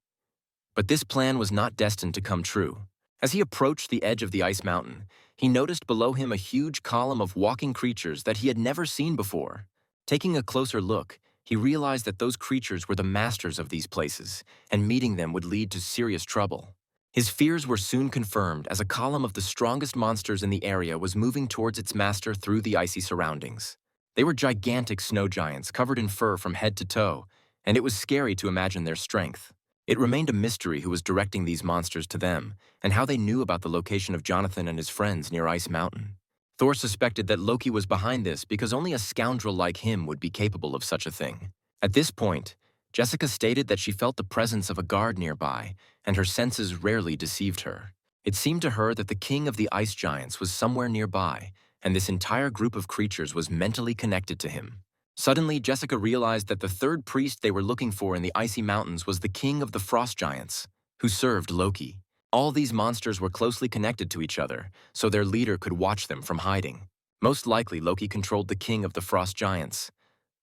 But this plan was not destined to come true. As he approached the edge of the ice mountain, he noticed below him a huge column of walking creatures that he had never seen before. Taking a closer look, he realized that those creatures were the masters of these places, and meeting them would lead to serious trouble. His fears were soon confirmed as a column of the strongest monsters in the area was moving towards its master through the icy surroundings. They were gigantic snow giants covered in fur from head to toe, and it was scary to imagine their strength. It remained a mystery who was directing these monsters to them, and how they knew about the location of Jonathan and his friends near Ice Mountain. Thor suspected that Loki was behind this because only a scoundrel like him would be capable of such a thing. At this point, Jessica stated that she felt the presence of a guard nearby, and her senses rarely deceived her. It seemed to her that the king of the ice giants was somewhere nearby, and this entire group of creatures was mentally connected to him. Suddenly, Jessica realized that the third priest they were looking for in the icy mountains was the king of the frost giants, who served Loki. All these monsters were closely connected to each other, so their leader could watch them from hiding. Most likely, Loki controlled the king of the frost giants.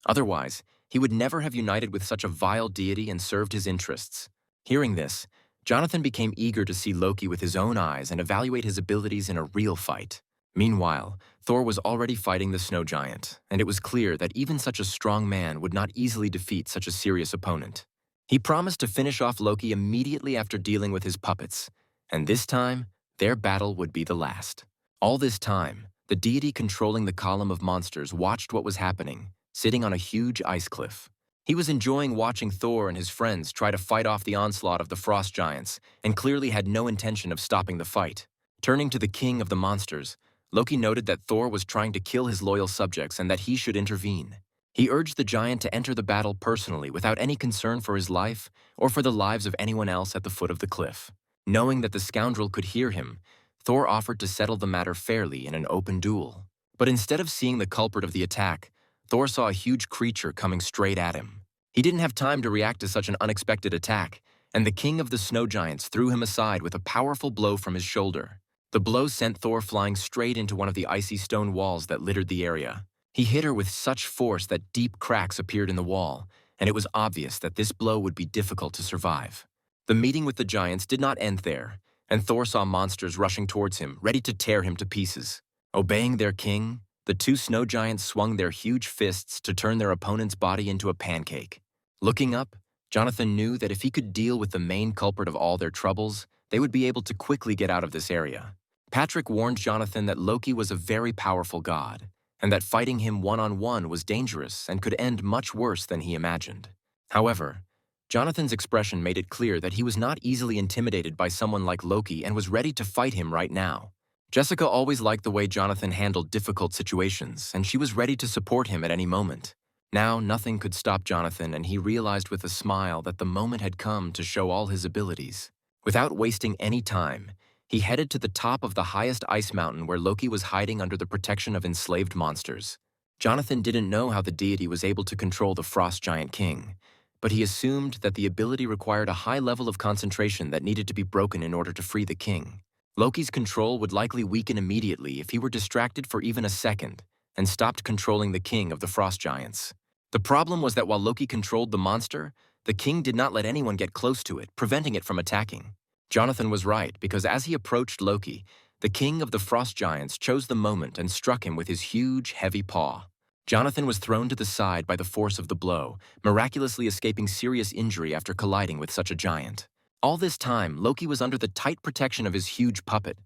Otherwise, he would never have united with such a vile deity and served his interests. Hearing this, Jonathan became eager to see Loki with his own eyes and evaluate his abilities in a real fight. Meanwhile, Thor was already fighting the snow giant, and it was clear that even such a strong man would not easily defeat such a serious opponent. He promised to finish off Loki immediately after dealing with his puppets, and this time, their battle would be the last. All this time, the deity controlling the column of monsters watched what was happening, sitting on a huge ice cliff. He was enjoying watching Thor and his friends try to fight off the onslaught of the frost giants, and clearly had no intention of stopping the fight. Turning to the king of the monsters, Loki noted that Thor was trying to kill his loyal subjects and that he should intervene. He urged the giant to enter the battle personally without any concern for his life or for the lives of anyone else at the foot of the cliff. Knowing that the scoundrel could hear him, Thor offered to settle the matter fairly in an open duel. But instead of seeing the culprit of the attack, Thor saw a huge creature coming straight at him. He didn't have time to react to such an unexpected attack, and the king of the snow giants threw him aside with a powerful blow from his shoulder. The blow sent Thor flying straight into one of the icy stone walls that littered the area. He hit her with such force that deep cracks appeared in the wall, and it was obvious that this blow would be difficult to survive. The meeting with the giants did not end there, and Thor saw monsters rushing towards him, ready to tear him to pieces. Obeying their king, the two snow giants swung their huge fists to turn their opponent's body into a pancake. Looking up, Jonathan knew that if he could deal with the main culprit of all their troubles, they would be able to quickly get out of this area. Patrick warned Jonathan that Loki was a very powerful god, and that fighting him one-on-one was dangerous and could end much worse than he imagined. However, Jonathan's expression made it clear that he was not easily intimidated by someone like Loki and was ready to fight him right now. Jessica always liked the way Jonathan handled difficult situations, and she was ready to support him at any moment. Now, nothing could stop Jonathan, and he realized with a smile that the moment had come to show all his abilities. Without wasting any time, he headed to the top of the highest ice mountain where Loki was hiding under the protection of enslaved monsters. Jonathan didn't know how the deity was able to control the frost giant king, but he assumed that the ability required a high level of concentration that needed to be broken in order to free the king. Loki's control would likely weaken immediately if he were distracted for even a second and stopped controlling the king of the frost giants. The problem was that while Loki controlled the monster, the king did not let anyone get close to it, preventing it from attacking. Jonathan was right, because as he approached Loki, the king of the frost giants chose the moment and struck him with his huge, heavy paw. Jonathan was thrown to the side by the force of the blow, miraculously escaping serious injury after colliding with such a giant. All this time, Loki was under the tight protection of his huge puppet,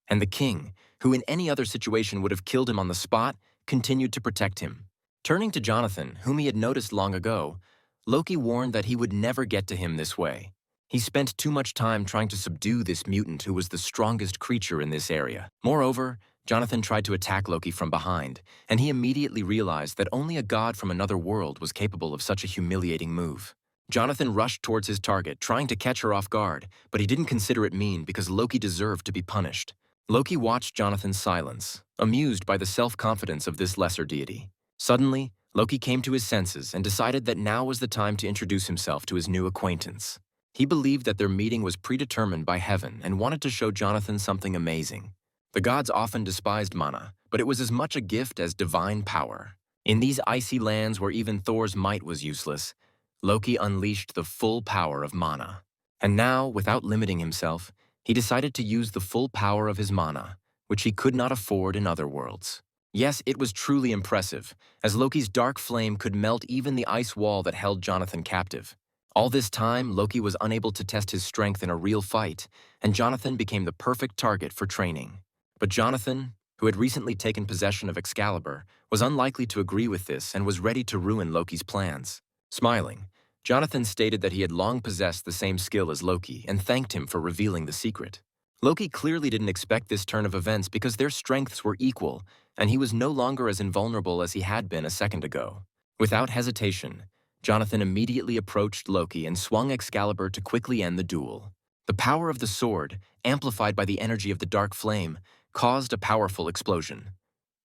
and the king, who in any other situation would have killed him on the spot, continued to protect him. Turning to Jonathan, whom he had noticed long ago, Loki warned that he would never get to him this way. He spent too much time trying to subdue this mutant who was the strongest creature in this area. Moreover, Jonathan tried to attack Loki from behind, and he immediately realized that only a god from another world was capable of such a humiliating move. Jonathan rushed towards his target, trying to catch her off guard, but he didn't consider it mean because Loki deserved to be punished. Loki watched Jonathan's silence, amused by the self-confidence of this lesser deity. Suddenly, Loki came to his senses and decided that now was the time to introduce himself to his new acquaintance. He believed that their meeting was predetermined by heaven and wanted to show Jonathan something amazing. The gods often despised mana, but it was as much a gift as divine power. In these icy lands where even Thor's might was useless, Loki unleashed the full power of mana. And now, without limiting himself, he decided to use the full power of his mana, which he could not afford in other worlds. Yes, it was truly impressive, as Loki's dark flame could melt even the ice wall that held Jonathan captive. All this time, Loki was unable to test his strength in a real fight, and Jonathan became the perfect target for training. But Jonathan, who had recently taken possession of Excalibur, was unlikely to agree with this and was ready to ruin Loki's plans. Smiling, Jonathan stated that he had long possessed the same skill as Loki and thanked him for revealing the secret. Loki clearly didn't expect this turn of events because their strengths were equal, and he was no longer as invulnerable as he had been a second ago. Without hesitation, Jonathan immediately approached Loki and swung Excalibur to quickly end the duel. The power of the sword, amplified by the energy of the dark flame, caused a powerful explosion.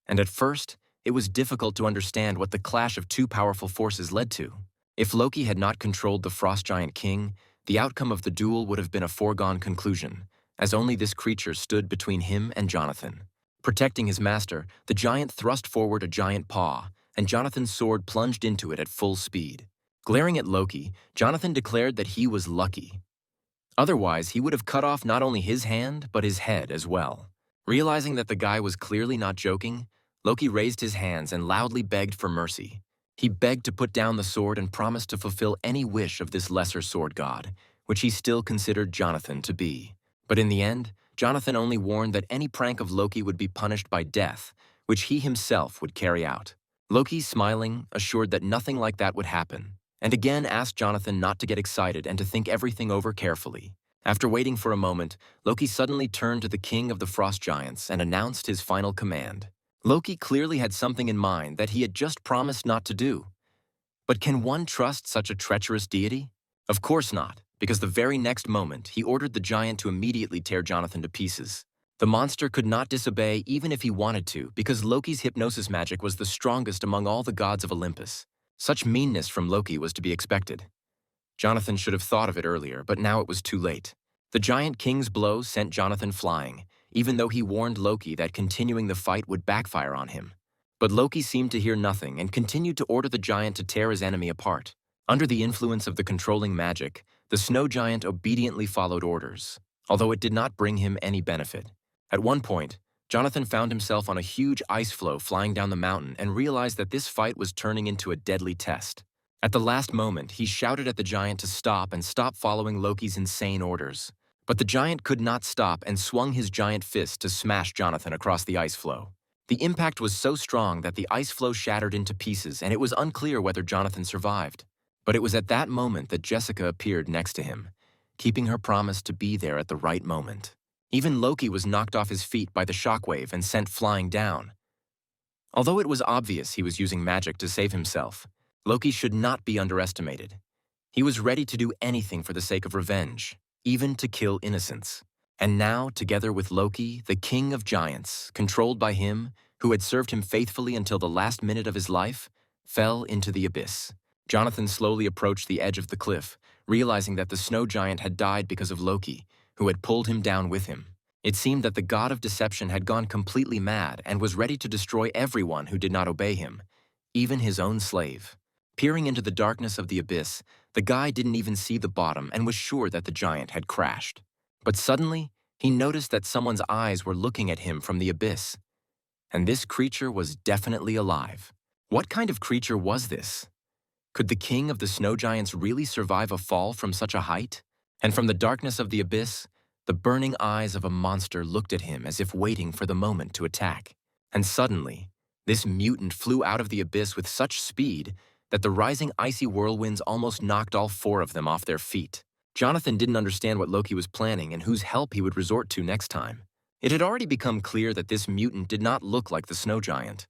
And at first, it was difficult to understand what the clash of two powerful forces led to. If Loki had not controlled the frost giant king, the outcome of the duel would have been a foregone conclusion, as only this creature stood between him and Jonathan. Protecting his master, the giant thrust forward a giant paw, and Jonathan's sword plunged into it at full speed. Glaring at Loki, Jonathan declared that he was lucky. Otherwise, he would have cut off not only his hand, but his head as well. Realizing that the guy was clearly not joking, Loki raised his hands and loudly begged for mercy. He begged to put down the sword and promised to fulfill any wish of this lesser sword god, which he still considered Jonathan to be. But in the end, Jonathan only warned that any prank of Loki would be punished by death, which he himself would carry out. Loki, smiling, assured that nothing like that would happen, and again asked Jonathan not to get excited and to think everything over carefully. After waiting for a moment, Loki suddenly turned to the king of the frost giants and announced his final command. Loki clearly had something in mind that he had just promised not to do. But can one trust such a treacherous deity? Of course not, because the very next moment he ordered the giant to immediately tear Jonathan to pieces. The monster could not disobey even if he wanted to, because Loki's hypnosis magic was the strongest among all the gods of Olympus. Such meanness from Loki was to be expected. Jonathan should have thought of it earlier, but now it was too late. The giant king's blow sent Jonathan flying, even though he warned Loki that continuing the fight would backfire on him. But Loki seemed to hear nothing and continued to order the giant to tear his enemy apart. Under the influence of the controlling magic, the snow giant obediently followed orders, although it did not bring him any benefit. At one point, Jonathan found himself on a huge ice floe flying down the mountain and realized that this fight was turning into a deadly test. At the last moment, he shouted at the giant to stop and stop following Loki's insane orders. But the giant could not stop and swung his giant fist to smash Jonathan across the ice floe. The impact was so strong that the ice floe shattered into pieces, and it was unclear whether Jonathan survived. But it was at that moment that Jessica appeared next to him, keeping her promise to be there at the right moment. Even Loki was knocked off his feet by the shockwave and sent flying down. Although it was obvious he was using magic to save himself, Loki should not be underestimated. He was ready to do anything for the sake of revenge, even to kill innocents. And now, together with Loki, the king of giants, controlled by him, who had served him faithfully until the last minute of his life, fell into the abyss. Jonathan slowly approached the edge of the cliff, realizing that the snow giant had died because of Loki, who had pulled him down with him. It seemed that the god of deception had gone completely mad and was ready to destroy everyone who did not obey him, even his own slave. Peering into the darkness of the abyss, the guy didn't even see the bottom and was sure that the giant had crashed. But suddenly, he noticed that someone's eyes were looking at him from the abyss. And this creature was definitely alive. What kind of creature was this? Could the king of the snow giants really survive a fall from such a height? And from the darkness of the abyss, the burning eyes of a monster looked at him as if waiting for the moment to attack. And suddenly, this mutant flew out of the abyss with such speed that the rising icy whirlwinds almost knocked all four of them off their feet. Jonathan didn't understand what Loki was planning and whose help he would resort to next time. It had already become clear that this mutant did not look like the snow giant.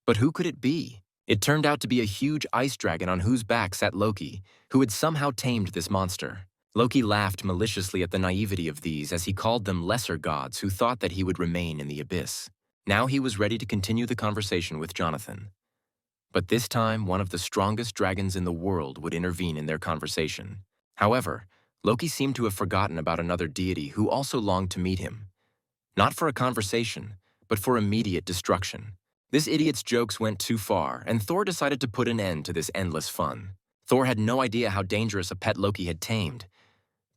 But who could it be? It turned out to be a huge ice dragon on whose back sat Loki, who had somehow tamed this monster. Loki laughed maliciously at the naivety of these as he called them lesser gods who thought that he would remain in the abyss. Now he was ready to continue the conversation with Jonathan. But this time, one of the strongest dragons in the world would intervene in their conversation. However, Loki seemed to have forgotten about another deity who also longed to meet him. Not for a conversation, but for immediate destruction. This idiot's jokes went too far, and Thor decided to put an end to this endless fun. Thor had no idea how dangerous a pet Loki had tamed.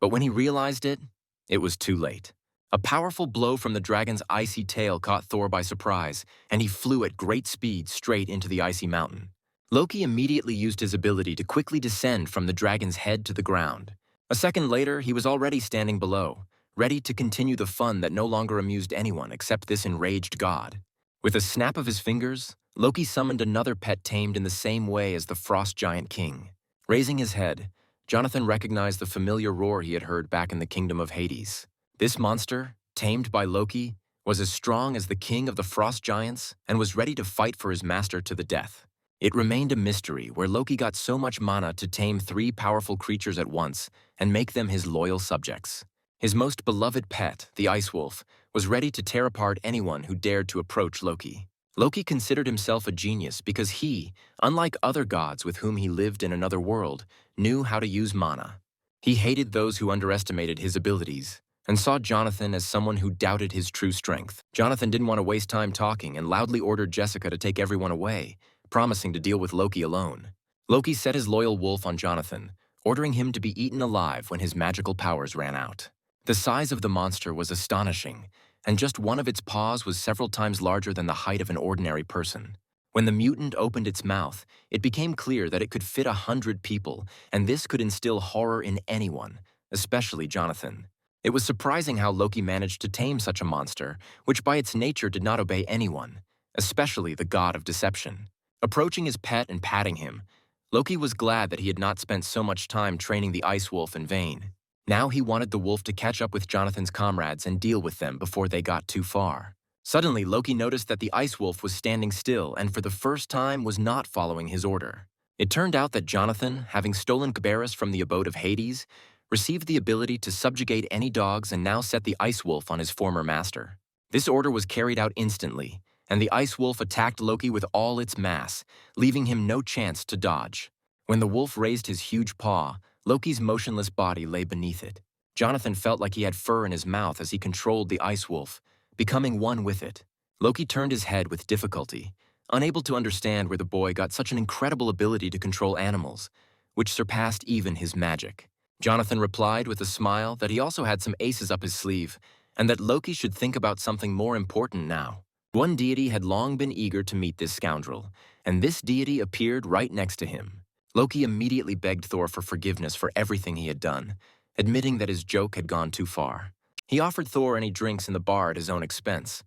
But when he realized it, it was too late. A powerful blow from the dragon's icy tail caught Thor by surprise, and he flew at great speed straight into the icy mountain. Loki immediately used his ability to quickly descend from the dragon's head to the ground. A second later, he was already standing below, ready to continue the fun that no longer amused anyone except this enraged god. With a snap of his fingers, Loki summoned another pet tamed in the same way as the frost giant king. Raising his head, Jonathan recognized the familiar roar he had heard back in the kingdom of Hades. This monster, tamed by Loki, was as strong as the king of the frost giants and was ready to fight for his master to the death. It remained a mystery where Loki got so much mana to tame 3 powerful creatures at once and make them his loyal subjects. His most beloved pet, the ice wolf, was ready to tear apart anyone who dared to approach Loki. Loki considered himself a genius because he, unlike other gods with whom he lived in another world, knew how to use mana. He hated those who underestimated his abilities and saw Jonathan as someone who doubted his true strength. Jonathan didn't want to waste time talking and loudly ordered Jessica to take everyone away, promising to deal with Loki alone. Loki set his loyal wolf on Jonathan, ordering him to be eaten alive when his magical powers ran out. The size of the monster was astonishing, and just one of its paws was several times larger than the height of an ordinary person. When the mutant opened its mouth, it became clear that it could fit 100 people, and this could instill horror in anyone, especially Jonathan. It was surprising how Loki managed to tame such a monster, which by its nature did not obey anyone, especially the god of deception. Approaching his pet and patting him, Loki was glad that he had not spent so much time training the ice wolf in vain. Now he wanted the wolf to catch up with Jonathan's comrades and deal with them before they got too far. Suddenly, Loki noticed that the ice wolf was standing still and for the first time was not following his order. It turned out that Jonathan, having stolen Cerberus from the abode of Hades, received the ability to subjugate any dogs and now set the ice wolf on his former master. This order was carried out instantly, and the ice wolf attacked Loki with all its mass, leaving him no chance to dodge. When the wolf raised his huge paw, Loki's motionless body lay beneath it. Jonathan felt like he had fur in his mouth as he controlled the ice wolf, becoming one with it. Loki turned his head with difficulty, unable to understand where the boy got such an incredible ability to control animals, which surpassed even his magic. Jonathan replied with a smile that he also had some aces up his sleeve, and that Loki should think about something more important now. One deity had long been eager to meet this scoundrel, and this deity appeared right next to him. Loki immediately begged Thor for forgiveness for everything he had done, admitting that his joke had gone too far. He offered Thor any drinks in the bar at his own expense.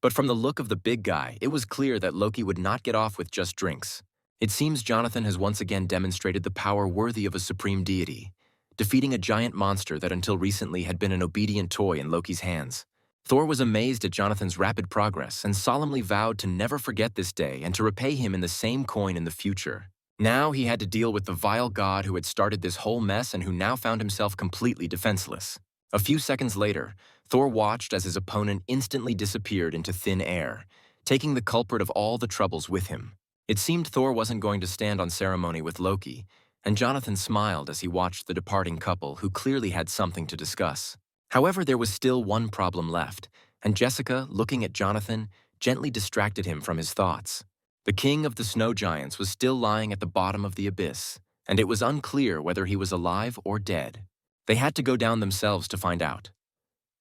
But from the look of the big guy, it was clear that Loki would not get off with just drinks. It seems Jonathan has once again demonstrated the power worthy of a supreme deity, defeating a giant monster that until recently had been an obedient toy in Loki's hands. Thor was amazed at Jonathan's rapid progress and solemnly vowed to never forget this day and to repay him in the same coin in the future. Now he had to deal with the vile god who had started this whole mess and who now found himself completely defenseless. A few seconds later, Thor watched as his opponent instantly disappeared into thin air, taking the culprit of all the troubles with him. It seemed Thor wasn't going to stand on ceremony with Loki, and Jonathan smiled as he watched the departing couple who clearly had something to discuss. However, there was still one problem left, and Jessica, looking at Jonathan, gently distracted him from his thoughts. The king of the snow giants was still lying at the bottom of the abyss, and it was unclear whether he was alive or dead. They had to go down themselves to find out.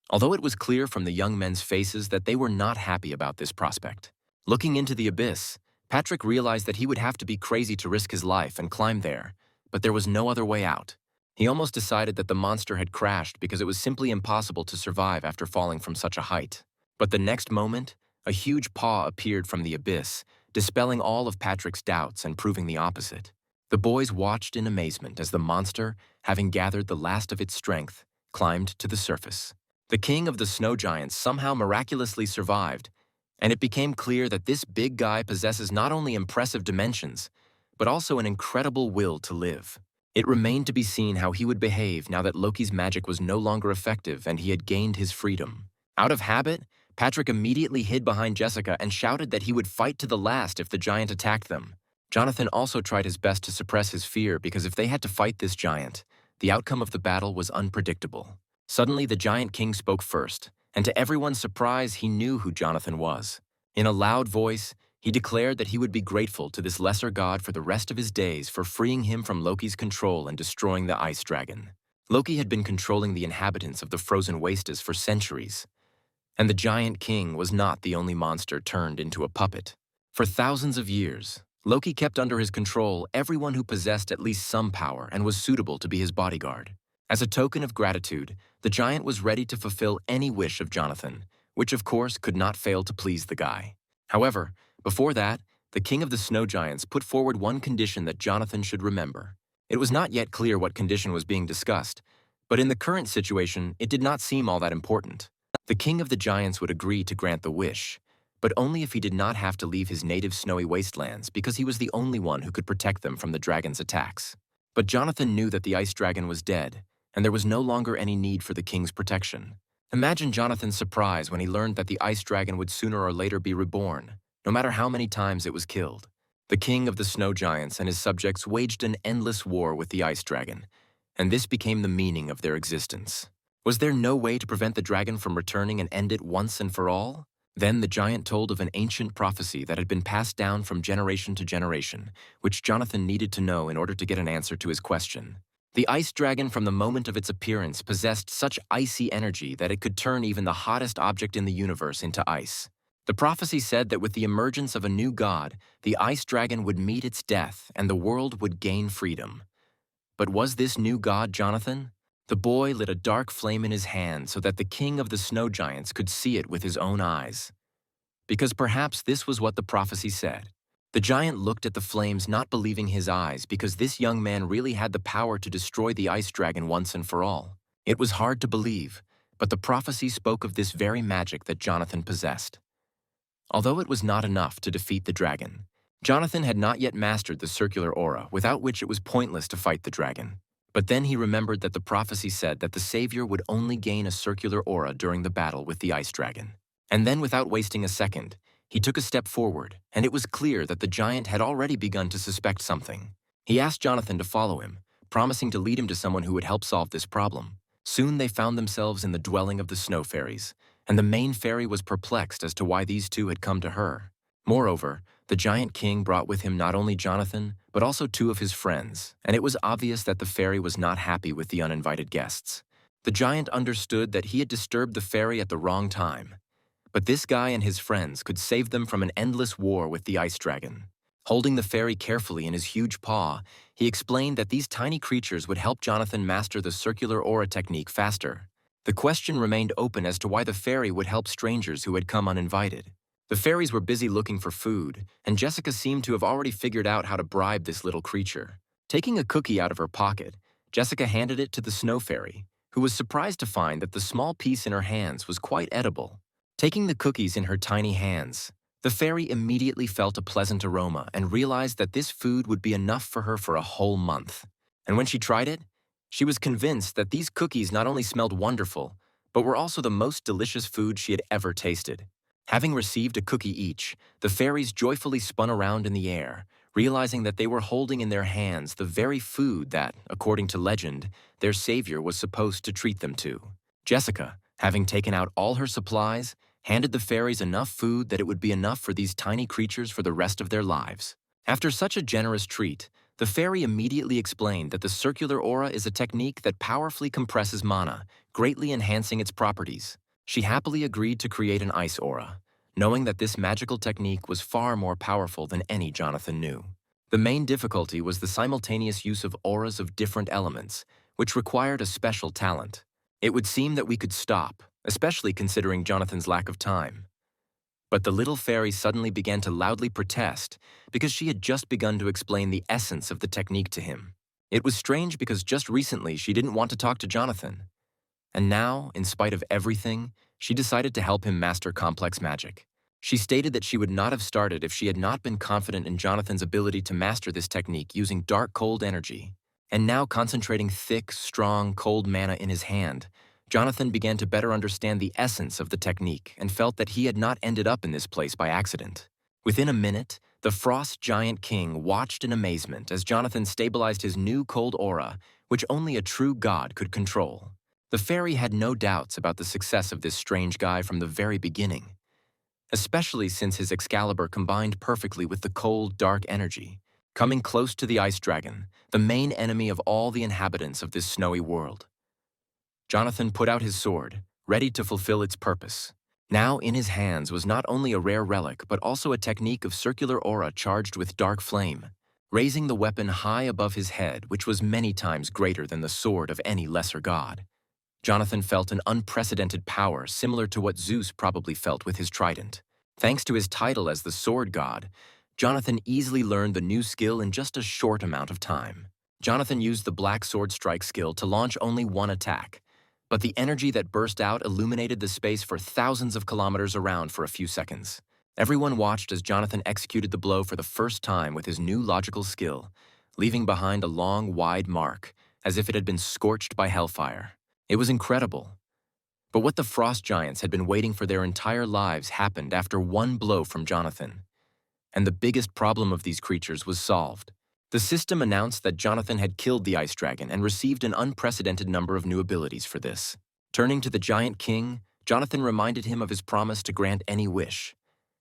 Although it was clear from the young men's faces that they were not happy about this prospect. Looking into the abyss, Patrick realized that he would have to be crazy to risk his life and climb there, but there was no other way out. He almost decided that the monster had crashed because it was simply impossible to survive after falling from such a height. But the next moment, a huge paw appeared from the abyss, dispelling all of Patrick's doubts and proving the opposite. The boys watched in amazement as the monster, having gathered the last of its strength, climbed to the surface. The king of the snow giants somehow miraculously survived, and it became clear that this big guy possesses not only impressive dimensions, but also an incredible will to live. It remained to be seen how he would behave now that Loki's magic was no longer effective and he had gained his freedom. Out of habit, Patrick immediately hid behind Jessica and shouted that he would fight to the last if the giant attacked them. Jonathan also tried his best to suppress his fear because if they had to fight this giant, the outcome of the battle was unpredictable. Suddenly, the giant king spoke first, and to everyone's surprise, he knew who Jonathan was. In a loud voice, he declared that he would be grateful to this lesser god for the rest of his days for freeing him from Loki's control and destroying the ice dragon. Loki had been controlling the inhabitants of the frozen wastes for centuries, and the giant king was not the only monster turned into a puppet. For thousands of years, Loki kept under his control everyone who possessed at least some power and was suitable to be his bodyguard. As a token of gratitude, the giant was ready to fulfill any wish of Jonathan, which of course could not fail to please the guy. However, before that, the king of the snow giants put forward one condition that Jonathan should remember. It was not yet clear what condition was being discussed, but in the current situation, it did not seem all that important. The king of the giants would agree to grant the wish, but only if he did not have to leave his native snowy wastelands because he was the only one who could protect them from the dragon's attacks. But Jonathan knew that the ice dragon was dead, and there was no longer any need for the king's protection. Imagine Jonathan's surprise when he learned that the ice dragon would sooner or later be reborn, no matter how many times it was killed. The king of the snow giants and his subjects waged an endless war with the ice dragon, and this became the meaning of their existence. Was there no way to prevent the dragon from returning and end it once and for all? Then the giant told of an ancient prophecy that had been passed down from generation to generation, which Jonathan needed to know in order to get an answer to his question. The ice dragon from the moment of its appearance possessed such icy energy that it could turn even the hottest object in the universe into ice. The prophecy said that with the emergence of a new god, the ice dragon would meet its death and the world would gain freedom. But was this new god Jonathan? The boy lit a dark flame in his hand so that the king of the snow giants could see it with his own eyes. Because perhaps this was what the prophecy said. The giant looked at the flames, not believing his eyes, because this young man really had the power to destroy the ice dragon once and for all. It was hard to believe, but the prophecy spoke of this very magic that Jonathan possessed. Although it was not enough to defeat the dragon, Jonathan had not yet mastered the circular aura, without which it was pointless to fight the dragon. But then he remembered that the prophecy said that the savior would only gain a circular aura during the battle with the ice dragon. And then, without wasting a second, he took a step forward, and it was clear that the giant had already begun to suspect something. He asked Jonathan to follow him, promising to lead him to someone who would help solve this problem. Soon they found themselves in the dwelling of the snow fairies, and the main fairy was perplexed as to why these two had come to her. Moreover, the giant king brought with him not only Jonathan, but also two of his friends, and it was obvious that the fairy was not happy with the uninvited guests. The giant understood that he had disturbed the fairy at the wrong time, but this guy and his friends could save them from an endless war with the ice dragon. Holding the fairy carefully in his huge paw, he explained that these tiny creatures would help Jonathan master the circular aura technique faster. The question remained open as to why the fairy would help strangers who had come uninvited. The fairies were busy looking for food, and Jessica seemed to have already figured out how to bribe this little creature. Taking a cookie out of her pocket, Jessica handed it to the snow fairy, who was surprised to find that the small piece in her hands was quite edible. Taking the cookies in her tiny hands, the fairy immediately felt a pleasant aroma and realized that this food would be enough for her for a whole month. And when she tried it, she was convinced that these cookies not only smelled wonderful, but were also the most delicious food she had ever tasted. Having received a cookie each, the fairies joyfully spun around in the air, realizing that they were holding in their hands the very food that, according to legend, their savior was supposed to treat them to. Jessica, having taken out all her supplies, handed the fairies enough food that it would be enough for these tiny creatures for the rest of their lives. After such a generous treat, the fairy immediately explained that the circular aura is a technique that powerfully compresses mana, greatly enhancing its properties. She happily agreed to create an ice aura, knowing that this magical technique was far more powerful than any Jonathan knew. The main difficulty was the simultaneous use of auras of different elements, which required a special talent. It would seem that we could stop, especially considering Jonathan's lack of time. But the little fairy suddenly began to loudly protest because she had just begun to explain the essence of the technique to him. It was strange because just recently she didn't want to talk to Jonathan. And now, in spite of everything, she decided to help him master complex magic. She stated that she would not have started if she had not been confident in Jonathan's ability to master this technique using dark cold energy. And now, concentrating thick, strong, cold mana in his hand, Jonathan began to better understand the essence of the technique and felt that he had not ended up in this place by accident. Within a minute, the Frost Giant King watched in amazement as Jonathan stabilized his new cold aura, which only a true god could control. The fairy had no doubts about the success of this strange guy from the very beginning, especially since his Excalibur combined perfectly with the cold, dark energy. Coming close to the ice dragon, the main enemy of all the inhabitants of this snowy world, Jonathan put out his sword, ready to fulfill its purpose. Now in his hands was not only a rare relic, but also a technique of circular aura charged with dark flame, raising the weapon high above his head, which was many times greater than the sword of any lesser god. Jonathan felt an unprecedented power similar to what Zeus probably felt with his trident. Thanks to his title as the sword god, Jonathan easily learned the new skill in just a short amount of time. Jonathan used the Black Sword Strike skill to launch only one attack, but the energy that burst out illuminated the space for thousands of kilometers around for a few seconds. Everyone watched as Jonathan executed the blow for the first time with his new logical skill, leaving behind a long, wide mark, as if it had been scorched by hellfire. It was incredible. But what the Frost Giants had been waiting for their entire lives happened after one blow from Jonathan. And the biggest problem of these creatures was solved. The system announced that Jonathan had killed the Ice Dragon and received an unprecedented number of new abilities for this. Turning to the Giant King, Jonathan reminded him of his promise to grant any wish.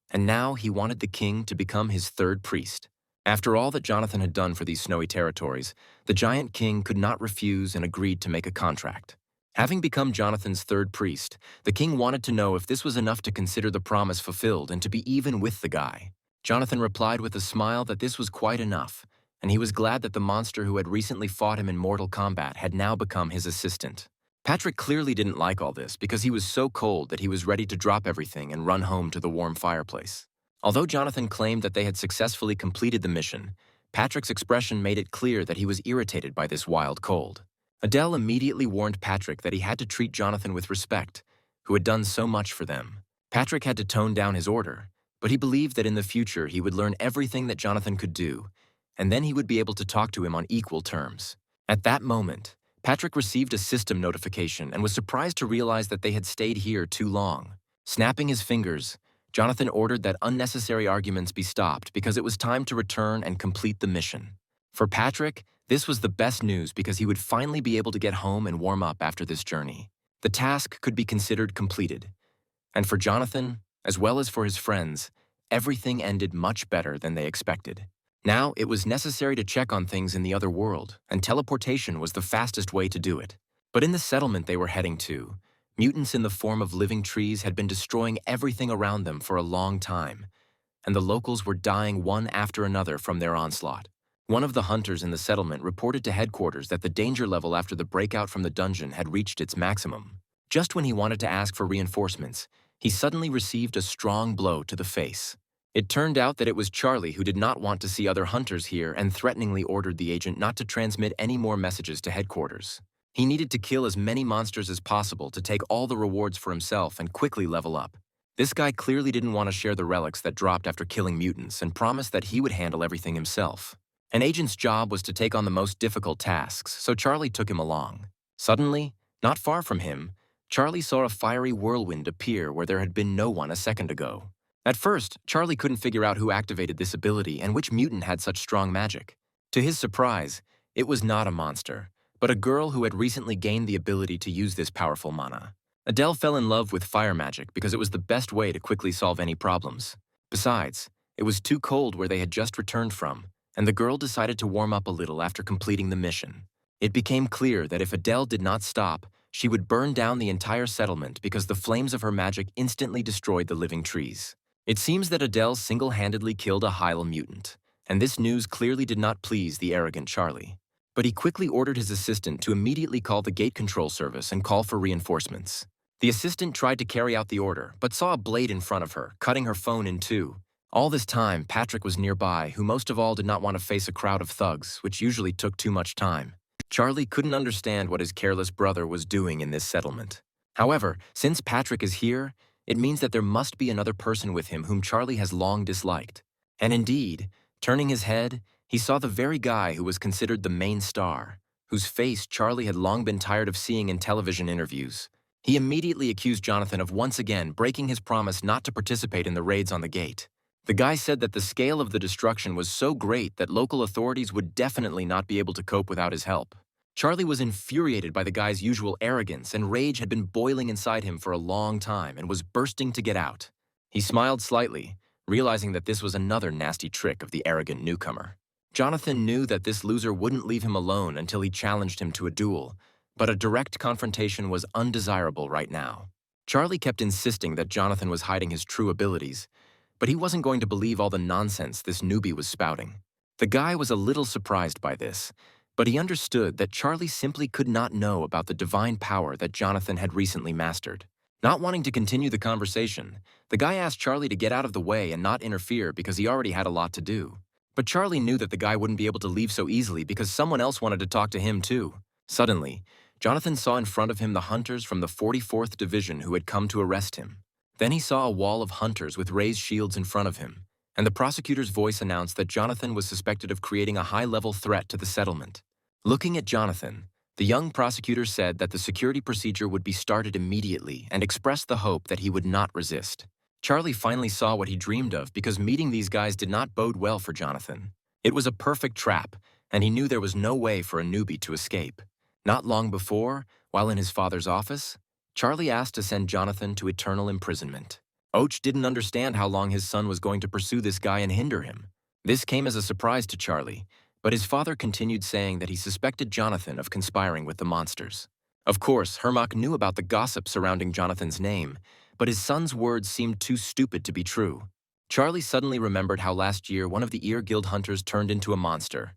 And now he wanted the king to become his third priest. After all that Jonathan had done for these snowy territories, the Giant King could not refuse and agreed to make a contract. Having become Jonathan's third priest, the king wanted to know if this was enough to consider the promise fulfilled and to be even with the guy. Jonathan replied with a smile that this was quite enough, and he was glad that the monster who had recently fought him in mortal combat had now become his assistant. Patrick clearly didn't like all this because he was so cold that he was ready to drop everything and run home to the warm fireplace. Although Jonathan claimed that they had successfully completed the mission, Patrick's expression made it clear that he was irritated by this wild cold. Adele immediately warned Patrick that he had to treat Jonathan with respect, who had done so much for them. Patrick had to tone down his order, but he believed that in the future he would learn everything that Jonathan could do, and then he would be able to talk to him on equal terms. At that moment, Patrick received a system notification and was surprised to realize that they had stayed here too long. Snapping his fingers, Jonathan ordered that unnecessary arguments be stopped because it was time to return and complete the mission. For Patrick, this was the best news because he would finally be able to get home and warm up after this journey. The task could be considered completed. And for Jonathan, as well as for his friends, everything ended much better than they expected. Now, it was necessary to check on things in the other world, and teleportation was the fastest way to do it. But in the settlement they were heading to, mutants in the form of living trees had been destroying everything around them for a long time, and the locals were dying one after another from their onslaught. One of the hunters in the settlement reported to headquarters that the danger level after the breakout from the dungeon had reached its maximum. Just when he wanted to ask for reinforcements, he suddenly received a strong blow to the face. It turned out that it was Charlie who did not want to see other hunters here and threateningly ordered the agent not to transmit any more messages to headquarters. He needed to kill as many monsters as possible to take all the rewards for himself and quickly level up. This guy clearly didn't want to share the relics that dropped after killing mutants and promised that he would handle everything himself. An agent's job was to take on the most difficult tasks, so Charlie took him along. Suddenly, not far from him, Charlie saw a fiery whirlwind appear where there had been no one a second ago. At first, Charlie couldn't figure out who activated this ability and which mutant had such strong magic. To his surprise, it was not a monster, but a girl who had recently gained the ability to use this powerful mana. Adele fell in love with fire magic because it was the best way to quickly solve any problems. Besides, it was too cold where they had just returned from, and the girl decided to warm up a little after completing the mission. It became clear that if Adele did not stop, she would burn down the entire settlement because the flames of her magic instantly destroyed the living trees. It seems that Adele single-handedly killed a Hyle mutant, and this news clearly did not please the arrogant Charlie. But he quickly ordered his assistant to immediately call the gate control service and call for reinforcements. The assistant tried to carry out the order, but saw a blade in front of her, cutting her phone in two. All this time, Patrick was nearby, who most of all did not want to face a crowd of thugs, which usually took too much time. Charlie couldn't understand what his careless brother was doing in this settlement. However, since Patrick is here, it means that there must be another person with him whom Charlie has long disliked. And indeed, turning his head, he saw the very guy who was considered the main star, whose face Charlie had long been tired of seeing in television interviews. He immediately accused Jonathan of once again breaking his promise not to participate in the raids on the gate. The guy said that the scale of the destruction was so great that local authorities would definitely not be able to cope without his help. Charlie was infuriated by the guy's usual arrogance, and rage had been boiling inside him for a long time and was bursting to get out. He smiled slightly, realizing that this was another nasty trick of the arrogant newcomer. Jonathan knew that this loser wouldn't leave him alone until he challenged him to a duel, but a direct confrontation was undesirable right now. Charlie kept insisting that Jonathan was hiding his true abilities, but he wasn't going to believe all the nonsense this newbie was spouting. The guy was a little surprised by this, but he understood that Charlie simply could not know about the divine power that Jonathan had recently mastered. Not wanting to continue the conversation, the guy asked Charlie to get out of the way and not interfere because he already had a lot to do. But Charlie knew that the guy wouldn't be able to leave so easily because someone else wanted to talk to him too. Suddenly, Jonathan saw in front of him the hunters from the 44th Division who had come to arrest him. Then he saw a wall of hunters with raised shields in front of him, and the prosecutor's voice announced that Jonathan was suspected of creating a high-level threat to the settlement. Looking at Jonathan, the young prosecutor said that the security procedure would be started immediately and expressed the hope that he would not resist. Charlie finally saw what he dreamed of because meeting these guys did not bode well for Jonathan. It was a perfect trap, and he knew there was no way for a newbie to escape. Not long before, while in his father's office, Charlie asked to send Jonathan to eternal imprisonment. Och didn't understand how long his son was going to pursue this guy and hinder him. This came as a surprise to Charlie, but his father continued saying that he suspected Jonathan of conspiring with the monsters. Of course, Hermach knew about the gossip surrounding Jonathan's name, but his son's words seemed too stupid to be true. Charlie suddenly remembered how last year one of the Ear Guild hunters turned into a monster.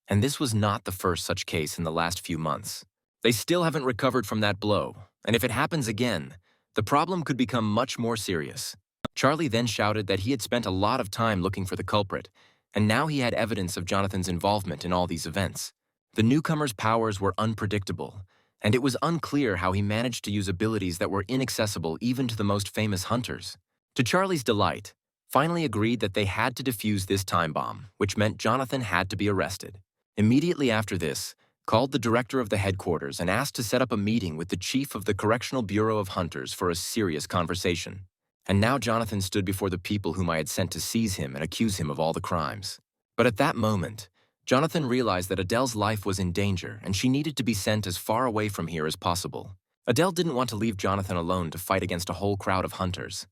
And this was not the first such case in the last few months. They still haven't recovered from that blow, and if it happens again, the problem could become much more serious. Charlie then shouted that he had spent a lot of time looking for the culprit, and now he had evidence of Jonathan's involvement in all these events. The newcomer's powers were unpredictable, and it was unclear how he managed to use abilities that were inaccessible even to the most famous hunters. To Charlie's delight, finally agreed that they had to defuse this time bomb, which meant Jonathan had to be arrested. Immediately after this, called the director of the headquarters and asked to set up a meeting with the chief of the Correctional Bureau of Hunters for a serious conversation. And now Jonathan stood before the people whom I had sent to seize him and accuse him of all the crimes. But at that moment, Jonathan realized that Adele's life was in danger and she needed to be sent as far away from here as possible. Adele didn't want to leave Jonathan alone to fight against a whole crowd of hunters.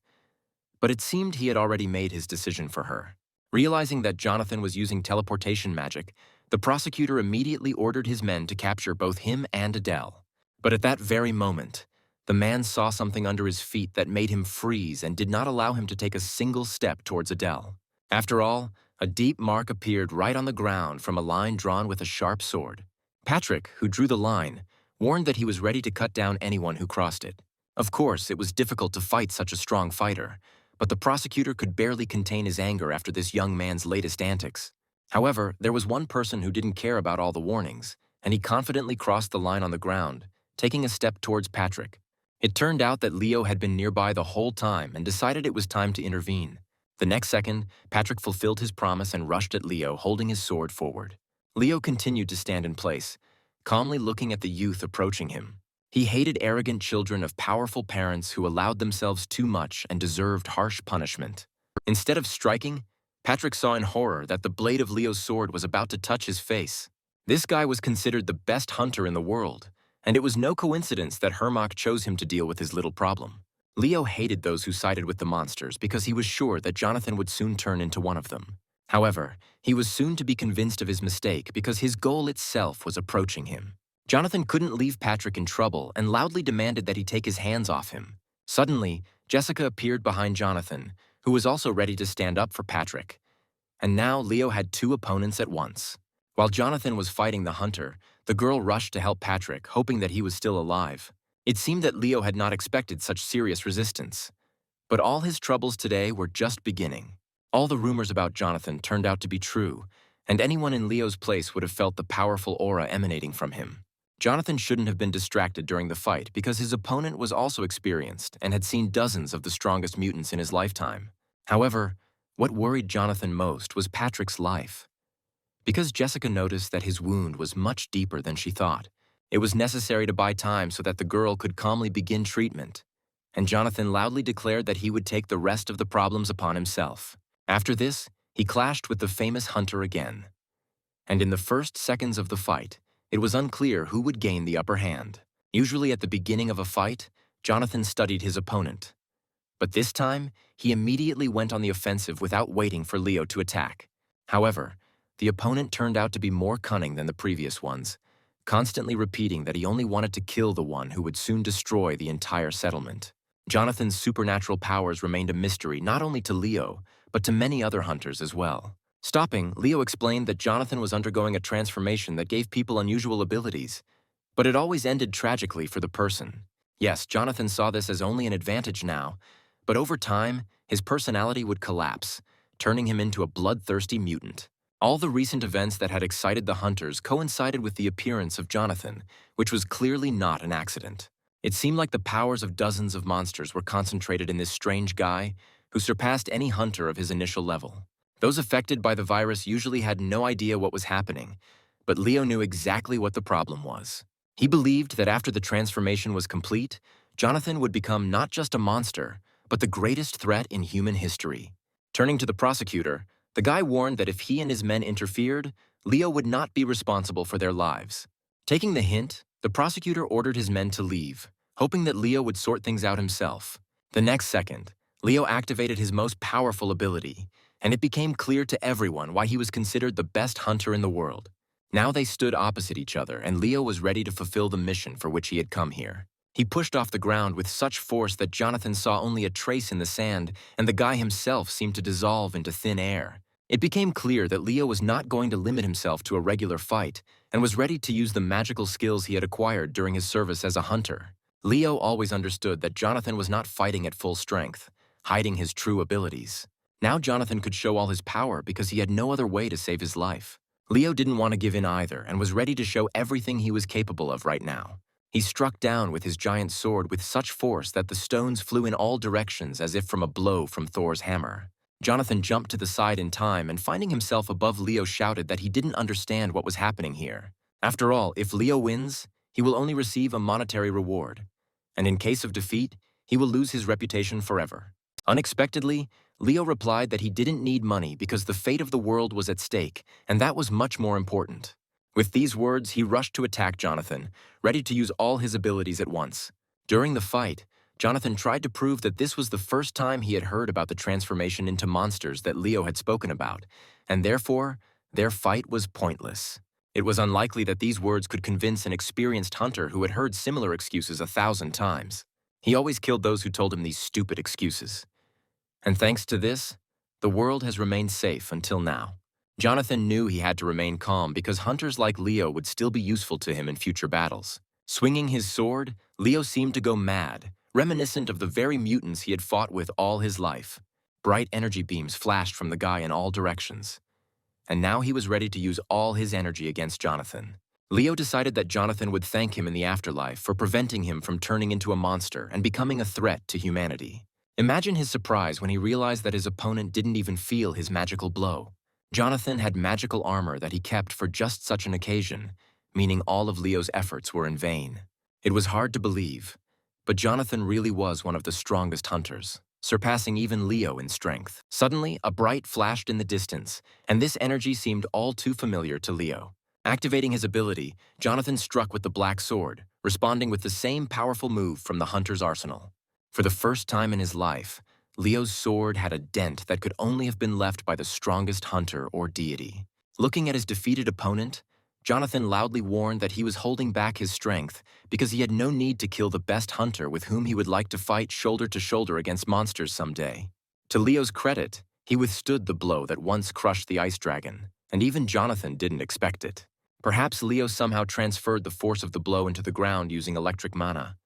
But it seemed he had already made his decision for her. Realizing that Jonathan was using teleportation magic, the prosecutor immediately ordered his men to capture both him and Adele. But at that very moment, the man saw something under his feet that made him freeze and did not allow him to take a single step towards Adele. After all, a deep mark appeared right on the ground from a line drawn with a sharp sword. Patrick, who drew the line, warned that he was ready to cut down anyone who crossed it. Of course, it was difficult to fight such a strong fighter, but the prosecutor could barely contain his anger after this young man's latest antics. However, there was one person who didn't care about all the warnings, and he confidently crossed the line on the ground, taking a step towards Patrick. It turned out that Leo had been nearby the whole time and decided it was time to intervene. The next second, Patrick fulfilled his promise and rushed at Leo, holding his sword forward. Leo continued to stand in place, calmly looking at the youth approaching him. He hated arrogant children of powerful parents who allowed themselves too much and deserved harsh punishment. Instead of striking, Patrick saw in horror that the blade of Leo's sword was about to touch his face. This guy was considered the best hunter in the world, and it was no coincidence that Hermach chose him to deal with his little problem. Leo hated those who sided with the monsters because he was sure that Jonathan would soon turn into one of them. However, he was soon to be convinced of his mistake because his goal itself was approaching him. Jonathan couldn't leave Patrick in trouble and loudly demanded that he take his hands off him. Suddenly, Jessica appeared behind Jonathan, who was also ready to stand up for Patrick. And now Leo had two opponents at once. While Jonathan was fighting the hunter, the girl rushed to help Patrick, hoping that he was still alive. It seemed that Leo had not expected such serious resistance. But all his troubles today were just beginning. All the rumors about Jonathan turned out to be true, and anyone in Leo's place would have felt the powerful aura emanating from him. Jonathan shouldn't have been distracted during the fight because his opponent was also experienced and had seen dozens of the strongest mutants in his lifetime. However, what worried Jonathan most was Patrick's life. Because Jessica noticed that his wound was much deeper than she thought, it was necessary to buy time so that the girl could calmly begin treatment, and Jonathan loudly declared that he would take the rest of the problems upon himself. After this, he clashed with the famous hunter again. And in the first seconds of the fight, it was unclear who would gain the upper hand. Usually at the beginning of a fight, Jonathan studied his opponent. But this time, he immediately went on the offensive without waiting for Leo to attack. However, the opponent turned out to be more cunning than the previous ones, constantly repeating that he only wanted to kill the one who would soon destroy the entire settlement. Jonathan's supernatural powers remained a mystery not only to Leo, but to many other hunters as well. Stopping, Leo explained that Jonathan was undergoing a transformation that gave people unusual abilities, but it always ended tragically for the person. Yes, Jonathan saw this as only an advantage now, but over time, his personality would collapse, turning him into a bloodthirsty mutant. All the recent events that had excited the hunters coincided with the appearance of Jonathan, which was clearly not an accident. It seemed like the powers of dozens of monsters were concentrated in this strange guy who surpassed any hunter of his initial level. Those affected by the virus usually had no idea what was happening, but Leo knew exactly what the problem was. He believed that after the transformation was complete, Jonathan would become not just a monster, but the greatest threat in human history. Turning to the prosecutor, the guy warned that if he and his men interfered, Leo would not be responsible for their lives. Taking the hint, the prosecutor ordered his men to leave, hoping that Leo would sort things out himself. The next second, Leo activated his most powerful ability, and it became clear to everyone why he was considered the best hunter in the world. Now they stood opposite each other, and Leo was ready to fulfill the mission for which he had come here. He pushed off the ground with such force that Jonathan saw only a trace in the sand, and the guy himself seemed to dissolve into thin air. It became clear that Leo was not going to limit himself to a regular fight, and was ready to use the magical skills he had acquired during his service as a hunter. Leo always understood that Jonathan was not fighting at full strength, hiding his true abilities. Now Jonathan could show all his power because he had no other way to save his life. Leo didn't want to give in either and was ready to show everything he was capable of right now. He struck down with his giant sword with such force that the stones flew in all directions as if from a blow from Thor's hammer. Jonathan jumped to the side in time and, finding himself above Leo, shouted that he didn't understand what was happening here. After all, if Leo wins, he will only receive a monetary reward, and in case of defeat, he will lose his reputation forever. Unexpectedly, Leo replied that he didn't need money because the fate of the world was at stake, and that was much more important. With these words, he rushed to attack Jonathan, ready to use all his abilities at once. During the fight, Jonathan tried to prove that this was the first time he had heard about the transformation into monsters that Leo had spoken about, and therefore, their fight was pointless. It was unlikely that these words could convince an experienced hunter who had heard similar excuses 1,000 times. He always killed those who told him these stupid excuses. And thanks to this, the world has remained safe until now. Jonathan knew he had to remain calm because hunters like Leo would still be useful to him in future battles. Swinging his sword, Leo seemed to go mad, reminiscent of the very mutants he had fought with all his life. Bright energy beams flashed from the guy in all directions. And now he was ready to use all his energy against Jonathan. Leo decided that Jonathan would thank him in the afterlife for preventing him from turning into a monster and becoming a threat to humanity. Imagine his surprise when he realized that his opponent didn't even feel his magical blow. Jonathan had magical armor that he kept for just such an occasion, meaning all of Leo's efforts were in vain. It was hard to believe, but Jonathan really was one of the strongest hunters, surpassing even Leo in strength. Suddenly, a bright flashed in the distance, and this energy seemed all too familiar to Leo. Activating his ability, Jonathan struck with the black sword, responding with the same powerful move from the hunter's arsenal. For the first time in his life, Leo's sword had a dent that could only have been left by the strongest hunter or deity. Looking at his defeated opponent, Jonathan loudly warned that he was holding back his strength because he had no need to kill the best hunter with whom he would like to fight shoulder to shoulder against monsters someday. To Leo's credit, he withstood the blow that once crushed the ice dragon, and even Jonathan didn't expect it. Perhaps Leo somehow transferred the force of the blow into the ground using electric mana.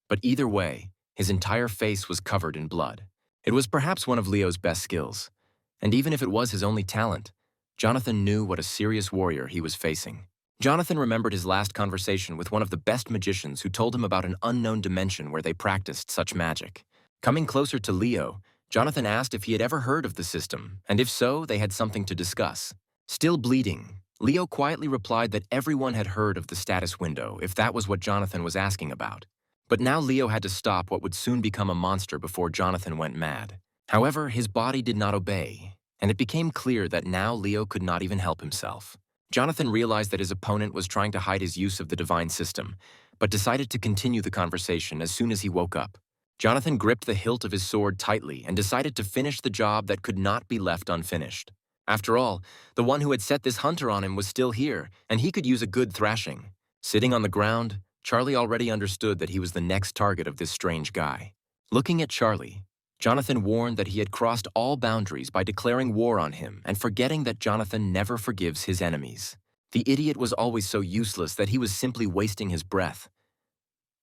But either way, his entire face was covered in blood. It was perhaps one of Leo's best skills, and even if it was his only talent, Jonathan knew what a serious warrior he was facing. Jonathan remembered his last conversation with one of the best magicians who told him about an unknown dimension where they practiced such magic. Coming closer to Leo, Jonathan asked if he had ever heard of the system, and if so, they had something to discuss. Still bleeding, Leo quietly replied that everyone had heard of the status window if that was what Jonathan was asking about. But now Leo had to stop what would soon become a monster before Jonathan went mad. However, his body did not obey, and it became clear that now Leo could not even help himself. Jonathan realized that his opponent was trying to hide his use of the divine system, but decided to continue the conversation as soon as he woke up. Jonathan gripped the hilt of his sword tightly and decided to finish the job that could not be left unfinished. After all, the one who had set this hunter on him was still here, and he could use a good thrashing. Sitting on the ground, Charlie already understood that he was the next target of this strange guy. Looking at Charlie, Jonathan warned that he had crossed all boundaries by declaring war on him and forgetting that Jonathan never forgives his enemies. The idiot was always so useless that he was simply wasting his breath.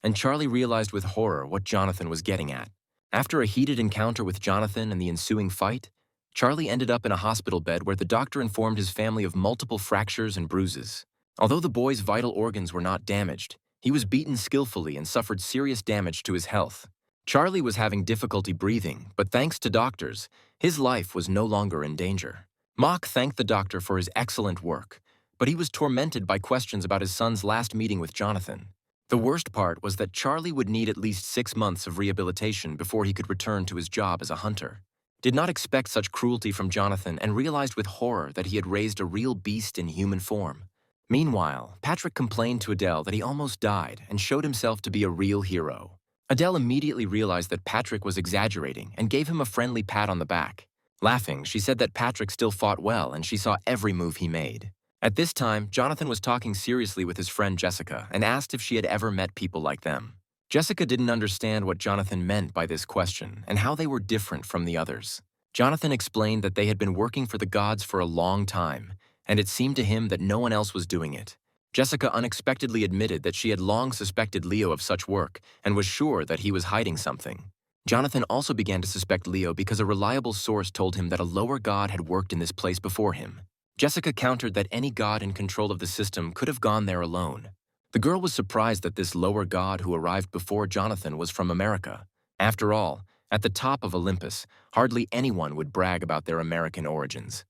And Charlie realized with horror what Jonathan was getting at. After a heated encounter with Jonathan and the ensuing fight, Charlie ended up in a hospital bed where the doctor informed his family of multiple fractures and bruises. Although the boy's vital organs were not damaged, he was beaten skillfully and suffered serious damage to his health. Charlie was having difficulty breathing, but thanks to doctors, his life was no longer in danger. Mock thanked the doctor for his excellent work, but he was tormented by questions about his son's last meeting with Jonathan. The worst part was that Charlie would need at least 6 months of rehabilitation before he could return to his job as a hunter. Did not expect such cruelty from Jonathan and realized with horror that he had raised a real beast in human form. Meanwhile, Patrick complained to Adele that he almost died and showed himself to be a real hero. Adele immediately realized that Patrick was exaggerating and gave him a friendly pat on the back. Laughing, she said that Patrick still fought well and she saw every move he made. At this time, Jonathan was talking seriously with his friend Jessica and asked if she had ever met people like them. Jessica didn't understand what Jonathan meant by this question and how they were different from the others. Jonathan explained that they had been working for the gods for a long time, and it seemed to him that no one else was doing it. Jessica unexpectedly admitted that she had long suspected Leo of such work and was sure that he was hiding something. Jonathan also began to suspect Leo because a reliable source told him that a lower god had worked in this place before him. Jessica countered that any god in control of the system could have gone there alone. The girl was surprised that this lower god who arrived before Jonathan was from America. After all, at the top of Olympus, hardly anyone would brag about their American origins.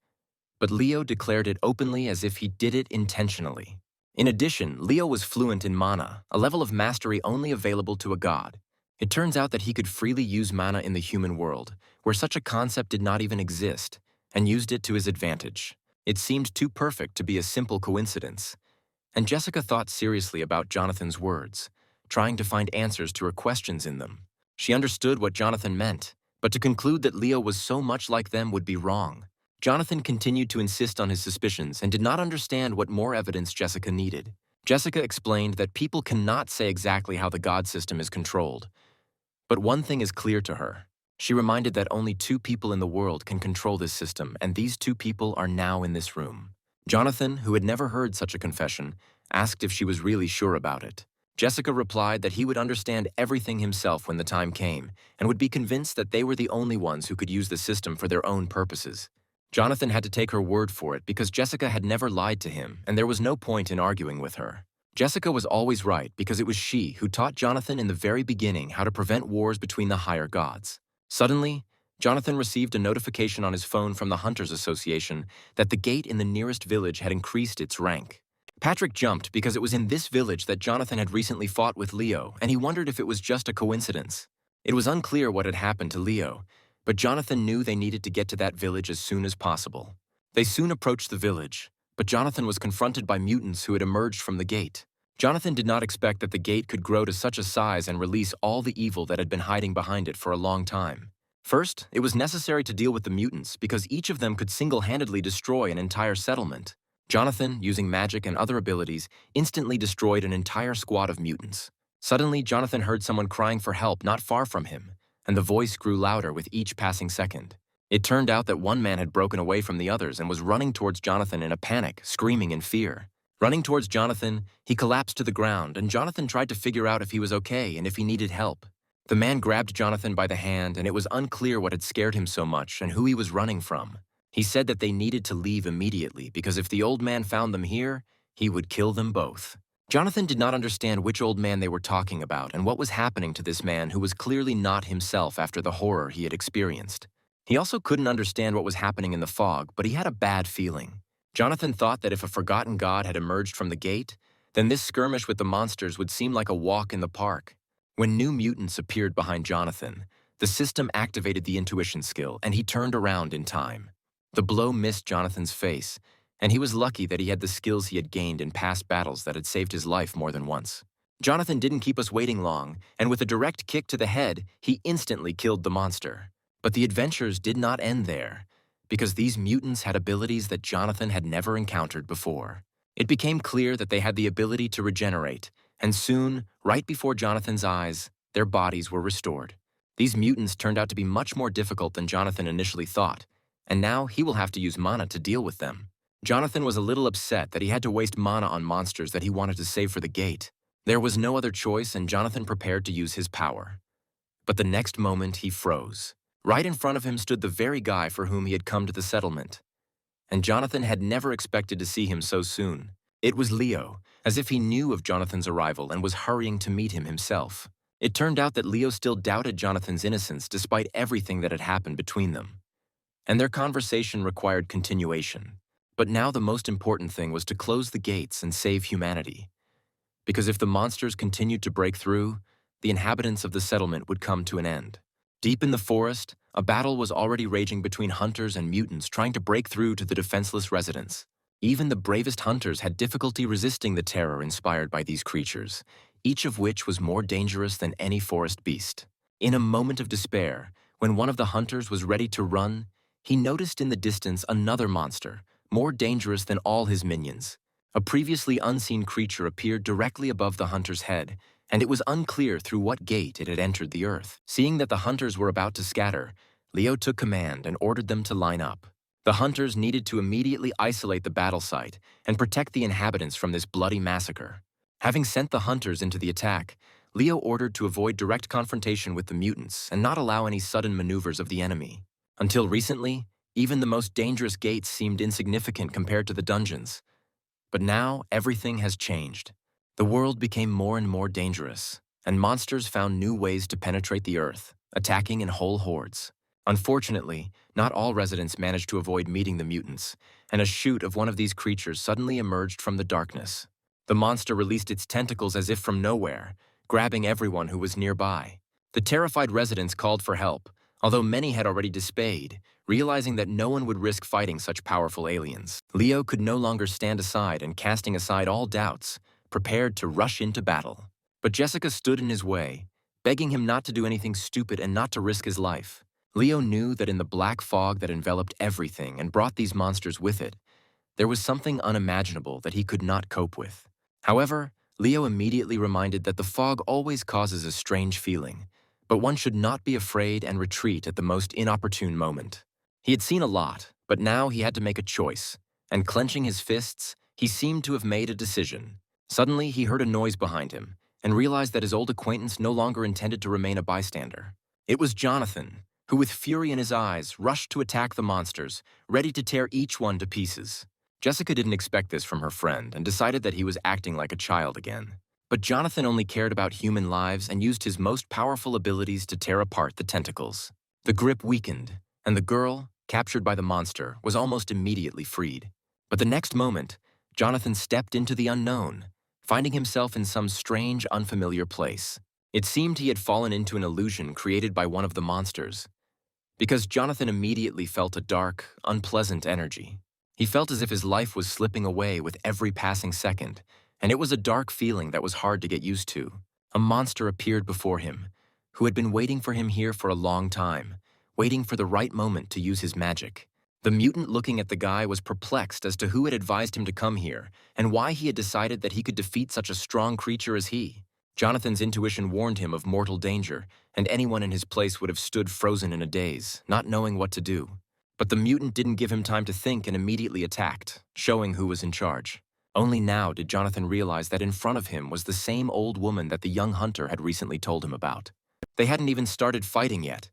But Leo declared it openly as if he did it intentionally. In addition, Leo was fluent in mana, a level of mastery only available to a god. It turns out that he could freely use mana in the human world, where such a concept did not even exist, and used it to his advantage. It seemed too perfect to be a simple coincidence. And Jessica thought seriously about Jonathan's words, trying to find answers to her questions in them. She understood what Jonathan meant, but to conclude that Leo was so much like them would be wrong. Jonathan continued to insist on his suspicions and did not understand what more evidence Jessica needed. Jessica explained that people cannot say exactly how the god system is controlled. But one thing is clear to her. She reminded that only 2 people in the world can control this system, and these 2 people are now in this room. Jonathan, who had never heard such a confession, asked if she was really sure about it. Jessica replied that he would understand everything himself when the time came, and would be convinced that they were the only ones who could use the system for their own purposes. Jonathan had to take her word for it because Jessica had never lied to him, and there was no point in arguing with her. Jessica was always right because it was she who taught Jonathan in the very beginning how to prevent wars between the higher gods. Suddenly, Jonathan received a notification on his phone from the Hunters Association that the gate in the nearest village had increased its rank. Patrick jumped because it was in this village that Jonathan had recently fought with Leo, and he wondered if it was just a coincidence. It was unclear what had happened to Leo, but Jonathan knew they needed to get to that village as soon as possible. They soon approached the village, but Jonathan was confronted by mutants who had emerged from the gate. Jonathan did not expect that the gate could grow to such a size and release all the evil that had been hiding behind it for a long time. First, it was necessary to deal with the mutants because each of them could single-handedly destroy an entire settlement. Jonathan, using magic and other abilities, instantly destroyed an entire squad of mutants. Suddenly, Jonathan heard someone crying for help not far from him, and the voice grew louder with each passing second. It turned out that one man had broken away from the others and was running towards Jonathan in a panic, screaming in fear. Running towards Jonathan, he collapsed to the ground, and Jonathan tried to figure out if he was okay and if he needed help. The man grabbed Jonathan by the hand, and it was unclear what had scared him so much and who he was running from. He said that they needed to leave immediately because if the old man found them here, he would kill them both. Jonathan did not understand which old man they were talking about and what was happening to this man who was clearly not himself after the horror he had experienced. He also couldn't understand what was happening in the fog, but he had a bad feeling. Jonathan thought that if a forgotten god had emerged from the gate, then this skirmish with the monsters would seem like a walk in the park. When new mutants appeared behind Jonathan, the system activated the intuition skill, and he turned around in time. The blow missed Jonathan's face, and he was lucky that he had the skills he had gained in past battles that had saved his life more than once. Jonathan didn't keep us waiting long, and with a direct kick to the head, he instantly killed the monster. But the adventures did not end there, because these mutants had abilities that Jonathan had never encountered before. It became clear that they had the ability to regenerate, and soon, right before Jonathan's eyes, their bodies were restored. These mutants turned out to be much more difficult than Jonathan initially thought, and now he will have to use mana to deal with them. Jonathan was a little upset that he had to waste mana on monsters that he wanted to save for the gate. There was no other choice, and Jonathan prepared to use his power. But the next moment he froze. Right in front of him stood the very guy for whom he had come to the settlement. And Jonathan had never expected to see him so soon. It was Leo, as if he knew of Jonathan's arrival and was hurrying to meet him himself. It turned out that Leo still doubted Jonathan's innocence despite everything that had happened between them. And their conversation required continuation. But now the most important thing was to close the gates and save humanity. Because if the monsters continued to break through, the inhabitants of the settlement would come to an end. Deep in the forest, a battle was already raging between hunters and mutants trying to break through to the defenseless residents. Even the bravest hunters had difficulty resisting the terror inspired by these creatures, each of which was more dangerous than any forest beast. In a moment of despair, when one of the hunters was ready to run, he noticed in the distance another monster, more dangerous than all his minions. A previously unseen creature appeared directly above the hunter's head, and it was unclear through what gate it had entered the earth. Seeing that the hunters were about to scatter, Leo took command and ordered them to line up. The hunters needed to immediately isolate the battle site and protect the inhabitants from this bloody massacre. Having sent the hunters into the attack, Leo ordered to avoid direct confrontation with the mutants and not allow any sudden maneuvers of the enemy. Until recently, even the most dangerous gates seemed insignificant compared to the dungeons. But now, everything has changed. The world became more and more dangerous, and monsters found new ways to penetrate the earth, attacking in whole hordes. Unfortunately, not all residents managed to avoid meeting the mutants, and a shoot of one of these creatures suddenly emerged from the darkness. The monster released its tentacles as if from nowhere, grabbing everyone who was nearby. The terrified residents called for help, although many had already disobeyed, realizing that no one would risk fighting such powerful aliens. Leo could no longer stand aside and, casting aside all doubts, prepared to rush into battle. But Jessica stood in his way, begging him not to do anything stupid and not to risk his life. Leo knew that in the black fog that enveloped everything and brought these monsters with it, there was something unimaginable that he could not cope with. However, Leo immediately reminded that the fog always causes a strange feeling, but one should not be afraid and retreat at the most inopportune moment. He had seen a lot, but now he had to make a choice, and clenching his fists, he seemed to have made a decision. Suddenly, he heard a noise behind him and realized that his old acquaintance no longer intended to remain a bystander. It was Jonathan, who with fury in his eyes rushed to attack the monsters, ready to tear each one to pieces. Jessica didn't expect this from her friend and decided that he was acting like a child again. But Jonathan only cared about human lives and used his most powerful abilities to tear apart the tentacles. The grip weakened, and the girl, captured by the monster, was almost immediately freed. But the next moment, Jonathan stepped into the unknown, finding himself in some strange, unfamiliar place. It seemed he had fallen into an illusion created by one of the monsters, because Jonathan immediately felt a dark, unpleasant energy. He felt as if his life was slipping away with every passing second, and it was a dark feeling that was hard to get used to. A monster appeared before him, who had been waiting for him here for a long time, waiting for the right moment to use his magic. The mutant looking at the guy was perplexed as to who had advised him to come here and why he had decided that he could defeat such a strong creature as he. Jonathan's intuition warned him of mortal danger, and anyone in his place would have stood frozen in a daze, not knowing what to do. But the mutant didn't give him time to think and immediately attacked, showing who was in charge. Only now did Jonathan realize that in front of him was the same old woman that the young hunter had recently told him about. They hadn't even started fighting yet.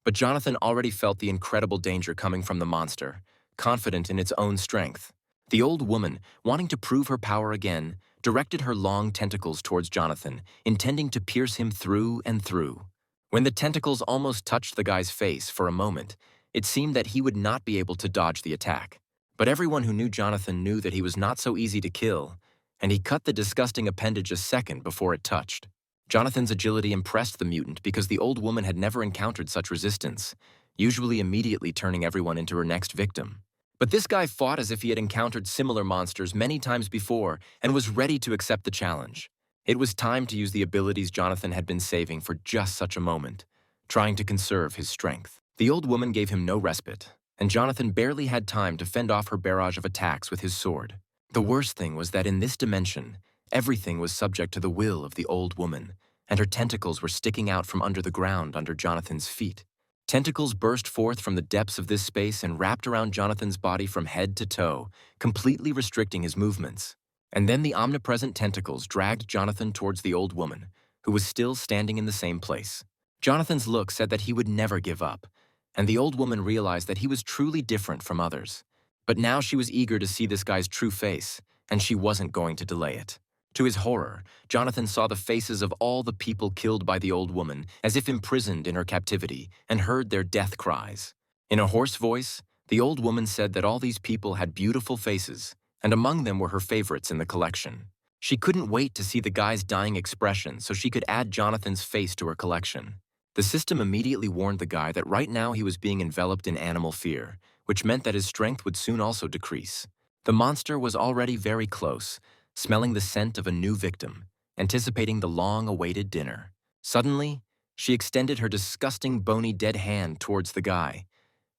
But Jonathan already felt the incredible danger coming from the monster, confident in its own strength. The old woman, wanting to prove her power again, directed her long tentacles towards Jonathan, intending to pierce him through and through. When the tentacles almost touched the guy's face for a moment, it seemed that he would not be able to dodge the attack. But everyone who knew Jonathan knew that he was not so easy to kill, and he cut the disgusting appendage a second before it touched. Jonathan's agility impressed the mutant because the old woman had never encountered such resistance, usually immediately turning everyone into her next victim. But this guy fought as if he had encountered similar monsters many times before and was ready to accept the challenge. It was time to use the abilities Jonathan had been saving for just such a moment, trying to conserve his strength. The old woman gave him no respite, and Jonathan barely had time to fend off her barrage of attacks with his sword. The worst thing was that in this dimension, everything was subject to the will of the old woman, and her tentacles were sticking out from under the ground under Jonathan's feet. Tentacles burst forth from the depths of this space and wrapped around Jonathan's body from head to toe, completely restricting his movements. And then the omnipresent tentacles dragged Jonathan towards the old woman, who was still standing in the same place. Jonathan's look said that he would never give up, and the old woman realized that he was truly different from others. But now she was eager to see this guy's true face, and she wasn't going to delay it. To his horror, Jonathan saw the faces of all the people killed by the old woman, as if imprisoned in her captivity, and heard their death cries. In a hoarse voice, the old woman said that all these people had beautiful faces, and among them were her favorites in the collection. She couldn't wait to see the guy's dying expression so she could add Jonathan's face to her collection. The system immediately warned the guy that right now he was being enveloped in animal fear, which meant that his strength would soon also decrease. The monster was already very close, smelling the scent of a new victim, anticipating the long-awaited dinner. Suddenly, she extended her disgusting bony dead hand towards the guy,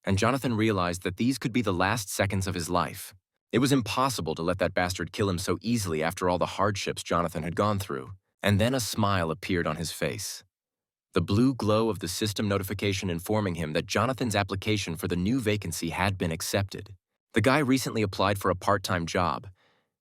and Jonathan realized that these could be the last seconds of his life. It was impossible to let that bastard kill him so easily after all the hardships Jonathan had gone through. And then a smile appeared on his face. The blue glow of the system notification informing him that Jonathan's application for the new vacancy had been accepted. The guy recently applied for a part-time job,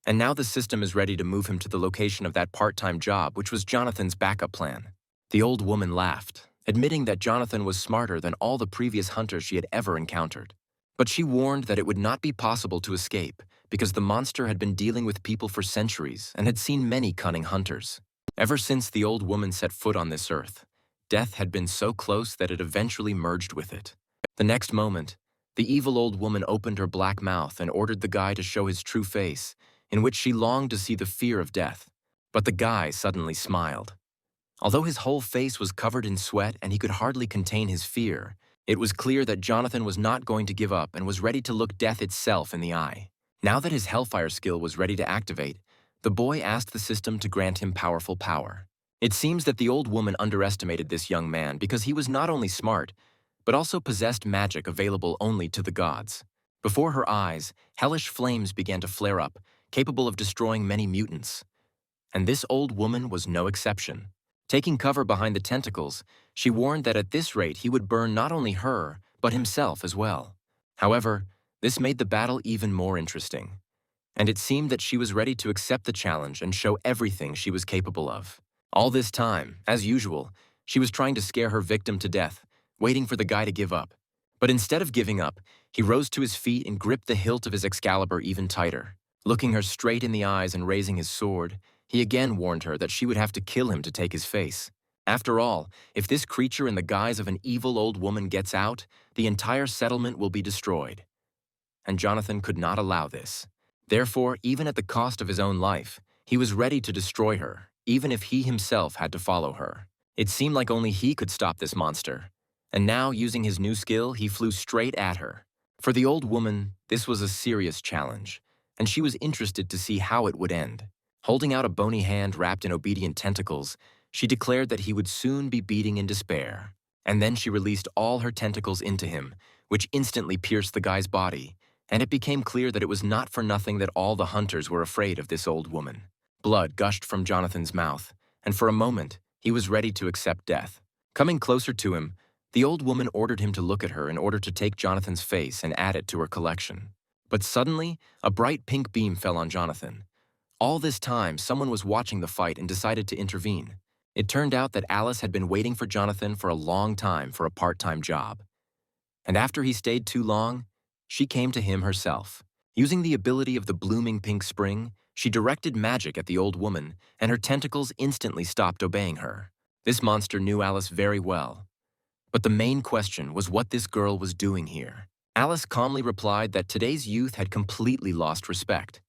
and now the system is ready to move him to the location of that part-time job, which was Jonathan's backup plan. The old woman laughed, admitting that Jonathan was smarter than all the previous hunters she had ever encountered. But she warned that it would not be possible to escape because the monster had been dealing with people for centuries and had seen many cunning hunters. Ever since the old woman set foot on this earth, death had been so close that it eventually merged with it. The next moment, the evil old woman opened her black mouth and ordered the guy to show his true face, in which she longed to see the fear of death. But the guy suddenly smiled. Although his whole face was covered in sweat and he could hardly contain his fear, it was clear that Jonathan was not going to give up and was ready to look death itself in the eye. Now that his Hellfire skill was ready to activate, the boy asked the system to grant him powerful power. It seems that the old woman underestimated this young man because he was not only smart, but also possessed magic available only to the gods. Before her eyes, hellish flames began to flare up, capable of destroying many mutants. And this old woman was no exception. Taking cover behind the tentacles, she warned that at this rate he would burn not only her, but himself as well. However, this made the battle even more interesting. And it seemed that she was ready to accept the challenge and show everything she was capable of. All this time, as usual, she was trying to scare her victim to death, waiting for the guy to give up. But instead of giving up, he rose to his feet and gripped the hilt of his Excalibur even tighter. Looking her straight in the eyes and raising his sword, he again warned her that she would have to kill him to take his face. After all, if this creature in the guise of an evil old woman gets out, the entire settlement will be destroyed. And Jonathan could not allow this. Therefore, even at the cost of his own life, he was ready to destroy her, even if he himself had to follow her. It seemed like only he could stop this monster. And now, using his new skill, he flew straight at her. For the old woman, this was a serious challenge, and she was interested to see how it would end. Holding out a bony hand wrapped in obedient tentacles, she declared that he would soon be beating in despair. And then she released all her tentacles into him, which instantly pierced the guy's body, and it became clear that it was not for nothing that all the hunters were afraid of this old woman. Blood gushed from Jonathan's mouth, and for a moment, he was ready to accept death. Coming closer to him, the old woman ordered him to look at her in order to take Jonathan's face and add it to her collection. But suddenly, a bright pink beam fell on Jonathan. All this time, someone was watching the fight and decided to intervene. It turned out that Alice had been waiting for Jonathan for a long time for a part-time job. And after he stayed too long, she came to him herself. Using the ability of the blooming pink spring, she directed magic at the old woman, and her tentacles instantly stopped obeying her. This monster knew Alice very well. But the main question was what this girl was doing here. Alice calmly replied that today's youth had completely lost respect.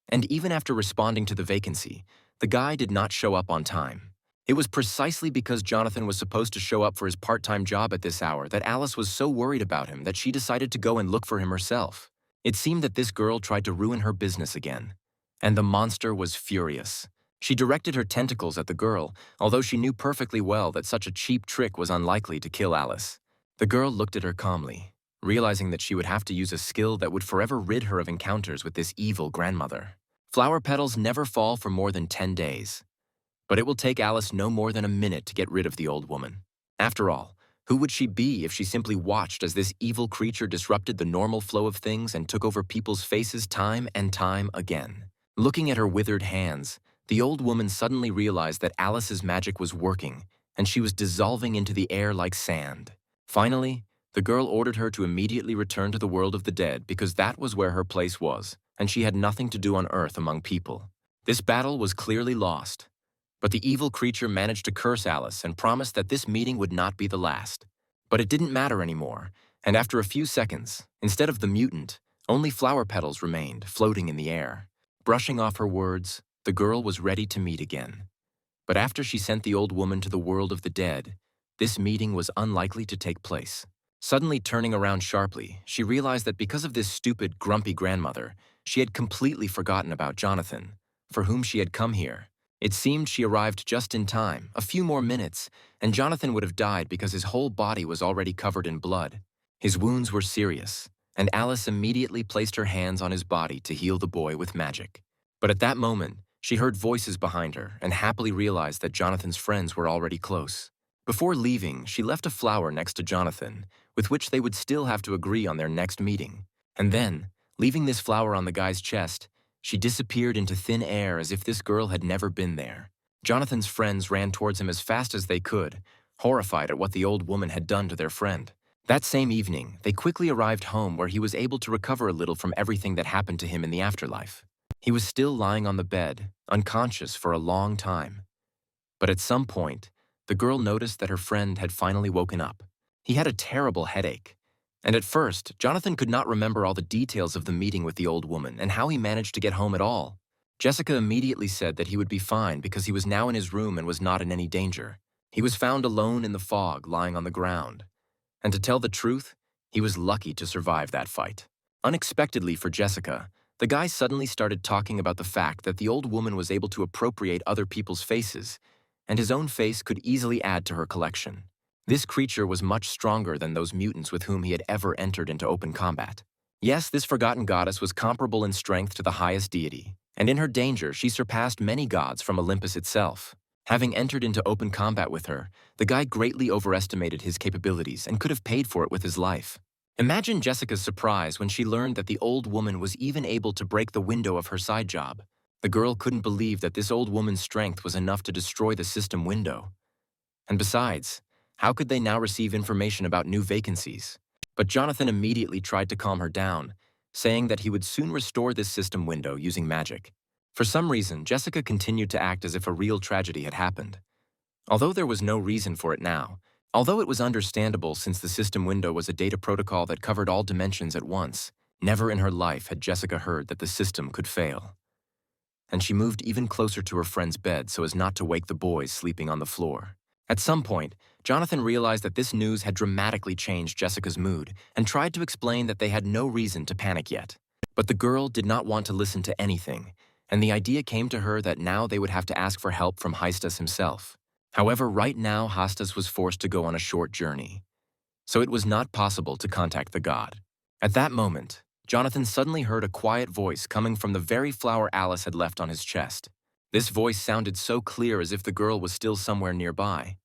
And even after responding to the vacancy, the guy did not show up on time. It was precisely because Jonathan was supposed to show up for his part-time job at this hour that Alice was so worried about him that she decided to go and look for him herself. It seemed that this girl tried to ruin her business again. And the monster was furious. She directed her tentacles at the girl, although she knew perfectly well that such a cheap trick was unlikely to kill Alice. The girl looked at her calmly, realizing that she would have to use a skill that would forever rid her of encounters with this evil grandmother. Flower petals never fall for more than 10 days. But it will take Alice no more than a minute to get rid of the old woman. After all, who would she be if she simply watched as this evil creature disrupted the normal flow of things and took over people's faces time and time again? Looking at her withered hands, the old woman suddenly realized that Alice's magic was working, and she was dissolving into the air like sand. Finally, the girl ordered her to immediately return to the world of the dead because that was where her place was, and she had nothing to do on Earth among people. This battle was clearly lost, but the evil creature managed to curse Alice and promised that this meeting would not be the last. But it didn't matter anymore, and after a few seconds, instead of the mutant, only flower petals remained, floating in the air. Brushing off her words, the girl was ready to meet again. But after she sent the old woman to the world of the dead, this meeting was unlikely to take place. Suddenly turning around sharply, she realized that because of this stupid, grumpy grandmother, she had completely forgotten about Jonathan, for whom she had come here. It seemed she arrived just in time, a few more minutes, and Jonathan would have died because his whole body was already covered in blood. His wounds were serious, and Alice immediately placed her hands on his body to heal the boy with magic. But at that moment, she heard voices behind her and happily realized that Jonathan's friends were already close. Before leaving, she left a flower next to Jonathan, with which they would still have to agree on their next meeting. And then, leaving this flower on the guy's chest, she disappeared into thin air as if this girl had never been there. Jonathan's friends ran towards him as fast as they could, horrified at what the old woman had done to their friend. That same evening, they quickly arrived home where he was able to recover a little from everything that happened to him in the afterlife. He was still lying on the bed, unconscious for a long time. But at some point, the girl noticed that her friend had finally woken up. He had a terrible headache. And at first, Jonathan could not remember all the details of the meeting with the old woman and how he managed to get home at all. Jessica immediately said that he would be fine because he was now in his room and was not in any danger. He was found alone in the fog, lying on the ground. And to tell the truth, he was lucky to survive that fight. Unexpectedly for Jessica, the guy suddenly started talking about the fact that the old woman was able to appropriate other people's faces, and his own face could easily add to her collection. This creature was much stronger than those mutants with whom he had ever entered into open combat. Yes, this forgotten goddess was comparable in strength to the highest deity, and in her danger she surpassed many gods from Olympus itself. Having entered into open combat with her, the guy greatly overestimated his capabilities and could have paid for it with his life. Imagine Jessica's surprise when she learned that the old woman was even able to break the window of her side job. The girl couldn't believe that this old woman's strength was enough to destroy the system window. And besides, how could they now receive information about new vacancies? But Jonathan immediately tried to calm her down, saying that he would soon restore this system window using magic. For some reason, Jessica continued to act as if a real tragedy had happened. Although there was no reason for it now, although it was understandable since the system window was a data protocol that covered all dimensions at once, never in her life had Jessica heard that the system could fail. And she moved even closer to her friend's bed so as not to wake the boys sleeping on the floor. At some point, Jonathan realized that this news had dramatically changed Jessica's mood and tried to explain that they had no reason to panic yet. But the girl did not want to listen to anything, and the idea came to her that now they would have to ask for help from Hephaestus himself. However, right now Hephaestus was forced to go on a short journey, so it was not possible to contact the god. At that moment, Jonathan suddenly heard a quiet voice coming from the very flower Alice had left on his chest. This voice sounded so clear as if the girl was still somewhere nearby,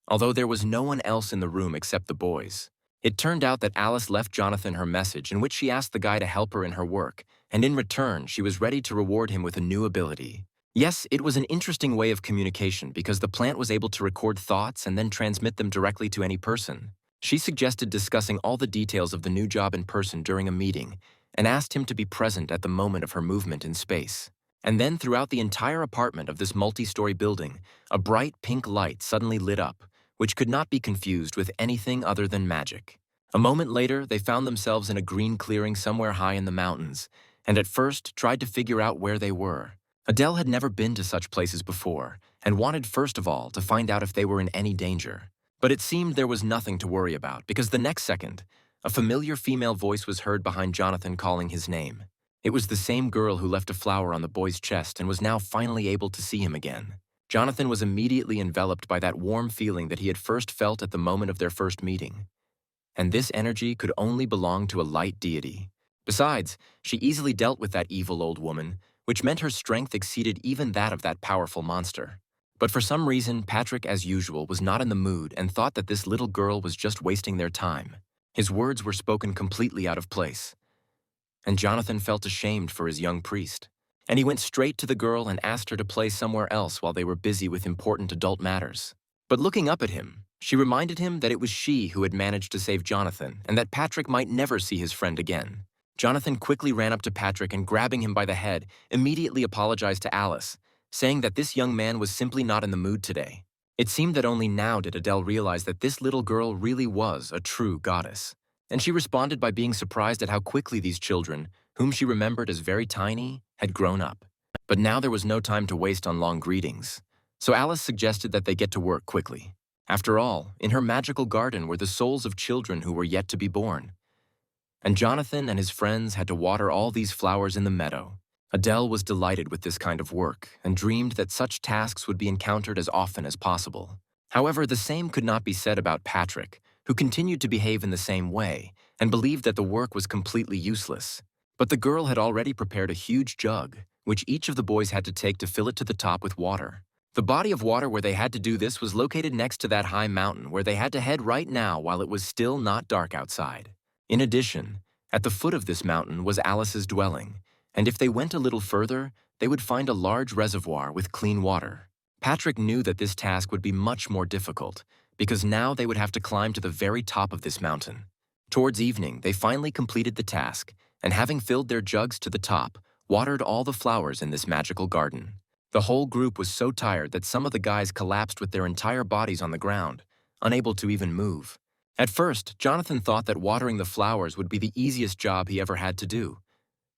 although there was no one else in the room except the boys. It turned out that Alice left Jonathan her message in which she asked the guy to help her in her work, and in return, she was ready to reward him with a new ability. Yes, it was an interesting way of communication because the plant was able to record thoughts and then transmit them directly to any person. She suggested discussing all the details of the new job in person during a meeting and asked him to be present at the moment of her movement in space. And then throughout the entire apartment of this multi-story building, a bright pink light suddenly lit up, which could not be confused with anything other than magic. A moment later, they found themselves in a green clearing somewhere high in the mountains, and at first tried to figure out where they were. Adele had never been to such places before, and wanted first of all to find out if they were in any danger. But it seemed there was nothing to worry about, because the next second, a familiar female voice was heard behind Jonathan calling his name. It was the same girl who left a flower on the boy's chest and was now finally able to see him again. Jonathan was immediately enveloped by that warm feeling that he had first felt at the moment of their first meeting. And this energy could only belong to a light deity. Besides, she easily dealt with that evil old woman, which meant her strength exceeded even that of that powerful monster. But for some reason, Patrick, as usual, was not in the mood and thought that this little girl was just wasting their time. His words were spoken completely out of place. And Jonathan felt ashamed for his young priest. And he went straight to the girl and asked her to play somewhere else while they were busy with important adult matters. But looking up at him, she reminded him that it was she who had managed to save Jonathan and that Patrick might never see his friend again. Jonathan quickly ran up to Patrick and, grabbing him by the head, immediately apologized to Alice, saying that this young man was simply not in the mood today. It seemed that only now did Adele realize that this little girl really was a true goddess. And she responded by being surprised at how quickly these children, whom she remembered as very tiny, had grown up. But now there was no time to waste on long greetings, so Alice suggested that they get to work quickly. After all, in her magical garden were the souls of children who were yet to be born. And Jonathan and his friends had to water all these flowers in the meadow. Adele was delighted with this kind of work and dreamed that such tasks would be encountered as often as possible. However, the same could not be said about Patrick, who continued to behave in the same way and believed that the work was completely useless. But the girl had already prepared a huge jug, which each of the boys had to take to fill it to the top with water. The body of water where they had to do this was located next to that high mountain where they had to head right now while it was still not dark outside. In addition, at the foot of this mountain was Alice's dwelling, and if they went a little further, they would find a large reservoir with clean water. Patrick knew that this task would be much more difficult, because now they would have to climb to the very top of this mountain. Towards evening, they finally completed the task, and having filled their jugs to the top, watered all the flowers in this magical garden. The whole group was so tired that some of the guys collapsed with their entire bodies on the ground, unable to even move. At first, Jonathan thought that watering the flowers would be the easiest job he ever had to do.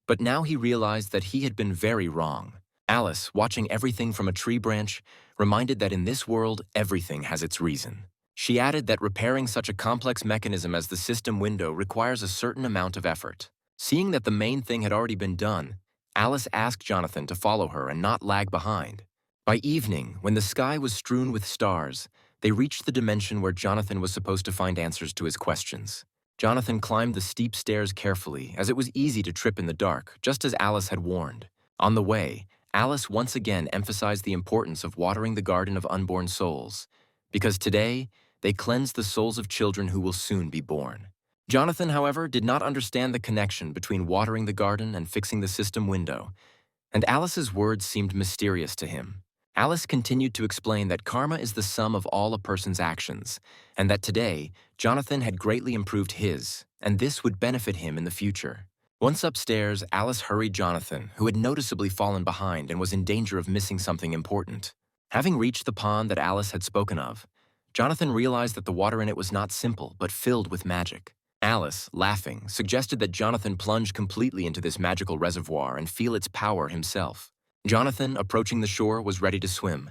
But now he realized that he had been very wrong. Alice, watching everything from a tree branch, reminded that in this world, everything has its reason. She added that repairing such a complex mechanism as the system window requires a certain amount of effort. Seeing that the main thing had already been done, Alice asked Jonathan to follow her and not lag behind. By evening, when the sky was strewn with stars, they reached the dimension where Jonathan was supposed to find answers to his questions. Jonathan climbed the steep stairs carefully, as it was easy to trip in the dark, just as Alice had warned. On the way, Alice once again emphasized the importance of watering the garden of unborn souls, because today, they cleanse the souls of children who will soon be born. Jonathan, however, did not understand the connection between watering the garden and fixing the system window, and Alice's words seemed mysterious to him. Alice continued to explain that karma is the sum of all a person's actions, and that today, Jonathan had greatly improved his, and this would benefit him in the future. Once upstairs, Alice hurried Jonathan, who had noticeably fallen behind and was in danger of missing something important. Having reached the pond that Alice had spoken of, Jonathan realized that the water in it was not simple, but filled with magic. Alice, laughing, suggested that Jonathan plunge completely into this magical reservoir and feel its power himself. Jonathan, approaching the shore, was ready to swim,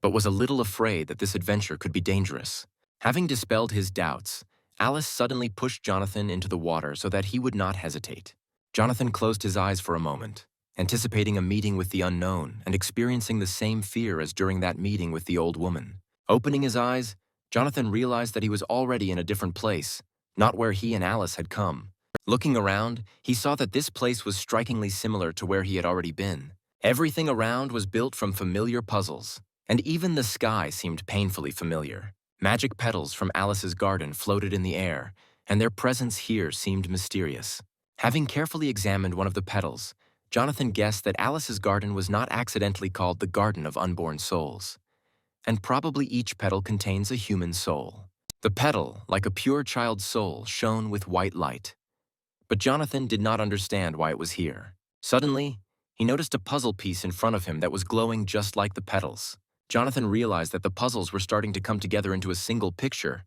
but was a little afraid that this adventure could be dangerous. Having dispelled his doubts, Alice suddenly pushed Jonathan into the water so that he would not hesitate. Jonathan closed his eyes for a moment, anticipating a meeting with the unknown and experiencing the same fear as during that meeting with the old woman. Opening his eyes, Jonathan realized that he was already in a different place, not where he and Alice had come. Looking around, he saw that this place was strikingly similar to where he had already been. Everything around was built from familiar puzzles, and even the sky seemed painfully familiar. Magic petals from Alice's garden floated in the air, and their presence here seemed mysterious. Having carefully examined one of the petals, Jonathan guessed that Alice's garden was not accidentally called the Garden of Unborn Souls, and probably each petal contains a human soul. The petal, like a pure child's soul, shone with white light. But Jonathan did not understand why it was here. Suddenly, he noticed a puzzle piece in front of him that was glowing just like the petals. Jonathan realized that the puzzles were starting to come together into a single picture.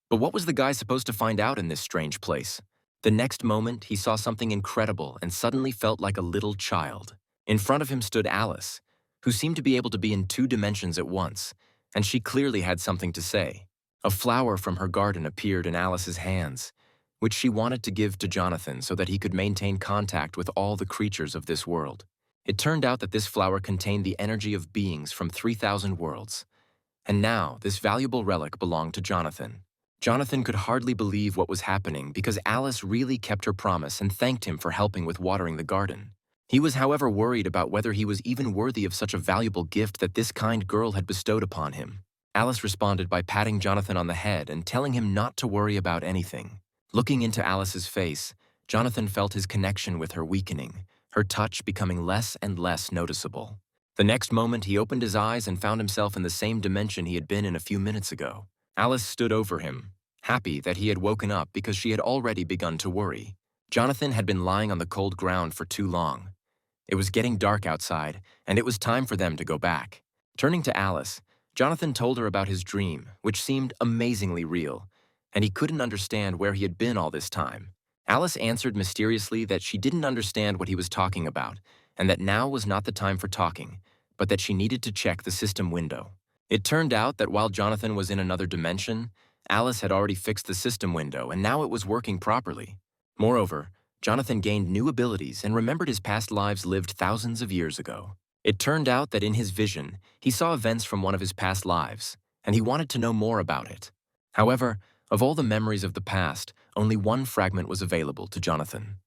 But what was the guy supposed to find out in this strange place? The next moment, he saw something incredible and suddenly felt like a little child. In front of him stood Alice, who seemed to be able to be in 2 dimensions at once, and she clearly had something to say. A flower from her garden appeared in Alice's hands, which she wanted to give to Jonathan so that he could maintain contact with all the creatures of this world. It turned out that this flower contained the energy of beings from 3,000 worlds, and now this valuable relic belonged to Jonathan. Jonathan could hardly believe what was happening because Alice really kept her promise and thanked him for helping with watering the garden. He was, however, worried about whether he was even worthy of such a valuable gift that this kind girl had bestowed upon him. Alice responded by patting Jonathan on the head and telling him not to worry about anything. Looking into Alice's face, Jonathan felt his connection with her weakening, her touch becoming less and less noticeable. The next moment, he opened his eyes and found himself in the same dimension he had been in a few minutes ago. Alice stood over him, happy that he had woken up because she had already begun to worry. Jonathan had been lying on the cold ground for too long. It was getting dark outside, and it was time for them to go back. Turning to Alice, Jonathan told her about his dream, which seemed amazingly real, and he couldn't understand where he had been all this time. Alice answered mysteriously that she didn't understand what he was talking about, and that now was not the time for talking, but that she needed to check the system window. It turned out that while Jonathan was in another dimension, Alice had already fixed the system window, and now it was working properly. Moreover, Jonathan gained new abilities and remembered his past lives lived thousands of years ago. It turned out that in his vision, he saw events from one of his past lives, and he wanted to know more about it. However, of all the memories of the past, only one fragment was available to Jonathan.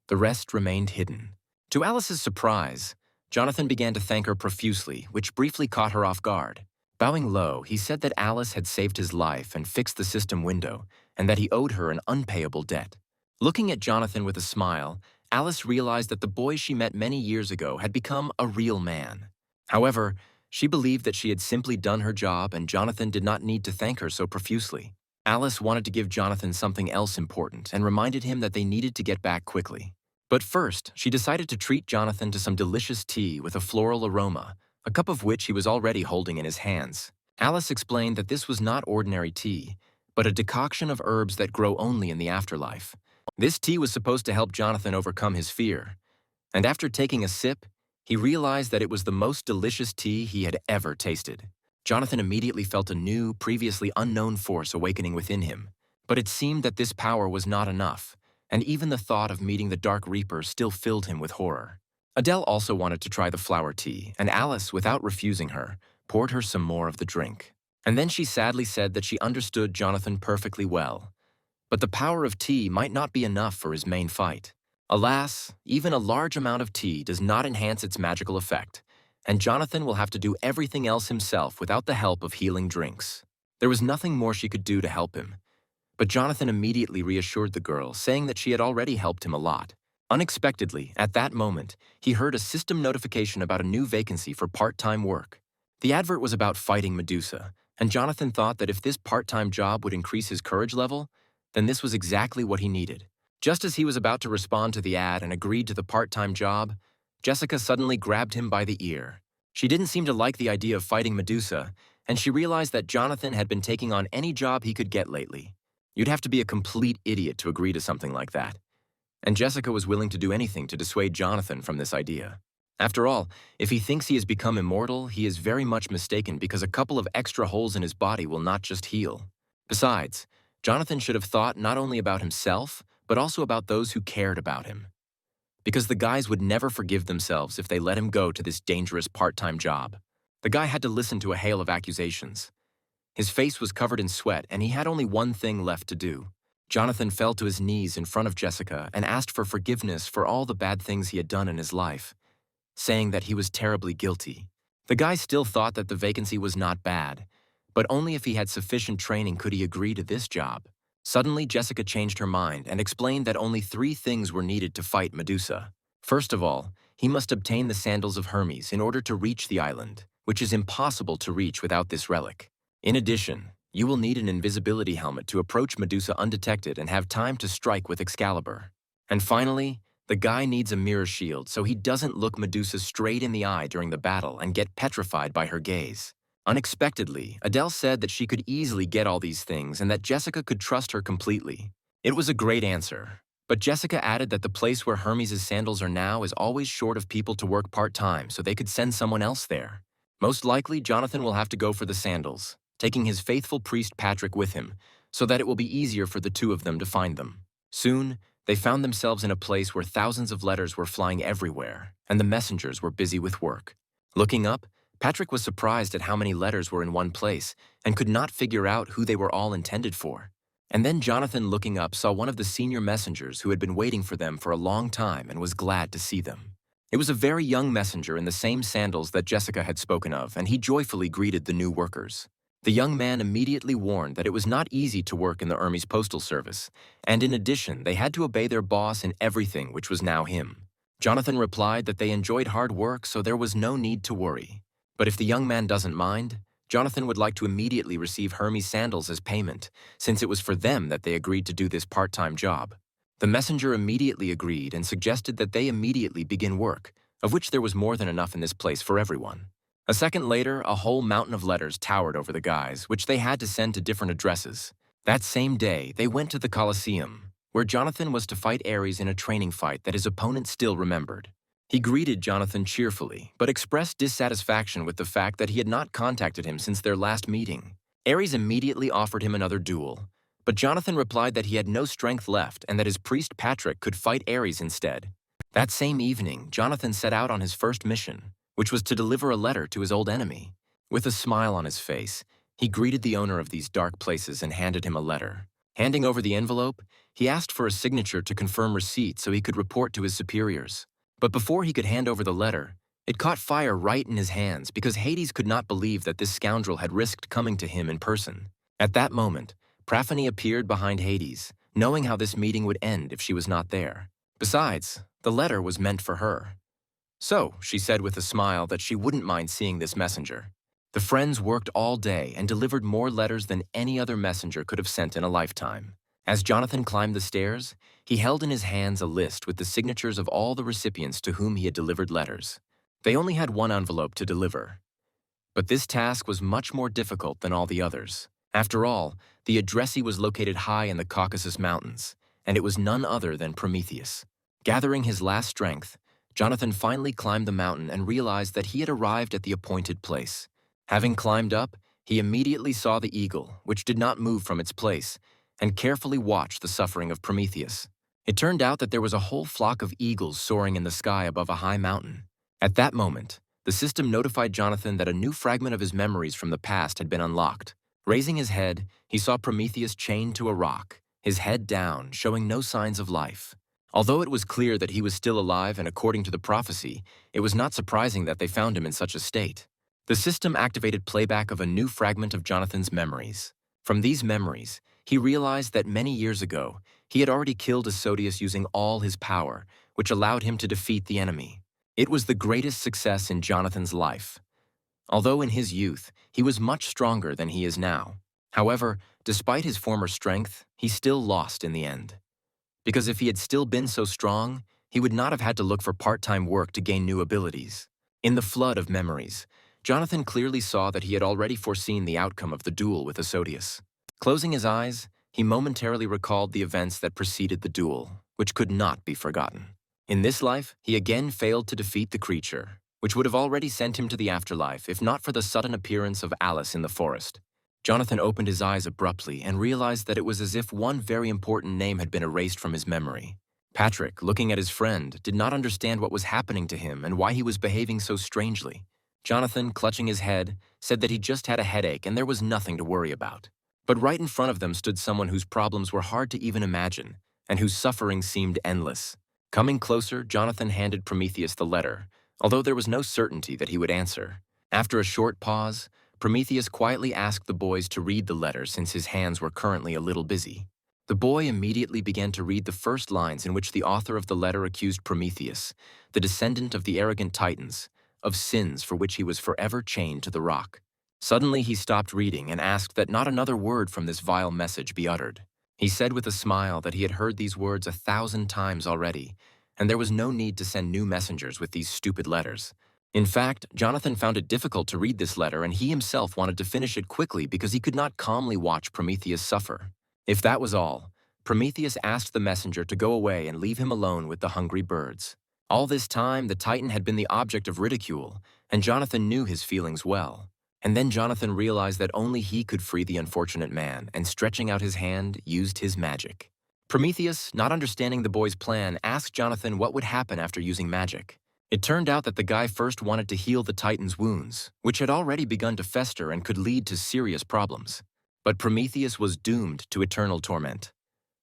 The rest remained hidden. To Alice's surprise, Jonathan began to thank her profusely, which briefly caught her off guard. Bowing low, he said that Alice had saved his life and fixed the system window, and that he owed her an unpayable debt. Looking at Jonathan with a smile, Alice realized that the boy she met many years ago had become a real man. However, she believed that she had simply done her job and Jonathan did not need to thank her so profusely. Alice wanted to give Jonathan something else important and reminded him that they needed to get back quickly. But first, she decided to treat Jonathan to some delicious tea with a floral aroma, a cup of which he was already holding in his hands. Alice explained that this was not ordinary tea, but a decoction of herbs that grow only in the afterlife. This tea was supposed to help Jonathan overcome his fear, and after taking a sip, he realized that it was the most delicious tea he had ever tasted. Jonathan immediately felt a new, previously unknown force awakening within him, but it seemed that this power was not enough, and even the thought of meeting the Dark Reaper still filled him with horror. Adele also wanted to try the flower tea, and Alice, without refusing her, poured her some more of the drink. And then she sadly said that she understood Jonathan perfectly well, but the power of tea might not be enough for his main fight. Alas, even a large amount of tea does not enhance its magical effect, and Jonathan will have to do everything else himself without the help of healing drinks. There was nothing more she could do to help him, but Jonathan immediately reassured the girl, saying that she had already helped him a lot. Unexpectedly, at that moment, he heard a system notification about a new vacancy for part-time work. The advert was about fighting Medusa, and Jonathan thought that if this part-time job would increase his courage level, then this was exactly what he needed. Just as he was about to respond to the ad and agreed to the part-time job, Jessica suddenly grabbed him by the ear. She didn't seem to like the idea of fighting Medusa, and she realized that Jonathan had been taking on any job he could get lately. You'd have to be a complete idiot to agree to something like that. And Jessica was willing to do anything to dissuade Jonathan from this idea. After all, if he thinks he has become immortal, he is very much mistaken because a couple of extra holes in his body will not just heal. Besides, Jonathan should have thought not only about himself, but also about those who cared about him. Because the guys would never forgive themselves if they let him go to this dangerous part-time job. The guy had to listen to a hail of accusations. His face was covered in sweat, and he had only one thing left to do. Jonathan fell to his knees in front of Jessica and asked for forgiveness for all the bad things he had done in his life, saying that he was terribly guilty. The guy still thought that the vacancy was not bad, but only if he had sufficient training could he agree to this job. Suddenly, Jessica changed her mind and explained that only 3 things were needed to fight Medusa. First of all, he must obtain the sandals of Hermes in order to reach the island, which is impossible to reach without this relic. In addition, you will need an invisibility helmet to approach Medusa undetected and have time to strike with Excalibur. And finally, the guy needs a mirror shield so he doesn't look Medusa straight in the eye during the battle and get petrified by her gaze. Unexpectedly, Adele said that she could easily get all these things and that Jessica could trust her completely. It was a great answer, but Jessica added that the place where Hermes' sandals are now is always short of people to work part-time, so they could send someone else there. Most likely, Jonathan will have to go for the sandals, taking his faithful priest Patrick with him, so that it will be easier for the 2 of them to find them. Soon, they found themselves in a place where thousands of letters were flying everywhere, and the messengers were busy with work. Looking up, Patrick was surprised at how many letters were in one place and could not figure out who they were all intended for. And then Jonathan, looking up, saw one of the senior messengers who had been waiting for them for a long time and was glad to see them. It was a very young messenger in the same sandals that Jessica had spoken of, and he joyfully greeted the new workers. The young man immediately warned that it was not easy to work in the Hermes Postal Service, and in addition, they had to obey their boss in everything, which was now him. Jonathan replied that they enjoyed hard work, so there was no need to worry. But if the young man doesn't mind, Jonathan would like to immediately receive Hermes' sandals as payment, since it was for them that they agreed to do this part-time job. The messenger immediately agreed and suggested that they immediately begin work, of which there was more than enough in this place for everyone. A second later, a whole mountain of letters towered over the guys, which they had to send to different addresses. That same day, they went to the Colosseum, where Jonathan was to fight Ares in a training fight that his opponent still remembered. He greeted Jonathan cheerfully, but expressed dissatisfaction with the fact that he had not contacted him since their last meeting. Ares immediately offered him another duel, but Jonathan replied that he had no strength left and that his priest Patrick could fight Ares instead. That same evening, Jonathan set out on his first mission, which was to deliver a letter to his old enemy. With a smile on his face, he greeted the owner of these dark places and handed him a letter. Handing over the envelope, he asked for a signature to confirm receipt so he could report to his superiors. But before he could hand over the letter, it caught fire right in his hands because Hades could not believe that this scoundrel had risked coming to him in person. At that moment, Prophene appeared behind Hades, knowing how this meeting would end if she was not there. Besides, the letter was meant for her. So, she said with a smile that she wouldn't mind seeing this messenger. The friends worked all day and delivered more letters than any other messenger could have sent in a lifetime. As Jonathan climbed the stairs, he held in his hands a list with the signatures of all the recipients to whom he had delivered letters. They only had one envelope to deliver. But this task was much more difficult than all the others. After all, the addressee was located high in the Caucasus Mountains, and it was none other than Prometheus. Gathering his last strength, Jonathan finally climbed the mountain and realized that he had arrived at the appointed place. Having climbed up, he immediately saw the eagle, which did not move from its place, and carefully watched the suffering of Prometheus. It turned out that there was a whole flock of eagles soaring in the sky above a high mountain. At that moment, the system notified Jonathan that a new fragment of his memories from the past had been unlocked. Raising his head, he saw Prometheus chained to a rock, his head down, showing no signs of life. Although it was clear that he was still alive and according to the prophecy, it was not surprising that they found him in such a state. The system activated playback of a new fragment of Jonathan's memories. From these memories, he realized that many years ago, he had already killed Hephaestus using all his power, which allowed him to defeat the enemy. It was the greatest success in Jonathan's life. Although in his youth, he was much stronger than he is now. However, despite his former strength, he still lost in the end. Because if he had still been so strong, he would not have had to look for part-time work to gain new abilities. In the flood of memories, Jonathan clearly saw that he had already foreseen the outcome of the duel with Hephaestus. Closing his eyes, he momentarily recalled the events that preceded the duel, which could not be forgotten. In this life, he again failed to defeat the creature, which would have already sent him to the afterlife if not for the sudden appearance of Alice in the forest. Jonathan opened his eyes abruptly and realized that it was as if one very important name had been erased from his memory. Patrick, looking at his friend, did not understand what was happening to him and why he was behaving so strangely. Jonathan, clutching his head, said that he just had a headache and there was nothing to worry about. But right in front of them stood someone whose problems were hard to even imagine, and whose suffering seemed endless. Coming closer, Jonathan handed Prometheus the letter, although there was no certainty that he would answer. After a short pause, Prometheus quietly asked the boys to read the letter since his hands were currently a little busy. The boy immediately began to read the first lines in which the author of the letter accused Prometheus, the descendant of the arrogant Titans, of sins for which he was forever chained to the rock. Suddenly he stopped reading and asked that not another word from this vile message be uttered. He said with a smile that he had heard these words 1,000 times already, and there was no need to send new messengers with these stupid letters. In fact, Jonathan found it difficult to read this letter and he himself wanted to finish it quickly because he could not calmly watch Prometheus suffer. If that was all, Prometheus asked the messenger to go away and leave him alone with the hungry birds. All this time, the Titan had been the object of ridicule, and Jonathan knew his feelings well. And then Jonathan realized that only he could free the unfortunate man, and stretching out his hand, used his magic. Prometheus, not understanding the boy's plan, asked Jonathan what would happen after using magic. It turned out that the guy first wanted to heal the Titan's wounds, which had already begun to fester and could lead to serious problems. But Prometheus was doomed to eternal torment.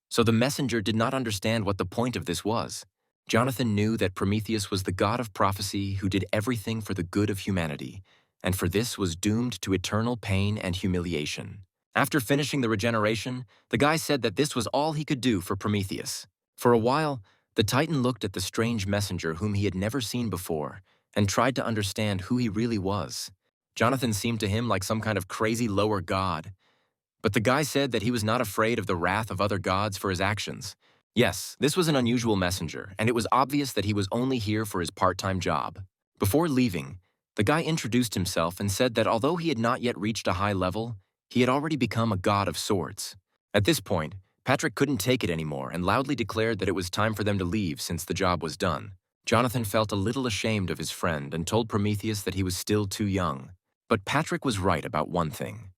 So the messenger did not understand what the point of this was. Jonathan knew that Prometheus was the god of prophecy who did everything for the good of humanity, and for this was doomed to eternal pain and humiliation. After finishing the regeneration, the guy said that this was all he could do for Prometheus. For a while, The Titan looked at the strange messenger whom he had never seen before and tried to understand who he really was. Jonathan seemed to him like some kind of crazy lower god, but the guy said that he was not afraid of the wrath of other gods for his actions. Yes, this was an unusual messenger, and it was obvious that he was only here for his part-time job. Before leaving, the guy introduced himself and said that although he had not yet reached a high level, he had already become a god of swords. At this point, Patrick couldn't take it anymore and loudly declared that it was time for them to leave since the job was done. Jonathan felt a little ashamed of his friend and told Prometheus that he was still too young. But Patrick was right about one thing.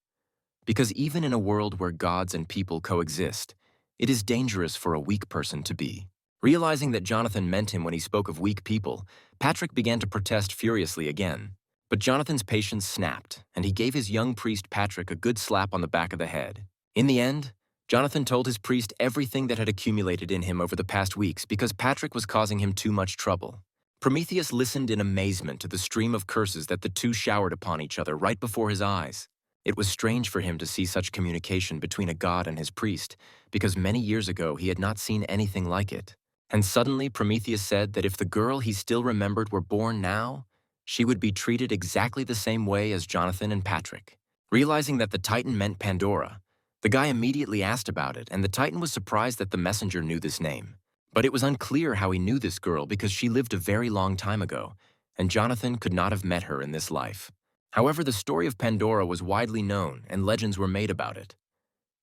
Because even in a world where gods and people coexist, it is dangerous for a weak person to be. Realizing that Jonathan meant him when he spoke of weak people, Patrick began to protest furiously again. But Jonathan's patience snapped, and he gave his young priest Patrick a good slap on the back of the head. In the end, Jonathan told his priest everything that had accumulated in him over the past weeks because Patrick was causing him too much trouble. Prometheus listened in amazement to the stream of curses that the two showered upon each other right before his eyes. It was strange for him to see such communication between a god and his priest, because many years ago he had not seen anything like it. And suddenly Prometheus said that if the girl he still remembered were born now, she would be treated exactly the same way as Jonathan and Patrick. Realizing that the Titan meant Pandora, the guy immediately asked about it, and the Titan was surprised that the messenger knew this name. But it was unclear how he knew this girl because she lived a very long time ago, and Jonathan could not have met her in this life. However, the story of Pandora was widely known, and legends were made about it.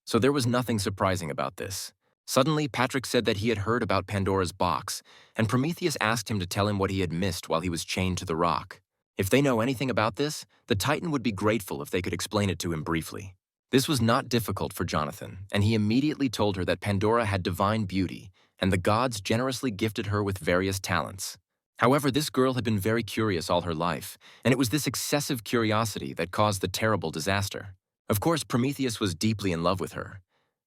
So there was nothing surprising about this. Suddenly, Patrick said that he had heard about Pandora's box, and Prometheus asked him to tell him what he had missed while he was chained to the rock. If they know anything about this, the Titan would be grateful if they could explain it to him briefly. This was not difficult for Jonathan, and he immediately told her that Pandora had divine beauty, and the gods generously gifted her with various talents. However, this girl had been very curious all her life, and it was this excessive curiosity that caused the terrible disaster. Of course, Prometheus was deeply in love with her,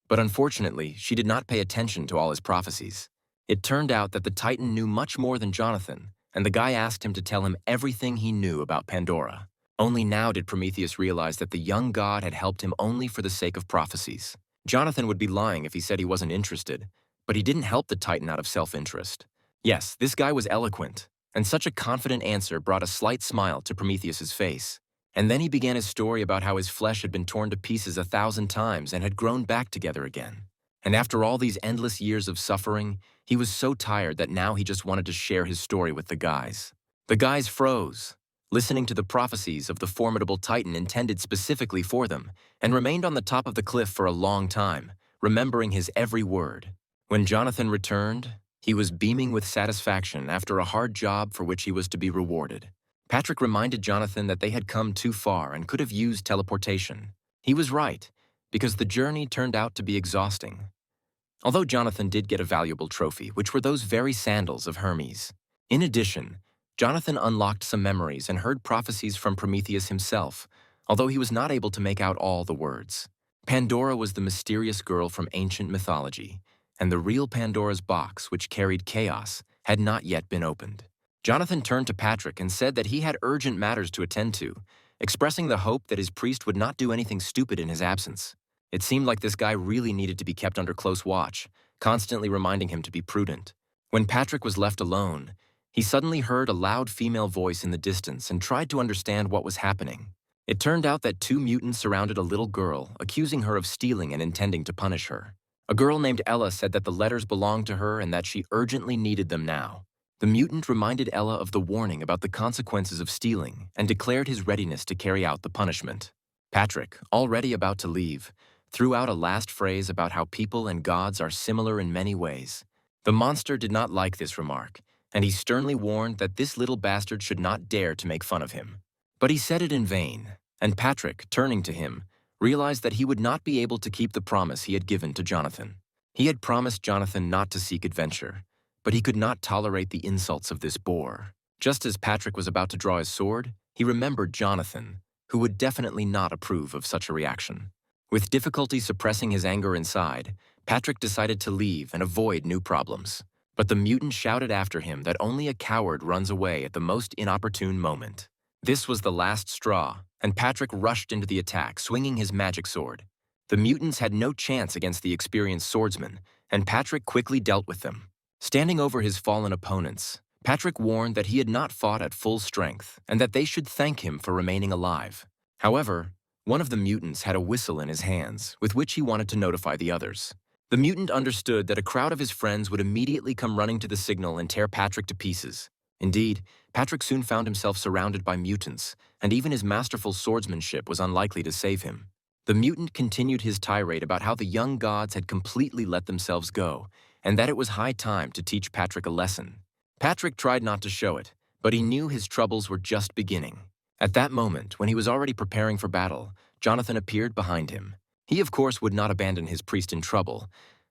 but unfortunately, she did not pay attention to all his prophecies. It turned out that the Titan knew much more than Jonathan, and the guy asked him to tell him everything he knew about Pandora. Only now did Prometheus realize that the young god had helped him only for the sake of prophecies. Jonathan would be lying if he said he wasn't interested, but he didn't help the Titan out of self-interest. Yes, this guy was eloquent, and such a confident answer brought a slight smile to Prometheus's face. And then he began his story about how his flesh had been torn to pieces 1,000 times and had grown back together again. And after all these endless years of suffering, he was so tired that now he just wanted to share his story with the guys. The guys froze, listening to the prophecies of the formidable Titan intended specifically for them, and remained on the top of the cliff for a long time, remembering his every word. When Jonathan returned, he was beaming with satisfaction after a hard job for which he was to be rewarded. Patrick reminded Jonathan that they had come too far and could have used teleportation. He was right, because the journey turned out to be exhausting. Although Jonathan did get a valuable trophy, which were those very sandals of Hermes. In addition, Jonathan unlocked some memories and heard prophecies from Prometheus himself, although he was not able to make out all the words. Pandora was the mysterious girl from ancient mythology, and the real Pandora's box, which carried chaos, had not yet been opened. Jonathan turned to Patrick and said that he had urgent matters to attend to, expressing the hope that his priest would not do anything stupid in his absence. It seemed like this guy really needed to be kept under close watch, constantly reminding him to be prudent. When Patrick was left alone, he suddenly heard a loud female voice in the distance and tried to understand what was happening. It turned out that 2 mutants surrounded a little girl, accusing her of stealing and intending to punish her. A girl named Ella said that the letters belonged to her and that she urgently needed them now. The mutant reminded Ella of the warning about the consequences of stealing and declared his readiness to carry out the punishment. Patrick, already about to leave, threw out a last phrase about how people and gods are similar in many ways. The monster did not like this remark, and he sternly warned that this little bastard should not dare to make fun of him. But he said it in vain, and Patrick, turning to him, realized that he would not be able to keep the promise he had given to Jonathan. He had promised Jonathan not to seek adventure, but he could not tolerate the insults of this boor. Just as Patrick was about to draw his sword, he remembered Jonathan, who would definitely not approve of such a reaction. With difficulty suppressing his anger inside, Patrick decided to leave and avoid new problems. But the mutant shouted after him that only a coward runs away at the most inopportune moment. This was the last straw, and Patrick rushed into the attack, swinging his magic sword. The mutants had no chance against the experienced swordsman, and Patrick quickly dealt with them. Standing over his fallen opponents, Patrick warned that he had not fought at full strength and that they should thank him for remaining alive. However, one of the mutants had a whistle in his hands, with which he wanted to notify the others. The mutant understood that a crowd of his friends would immediately come running to the signal and tear Patrick to pieces. Indeed, Patrick soon found himself surrounded by mutants, and even his masterful swordsmanship was unlikely to save him. The mutant continued his tirade about how the young gods had completely let themselves go, and that it was high time to teach Patrick a lesson. Patrick tried not to show it, but he knew his troubles were just beginning. At that moment, when he was already preparing for battle, Jonathan appeared behind him. He, of course, would not abandon his priest in trouble,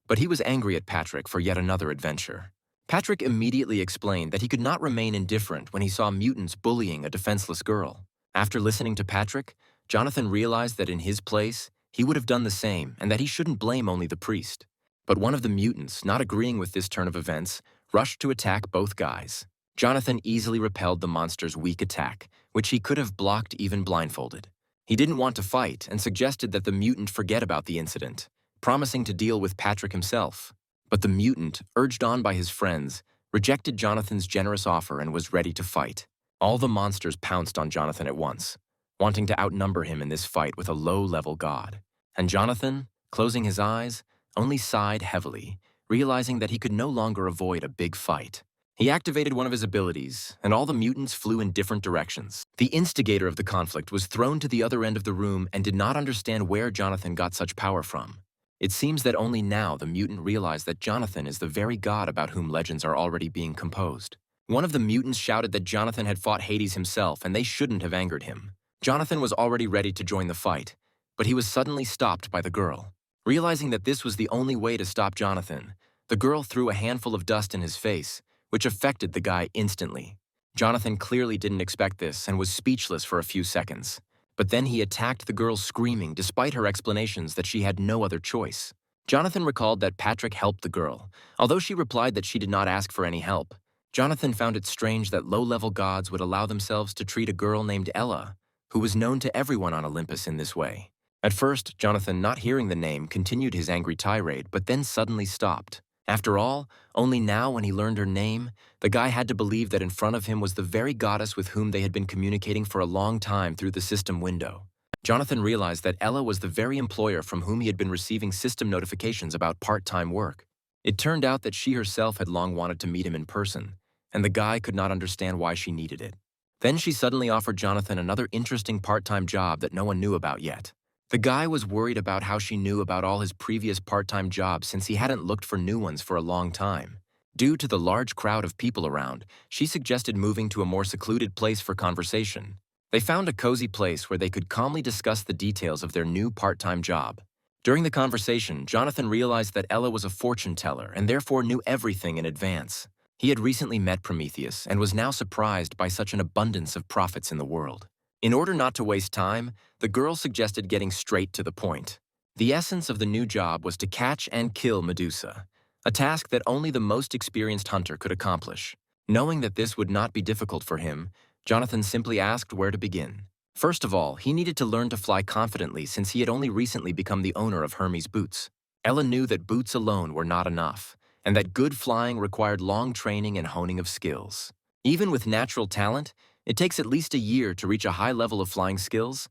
but he was angry at Patrick for yet another adventure. Patrick immediately explained that he could not remain indifferent when he saw mutants bullying a defenseless girl. After listening to Patrick, Jonathan realized that in his place, he would have done the same and that he shouldn't blame only the priest. But one of the mutants, not agreeing with this turn of events, rushed to attack both guys. Jonathan easily repelled the monster's weak attack, which he could have blocked even blindfolded. He didn't want to fight and suggested that the mutant forget about the incident, promising to deal with Patrick himself. But the mutant, urged on by his friends, rejected Jonathan's generous offer and was ready to fight. All the monsters pounced on Jonathan at once, wanting to outnumber him in this fight with a low-level god. And Jonathan, closing his eyes, only sighed heavily, realizing that he could no longer avoid a big fight. He activated one of his abilities, and all the mutants flew in different directions. The instigator of the conflict was thrown to the other end of the room and did not understand where Jonathan got such power from. It seems that only now the mutant realized that Jonathan is the very god about whom legends are already being composed. One of the mutants shouted that Jonathan had fought Hades himself and they shouldn't have angered him. Jonathan was already ready to join the fight, but he was suddenly stopped by the girl. Realizing that this was the only way to stop Jonathan, the girl threw a handful of dust in his face, which affected the guy instantly. Jonathan clearly didn't expect this and was speechless for a few seconds. But then he attacked the girl screaming despite her explanations that she had no other choice. Jonathan recalled that Patrick helped the girl, although she replied that she did not ask for any help. Jonathan found it strange that low-level gods would allow themselves to treat a girl named Ella, who was known to everyone on Olympus in this way. At first, Jonathan, not hearing the name, continued his angry tirade, but then suddenly stopped. After all, only now when he learned her name, the guy had to believe that in front of him was the very goddess with whom they had been communicating for a long time through the system window. Jonathan realized that Ella was the very employer from whom he had been receiving system notifications about part-time work. It turned out that she herself had long wanted to meet him in person, and the guy could not understand why she needed it. Then she suddenly offered Jonathan another interesting part-time job that no one knew about yet. The guy was worried about how she knew about all his previous part-time jobs since he hadn't looked for new ones for a long time. Due to the large crowd of people around, she suggested moving to a more secluded place for conversation. They found a cozy place where they could calmly discuss the details of their new part-time job. During the conversation, Jonathan realized that Ella was a fortune teller and therefore knew everything in advance. He had recently met Prometheus and was now surprised by such an abundance of profits in the world. In order not to waste time, the girl suggested getting straight to the point. The essence of the new job was to catch and kill Medusa, a task that only the most experienced hunter could accomplish. Knowing that this would not be difficult for him, Jonathan simply asked where to begin. First of all, he needed to learn to fly confidently since he had only recently become the owner of Hermes' boots. Ella knew that boots alone were not enough, and that good flying required long training and honing of skills. Even with natural talent, it takes at least a year to reach a high level of flying skills,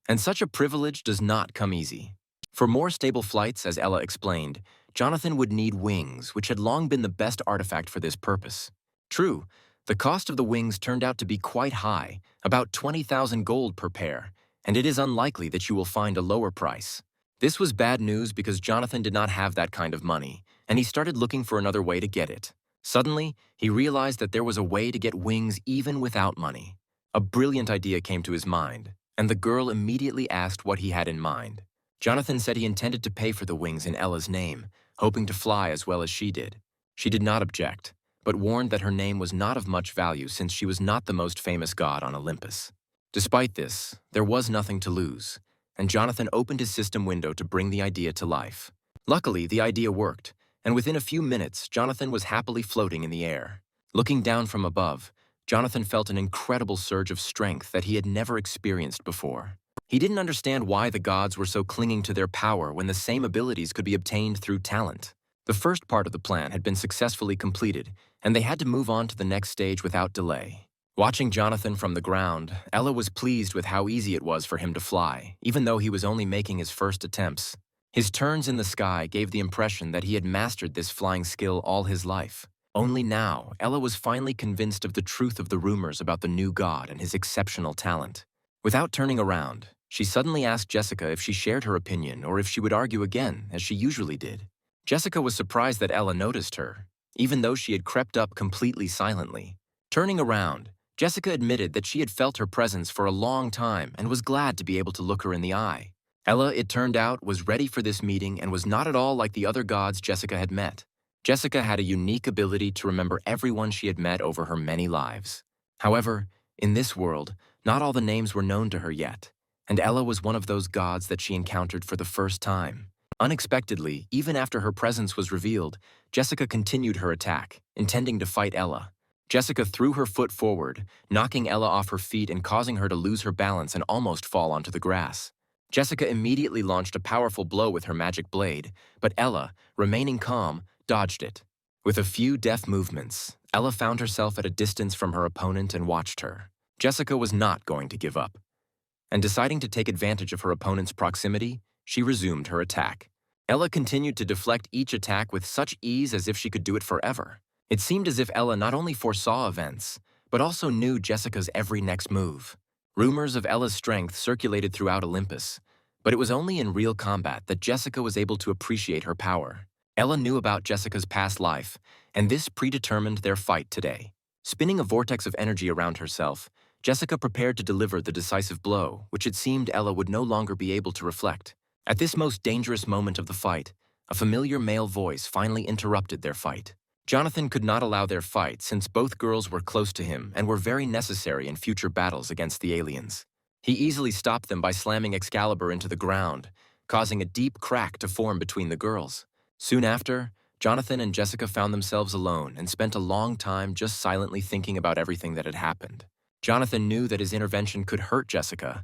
and such a privilege does not come easy. For more stable flights, as Ella explained, Jonathan would need wings, which had long been the best artifact for this purpose. True, the cost of the wings turned out to be quite high, about 20,000 gold per pair, and it is unlikely that you will find a lower price. This was bad news because Jonathan did not have that kind of money, and he started looking for another way to get it. Suddenly, he realized that there was a way to get wings even without money. A brilliant idea came to his mind, and the girl immediately asked what he had in mind. Jonathan said he intended to pay for the wings in Ella's name, hoping to fly as well as she did. She did not object, but warned that her name was not of much value since she was not the most famous god on Olympus. Despite this, there was nothing to lose, and Jonathan opened his system window to bring the idea to life. Luckily, the idea worked, and within a few minutes, Jonathan was happily floating in the air. Looking down from above, Jonathan felt an incredible surge of strength that he had never experienced before. He didn't understand why the gods were so clinging to their power when the same abilities could be obtained through talent. The first part of the plan had been successfully completed, and they had to move on to the next stage without delay. Watching Jonathan from the ground, Ella was pleased with how easy it was for him to fly, even though he was only making his first attempts. His turns in the sky gave the impression that he had mastered this flying skill all his life. Only now, Ella was finally convinced of the truth of the rumors about the new god and his exceptional talent. Without turning around, she suddenly asked Jessica if she shared her opinion or if she would argue again, as she usually did. Jessica was surprised that Ella noticed her, even though she had crept up completely silently. Turning around, Jessica admitted that she had felt her presence for a long time and was glad to be able to look her in the eye. Ella, it turned out, was ready for this meeting and was not at all like the other gods Jessica had met. Jessica had a unique ability to remember everyone she had met over her many lives. However, in this world, not all the names were known to her yet, and Ella was one of those gods that she encountered for the first time. Unexpectedly, even after her presence was revealed, Jessica continued her attack, intending to fight Ella. Jessica threw her foot forward, knocking Ella off her feet and causing her to lose her balance and almost fall onto the grass. Jessica immediately launched a powerful blow with her magic blade, but Ella, remaining calm, dodged it. With a few deft movements, Ella found herself at a distance from her opponent and watched her. Jessica was not going to give up. And deciding to take advantage of her opponent's proximity, she resumed her attack. Ella continued to deflect each attack with such ease as if she could do it forever. It seemed as if Ella not only foresaw events, but also knew Jessica's every next move. Rumors of Ella's strength circulated throughout Olympus, but it was only in real combat that Jessica was able to appreciate her power. Ella knew about Jessica's past life, and this predetermined their fight today. Spinning a vortex of energy around herself, Jessica prepared to deliver the decisive blow, which it seemed Ella would no longer be able to reflect. At this most dangerous moment of the fight, a familiar male voice finally interrupted their fight. Jonathan could not allow their fight since both girls were close to him and were very necessary in future battles against the aliens. He easily stopped them by slamming Excalibur into the ground, causing a deep crack to form between the girls. Soon after, Jonathan and Jessica found themselves alone and spent a long time just silently thinking about everything that had happened. Jonathan knew that his intervention could hurt Jessica,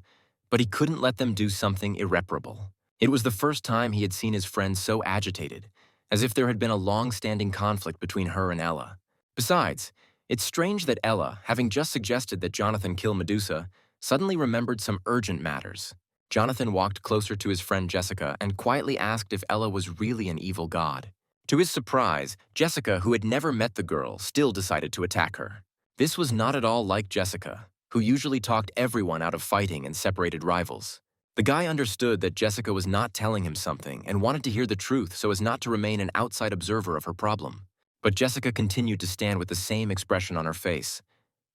but he couldn't let them do something irreparable. It was the first time he had seen his friend so agitated, as if there had been a long-standing conflict between her and Ella. Besides, it's strange that Ella, having just suggested that Jonathan kill Medusa, suddenly remembered some urgent matters. Jonathan walked closer to his friend Jessica and quietly asked if Ella was really an evil god. To his surprise, Jessica, who had never met the girl, still decided to attack her. This was not at all like Jessica, who usually talked everyone out of fighting and separated rivals. The guy understood that Jessica was not telling him something and wanted to hear the truth so as not to remain an outside observer of her problem. But Jessica continued to stand with the same expression on her face,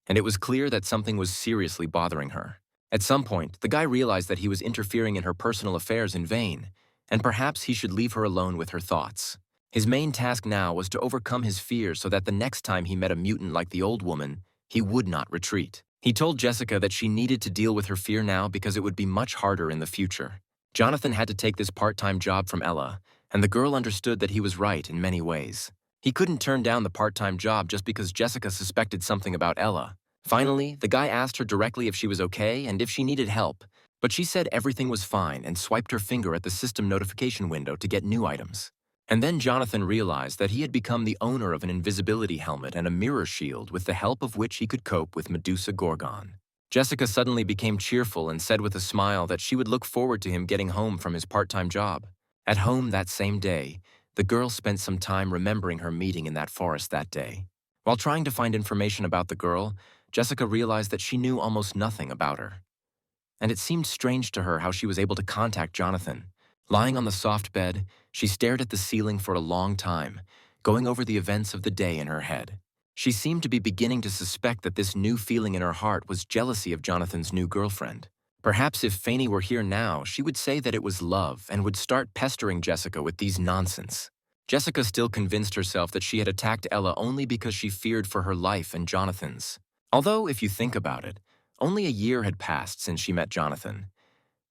and it was clear that something was seriously bothering her. At some point, the guy realized that he was interfering in her personal affairs in vain, and perhaps he should leave her alone with her thoughts. His main task now was to overcome his fear so that the next time he met a mutant like the old woman, he would not retreat. He told Jessica that she needed to deal with her fear now because it would be much harder in the future. Jonathan had to take this part-time job from Ella, and the girl understood that he was right in many ways. He couldn't turn down the part-time job just because Jessica suspected something about Ella. Finally, the guy asked her directly if she was okay and if she needed help, but she said everything was fine and swiped her finger at the system notification window to get new items. And then Jonathan realized that he had become the owner of an invisibility helmet and a mirror shield with the help of which he could cope with Medusa Gorgon. Jessica suddenly became cheerful and said with a smile that she would look forward to him getting home from his part-time job. At home that same day, the girl spent some time remembering her meeting in that forest that day. While trying to find information about the girl, Jessica realized that she knew almost nothing about her. And it seemed strange to her how she was able to contact Jonathan. Lying on the soft bed, she stared at the ceiling for a long time, going over the events of the day in her head. She seemed to be beginning to suspect that this new feeling in her heart was jealousy of Jonathan's new girlfriend. Perhaps if Fanny were here now, she would say that it was love and would start pestering Jessica with these nonsense. Jessica still convinced herself that she had attacked Ella only because she feared for her life and Jonathan's. Although, if you think about it, only a year had passed since she met Jonathan.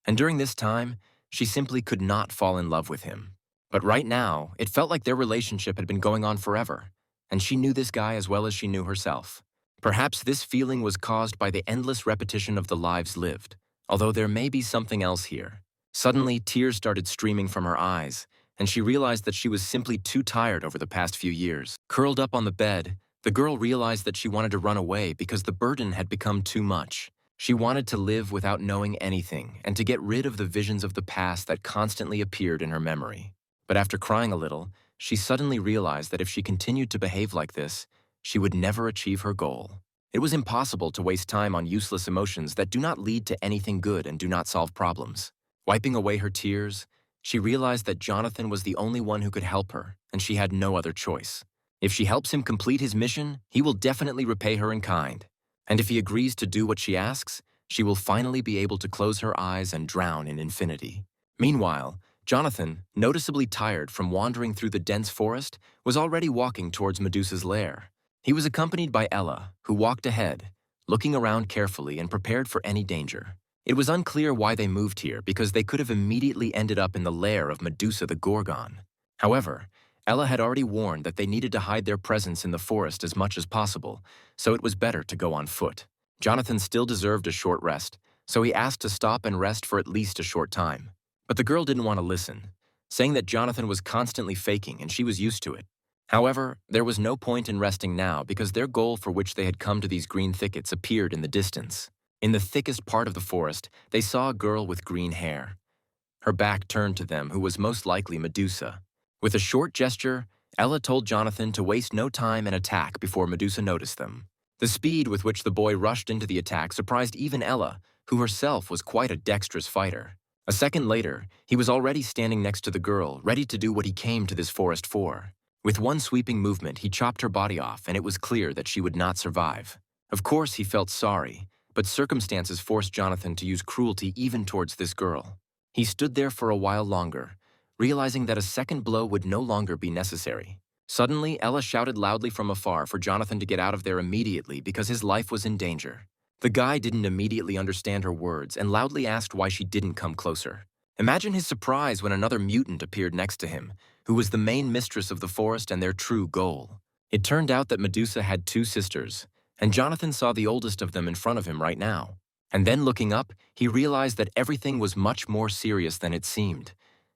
And during this time, she simply could not fall in love with him. But right now, it felt like their relationship had been going on forever, and she knew this guy as well as she knew herself. Perhaps this feeling was caused by the endless repetition of the lives lived, although there may be something else here. Suddenly, tears started streaming from her eyes, and she realized that she was simply too tired over the past few years. Curled up on the bed, the girl realized that she wanted to run away because the burden had become too much. She wanted to live without knowing anything and to get rid of the visions of the past that constantly appeared in her memory. But after crying a little, she suddenly realized that if she continued to behave like this, she would never achieve her goal. It was impossible to waste time on useless emotions that do not lead to anything good and do not solve problems. Wiping away her tears, she realized that Jonathan was the only one who could help her, and she had no other choice. If she helps him complete his mission, he will definitely repay her in kind. And if he agrees to do what she asks, she will finally be able to close her eyes and drown in infinity. Meanwhile, Jonathan, noticeably tired from wandering through the dense forest, was already walking towards Medusa's lair. He was accompanied by Ella, who walked ahead, looking around carefully and prepared for any danger. It was unclear why they moved here because they could have immediately ended up in the lair of Medusa the Gorgon. However, Ella had already warned that they needed to hide their presence in the forest as much as possible, so it was better to go on foot. Jonathan still deserved a short rest, so he asked to stop and rest for at least a short time. But the girl didn't want to listen, saying that Jonathan was constantly faking and she was used to it. However, there was no point in resting now because their goal for which they had come to these green thickets appeared in the distance. In the thickest part of the forest, they saw a girl with green hair. Her back turned to them, who was most likely Medusa. With a short gesture, Ella told Jonathan to waste no time and attack before Medusa noticed them. The speed with which the boy rushed into the attack surprised even Ella, who herself was quite a dexterous fighter. A second later, he was already standing next to the girl, ready to do what he came to this forest for. With one sweeping movement, he chopped her body off, and it was clear that she would not survive. Of course, he felt sorry, but circumstances forced Jonathan to use cruelty even towards this girl. He stood there for a while longer, realizing that a second blow would no longer be necessary. Suddenly, Ella shouted loudly from afar for Jonathan to get out of there immediately because his life was in danger. The guy didn't immediately understand her words and loudly asked why she didn't come closer. Imagine his surprise when another mutant appeared next to him, who was the main mistress of the forest and their true goal. It turned out that Medusa had two sisters, and Jonathan saw the oldest of them in front of him right now. And then looking up, he realized that everything was much more serious than it seemed,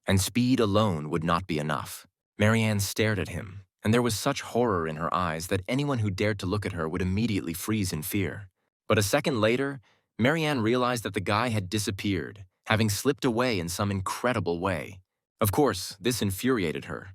and speed alone would not be enough. Marianne stared at him, and there was such horror in her eyes that anyone who dared to look at her would immediately freeze in fear. But a second later, Marianne realized that the guy had disappeared, having slipped away in some incredible way. Of course, this infuriated her.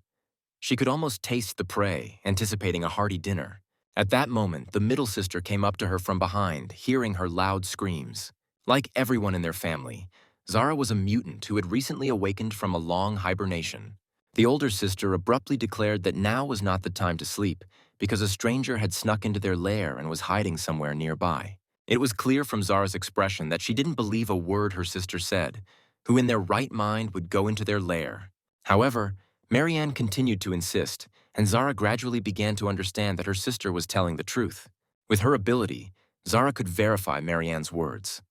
She could almost taste the prey, anticipating a hearty dinner. At that moment, the middle sister came up to her from behind, hearing her loud screams. Like everyone in their family, Zara was a mutant who had recently awakened from a long hibernation. The older sister abruptly declared that now was not the time to sleep because a stranger had snuck into their lair and was hiding somewhere nearby. It was clear from Zara's expression that she didn't believe a word her sister said, who in their right mind would go into their lair. However, Marianne continued to insist, and Zara gradually began to understand that her sister was telling the truth. With her ability, Zara could verify Marianne's words.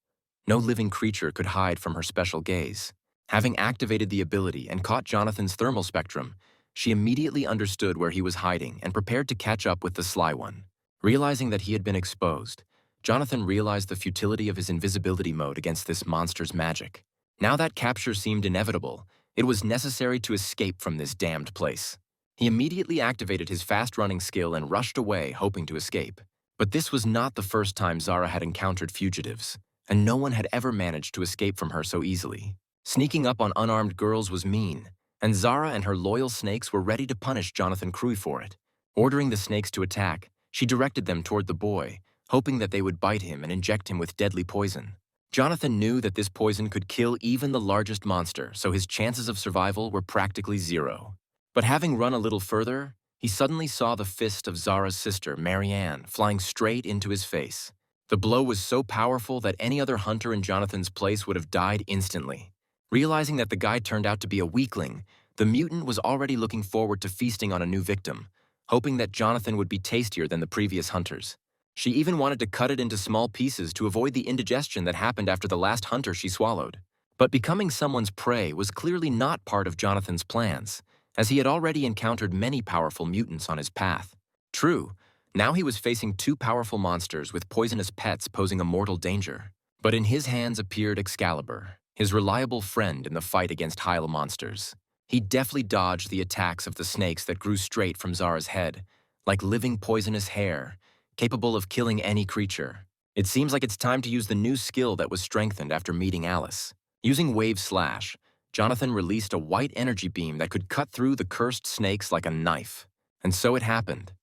No living creature could hide from her special gaze. Having activated the ability and caught Jonathan's thermal spectrum, she immediately understood where he was hiding and prepared to catch up with the sly one. Realizing that he had been exposed, Jonathan realized the futility of his invisibility mode against this monster's magic. Now that capture seemed inevitable, it was necessary to escape from this damned place. He immediately activated his fast-running skill and rushed away, hoping to escape. But this was not the first time Zara had encountered fugitives, and no one had ever managed to escape from her so easily. Sneaking up on unarmed girls was mean, and Zara and her loyal snakes were ready to punish Jonathan Crui for it. Ordering the snakes to attack, she directed them toward the boy, hoping that they would bite him and inject him with deadly poison. Jonathan knew that this poison could kill even the largest monster, so his chances of survival were practically zero. But having run a little further, he suddenly saw the fist of Zara's sister, Marianne, flying straight into his face. The blow was so powerful that any other hunter in Jonathan's place would have died instantly. Realizing that the guy turned out to be a weakling, the mutant was already looking forward to feasting on a new victim, hoping that Jonathan would be tastier than the previous hunters. She even wanted to cut it into small pieces to avoid the indigestion that happened after the last hunter she swallowed. But becoming someone's prey was clearly not part of Jonathan's plans, as he had already encountered many powerful mutants on his path. True, now he was facing two powerful monsters with poisonous pets posing a mortal danger. But in his hands appeared Excalibur, his reliable friend in the fight against Hyle monsters. He deftly dodged the attacks of the snakes that grew straight from Zara's head, like living poisonous hair, capable of killing any creature. It seems like it's time to use the new skill that was strengthened after meeting Alice. Using Wave Slash, Jonathan released a white energy beam that could cut through the cursed snakes like a knife. And so it happened.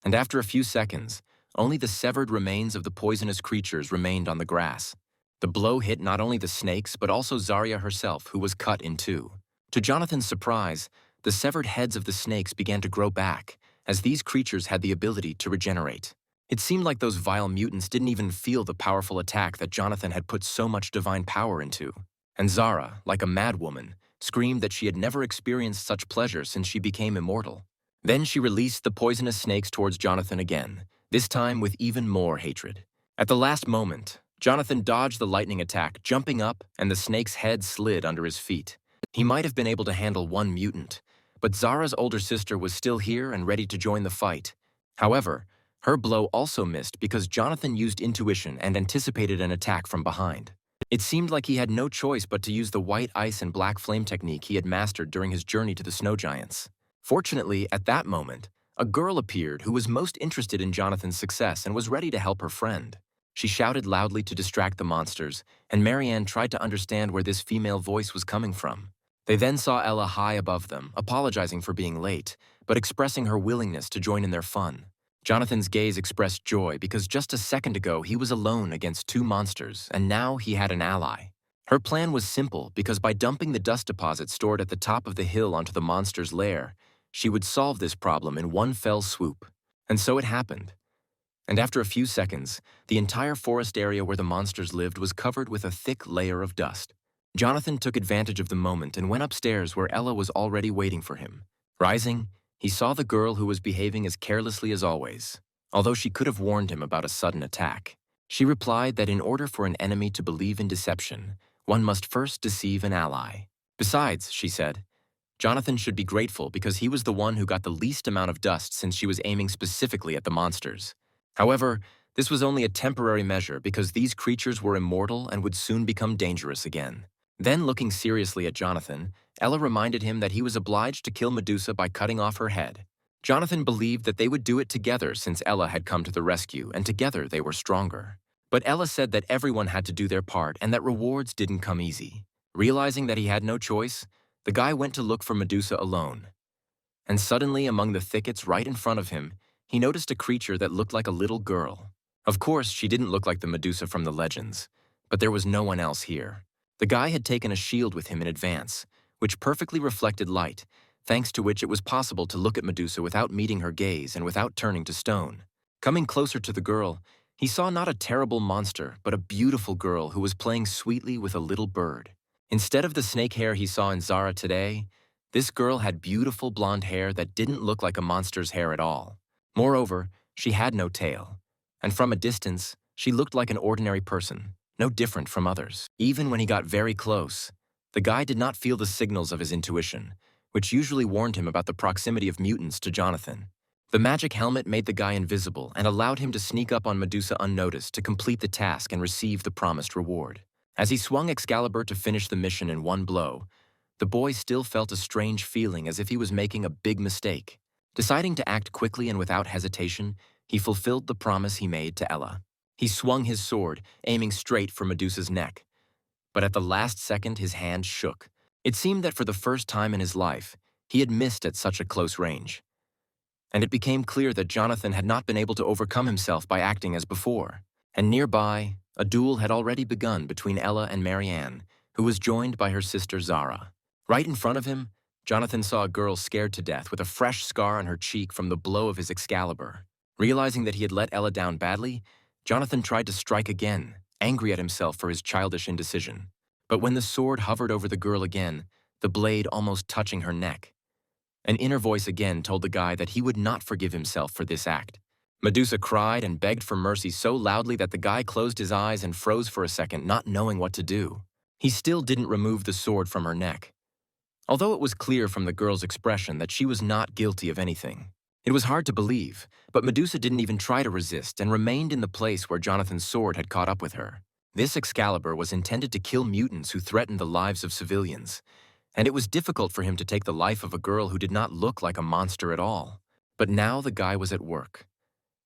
And after a few seconds, only the severed remains of the poisonous creatures remained on the grass. The blow hit not only the snakes, but also Zarya herself, who was cut in two. To Jonathan's surprise, the severed heads of the snakes began to grow back, as these creatures had the ability to regenerate. It seemed like those vile mutants didn't even feel the powerful attack that Jonathan had put so much divine power into. And Zara, like a madwoman, screamed that she had never experienced such pleasure since she became immortal. Then she released the poisonous snakes towards Jonathan again, this time with even more hatred. At the last moment, Jonathan dodged the lightning attack, jumping up, and the snake's head slid under his feet. He might have been able to handle one mutant, but Zara's older sister was still here and ready to join the fight. However, her blow also missed because Jonathan used intuition and anticipated an attack from behind. It seemed like he had no choice but to use the white ice and black flame technique he had mastered during his journey to the snow giants. Fortunately, at that moment, a girl appeared who was most interested in Jonathan's success and was ready to help her friend. She shouted loudly to distract the monsters, and Marianne tried to understand where this female voice was coming from. They then saw Ella high above them, apologizing for being late, but expressing her willingness to join in their fun. Jonathan's gaze expressed joy because just a second ago he was alone against two monsters, and now he had an ally. Her plan was simple because by dumping the dust deposit stored at the top of the hill onto the monster's lair, she would solve this problem in one fell swoop. And so it happened. And after a few seconds, the entire forest area where the monsters lived was covered with a thick layer of dust. Jonathan took advantage of the moment and went upstairs where Ella was already waiting for him. Rising, he saw the girl who was behaving as carelessly as always, although she could have warned him about a sudden attack. She replied that in order for an enemy to believe in deception, one must first deceive an ally. Besides, she said, Jonathan should be grateful because he was the one who got the least amount of dust since she was aiming specifically at the monsters. However, this was only a temporary measure because these creatures were immortal and would soon become dangerous again. Then, looking seriously at Jonathan, Ella reminded him that he was obliged to kill Medusa by cutting off her head. Jonathan believed that they would do it together since Ella had come to the rescue, and together they were stronger. But Ella said that everyone had to do their part and that rewards didn't come easy. Realizing that he had no choice, the guy went to look for Medusa alone. And suddenly, among the thickets right in front of him, he noticed a creature that looked like a little girl. Of course, she didn't look like the Medusa from the legends, but there was no one else here. The guy had taken a shield with him in advance, which perfectly reflected light, thanks to which it was possible to look at Medusa without meeting her gaze and without turning to stone. Coming closer to the girl, he saw not a terrible monster, but a beautiful girl who was playing sweetly with a little bird. Instead of the snake hair he saw in Zara today, this girl had beautiful blonde hair that didn't look like a monster's hair at all. Moreover, she had no tail, and from a distance, she looked like an ordinary person, no different from others. Even when he got very close, the guy did not feel the signals of his intuition, which usually warned him about the proximity of mutants to Jonathan. The magic helmet made the guy invisible and allowed him to sneak up on Medusa unnoticed to complete the task and receive the promised reward. As he swung Excalibur to finish the mission in one blow, the boy still felt a strange feeling as if he was making a big mistake. Deciding to act quickly and without hesitation, he fulfilled the promise he made to Ella. He swung his sword, aiming straight for Medusa's neck. But at the last second, his hand shook. It seemed that for the first time in his life, he had missed at such a close range. And it became clear that Jonathan had not been able to overcome himself by acting as before. And nearby, a duel had already begun between Ella and Marianne, who was joined by her sister Zara. Right in front of him, Jonathan saw a girl scared to death with a fresh scar on her cheek from the blow of his Excalibur. Realizing that he had let Ella down badly, Jonathan tried to strike again, angry at himself for his childish indecision. But when the sword hovered over the girl again, the blade almost touching her neck, an inner voice again told the guy that he would not forgive himself for this act. Medusa cried and begged for mercy so loudly that the guy closed his eyes and froze for a second, not knowing what to do. He still didn't remove the sword from her neck, although it was clear from the girl's expression that she was not guilty of anything. It was hard to believe, but Medusa didn't even try to resist and remained in the place where Jonathan's sword had caught up with her. This Excalibur was intended to kill mutants who threatened the lives of civilians, and it was difficult for him to take the life of a girl who did not look like a monster at all. But now the guy was at work,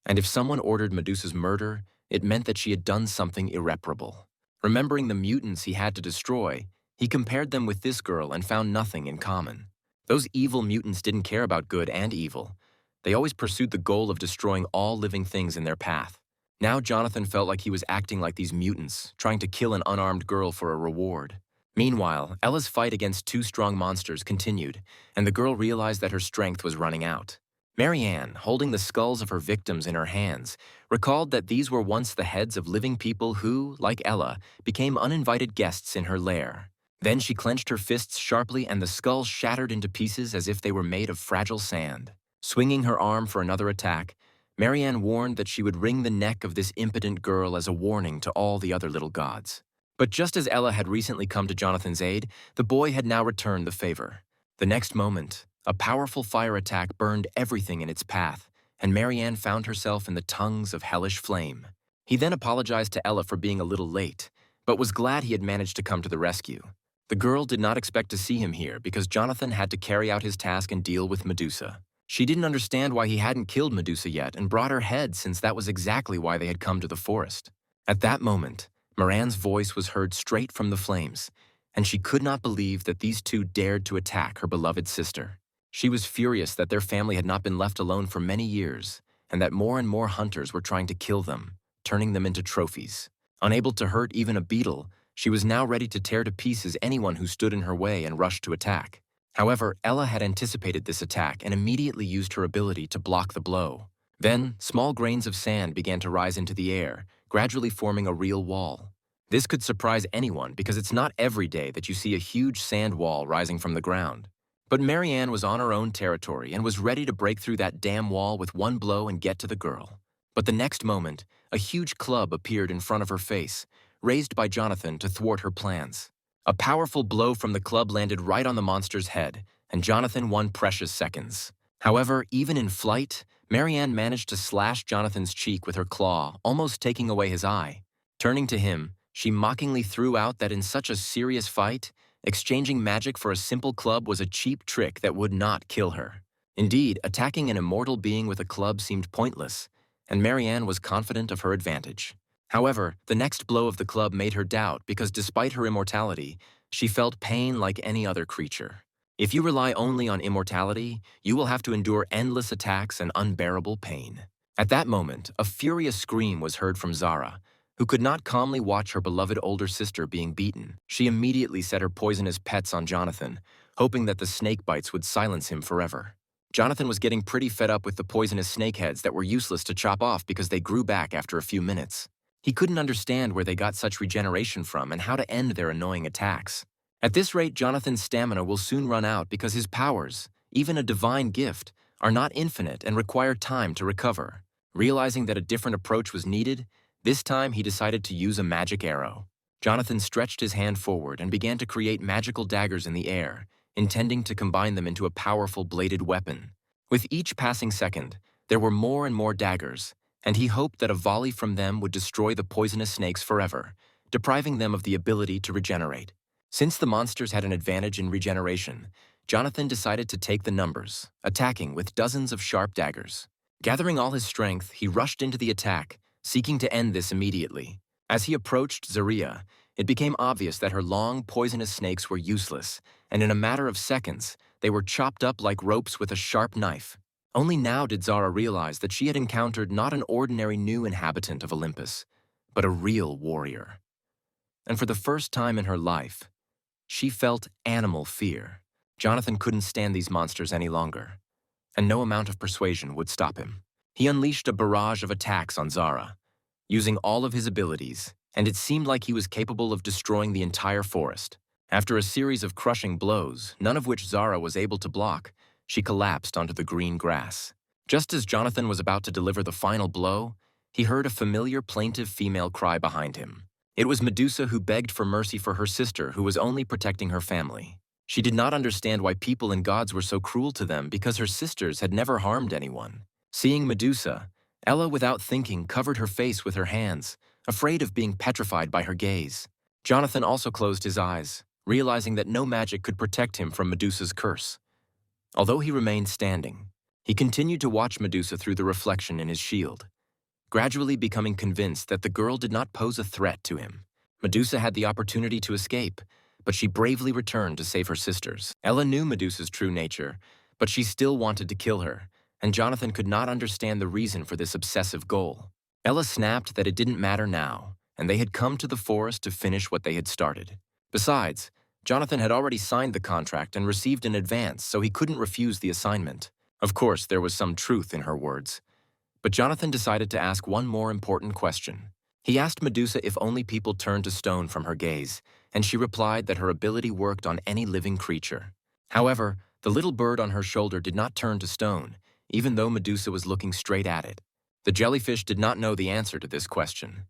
and if someone ordered Medusa's murder, it meant that she had done something irreparable. Remembering the mutants he had to destroy, he compared them with this girl and found nothing in common. Those evil mutants didn't care about good and evil. They always pursued the goal of destroying all living things in their path. Now Jonathan felt like he was acting like these mutants, trying to kill an unarmed girl for a reward. Meanwhile, Ella's fight against two strong monsters continued, and the girl realized that her strength was running out. Marianne, holding the skulls of her victims in her hands, recalled that these were once the heads of living people who, like Ella, became uninvited guests in her lair. Then she clenched her fists sharply and the skulls shattered into pieces as if they were made of fragile sand. Swinging her arm for another attack, Marianne warned that she would wring the neck of this impotent girl as a warning to all the other little gods. But just as Ella had recently come to Jonathan's aid, the boy had now returned the favor. The next moment, a powerful fire attack burned everything in its path, and Marianne found herself in the tongues of hellish flame. He then apologized to Ella for being a little late, but was glad he had managed to come to the rescue. The girl did not expect to see him here because Jonathan had to carry out his task and deal with Medusa. She didn't understand why he hadn't killed Medusa yet and brought her head, since that was exactly why they had come to the forest. At that moment, Moran's voice was heard straight from the flames, and she could not believe that these two dared to attack her beloved sister. She was furious that their family had not been left alone for many years, and that more and more hunters were trying to kill them, turning them into trophies. Unable to hurt even a beetle, she was now ready to tear to pieces anyone who stood in her way and rushed to attack. However, Ella had anticipated this attack and immediately used her ability to block the blow. Then, small grains of sand began to rise into the air, gradually forming a real wall. This could surprise anyone because it's not every day that you see a huge sand wall rising from the ground. But Marianne was on her own territory and was ready to break through that damn wall with one blow and get to the girl. But the next moment, a huge club appeared in front of her face, raised by Jonathan to thwart her plans. A powerful blow from the club landed right on the monster's head, and Jonathan won precious seconds. However, even in flight, Marianne managed to slash Jonathan's cheek with her claw, almost taking away his eye. Turning to him, she mockingly threw out that in such a serious fight, exchanging magic for a simple club was a cheap trick that would not kill her. Indeed, attacking an immortal being with a club seemed pointless, and Marianne was confident of her advantage. However, the next blow of the club made her doubt because despite her immortality, she felt pain like any other creature. If you rely only on immortality, you will have to endure endless attacks and unbearable pain. At that moment, a furious scream was heard from Zara, who could not calmly watch her beloved older sister being beaten. She immediately set her poisonous pets on Jonathan, hoping that the snake bites would silence him forever. Jonathan was getting pretty fed up with the poisonous snakeheads that were useless to chop off because they grew back after a few minutes. He couldn't understand where they got such regeneration from and how to end their annoying attacks. At this rate, Jonathan's stamina will soon run out because his powers, even a divine gift, are not infinite and require time to recover. Realizing that a different approach was needed, this time he decided to use a magic arrow. Jonathan stretched his hand forward and began to create magical daggers in the air, intending to combine them into a powerful bladed weapon. With each passing second, there were more and more daggers, and he hoped that a volley from them would destroy the poisonous snakes forever, depriving them of the ability to regenerate. Since the monsters had an advantage in regeneration, Jonathan decided to take the numbers, attacking with dozens of sharp daggers. Gathering all his strength, he rushed into the attack, seeking to end this immediately. As he approached Zaria, it became obvious that her long, poisonous snakes were useless, and in a matter of seconds, they were chopped up like ropes with a sharp knife. Only now did Zara realize that she had encountered not an ordinary new inhabitant of Olympus, but a real warrior. And for the first time in her life, she felt animal fear. Jonathan couldn't stand these monsters any longer, and no amount of persuasion would stop him. He unleashed a barrage of attacks on Zara, using all of his abilities, and it seemed like he was capable of destroying the entire forest. After a series of crushing blows, none of which Zara was able to block, she collapsed onto the green grass. Just as Jonathan was about to deliver the final blow, he heard a familiar plaintive female cry behind him. It was Medusa, who begged for mercy for her sister who was only protecting her family. She did not understand why people and gods were so cruel to them because her sisters had never harmed anyone. Seeing Medusa, Ella, without thinking, covered her face with her hands, afraid of being petrified by her gaze. Jonathan also closed his eyes, realizing that no magic could protect him from Medusa's curse. Although he remained standing, he continued to watch Medusa through the reflection in his shield, gradually becoming convinced that the girl did not pose a threat to him. Medusa had the opportunity to escape, but she bravely returned to save her sisters. Ella knew Medusa's true nature, but she still wanted to kill her, and Jonathan could not understand the reason for this obsessive goal. Ella snapped that it didn't matter now, and they had come to the forest to finish what they had started. Besides, Jonathan had already signed the contract and received an advance, so he couldn't refuse the assignment. Of course, there was some truth in her words. But Jonathan decided to ask one more important question. He asked Medusa if only people turned to stone from her gaze, and she replied that her ability worked on any living creature. However, the little bird on her shoulder did not turn to stone, even though Medusa was looking straight at it. The jellyfish did not know the answer to this question.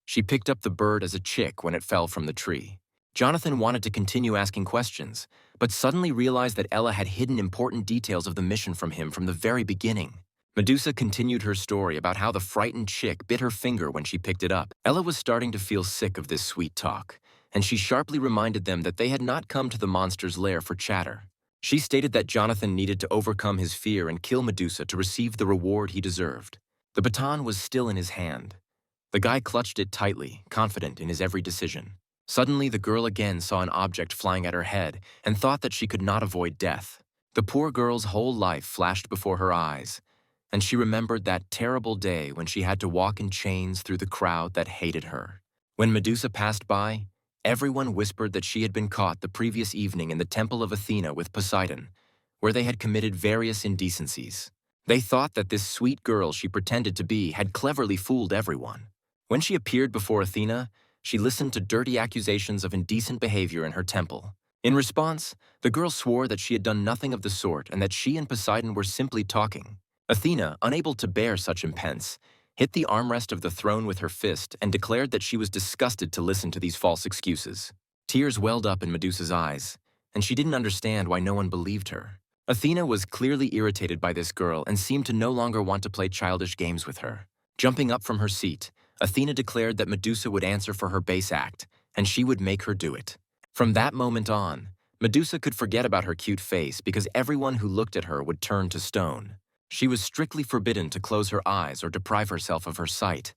She picked up the bird as a chick when it fell from the tree. Jonathan wanted to continue asking questions, but suddenly realized that Ella had hidden important details of the mission from him from the very beginning. Medusa continued her story about how the frightened chick bit her finger when she picked it up. Ella was starting to feel sick of this sweet talk, and she sharply reminded them that they had not come to the monster's lair for chatter. She stated that Jonathan needed to overcome his fear and kill Medusa to receive the reward he deserved. The baton was still in his hand. The guy clutched it tightly, confident in his every decision. Suddenly, the girl again saw an object flying at her head and thought that she could not avoid death. The poor girl's whole life flashed before her eyes, and she remembered that terrible day when she had to walk in chains through the crowd that hated her. When Medusa passed by, everyone whispered that she had been caught the previous evening in the temple of Athena with Poseidon, where they had committed various indecencies. They thought that this sweet girl she pretended to be had cleverly fooled everyone. When she appeared before Athena, she listened to dirty accusations of indecent behavior in her temple. In response, the girl swore that she had done nothing of the sort and that she and Poseidon were simply talking. Athena, unable to bear such impense, hit the armrest of the throne with her fist and declared that she was disgusted to listen to these false excuses. Tears welled up in Medusa's eyes, and she didn't understand why no one believed her. Athena was clearly irritated by this girl and seemed to no longer want to play childish games with her. Jumping up from her seat, Athena declared that Medusa would answer for her base act, and she would make her do it. From that moment on, Medusa could forget about her cute face because everyone who looked at her would turn to stone. She was strictly forbidden to close her eyes or deprive herself of her sight.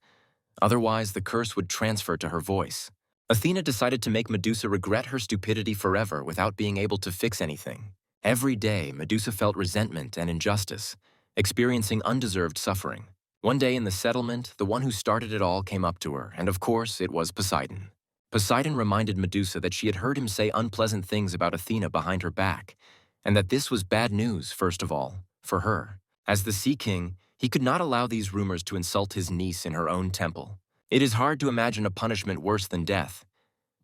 Otherwise, the curse would transfer to her voice. Athena decided to make Medusa regret her stupidity forever without being able to fix anything. Every day, Medusa felt resentment and injustice, experiencing undeserved suffering. One day in the settlement, the one who started it all came up to her, and of course, it was Poseidon. Poseidon reminded Medusa that she had heard him say unpleasant things about Athena behind her back, and that this was bad news, first of all, for her. As the Sea King, he could not allow these rumors to insult his niece in her own temple. It is hard to imagine a punishment worse than death,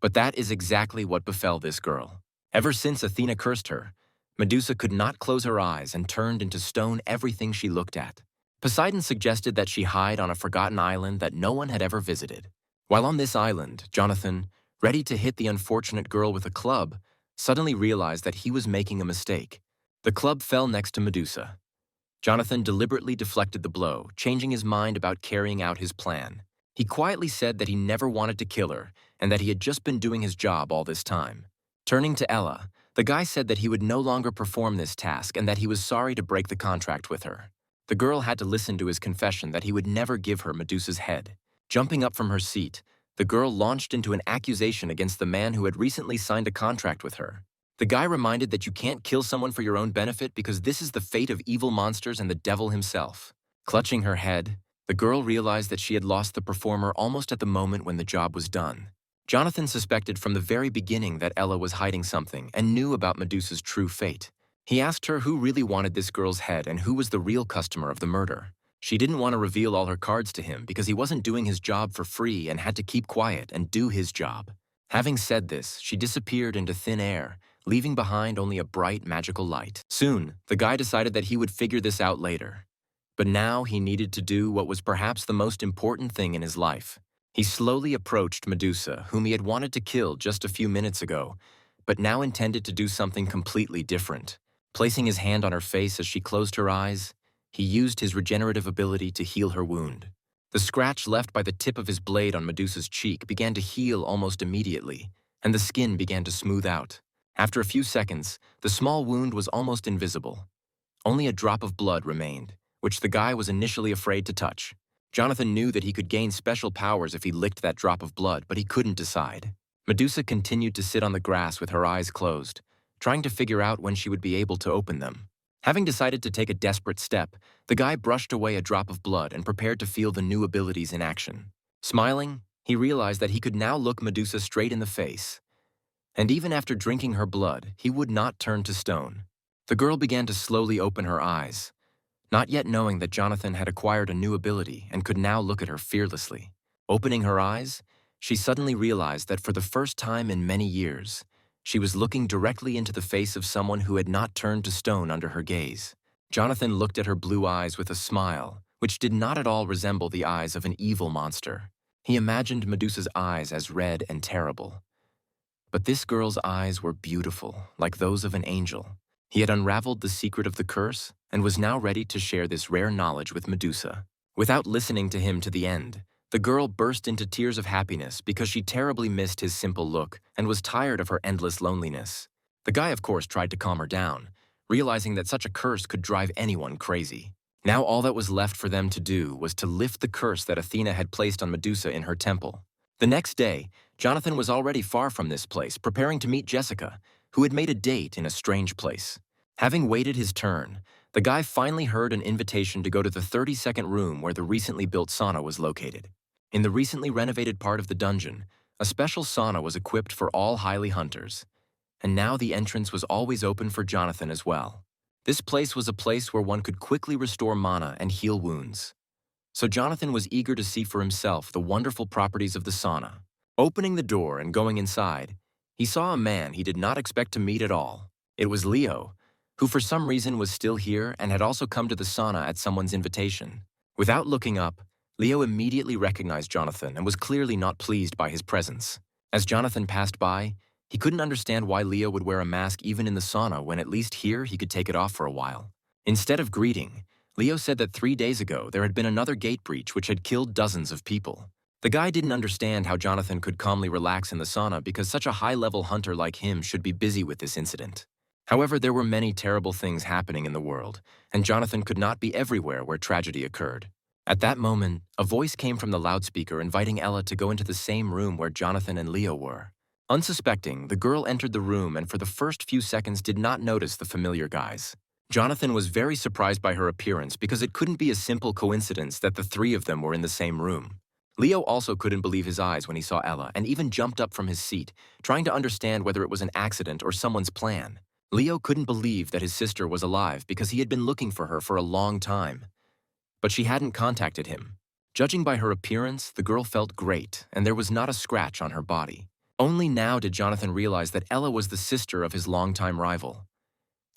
but that is exactly what befell this girl. Ever since Athena cursed her, Medusa could not close her eyes and turned into stone everything she looked at. Poseidon suggested that she hide on a forgotten island that no one had ever visited. While on this island, Jonathan, ready to hit the unfortunate girl with a club, suddenly realized that he was making a mistake. The club fell next to Medusa. Jonathan deliberately deflected the blow, changing his mind about carrying out his plan. He quietly said that he never wanted to kill her and that he had just been doing his job all this time. Turning to Ella, the guy said that he would no longer perform this task and that he was sorry to break the contract with her. The girl had to listen to his confession that he would never give her Medusa's head. Jumping up from her seat, the girl launched into an accusation against the man who had recently signed a contract with her. The guy reminded that you can't kill someone for your own benefit because this is the fate of evil monsters and the devil himself. Clutching her head, the girl realized that she had lost the performer almost at the moment when the job was done. Jonathan suspected from the very beginning that Ella was hiding something and knew about Medusa's true fate. He asked her who really wanted this girl's head and who was the real customer of the murder. She didn't want to reveal all her cards to him because he wasn't doing his job for free and had to keep quiet and do his job. Having said this, she disappeared into thin air, leaving behind only a bright, magical light. Soon, the guy decided that he would figure this out later. But now he needed to do what was perhaps the most important thing in his life. He slowly approached Medusa, whom he had wanted to kill just a few minutes ago, but now intended to do something completely different. Placing his hand on her face as she closed her eyes, he used his regenerative ability to heal her wound. The scratch left by the tip of his blade on Medusa's cheek began to heal almost immediately, and the skin began to smooth out. After a few seconds, the small wound was almost invisible. Only a drop of blood remained, which the guy was initially afraid to touch. Jonathan knew that he could gain special powers if he licked that drop of blood, but he couldn't decide. Medusa continued to sit on the grass with her eyes closed, trying to figure out when she would be able to open them. Having decided to take a desperate step, the guy brushed away a drop of blood and prepared to feel the new abilities in action. Smiling, he realized that he could now look Medusa straight in the face. And even after drinking her blood, he would not turn to stone. The girl began to slowly open her eyes, not yet knowing that Jonathan had acquired a new ability and could now look at her fearlessly. Opening her eyes, she suddenly realized that for the first time in many years, she was looking directly into the face of someone who had not turned to stone under her gaze. Jonathan looked at her blue eyes with a smile, which did not at all resemble the eyes of an evil monster. He imagined Medusa's eyes as red and terrible. But this girl's eyes were beautiful, like those of an angel. He had unraveled the secret of the curse and was now ready to share this rare knowledge with Medusa. Without listening to him to the end, the girl burst into tears of happiness because she terribly missed his simple look and was tired of her endless loneliness. The guy, of course, tried to calm her down, realizing that such a curse could drive anyone crazy. Now all that was left for them to do was to lift the curse that Athena had placed on Medusa in her temple. The next day, Jonathan was already far from this place, preparing to meet Jessica, who had made a date in a strange place. Having waited his turn, the guy finally heard an invitation to go to the 32nd room where the recently built sauna was located. In the recently renovated part of the dungeon, a special sauna was equipped for all highly hunters, and now the entrance was always open for Jonathan as well. This place was a place where one could quickly restore mana and heal wounds. So Jonathan was eager to see for himself the wonderful properties of the sauna. Opening the door and going inside, he saw a man he did not expect to meet at all. It was Leo, who for some reason was still here and had also come to the sauna at someone's invitation. Without looking up, Leo immediately recognized Jonathan and was clearly not pleased by his presence. As Jonathan passed by, he couldn't understand why Leo would wear a mask even in the sauna when at least here he could take it off for a while. Instead of greeting, Leo said that 3 days ago there had been another gate breach which had killed dozens of people. The guy didn't understand how Jonathan could calmly relax in the sauna because such a high-level hunter like him should be busy with this incident. However, there were many terrible things happening in the world, and Jonathan could not be everywhere where tragedy occurred. At that moment, a voice came from the loudspeaker inviting Ella to go into the same room where Jonathan and Leo were. Unsuspecting, the girl entered the room and for the first few seconds did not notice the familiar guys. Jonathan was very surprised by her appearance because it couldn't be a simple coincidence that the three of them were in the same room. Leo also couldn't believe his eyes when he saw Ella and even jumped up from his seat, trying to understand whether it was an accident or someone's plan. Leo couldn't believe that his sister was alive because he had been looking for her for a long time. But she hadn't contacted him. Judging by her appearance, the girl felt great, and there was not a scratch on her body. Only now did Jonathan realize that Ella was the sister of his longtime rival.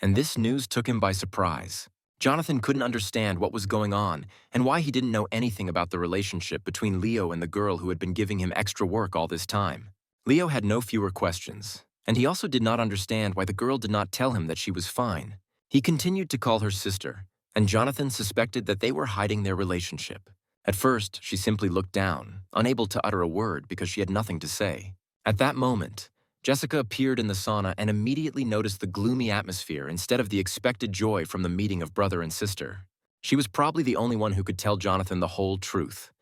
And this news took him by surprise. Jonathan couldn't understand what was going on and why he didn't know anything about the relationship between Leo and the girl who had been giving him extra work all this time. Leo had no fewer questions, and he also did not understand why the girl did not tell him that she was fine. He continued to call her sister, and Jonathan suspected that they were hiding their relationship. At first, she simply looked down, unable to utter a word because she had nothing to say. At that moment, Jessica appeared in the sauna and immediately noticed the gloomy atmosphere instead of the expected joy from the meeting of brother and sister. She was probably the only one who could tell Jonathan the whole truth,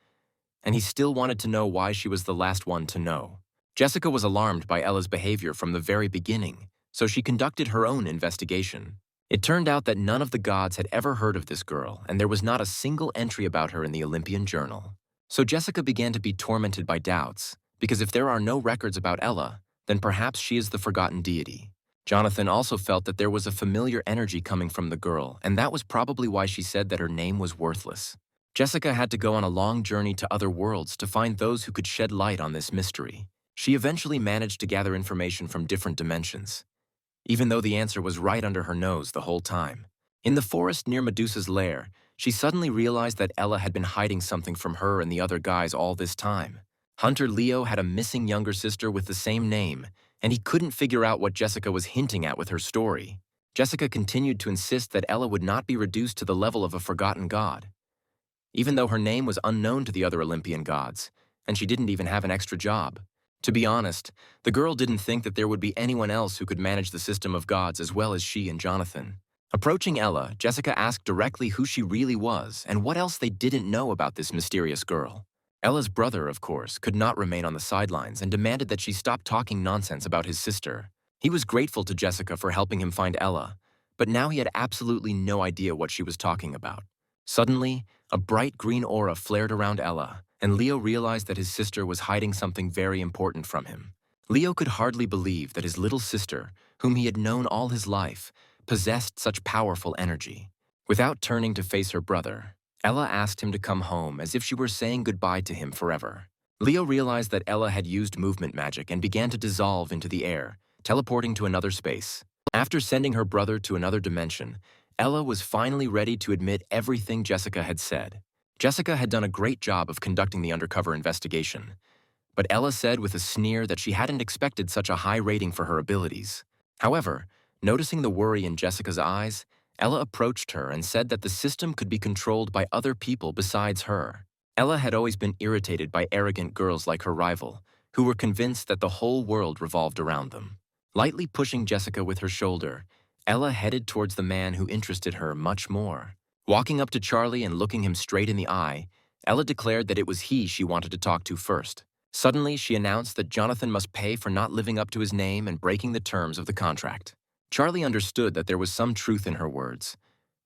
and he still wanted to know why she was the last one to know. Jessica was alarmed by Ella's behavior from the very beginning, so she conducted her own investigation. It turned out that none of the gods had ever heard of this girl, and there was not a single entry about her in the Olympian journal. So Jessica began to be tormented by doubts, because if there are no records about Ella, then perhaps she is the forgotten deity. Jonathan also felt that there was a familiar energy coming from the girl, and that was probably why she said that her name was worthless. Jessica had to go on a long journey to other worlds to find those who could shed light on this mystery. She eventually managed to gather information from different dimensions, even though the answer was right under her nose the whole time. In the forest near Medusa's lair, she suddenly realized that Ella had been hiding something from her and the other guys all this time. Hunter Leo had a missing younger sister with the same name, and he couldn't figure out what Jessica was hinting at with her story. Jessica continued to insist that Ella would not be reduced to the level of a forgotten god, even though her name was unknown to the other Olympian gods, and she didn't even have an extra job. To be honest, the girl didn't think that there would be anyone else who could manage the system of gods as well as she and Jonathan. Approaching Ella, Jessica asked directly who she really was and what else they didn't know about this mysterious girl. Ella's brother, of course, could not remain on the sidelines and demanded that she stop talking nonsense about his sister. He was grateful to Jessica for helping him find Ella, but now he had absolutely no idea what she was talking about. Suddenly, a bright green aura flared around Ella, and Leo realized that his sister was hiding something very important from him. Leo could hardly believe that his little sister, whom he had known all his life, possessed such powerful energy. Without turning to face her brother, Ella asked him to come home as if she were saying goodbye to him forever. Leo realized that Ella had used movement magic and began to dissolve into the air, teleporting to another space. After sending her brother to another dimension, Ella was finally ready to admit everything Jessica had said. Jessica had done a great job of conducting the undercover investigation, but Ella said with a sneer that she hadn't expected such a high rating for her abilities. However, noticing the worry in Jessica's eyes, Ella approached her and said that the system could be controlled by other people besides her. Ella had always been irritated by arrogant girls like her rival, who were convinced that the whole world revolved around them. Lightly pushing Jessica with her shoulder, Ella headed towards the man who interested her much more. Walking up to Charlie and looking him straight in the eye, Ella declared that it was he she wanted to talk to first. Suddenly, she announced that Jonathan must pay for not living up to his name and breaking the terms of the contract. Charlie understood that there was some truth in her words,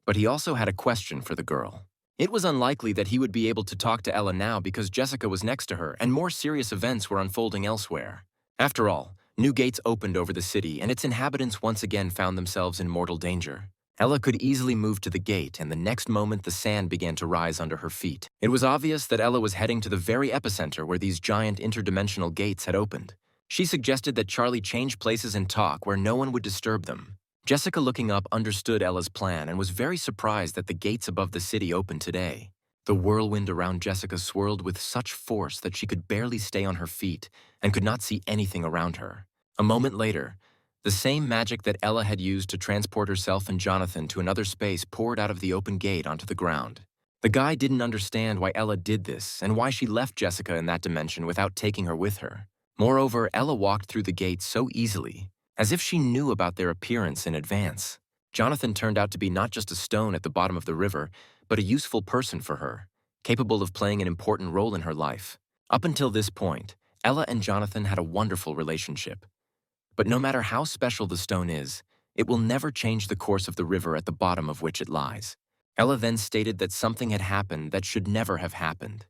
but he also had a question for the girl. It was unlikely that he would be able to talk to Ella now because Jessica was next to her and more serious events were unfolding elsewhere. After all, new gates opened over the city and its inhabitants once again found themselves in mortal danger. Ella could easily move to the gate, and the next moment the sand began to rise under her feet. It was obvious that Ella was heading to the very epicenter where these giant interdimensional gates had opened. She suggested that Charlie change places and talk where no one would disturb them. Jessica, looking up, understood Ella's plan and was very surprised that the gates above the city opened today. The whirlwind around Jessica swirled with such force that she could barely stay on her feet and could not see anything around her. A moment later, the same magic that Ella had used to transport herself and Jonathan to another space poured out of the open gate onto the ground. The guy didn't understand why Ella did this and why she left Jessica in that dimension without taking her with her. Moreover, Ella walked through the gates so easily, as if she knew about their appearance in advance. Jonathan turned out to be not just a stone at the bottom of the river, but a useful person for her, capable of playing an important role in her life. Up until this point, Ella and Jonathan had a wonderful relationship. But no matter how special the stone is, it will never change the course of the river at the bottom of which it lies. Ella then stated that something had happened that should never have happened,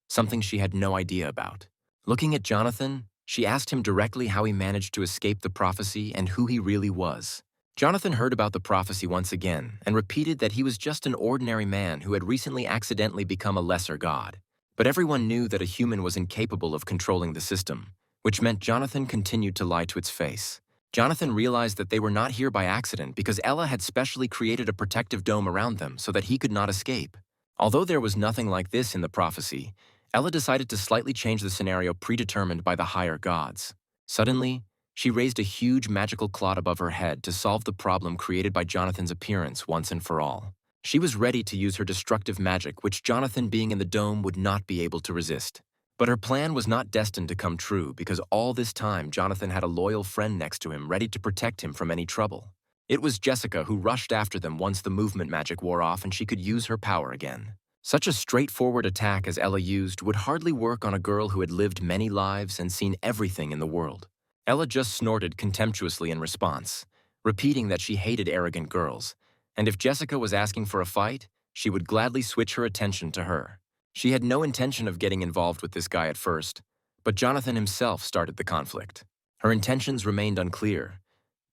something she had no idea about. Looking at Jonathan, she asked him directly how he managed to escape the prophecy and who he really was. Jonathan heard about the prophecy once again and repeated that he was just an ordinary man who had recently accidentally become a lesser god. But everyone knew that a human was incapable of controlling the system, which meant Jonathan continued to lie to its face. Jonathan realized that they were not here by accident because Ella had specially created a protective dome around them so that he could not escape. Although there was nothing like this in the prophecy, Ella decided to slightly change the scenario predetermined by the higher gods. Suddenly, she raised a huge magical cloud above her head to solve the problem created by Jonathan's appearance once and for all. She was ready to use her destructive magic, which Jonathan, being in the dome, would not be able to resist. But her plan was not destined to come true because all this time Jonathan had a loyal friend next to him ready to protect him from any trouble. It was Jessica who rushed after them once the movement magic wore off and she could use her power again. Such a straightforward attack as Ella used would hardly work on a girl who had lived many lives and seen everything in the world. Ella just snorted contemptuously in response, repeating that she hated arrogant girls, and if Jessica was asking for a fight, she would gladly switch her attention to her. She had no intention of getting involved with this guy at first, but Jonathan himself started the conflict. Her intentions remained unclear,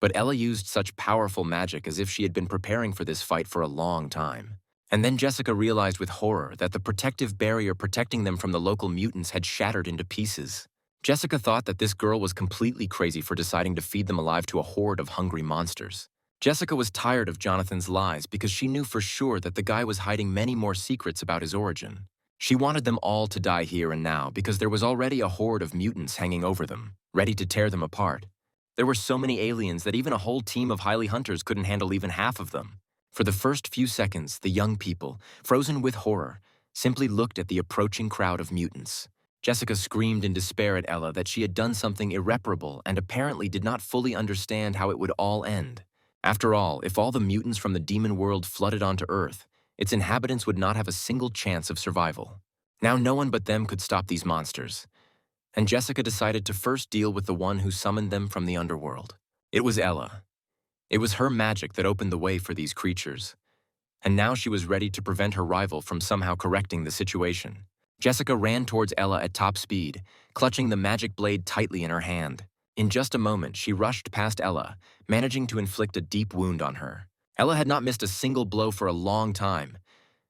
but Ella used such powerful magic as if she had been preparing for this fight for a long time. And then Jessica realized with horror that the protective barrier protecting them from the local mutants had shattered into pieces. Jessica thought that this girl was completely crazy for deciding to feed them alive to a horde of hungry monsters. Jessica was tired of Jonathan's lies because she knew for sure that the guy was hiding many more secrets about his origin. She wanted them all to die here and now because there was already a horde of mutants hanging over them, ready to tear them apart. There were so many aliens that even a whole team of highly hunters couldn't handle even half of them. For the first few seconds, the young people, frozen with horror, simply looked at the approaching crowd of mutants. Jessica screamed in despair at Ella that she had done something irreparable and apparently did not fully understand how it would all end. After all, if all the mutants from the demon world flooded onto Earth, its inhabitants would not have a single chance of survival. Now no one but them could stop these monsters, and Jessica decided to first deal with the one who summoned them from the underworld. It was Ella. It was her magic that opened the way for these creatures, and now she was ready to prevent her rival from somehow correcting the situation. Jessica ran towards Ella at top speed, clutching the magic blade tightly in her hand. In just a moment, she rushed past Ella, managing to inflict a deep wound on her. Ella had not missed a single blow for a long time,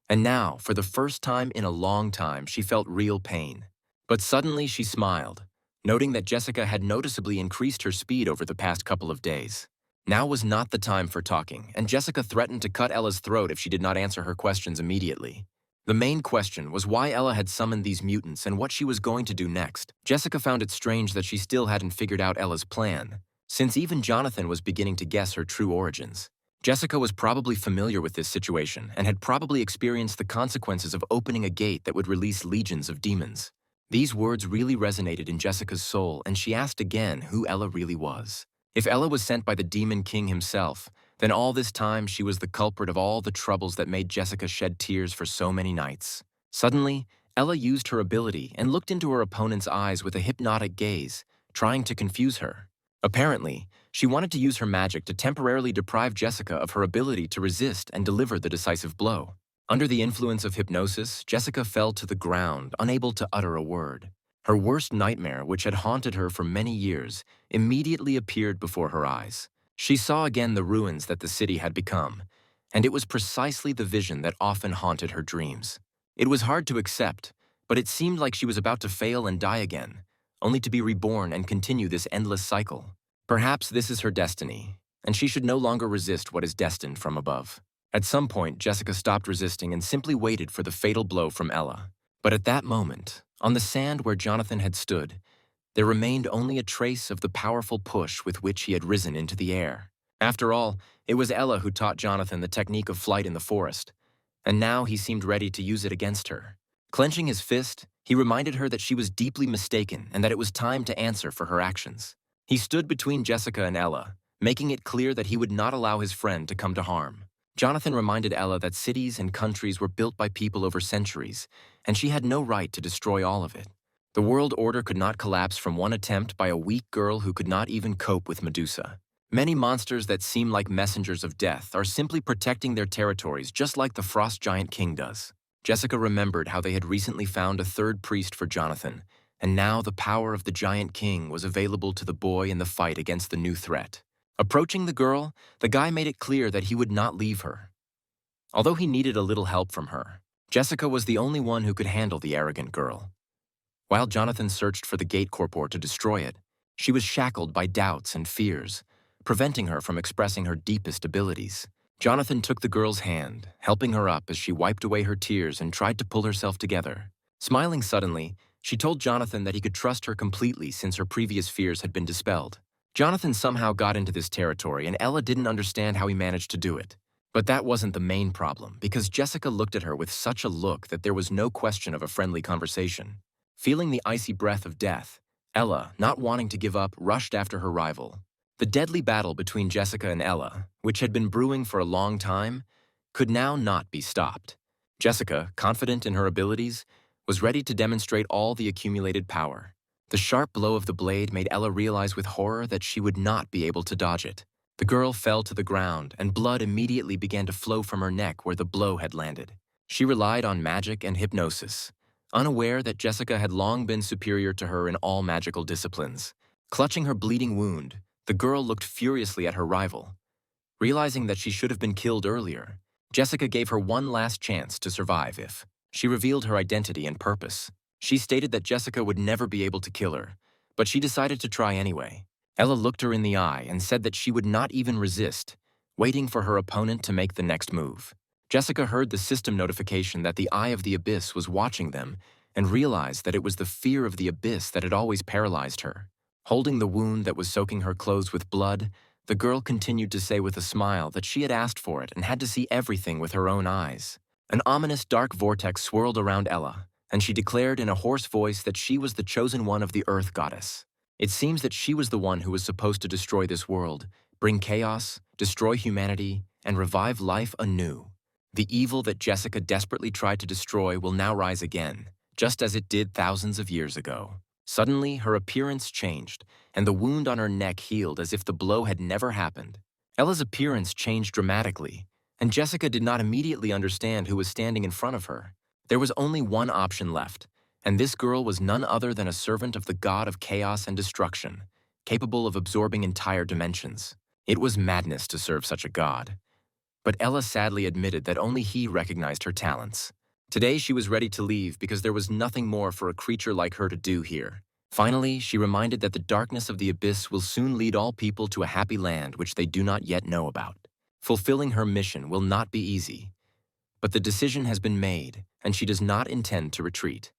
and now, for the first time in a long time, she felt real pain. But suddenly she smiled, noting that Jessica had noticeably increased her speed over the past couple of days. Now was not the time for talking, and Jessica threatened to cut Ella's throat if she did not answer her questions immediately. The main question was why Ella had summoned these mutants and what she was going to do next. Jessica found it strange that she still hadn't figured out Ella's plan, since even Jonathan was beginning to guess her true origins. Jessica was probably familiar with this situation and had probably experienced the consequences of opening a gate that would release legions of demons. These words really resonated in Jessica's soul, and she asked again who Ella really was. If Ella was sent by the Demon King himself, then all this time she was the culprit of all the troubles that made Jessica shed tears for so many nights. Suddenly, Ella used her ability and looked into her opponent's eyes with a hypnotic gaze, trying to confuse her. Apparently, she wanted to use her magic to temporarily deprive Jessica of her ability to resist and deliver the decisive blow. Under the influence of hypnosis, Jessica fell to the ground, unable to utter a word. Her worst nightmare, which had haunted her for many years, immediately appeared before her eyes. She saw again the ruins that the city had become, and it was precisely the vision that often haunted her dreams. It was hard to accept, but it seemed like she was about to fail and die again, only to be reborn and continue this endless cycle. Perhaps this is her destiny, and she should no longer resist what is destined from above. At some point, Jessica stopped resisting and simply waited for the fatal blow from Ella. But at that moment, on the sand where Jonathan had stood, there remained only a trace of the powerful push with which he had risen into the air. After all, it was Ella who taught Jonathan the technique of flight in the forest, and now he seemed ready to use it against her. Clenching his fist, he reminded her that she was deeply mistaken and that it was time to answer for her actions. He stood between Jessica and Ella, making it clear that he would not allow his friend to come to harm. Jonathan reminded Ella that cities and countries were built by people over centuries, and she had no right to destroy all of it. The world order could not collapse from one attempt by a weak girl who could not even cope with Medusa. Many monsters that seem like messengers of death are simply protecting their territories just like the Frost Giant King does. Jessica remembered how they had recently found a third priest for Jonathan, and now the power of the Giant King was available to the boy in the fight against the new threat. Approaching the girl, the guy made it clear that he would not leave her. Although he needed a little help from her, Jessica was the only one who could handle the arrogant girl. While Jonathan searched for the Gate Corpor to destroy it, she was shackled by doubts and fears, preventing her from expressing her deepest abilities. Jonathan took the girl's hand, helping her up as she wiped away her tears and tried to pull herself together. Smiling suddenly, she told Jonathan that he could trust her completely since her previous fears had been dispelled. Jonathan somehow got into this territory, and Ella didn't understand how he managed to do it. But that wasn't the main problem, because Jessica looked at her with such a look that there was no question of a friendly conversation. Feeling the icy breath of death, Ella, not wanting to give up, rushed after her rival. The deadly battle between Jessica and Ella, which had been brewing for a long time, could now not be stopped. Jessica, confident in her abilities, was ready to demonstrate all the accumulated power. The sharp blow of the blade made Ella realize with horror that she would not be able to dodge it. The girl fell to the ground, and blood immediately began to flow from her neck where the blow had landed. She relied on magic and hypnosis, unaware that Jessica had long been superior to her in all magical disciplines. Clutching her bleeding wound, the girl looked furiously at her rival. Realizing that she should have been killed earlier, Jessica gave her one last chance to survive if she revealed her identity and purpose. She stated that Jessica would never be able to kill her, but she decided to try anyway. Ella looked her in the eye and said that she would not even resist, waiting for her opponent to make the next move. Jessica heard the system notification that the Eye of the Abyss was watching them and realized that it was the fear of the abyss that had always paralyzed her. Holding the wound that was soaking her clothes with blood, the girl continued to say with a smile that she had asked for it and had to see everything with her own eyes. An ominous dark vortex swirled around Ella, and she declared in a hoarse voice that she was the chosen one of the Earth Goddess. It seems that she was the one who was supposed to destroy this world, bring chaos, destroy humanity, and revive life anew. The evil that Jessica desperately tried to destroy will now rise again, just as it did thousands of years ago. Suddenly, her appearance changed, and the wound on her neck healed as if the blow had never happened. Ella's appearance changed dramatically, and Jessica did not immediately understand who was standing in front of her. There was only one option left, and this girl was none other than a servant of the god of chaos and destruction, capable of absorbing entire dimensions. It was madness to serve such a god. But Ella sadly admitted that only he recognized her talents. Today she was ready to leave because there was nothing more for a creature like her to do here. Finally, she reminded that the darkness of the abyss will soon lead all people to a happy land which they do not yet know about. Fulfilling her mission will not be easy, but the decision has been made, and she does not intend to retreat.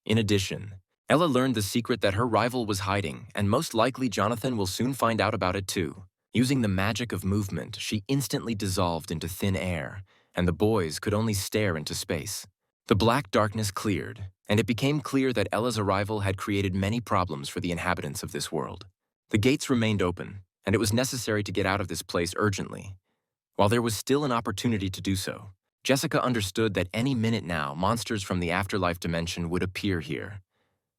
In addition, Ella learned the secret that her rival was hiding, and most likely Jonathan will soon find out about it too. Using the magic of movement, she instantly dissolved into thin air, and the boys could only stare into space. The black darkness cleared, and it became clear that Ella's arrival had created many problems for the inhabitants of this world. The gates remained open, and it was necessary to get out of this place urgently. While there was still an opportunity to do so, Jessica understood that any minute now monsters from the afterlife dimension would appear here,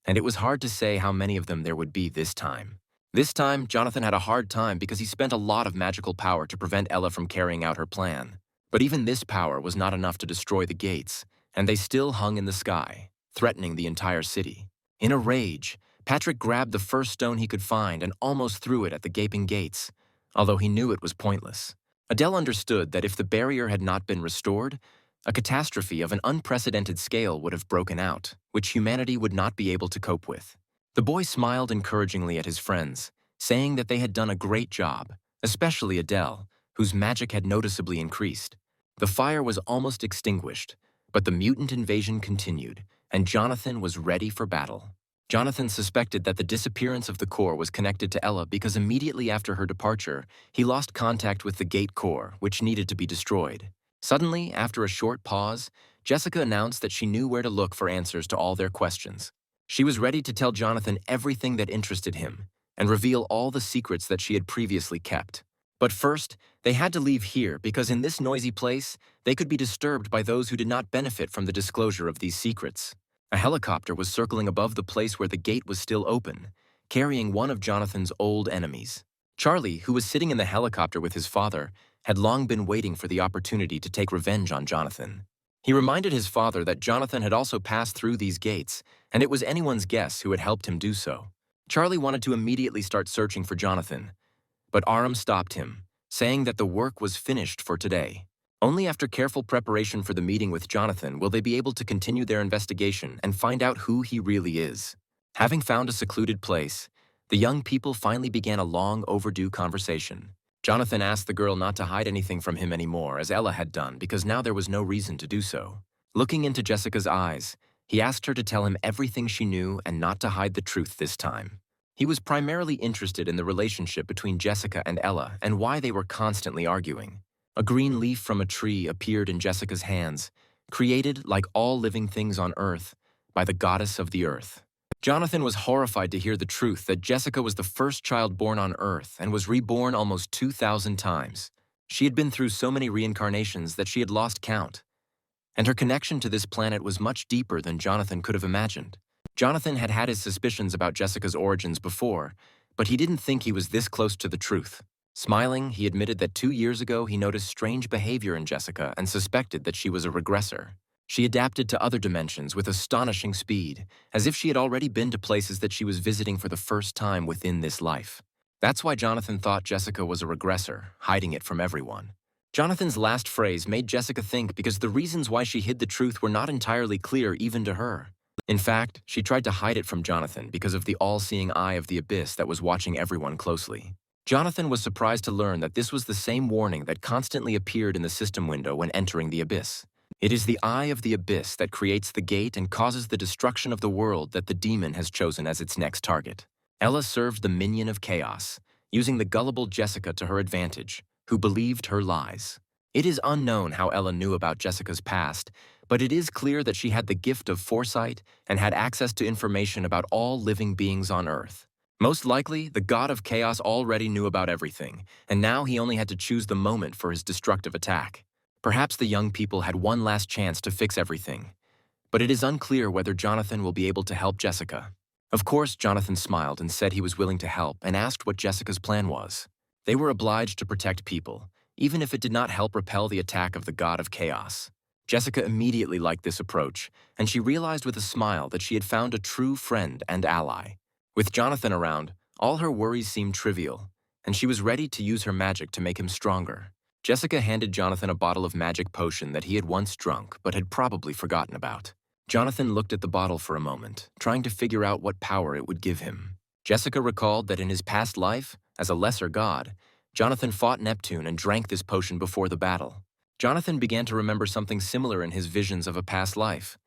and it was hard to say how many of them there would be this time. This time, Jonathan had a hard time because he spent a lot of magical power to prevent Ella from carrying out her plan. But even this power was not enough to destroy the gates, and they still hung in the sky, threatening the entire city. In a rage, Patrick grabbed the first stone he could find and almost threw it at the gaping gates, although he knew it was pointless. Adele understood that if the barrier had not been restored, a catastrophe of an unprecedented scale would have broken out, which humanity would not be able to cope with. The boy smiled encouragingly at his friends, saying that they had done a great job, especially Adele, whose magic had noticeably increased. The fire was almost extinguished, but the mutant invasion continued, and Jonathan was ready for battle. Jonathan suspected that the disappearance of the core was connected to Ella because immediately after her departure, he lost contact with the gate core, which needed to be destroyed. Suddenly, after a short pause, Jessica announced that she knew where to look for answers to all their questions. She was ready to tell Jonathan everything that interested him and reveal all the secrets that she had previously kept. But first, they had to leave here because in this noisy place, they could be disturbed by those who did not benefit from the disclosure of these secrets. A helicopter was circling above the place where the gate was still open, carrying one of Jonathan's old enemies. Charlie, who was sitting in the helicopter with his father, had long been waiting for the opportunity to take revenge on Jonathan. He reminded his father that Jonathan had also passed through these gates, and it was anyone's guess who had helped him do so. Charlie wanted to immediately start searching for Jonathan, but Aram stopped him, saying that the work was finished for today. Only after careful preparation for the meeting with Jonathan will they be able to continue their investigation and find out who he really is. Having found a secluded place, the young people finally began a long overdue conversation. Jonathan asked the girl not to hide anything from him anymore, as Ella had done, because now there was no reason to do so. Looking into Jessica's eyes, he asked her to tell him everything she knew and not to hide the truth this time. He was primarily interested in the relationship between Jessica and Ella and why they were constantly arguing. A green leaf from a tree appeared in Jessica's hands, created, like all living things on Earth, by the goddess of the earth. Jonathan was horrified to hear the truth that Jessica was the first child born on Earth and was reborn almost 2,000 times. She had been through so many reincarnations that she had lost count, and her connection to this planet was much deeper than Jonathan could have imagined. Jonathan had had his suspicions about Jessica's origins before, but he didn't think he was this close to the truth. Smiling, he admitted that 2 years ago he noticed strange behavior in Jessica and suspected that she was a regressor. She adapted to other dimensions with astonishing speed, as if she had already been to places that she was visiting for the first time within this life. That's why Jonathan thought Jessica was a regressor, hiding it from everyone. Jonathan's last phrase made Jessica think because the reasons why she hid the truth were not entirely clear even to her. In fact, she tried to hide it from Jonathan because of the all-seeing eye of the abyss that was watching everyone closely. Jonathan was surprised to learn that this was the same warning that constantly appeared in the system window when entering the abyss. It is the eye of the abyss that creates the gate and causes the destruction of the world that the demon has chosen as its next target. Ella served the minion of chaos, using the gullible Jessica to her advantage, who believed her lies. It is unknown how Ella knew about Jessica's past, but it is clear that she had the gift of foresight and had access to information about all living beings on Earth. Most likely, the god of chaos already knew about everything, and now he only had to choose the moment for his destructive attack. Perhaps the young people had one last chance to fix everything, but it is unclear whether Jonathan will be able to help Jessica. Of course, Jonathan smiled and said he was willing to help and asked what Jessica's plan was. They were obliged to protect people, even if it did not help repel the attack of the god of chaos. Jessica immediately liked this approach, and she realized with a smile that she had found a true friend and ally. With Jonathan around, all her worries seemed trivial, and she was ready to use her magic to make him stronger. Jessica handed Jonathan a bottle of magic potion that he had once drunk but had probably forgotten about. Jonathan looked at the bottle for a moment, trying to figure out what power it would give him. Jessica recalled that in his past life, as a lesser god, Jonathan fought Neptune and drank this potion before the battle. Jonathan began to remember something similar in his visions of a past life,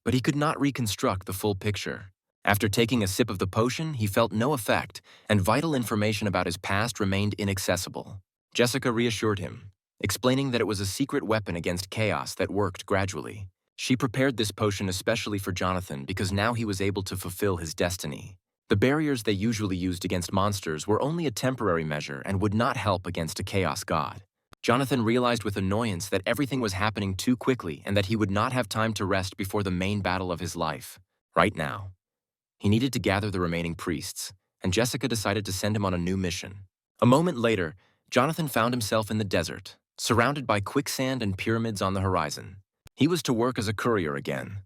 but he could not reconstruct the full picture. After taking a sip of the potion, he felt no effect, and vital information about his past remained inaccessible. Jessica reassured him, explaining that it was a secret weapon against chaos that worked gradually. She prepared this potion especially for Jonathan because now he was able to fulfill his destiny. The barriers they usually used against monsters were only a temporary measure and would not help against a chaos god. Jonathan realized with annoyance that everything was happening too quickly and that he would not have time to rest before the main battle of his life. Right now, he needed to gather the remaining priests, and Jessica decided to send him on a new mission. A moment later, Jonathan found himself in the desert, surrounded by quicksand and pyramids on the horizon. He was to work as a courier again,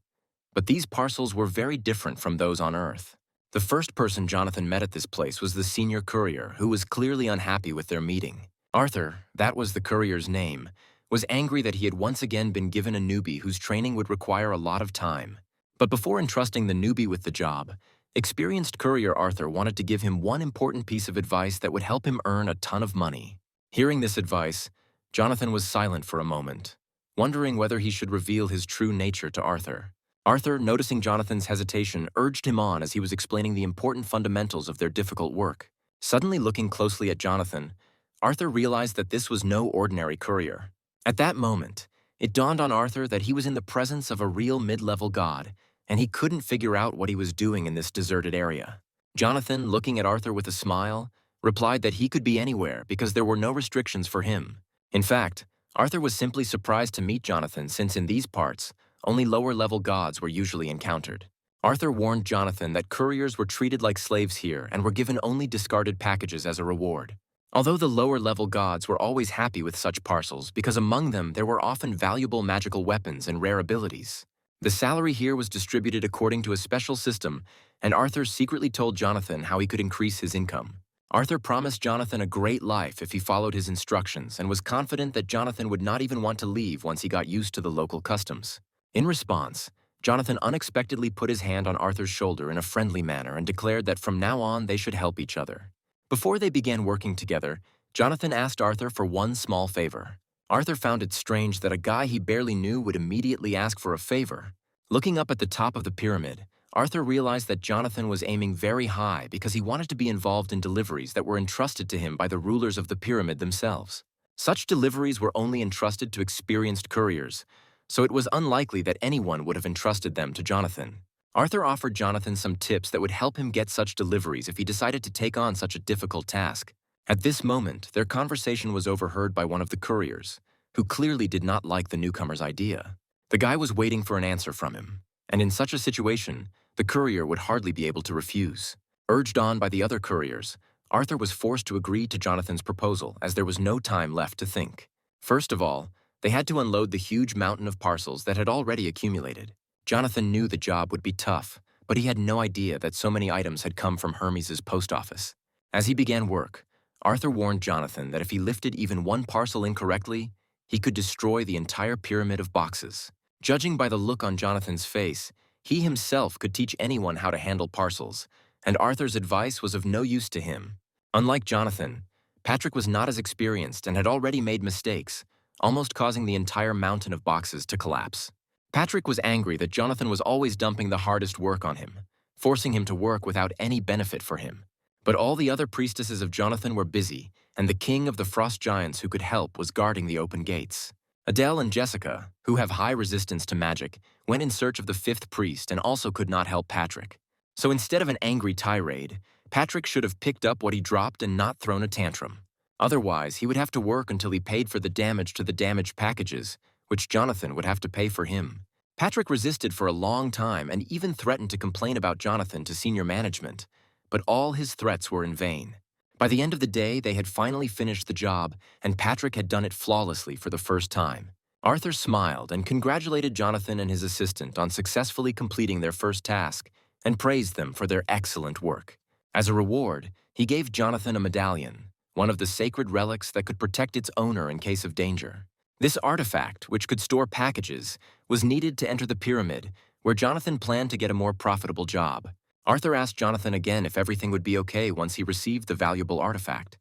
but these parcels were very different from those on Earth. The first person Jonathan met at this place was the senior courier, who was clearly unhappy with their meeting. Arthur, that was the courier's name, was angry that he had once again been given a newbie whose training would require a lot of time. But before entrusting the newbie with the job, experienced courier Arthur wanted to give him one important piece of advice that would help him earn a ton of money. Hearing this advice, Jonathan was silent for a moment, wondering whether he should reveal his true nature to Arthur. Arthur, noticing Jonathan's hesitation, urged him on as he was explaining the important fundamentals of their difficult work. Suddenly looking closely at Jonathan, Arthur realized that this was no ordinary courier. At that moment, it dawned on Arthur that he was in the presence of a real mid-level god, and he couldn't figure out what he was doing in this deserted area. Jonathan, looking at Arthur with a smile, replied that he could be anywhere because there were no restrictions for him. In fact, Arthur was simply surprised to meet Jonathan since in these parts, only lower-level gods were usually encountered. Arthur warned Jonathan that couriers were treated like slaves here and were given only discarded packages as a reward. Although the lower-level gods were always happy with such parcels because among them there were often valuable magical weapons and rare abilities. The salary here was distributed according to a special system, and Arthur secretly told Jonathan how he could increase his income. Arthur promised Jonathan a great life if he followed his instructions and was confident that Jonathan would not even want to leave once he got used to the local customs. In response, Jonathan unexpectedly put his hand on Arthur's shoulder in a friendly manner and declared that from now on they should help each other. Before they began working together, Jonathan asked Arthur for one small favor. Arthur found it strange that a guy he barely knew would immediately ask for a favor. Looking up at the top of the pyramid, Arthur realized that Jonathan was aiming very high because he wanted to be involved in deliveries that were entrusted to him by the rulers of the pyramid themselves. Such deliveries were only entrusted to experienced couriers, so it was unlikely that anyone would have entrusted them to Jonathan. Arthur offered Jonathan some tips that would help him get such deliveries if he decided to take on such a difficult task. At this moment, their conversation was overheard by one of the couriers, who clearly did not like the newcomer's idea. The guy was waiting for an answer from him, and in such a situation, the courier would hardly be able to refuse. Urged on by the other couriers, Arthur was forced to agree to Jonathan's proposal as there was no time left to think. First of all, they had to unload the huge mountain of parcels that had already accumulated. Jonathan knew the job would be tough, but he had no idea that so many items had come from Hermes' post office. As he began work, Arthur warned Jonathan that if he lifted even one parcel incorrectly, he could destroy the entire pyramid of boxes. Judging by the look on Jonathan's face, he himself could teach anyone how to handle parcels, and Arthur's advice was of no use to him. Unlike Jonathan, Patrick was not as experienced and had already made mistakes, almost causing the entire mountain of boxes to collapse. Patrick was angry that Jonathan was always dumping the hardest work on him, forcing him to work without any benefit for him. But all the other priestesses of Jonathan were busy, and the king of the frost giants who could help was guarding the open gates. Adele and Jessica, who have high resistance to magic, went in search of the fifth priest and also could not help Patrick. So instead of an angry tirade, Patrick should have picked up what he dropped and not thrown a tantrum. Otherwise, he would have to work until he paid for the damage to the damaged packages, which Jonathan would have to pay for him. Patrick resisted for a long time and even threatened to complain about Jonathan to senior management, but all his threats were in vain. By the end of the day, they had finally finished the job, and Patrick had done it flawlessly for the first time. Arthur smiled and congratulated Jonathan and his assistant on successfully completing their first task and praised them for their excellent work. As a reward, he gave Jonathan a medallion, one of the sacred relics that could protect its owner in case of danger. This artifact, which could store packages, was needed to enter the pyramid, where Jonathan planned to get a more profitable job. Arthur asked Jonathan again if everything would be okay once he received the valuable artifact.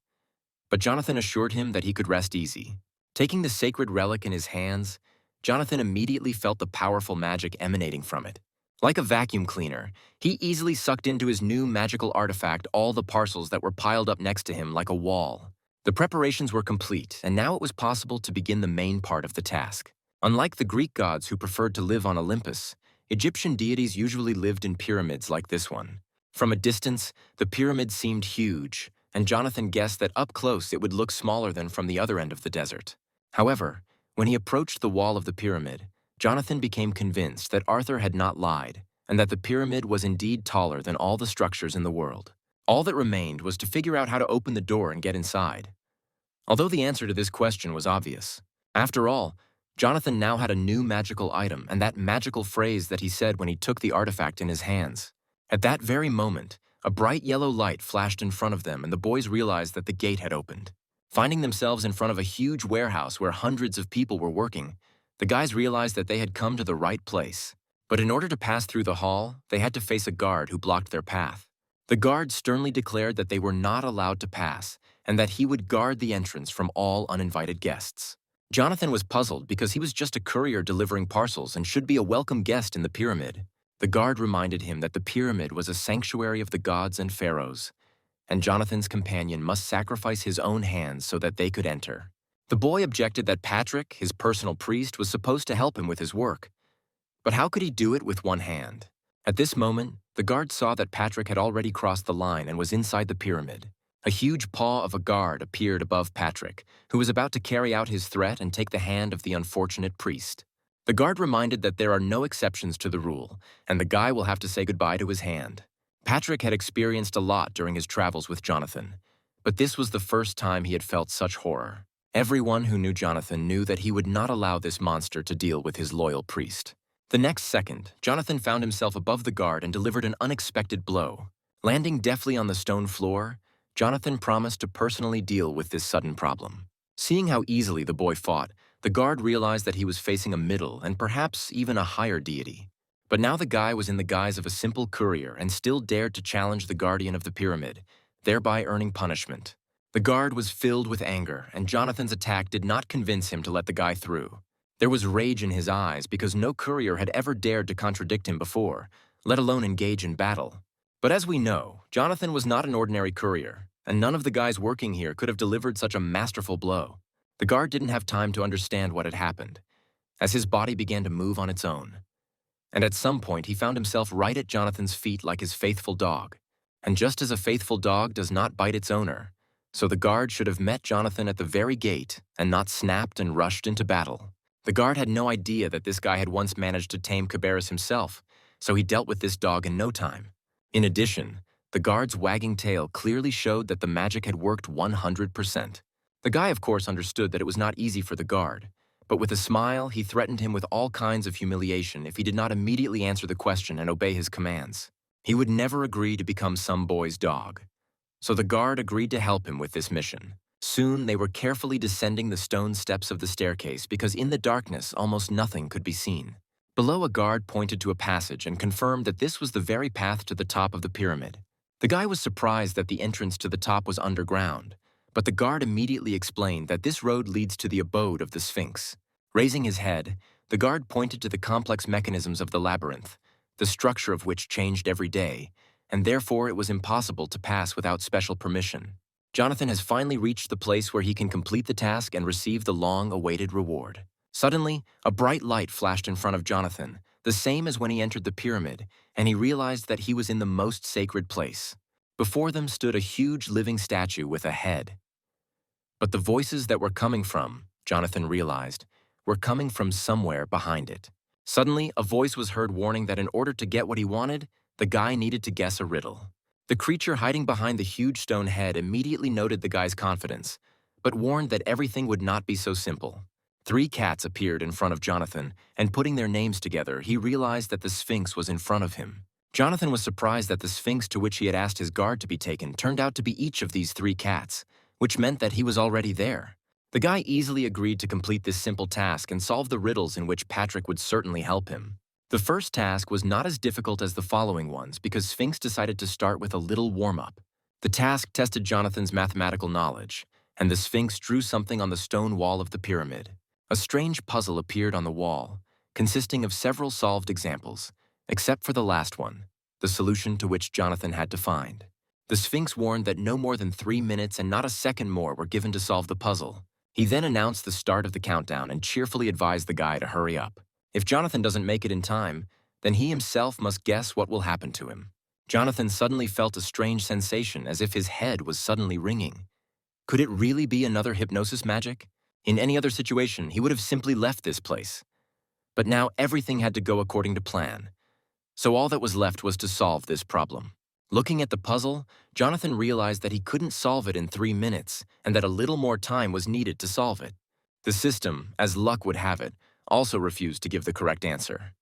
But Jonathan assured him that he could rest easy. Taking the sacred relic in his hands, Jonathan immediately felt the powerful magic emanating from it. Like a vacuum cleaner, he easily sucked into his new magical artifact all the parcels that were piled up next to him like a wall. The preparations were complete, and now it was possible to begin the main part of the task. Unlike the Greek gods who preferred to live on Olympus, Egyptian deities usually lived in pyramids like this one. From a distance, the pyramid seemed huge, and Jonathan guessed that up close it would look smaller than from the other end of the desert. However, when he approached the wall of the pyramid, Jonathan became convinced that Arthur had not lied, and that the pyramid was indeed taller than all the structures in the world. All that remained was to figure out how to open the door and get inside. Although the answer to this question was obvious. After all, Jonathan now had a new magical item and that magical phrase that he said when he took the artifact in his hands. At that very moment, a bright yellow light flashed in front of them and the boys realized that the gate had opened. Finding themselves in front of a huge warehouse where hundreds of people were working, the guys realized that they had come to the right place. But in order to pass through the hall, they had to face a guard who blocked their path. The guard sternly declared that they were not allowed to pass and that he would guard the entrance from all uninvited guests. Jonathan was puzzled because he was just a courier delivering parcels and should be a welcome guest in the pyramid. The guard reminded him that the pyramid was a sanctuary of the gods and pharaohs, and Jonathan's companion must sacrifice his own hands so that they could enter. The boy objected that Patrick, his personal priest, was supposed to help him with his work. But how could he do it with one hand? At this moment, the guard saw that Patrick had already crossed the line and was inside the pyramid. A huge paw of a guard appeared above Patrick, who was about to carry out his threat and take the hand of the unfortunate priest. The guard reminded that there are no exceptions to the rule, and the guy will have to say goodbye to his hand. Patrick had experienced a lot during his travels with Jonathan, but this was the first time he had felt such horror. Everyone who knew Jonathan knew that he would not allow this monster to deal with his loyal priest. The next second, Jonathan found himself above the guard and delivered an unexpected blow. Landing deftly on the stone floor, Jonathan promised to personally deal with this sudden problem. Seeing how easily the boy fought, the guard realized that he was facing a middle and perhaps even a higher deity. But now the guy was in the guise of a simple courier and still dared to challenge the guardian of the pyramid, thereby earning punishment. The guard was filled with anger, and Jonathan's attack did not convince him to let the guy through. There was rage in his eyes because no courier had ever dared to contradict him before, let alone engage in battle. But as we know, Jonathan was not an ordinary courier, and none of the guys working here could have delivered such a masterful blow. The guard didn't have time to understand what had happened, as his body began to move on its own. And at some point, he found himself right at Jonathan's feet like his faithful dog. And just as a faithful dog does not bite its owner, so the guard should have met Jonathan at the very gate and not snapped and rushed into battle. The guard had no idea that this guy had once managed to tame Cerberus himself, so he dealt with this dog in no time. In addition, the guard's wagging tail clearly showed that the magic had worked 100%. The guy, of course, understood that it was not easy for the guard, but with a smile, he threatened him with all kinds of humiliation if he did not immediately answer the question and obey his commands. He would never agree to become some boy's dog. So the guard agreed to help him with this mission. Soon, they were carefully descending the stone steps of the staircase because in the darkness, almost nothing could be seen. Below, a guard pointed to a passage and confirmed that this was the very path to the top of the pyramid. The guy was surprised that the entrance to the top was underground, but the guard immediately explained that this road leads to the abode of the Sphinx. Raising his head, the guard pointed to the complex mechanisms of the labyrinth, the structure of which changed every day, and therefore it was impossible to pass without special permission. Jonathan has finally reached the place where he can complete the task and receive the long-awaited reward. Suddenly, a bright light flashed in front of Jonathan, the same as when he entered the pyramid, and he realized that he was in the most sacred place. Before them stood a huge living statue with a head. But the voices that were coming from, Jonathan realized, were coming from somewhere behind it. Suddenly, a voice was heard warning that in order to get what he wanted, the guy needed to guess a riddle. The creature hiding behind the huge stone head immediately noted the guy's confidence, but warned that everything would not be so simple. 3 cats appeared in front of Jonathan, and putting their names together, he realized that the Sphinx was in front of him. Jonathan was surprised that the Sphinx to which he had asked his guard to be taken turned out to be each of these 3 cats, which meant that he was already there. The guy easily agreed to complete this simple task and solve the riddles in which Patrick would certainly help him. The first task was not as difficult as the following ones because Sphinx decided to start with a little warm-up. The task tested Jonathan's mathematical knowledge, and the Sphinx drew something on the stone wall of the pyramid. A strange puzzle appeared on the wall, consisting of several solved examples, except for the last one, the solution to which Jonathan had to find. The Sphinx warned that no more than 3 minutes and not a second more were given to solve the puzzle. He then announced the start of the countdown and cheerfully advised the guy to hurry up. If Jonathan doesn't make it in time, then he himself must guess what will happen to him. Jonathan suddenly felt a strange sensation as if his head was suddenly ringing. Could it really be another hypnosis magic? In any other situation, he would have simply left this place. But now everything had to go according to plan. So all that was left was to solve this problem. Looking at the puzzle, Jonathan realized that he couldn't solve it in 3 minutes and that a little more time was needed to solve it. The system, as luck would have it, also refused to give the correct answer.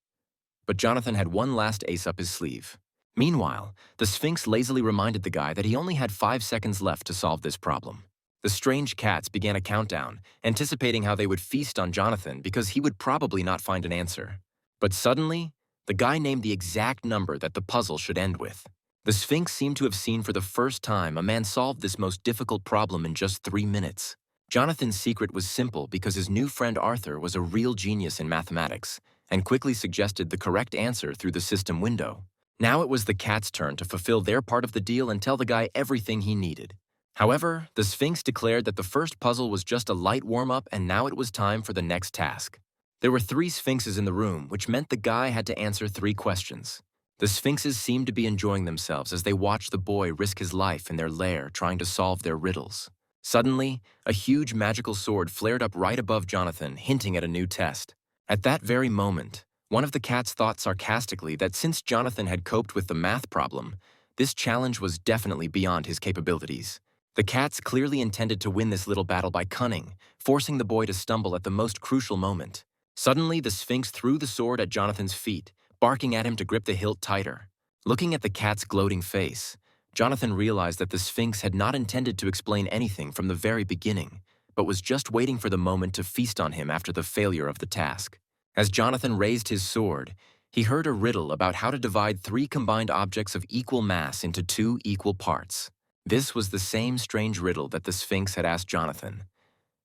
But Jonathan had one last ace up his sleeve. Meanwhile, the Sphinx lazily reminded the guy that he only had 5 seconds left to solve this problem. The strange cats began a countdown, anticipating how they would feast on Jonathan because he would probably not find an answer. But suddenly, the guy named the exact number that the puzzle should end with. The Sphinx seemed to have seen for the first time a man solve this most difficult problem in just 3 minutes. Jonathan's secret was simple because his new friend Arthur was a real genius in mathematics and quickly suggested the correct answer through the system window. Now it was the cat's turn to fulfill their part of the deal and tell the guy everything he needed. However, the Sphinx declared that the first puzzle was just a light warm-up and now it was time for the next task. There were 3 Sphinxes in the room, which meant the guy had to answer 3 questions. The Sphinxes seemed to be enjoying themselves as they watched the boy risk his life in their lair trying to solve their riddles. Suddenly, a huge magical sword flared up right above Jonathan, hinting at a new test. At that very moment, one of the cats thought sarcastically that since Jonathan had coped with the math problem, this challenge was definitely beyond his capabilities. The cats clearly intended to win this little battle by cunning, forcing the boy to stumble at the most crucial moment. Suddenly, the Sphinx threw the sword at Jonathan's feet, barking at him to grip the hilt tighter. Looking at the cat's gloating face, Jonathan realized that the Sphinx had not intended to explain anything from the very beginning, but was just waiting for the moment to feast on him after the failure of the task. As Jonathan raised his sword, he heard a riddle about how to divide 3 combined objects of equal mass into 2 equal parts. This was the same strange riddle that the Sphinx had asked Jonathan.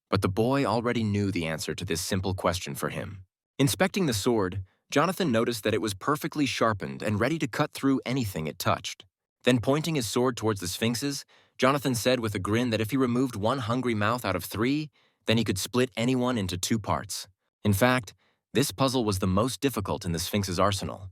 But the boy already knew the answer to this simple question for him. Inspecting the sword, Jonathan noticed that it was perfectly sharpened and ready to cut through anything it touched. Then pointing his sword towards the Sphinxes, Jonathan said with a grin that if he removed one hungry mouth out of 3, then he could split anyone into 2 parts. In fact, this puzzle was the most difficult in the Sphinx's arsenal.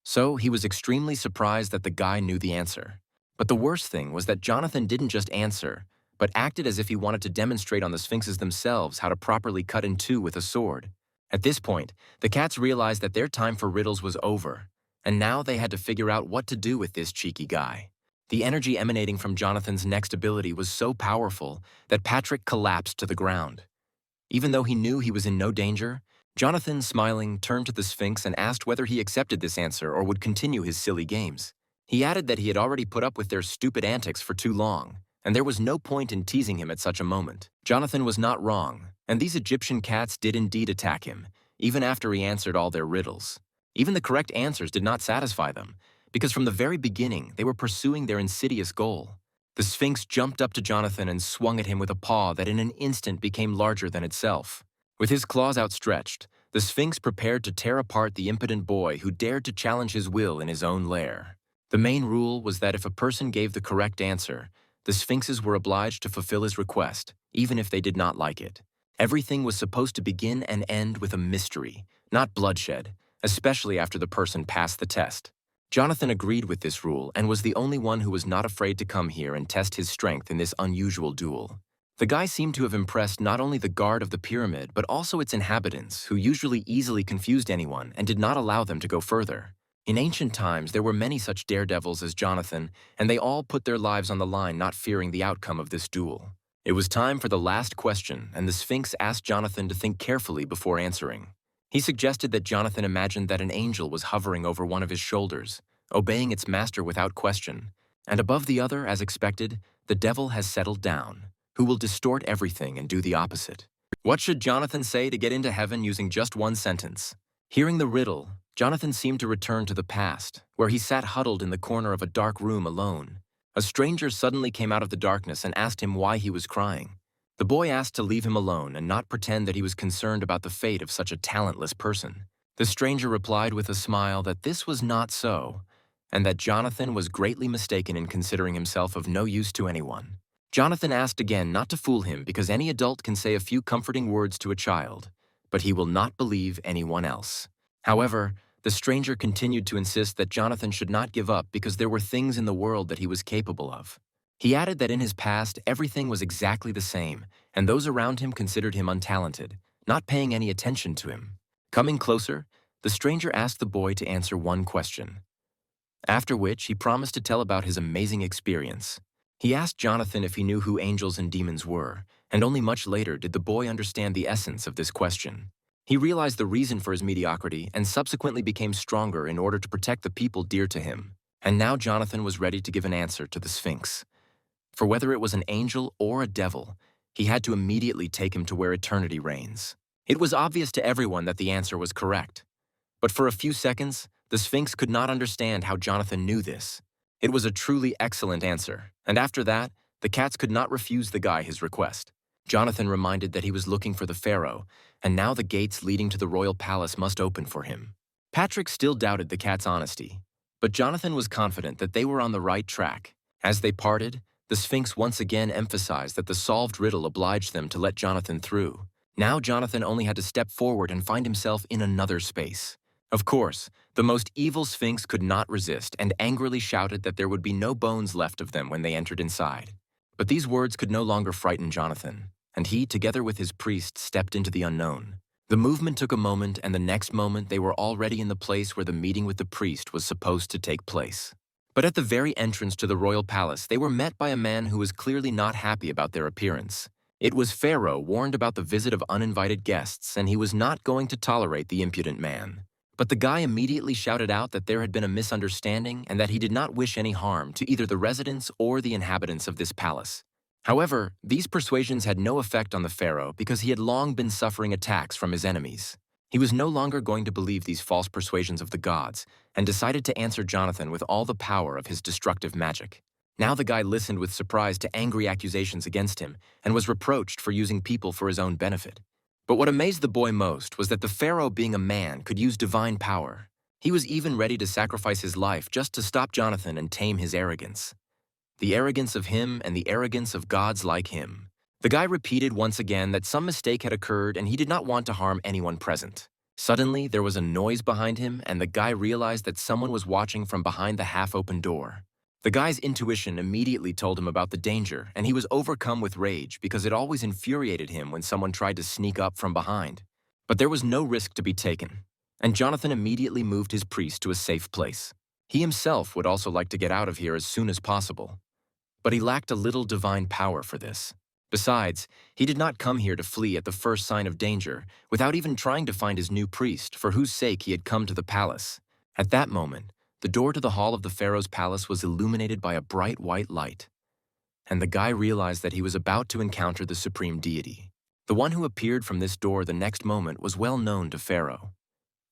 So he was extremely surprised that the guy knew the answer. But the worst thing was that Jonathan didn't just answer, but acted as if he wanted to demonstrate on the Sphinxes themselves how to properly cut in 2 with a sword. At this point, the cats realized that their time for riddles was over, and now they had to figure out what to do with this cheeky guy. The energy emanating from Jonathan's next ability was so powerful that Patrick collapsed to the ground. Even though he knew he was in no danger, Jonathan, smiling, turned to the Sphinx and asked whether he accepted this answer or would continue his silly games. He added that he had already put up with their stupid antics for too long, and there was no point in teasing him at such a moment. Jonathan was not wrong, and these Egyptian cats did indeed attack him, even after he answered all their riddles. Even the correct answers did not satisfy them, because from the very beginning they were pursuing their insidious goal. The Sphinx jumped up to Jonathan and swung at him with a paw that in an instant became larger than itself. With his claws outstretched, the Sphinx prepared to tear apart the impotent boy who dared to challenge his will in his own lair. The main rule was that if a person gave the correct answer, the Sphinxes were obliged to fulfill his request, even if they did not like it. Everything was supposed to begin and end with a mystery, not bloodshed, especially after the person passed the test. Jonathan agreed with this rule and was the only one who was not afraid to come here and test his strength in this unusual duel. The guy seemed to have impressed not only the guard of the pyramid but also its inhabitants, who usually easily confused anyone and did not allow them to go further. In ancient times, there were many such daredevils as Jonathan, and they all put their lives on the line not fearing the outcome of this duel. It was time for the last question, and the Sphinx asked Jonathan to think carefully before answering. He suggested that Jonathan imagined that an angel was hovering over one of his shoulders, obeying its master without question, and above the other, as expected, the devil has settled down, who will distort everything and do the opposite. What should Jonathan say to get into heaven using just one sentence? Hearing the riddle, Jonathan seemed to return to the past, where he sat huddled in the corner of a dark room alone. A stranger suddenly came out of the darkness and asked him why he was crying. The boy asked to leave him alone and not pretend that he was concerned about the fate of such a talentless person. The stranger replied with a smile that this was not so, and that Jonathan was greatly mistaken in considering himself of no use to anyone. Jonathan asked again not to fool him because any adult can say a few comforting words to a child, but he will not believe anyone else. However, the stranger continued to insist that Jonathan should not give up because there were things in the world that he was capable of. He added that in his past, everything was exactly the same, and those around him considered him untalented, not paying any attention to him. Coming closer, the stranger asked the boy to answer one question, after which he promised to tell about his amazing experience. He asked Jonathan if he knew who angels and demons were, and only much later did the boy understand the essence of this question. He realized the reason for his mediocrity and subsequently became stronger in order to protect the people dear to him. And now Jonathan was ready to give an answer to the Sphinx. For whether it was an angel or a devil, he had to immediately take him to where eternity reigns. It was obvious to everyone that the answer was correct. But for a few seconds, the Sphinx could not understand how Jonathan knew this. It was a truly excellent answer, and after that, the cats could not refuse the guy his request. Jonathan reminded that he was looking for the pharaoh, and now the gates leading to the royal palace must open for him. Patrick still doubted the cat's honesty, but Jonathan was confident that they were on the right track. As they parted, the Sphinx once again emphasized that the solved riddle obliged them to let Jonathan through. Now Jonathan only had to step forward and find himself in another space. Of course, the most evil Sphinx could not resist and angrily shouted that there would be no bones left of them when they entered inside. But these words could no longer frighten Jonathan, and he, together with his priest, stepped into the unknown. The movement took a moment, and the next moment they were already in the place where the meeting with the priest was supposed to take place. But at the very entrance to the royal palace, they were met by a man who was clearly not happy about their appearance. It was Pharaoh, warned about the visit of uninvited guests, and he was not going to tolerate the impudent man. But the guy immediately shouted out that there had been a misunderstanding and that he did not wish any harm to either the residents or the inhabitants of this palace. However, these persuasions had no effect on the pharaoh because he had long been suffering attacks from his enemies. He was no longer going to believe these false persuasions of the gods and decided to answer Jonathan with all the power of his destructive magic. Now the guy listened with surprise to angry accusations against him and was reproached for using people for his own benefit. But what amazed the boy most was that the pharaoh, being a man, could use divine power. He was even ready to sacrifice his life just to stop Jonathan and tame his arrogance. The arrogance of him and the arrogance of gods like him. The guy repeated once again that some mistake had occurred and he did not want to harm anyone present. Suddenly, there was a noise behind him and the guy realized that someone was watching from behind the half-open door. The guy's intuition immediately told him about the danger, and he was overcome with rage because it always infuriated him when someone tried to sneak up from behind. But there was no risk to be taken, and Jonathan immediately moved his priest to a safe place. He himself would also like to get out of here as soon as possible. But he lacked a little divine power for this. Besides, he did not come here to flee at the first sign of danger without even trying to find his new priest for whose sake he had come to the palace. At that moment, the door to the hall of the pharaoh's palace was illuminated by a bright white light, and the guy realized that he was about to encounter the supreme deity. The one who appeared from this door the next moment was well known to Pharaoh,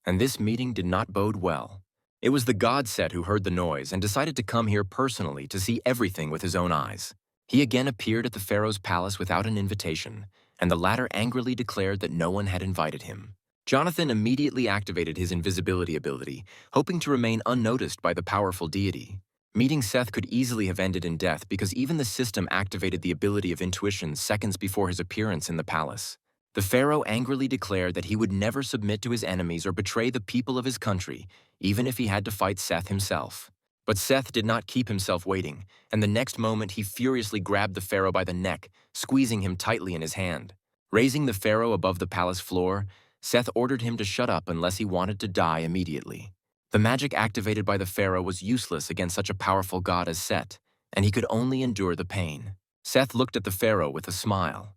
and this meeting did not bode well. It was the god Set who heard the noise and decided to come here personally to see everything with his own eyes. He again appeared at the pharaoh's palace without an invitation, and the latter angrily declared that no one had invited him. Jonathan immediately activated his invisibility ability, hoping to remain unnoticed by the powerful deity. Meeting Seth could easily have ended in death because even the system activated the ability of intuition seconds before his appearance in the palace. The pharaoh angrily declared that he would never submit to his enemies or betray the people of his country, even if he had to fight Seth himself. But Seth did not keep himself waiting, and the next moment he furiously grabbed the pharaoh by the neck, squeezing him tightly in his hand. Raising the pharaoh above the palace floor, Seth ordered him to shut up unless he wanted to die immediately. The magic activated by the pharaoh was useless against such a powerful god as Set, and he could only endure the pain. Seth looked at the pharaoh with a smile,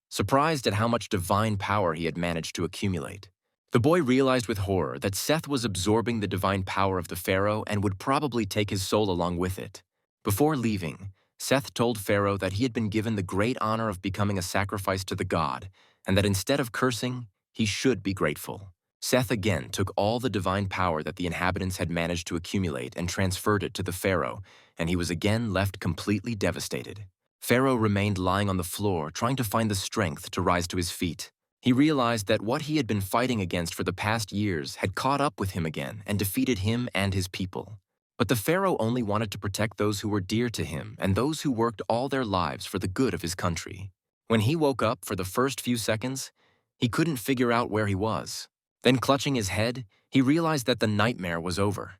surprised at how much divine power he had managed to accumulate. The boy realized with horror that Seth was absorbing the divine power of the pharaoh and would probably take his soul along with it. Before leaving, Seth told Pharaoh that he had been given the great honor of becoming a sacrifice to the god, and that instead of cursing, he should be grateful. Seth again took all the divine power that the inhabitants had managed to accumulate and transferred it to the pharaoh, and he was again left completely devastated. Pharaoh remained lying on the floor, trying to find the strength to rise to his feet. He realized that what he had been fighting against for the past years had caught up with him again and defeated him and his people. But the pharaoh only wanted to protect those who were dear to him and those who worked all their lives for the good of his country. When he woke up for the first few seconds, he couldn't figure out where he was. Then, clutching his head, he realized that the nightmare was over.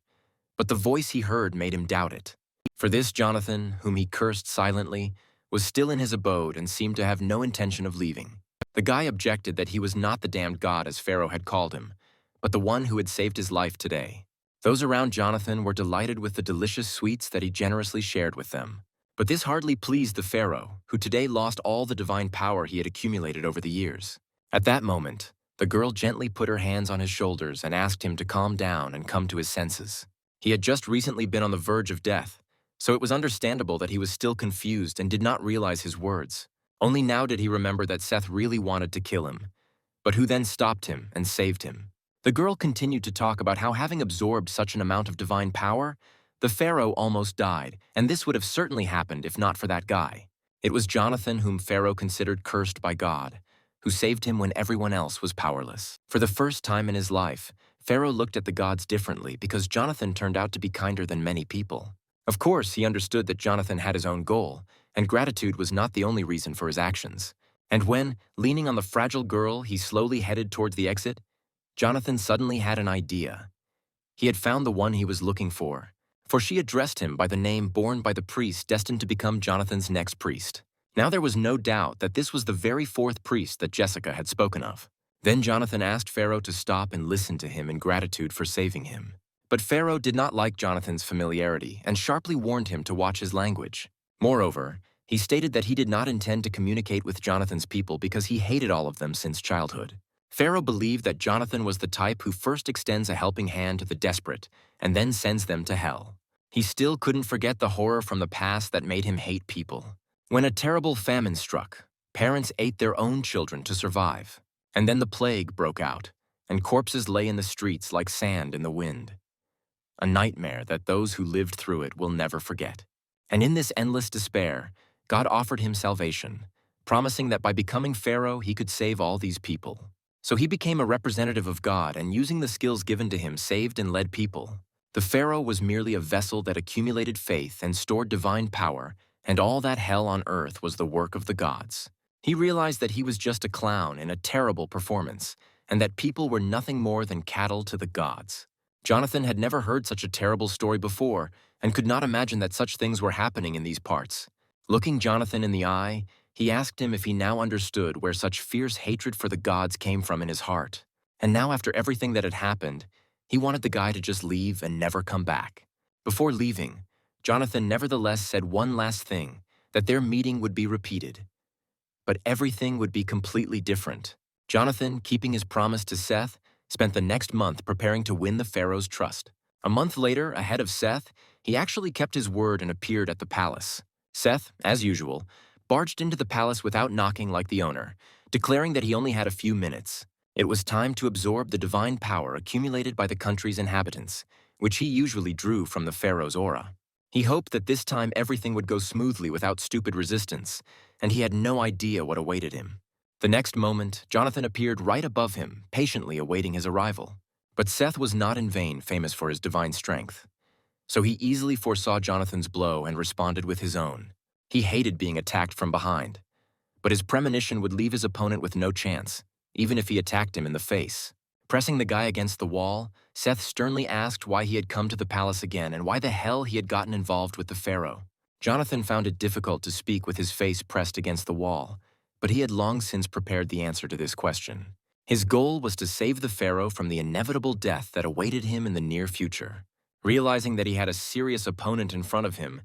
But the voice he heard made him doubt it. For this Jonathan, whom he cursed silently, was still in his abode and seemed to have no intention of leaving. The guy objected that he was not the damned god as Pharaoh had called him, but the one who had saved his life today. Those around Jonathan were delighted with the delicious sweets that he generously shared with them. But this hardly pleased the pharaoh, who today lost all the divine power he had accumulated over the years. At that moment, the girl gently put her hands on his shoulders and asked him to calm down and come to his senses. He had just recently been on the verge of death, so it was understandable that he was still confused and did not realize his words. Only now did he remember that Seth really wanted to kill him, but who then stopped him and saved him. The girl continued to talk about how, having absorbed such an amount of divine power, the pharaoh almost died, and this would have certainly happened if not for that guy. It was Jonathan, whom Pharaoh considered cursed by God, who saved him when everyone else was powerless. For the first time in his life, Pharaoh looked at the gods differently because Jonathan turned out to be kinder than many people. Of course, he understood that Jonathan had his own goal, and gratitude was not the only reason for his actions. And when, leaning on the fragile girl, he slowly headed towards the exit, Jonathan suddenly had an idea. He had found the one he was looking for she addressed him by the name borne by the priest destined to become Jonathan's next priest. Now there was no doubt that this was the very fourth priest that Jessica had spoken of. Then Jonathan asked Pharaoh to stop and listen to him in gratitude for saving him. But Pharaoh did not like Jonathan's familiarity and sharply warned him to watch his language. Moreover, he stated that he did not intend to communicate with Jonathan's people because he hated all of them since childhood. Pharaoh believed that Jonathan was the type who first extends a helping hand to the desperate and then sends them to hell. He still couldn't forget the horror from the past that made him hate people. When a terrible famine struck, parents ate their own children to survive. And then the plague broke out, and corpses lay in the streets like sand in the wind. A nightmare that those who lived through it will never forget. And in this endless despair, God offered him salvation, promising that by becoming Pharaoh, he could save all these people. So he became a representative of God and, using the skills given to him, saved and led people. The pharaoh was merely a vessel that accumulated faith and stored divine power, and all that hell on earth was the work of the gods. He realized that he was just a clown in a terrible performance, and that people were nothing more than cattle to the gods. Jonathan had never heard such a terrible story before, and could not imagine that such things were happening in these parts. Looking Jonathan in the eye, he asked him if he now understood where such fierce hatred for the gods came from in his heart. And now, after everything that had happened, he wanted the guy to just leave and never come back. Before leaving, Jonathan nevertheless said one last thing, that their meeting would be repeated. But everything would be completely different. Jonathan, keeping his promise to Seth, spent the next month preparing to win the pharaoh's trust. A month later, ahead of Seth, he actually kept his word and appeared at the palace. Seth, as usual, barged into the palace without knocking like the owner, declaring that he only had a few minutes. It was time to absorb the divine power accumulated by the country's inhabitants, which he usually drew from the pharaoh's aura. He hoped that this time everything would go smoothly without stupid resistance, and he had no idea what awaited him. The next moment, Jonathan appeared right above him, patiently awaiting his arrival. But Seth was not in vain famous for his divine strength. So he easily foresaw Jonathan's blow and responded with his own. He hated being attacked from behind. but his premonition would leave his opponent with no chance, even if he attacked him in the face. Pressing the guy against the wall, Seth sternly asked why he had come to the palace again and why the hell he had gotten involved with the pharaoh. Jonathan found it difficult to speak with his face pressed against the wall, but he had long since prepared the answer to this question. His goal was to save the pharaoh from the inevitable death that awaited him in the near future. Realizing that he had a serious opponent in front of him,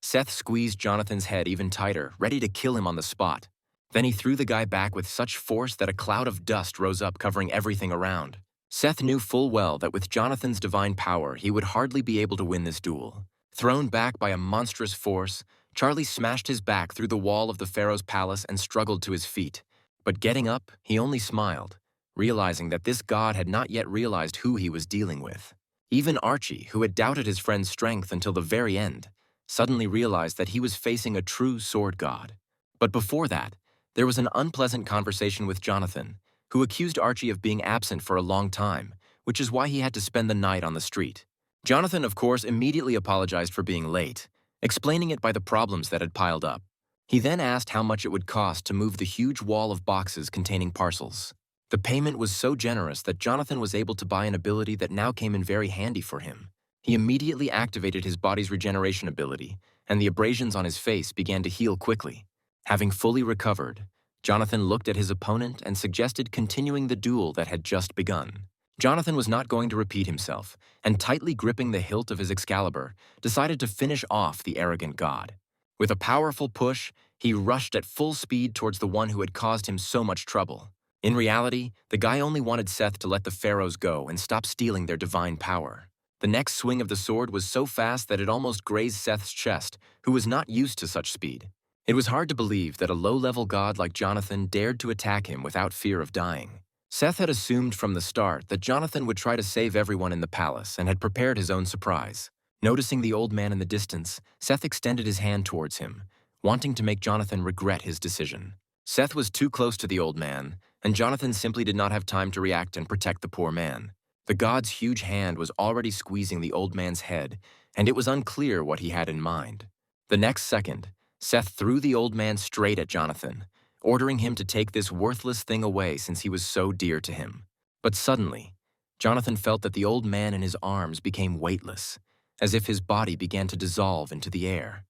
Seth squeezed Jonathan's head even tighter, ready to kill him on the spot. Then he threw the guy back with such force that a cloud of dust rose up covering everything around. Seth knew full well that with Jonathan's divine power, he would hardly be able to win this duel. Thrown back by a monstrous force, Charlie smashed his back through the wall of the pharaoh's palace and struggled to his feet. But getting up, he only smiled, realizing that this god had not yet realized who he was dealing with. Even Archie, who had doubted his friend's strength until the very end, suddenly realized that he was facing a true sword god. But before that, there was an unpleasant conversation with Jonathan, who accused Archie of being absent for a long time, which is why he had to spend the night on the street. Jonathan, of course, immediately apologized for being late, explaining it by the problems that had piled up. He then asked how much it would cost to move the huge wall of boxes containing parcels. The payment was so generous that Jonathan was able to buy an ability that now came in very handy for him. He immediately activated his body's regeneration ability, and the abrasions on his face began to heal quickly. Having fully recovered, Jonathan looked at his opponent and suggested continuing the duel that had just begun. Jonathan was not going to repeat himself, and tightly gripping the hilt of his Excalibur, decided to finish off the arrogant god. With a powerful push, he rushed at full speed towards the one who had caused him so much trouble. In reality, the guy only wanted Seth to let the pharaohs go and stop stealing their divine power. The next swing of the sword was so fast that it almost grazed Seth's chest, who was not used to such speed. It was hard to believe that a low-level god like Jonathan dared to attack him without fear of dying. Seth had assumed from the start that Jonathan would try to save everyone in the palace and had prepared his own surprise. Noticing the old man in the distance, Seth extended his hand towards him, wanting to make Jonathan regret his decision. Seth was too close to the old man, and Jonathan simply did not have time to react and protect the poor man. The god's huge hand was already squeezing the old man's head, and it was unclear what he had in mind. The next second, Seth threw the old man straight at Jonathan, ordering him to take this worthless thing away since he was so dear to him. But suddenly, Jonathan felt that the old man in his arms became weightless, as if his body began to dissolve into the air.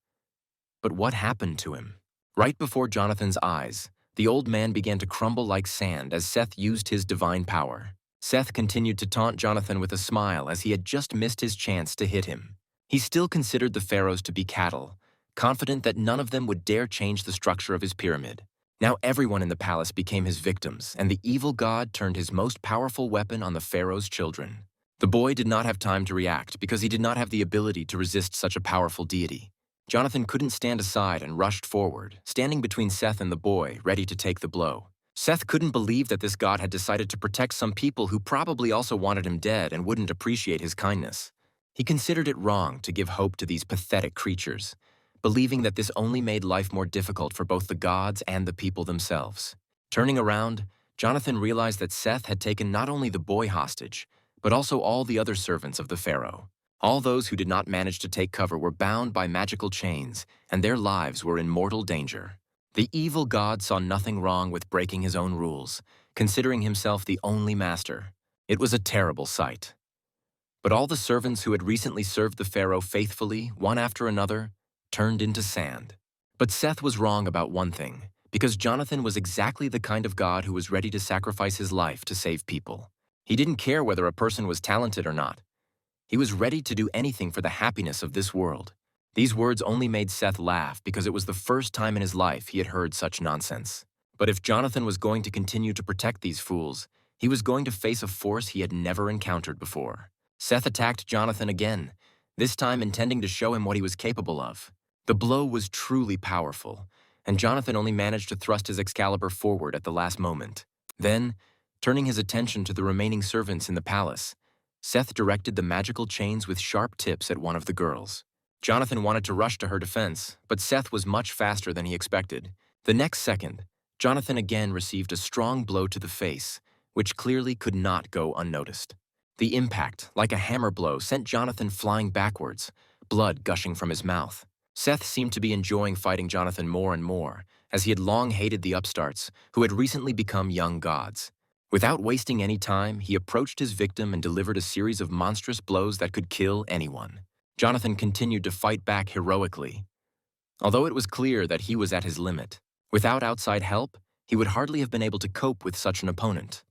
But what happened to him? Right before Jonathan's eyes, the old man began to crumble like sand as Seth used his divine power. Seth continued to taunt Jonathan with a smile as he had just missed his chance to hit him. He still considered the pharaohs to be cattle, confident that none of them would dare change the structure of his pyramid. Now everyone in the palace became his victims, and the evil god turned his most powerful weapon on the pharaoh's children. The boy did not have time to react because he did not have the ability to resist such a powerful deity. Jonathan couldn't stand aside and rushed forward, standing between Seth and the boy, ready to take the blow. Seth couldn't believe that this god had decided to protect some people who probably also wanted him dead and wouldn't appreciate his kindness. He considered it wrong to give hope to these pathetic creatures, believing that this only made life more difficult for both the gods and the people themselves. Turning around, Jonathan realized that Seth had taken not only the boy hostage, but also all the other servants of the pharaoh. All those who did not manage to take cover were bound by magical chains, and their lives were in mortal danger. The evil god saw nothing wrong with breaking his own rules, considering himself the only master. It was a terrible sight. But all the servants who had recently served the pharaoh faithfully, one after another, turned into sand. But Seth was wrong about one thing, because Jonathan was exactly the kind of god who was ready to sacrifice his life to save people. He didn't care whether a person was talented or not. He was ready to do anything for the happiness of this world. These words only made Seth laugh because it was the first time in his life he had heard such nonsense. But if Jonathan was going to continue to protect these fools, he was going to face a force he had never encountered before. Seth attacked Jonathan again, this time intending to show him what he was capable of. The blow was truly powerful, and Jonathan only managed to thrust his Excalibur forward at the last moment. Then, turning his attention to the remaining servants in the palace, Seth directed the magical chains with sharp tips at one of the girls. Jonathan wanted to rush to her defense, but Seth was much faster than he expected. The next second, Jonathan again received a strong blow to the face, which clearly could not go unnoticed. The impact, like a hammer blow, sent Jonathan flying backwards, blood gushing from his mouth. Seth seemed to be enjoying fighting Jonathan more and more, as he had long hated the upstarts, who had recently become young gods. Without wasting any time, he approached his victim and delivered a series of monstrous blows that could kill anyone. Jonathan continued to fight back heroically, although it was clear that he was at his limit. Without outside help, he would hardly have been able to cope with such an opponent.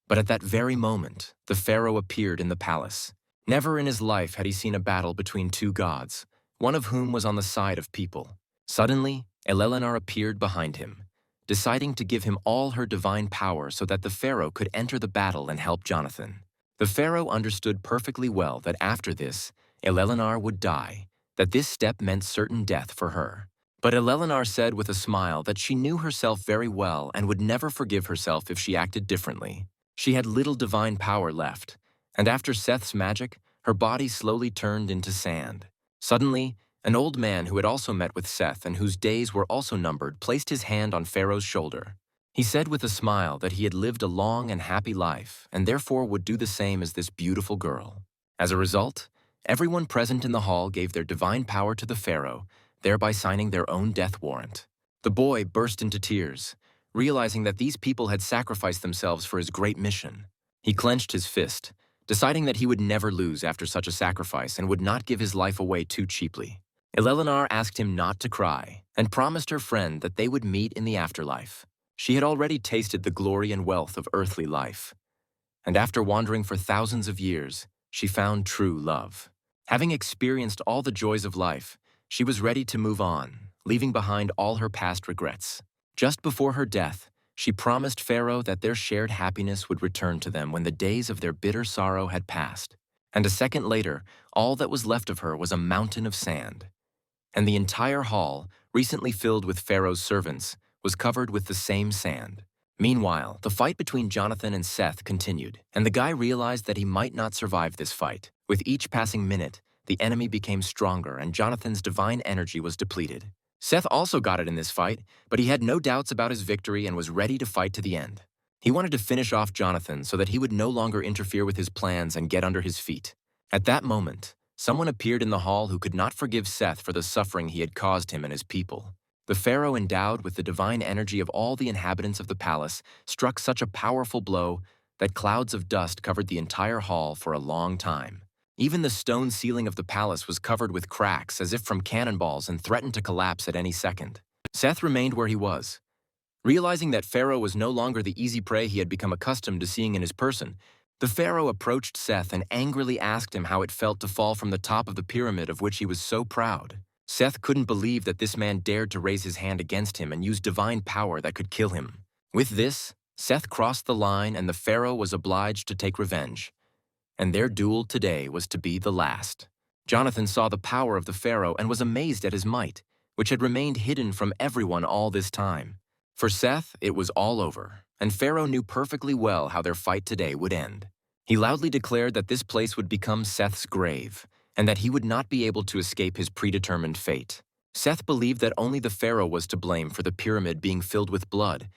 But at that very moment, the pharaoh appeared in the palace. Never in his life had he seen a battle between two gods, one of whom was on the side of people. Suddenly, Elelenar appeared behind him, deciding to give him all her divine power so that the pharaoh could enter the battle and help Jonathan. The pharaoh understood perfectly well that after this, Elelenar would die, that this step meant certain death for her. But Elelenar said with a smile that she knew herself very well and would never forgive herself if she acted differently. She had little divine power left, and after Seth's magic, her body slowly turned into sand. Suddenly, an old man who had also met with Seth and whose days were also numbered placed his hand on Pharaoh's shoulder. He said with a smile that he had lived a long and happy life and therefore would do the same as this beautiful girl. As a result, everyone present in the hall gave their divine power to the Pharaoh, thereby signing their own death warrant. The boy burst into tears, realizing that these people had sacrificed themselves for his great mission. He clenched his fist, deciding that he would never lose after such a sacrifice and would not give his life away too cheaply. Elelenar asked him not to cry and promised her friend that they would meet in the afterlife. She had already tasted the glory and wealth of earthly life, and after wandering for thousands of years, she found true love. Having experienced all the joys of life, she was ready to move on, leaving behind all her past regrets. Just before her death, she promised Pharaoh that their shared happiness would return to them when the days of their bitter sorrow had passed. And a second later, all that was left of her was a mountain of sand. And the entire hall, recently filled with Pharaoh's servants, was covered with the same sand. Meanwhile, the fight between Jonathan and Seth continued, and the guy realized that he might not survive this fight. With each passing minute, the enemy became stronger and Jonathan's divine energy was depleted. Seth also got it in this fight, but he had no doubts about his victory and was ready to fight to the end. He wanted to finish off Jonathan so that he would no longer interfere with his plans and get under his feet. At that moment, someone appeared in the hall who could not forgive Seth for the suffering he had caused him and his people. The pharaoh, endowed with the divine energy of all the inhabitants of the palace, struck such a powerful blow that clouds of dust covered the entire hall for a long time. Even the stone ceiling of the palace was covered with cracks as if from cannonballs and threatened to collapse at any second. Seth remained where he was. Realizing that Pharaoh was no longer the easy prey he had become accustomed to seeing in his person, the pharaoh approached Seth and angrily asked him how it felt to fall from the top of the pyramid of which he was so proud. Seth couldn't believe that this man dared to raise his hand against him and use divine power that could kill him. With this, Seth crossed the line and the pharaoh was obliged to take revenge. And their duel today was to be the last. Jonathan saw the power of the pharaoh and was amazed at his might, which had remained hidden from everyone all this time. For Seth, it was all over, and Pharaoh knew perfectly well how their fight today would end. He loudly declared that this place would become Seth's grave, and that he would not be able to escape his predetermined fate. Seth believed that only the pharaoh was to blame for the pyramid being filled with blood,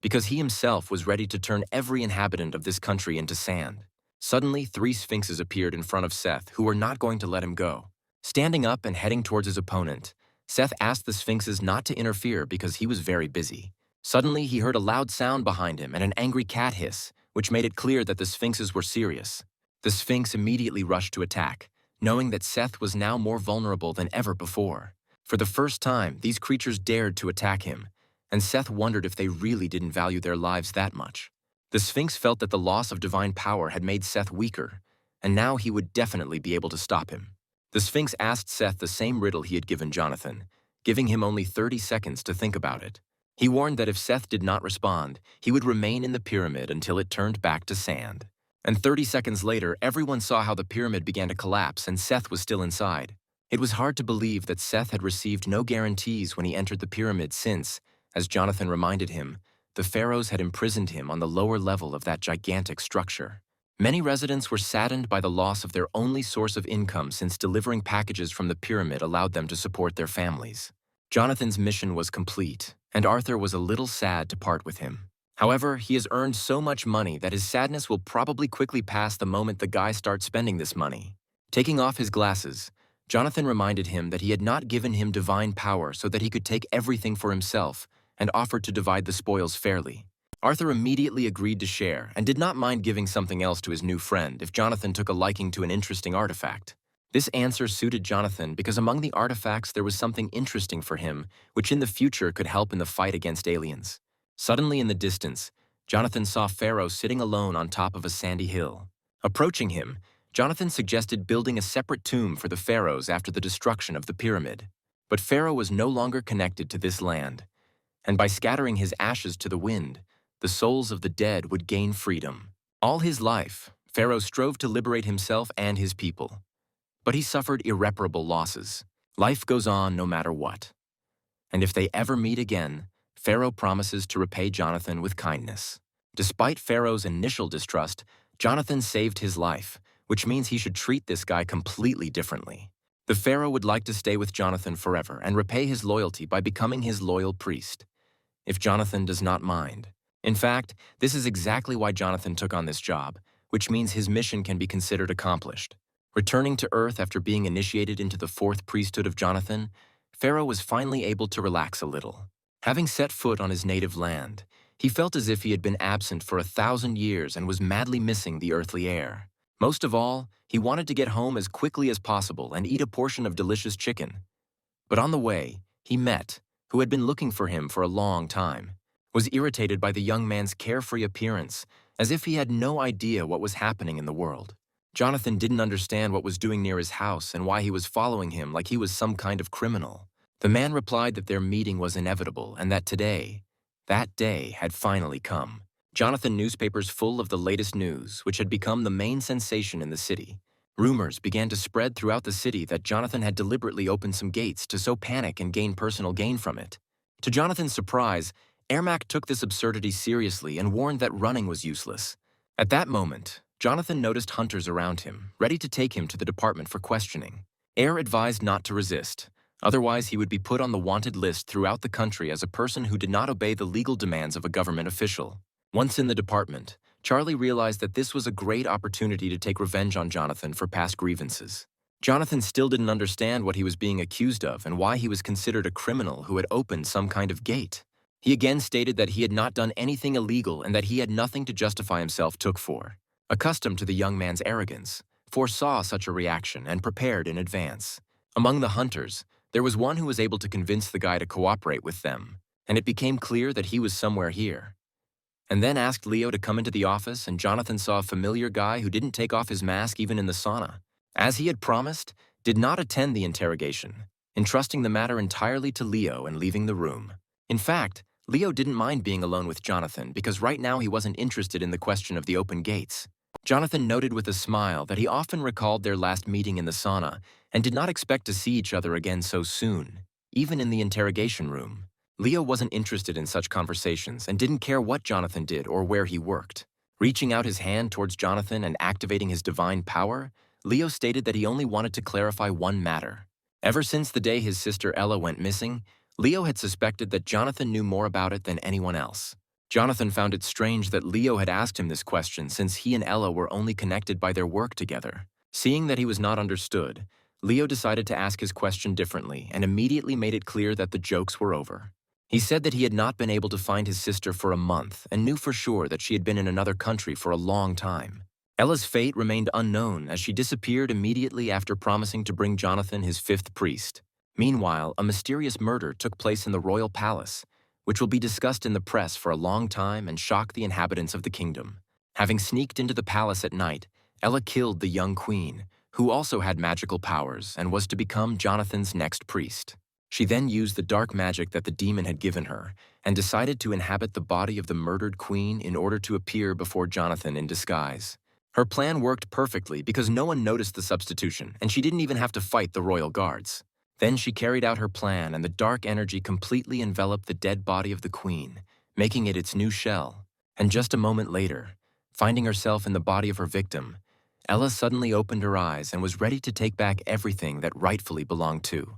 because he himself was ready to turn every inhabitant of this country into sand. Suddenly, 3 sphinxes appeared in front of Seth, who were not going to let him go. Standing up and heading towards his opponent, Seth asked the sphinxes not to interfere because he was very busy. Suddenly, he heard a loud sound behind him and an angry cat hiss, which made it clear that the sphinxes were serious. The sphinx immediately rushed to attack, knowing that Seth was now more vulnerable than ever before. For the first time, these creatures dared to attack him, and Seth wondered if they really didn't value their lives that much. The Sphinx felt that the loss of divine power had made Seth weaker, and now he would definitely be able to stop him. The Sphinx asked Seth the same riddle he had given Jonathan, giving him only 30 seconds to think about it. He warned that if Seth did not respond, he would remain in the pyramid until it turned back to sand. And 30 seconds later, everyone saw how the pyramid began to collapse and Seth was still inside. It was hard to believe that Seth had received no guarantees when he entered the pyramid since, as Jonathan reminded him, the pharaohs had imprisoned him on the lower level of that gigantic structure. Many residents were saddened by the loss of their only source of income since delivering packages from the pyramid allowed them to support their families. Jonathan's mission was complete, and Arthur was a little sad to part with him. However, he has earned so much money that his sadness will probably quickly pass the moment the guy starts spending this money. Taking off his glasses, Jonathan reminded him that he had not given him divine power so that he could take everything for himself, and offered to divide the spoils fairly. Arthur immediately agreed to share and did not mind giving something else to his new friend if Jonathan took a liking to an interesting artifact. This answer suited Jonathan because among the artifacts there was something interesting for him, which in the future could help in the fight against aliens. Suddenly in the distance, Jonathan saw Pharaoh sitting alone on top of a sandy hill. Approaching him, Jonathan suggested building a separate tomb for the pharaohs after the destruction of the pyramid. But Pharaoh was no longer connected to this land, and by scattering his ashes to the wind, the souls of the dead would gain freedom. All his life, Pharaoh strove to liberate himself and his people. But he suffered irreparable losses. Life goes on no matter what. And if they ever meet again, Pharaoh promises to repay Jonathan with kindness. Despite Pharaoh's initial distrust, Jonathan saved his life, which means he should treat this guy completely differently. The Pharaoh would like to stay with Jonathan forever and repay his loyalty by becoming his loyal priest, if Jonathan does not mind. In fact, this is exactly why Jonathan took on this job, which means his mission can be considered accomplished. Returning to Earth after being initiated into the fourth priesthood of Jonathan, Pharaoh was finally able to relax a little. Having set foot on his native land, he felt as if he had been absent for 1,000 years and was madly missing the earthly air. Most of all, he wanted to get home as quickly as possible and eat a portion of delicious chicken. But on the way, he met, who had been looking for him for a long time, was irritated by the young man's carefree appearance, as if he had no idea what was happening in the world. Jonathan didn't understand what was doing near his house and why he was following him like he was some kind of criminal. The man replied that their meeting was inevitable and that that day had finally come. Jonathan newspapers full of the latest news, which had become the main sensation in the city. Rumors began to spread throughout the city that Jonathan had deliberately opened some gates to sow panic and gain personal gain from it. To Jonathan's surprise, Ermac took this absurdity seriously and warned that running was useless. At that moment, Jonathan noticed hunters around him, ready to take him to the department for questioning. Air advised not to resist, otherwise he would be put on the wanted list throughout the country as a person who did not obey the legal demands of a government official. Once in the department, Charlie realized that this was a great opportunity to take revenge on Jonathan for past grievances. Jonathan still didn't understand what he was being accused of and why he was considered a criminal who had opened some kind of gate. He again stated that he had not done anything illegal and that he had nothing to justify himself took for. Accustomed to the young man's arrogance, foresaw such a reaction and prepared in advance. Among the hunters, there was one who was able to convince the guy to cooperate with them, and it became clear that he was somewhere here. And then asked Leo to come into the office, and Jonathan saw a familiar guy who didn't take off his mask even in the sauna. As he had promised, did not attend the interrogation, entrusting the matter entirely to Leo and leaving the room. In fact, Leo didn't mind being alone with Jonathan because right now he wasn't interested in the question of the open gates. Jonathan noted with a smile that he often recalled their last meeting in the sauna and did not expect to see each other again so soon, even in the interrogation room. Leo wasn't interested in such conversations and didn't care what Jonathan did or where he worked. Reaching out his hand towards Jonathan and activating his divine power, Leo stated that he only wanted to clarify one matter. Ever since the day his sister Ella went missing, Leo had suspected that Jonathan knew more about it than anyone else. Jonathan found it strange that Leo had asked him this question since he and Ella were only connected by their work together. Seeing that he was not understood, Leo decided to ask his question differently and immediately made it clear that the jokes were over. He said that he had not been able to find his sister for a month and knew for sure that she had been in another country for a long time. Ella's fate remained unknown as she disappeared immediately after promising to bring Jonathan his fifth priest. Meanwhile, a mysterious murder took place in the royal palace, which will be discussed in the press for a long time and shock the inhabitants of the kingdom. Having sneaked into the palace at night, Ella killed the young queen, who also had magical powers and was to become Jonathan's next priest. She then used the dark magic that the demon had given her and decided to inhabit the body of the murdered queen in order to appear before Jonathan in disguise. Her plan worked perfectly because no one noticed the substitution and she didn't even have to fight the royal guards. Then she carried out her plan and the dark energy completely enveloped the dead body of the queen, making it its new shell. And just a moment later, finding herself in the body of her victim, Ella suddenly opened her eyes and was ready to take back everything that rightfully belonged to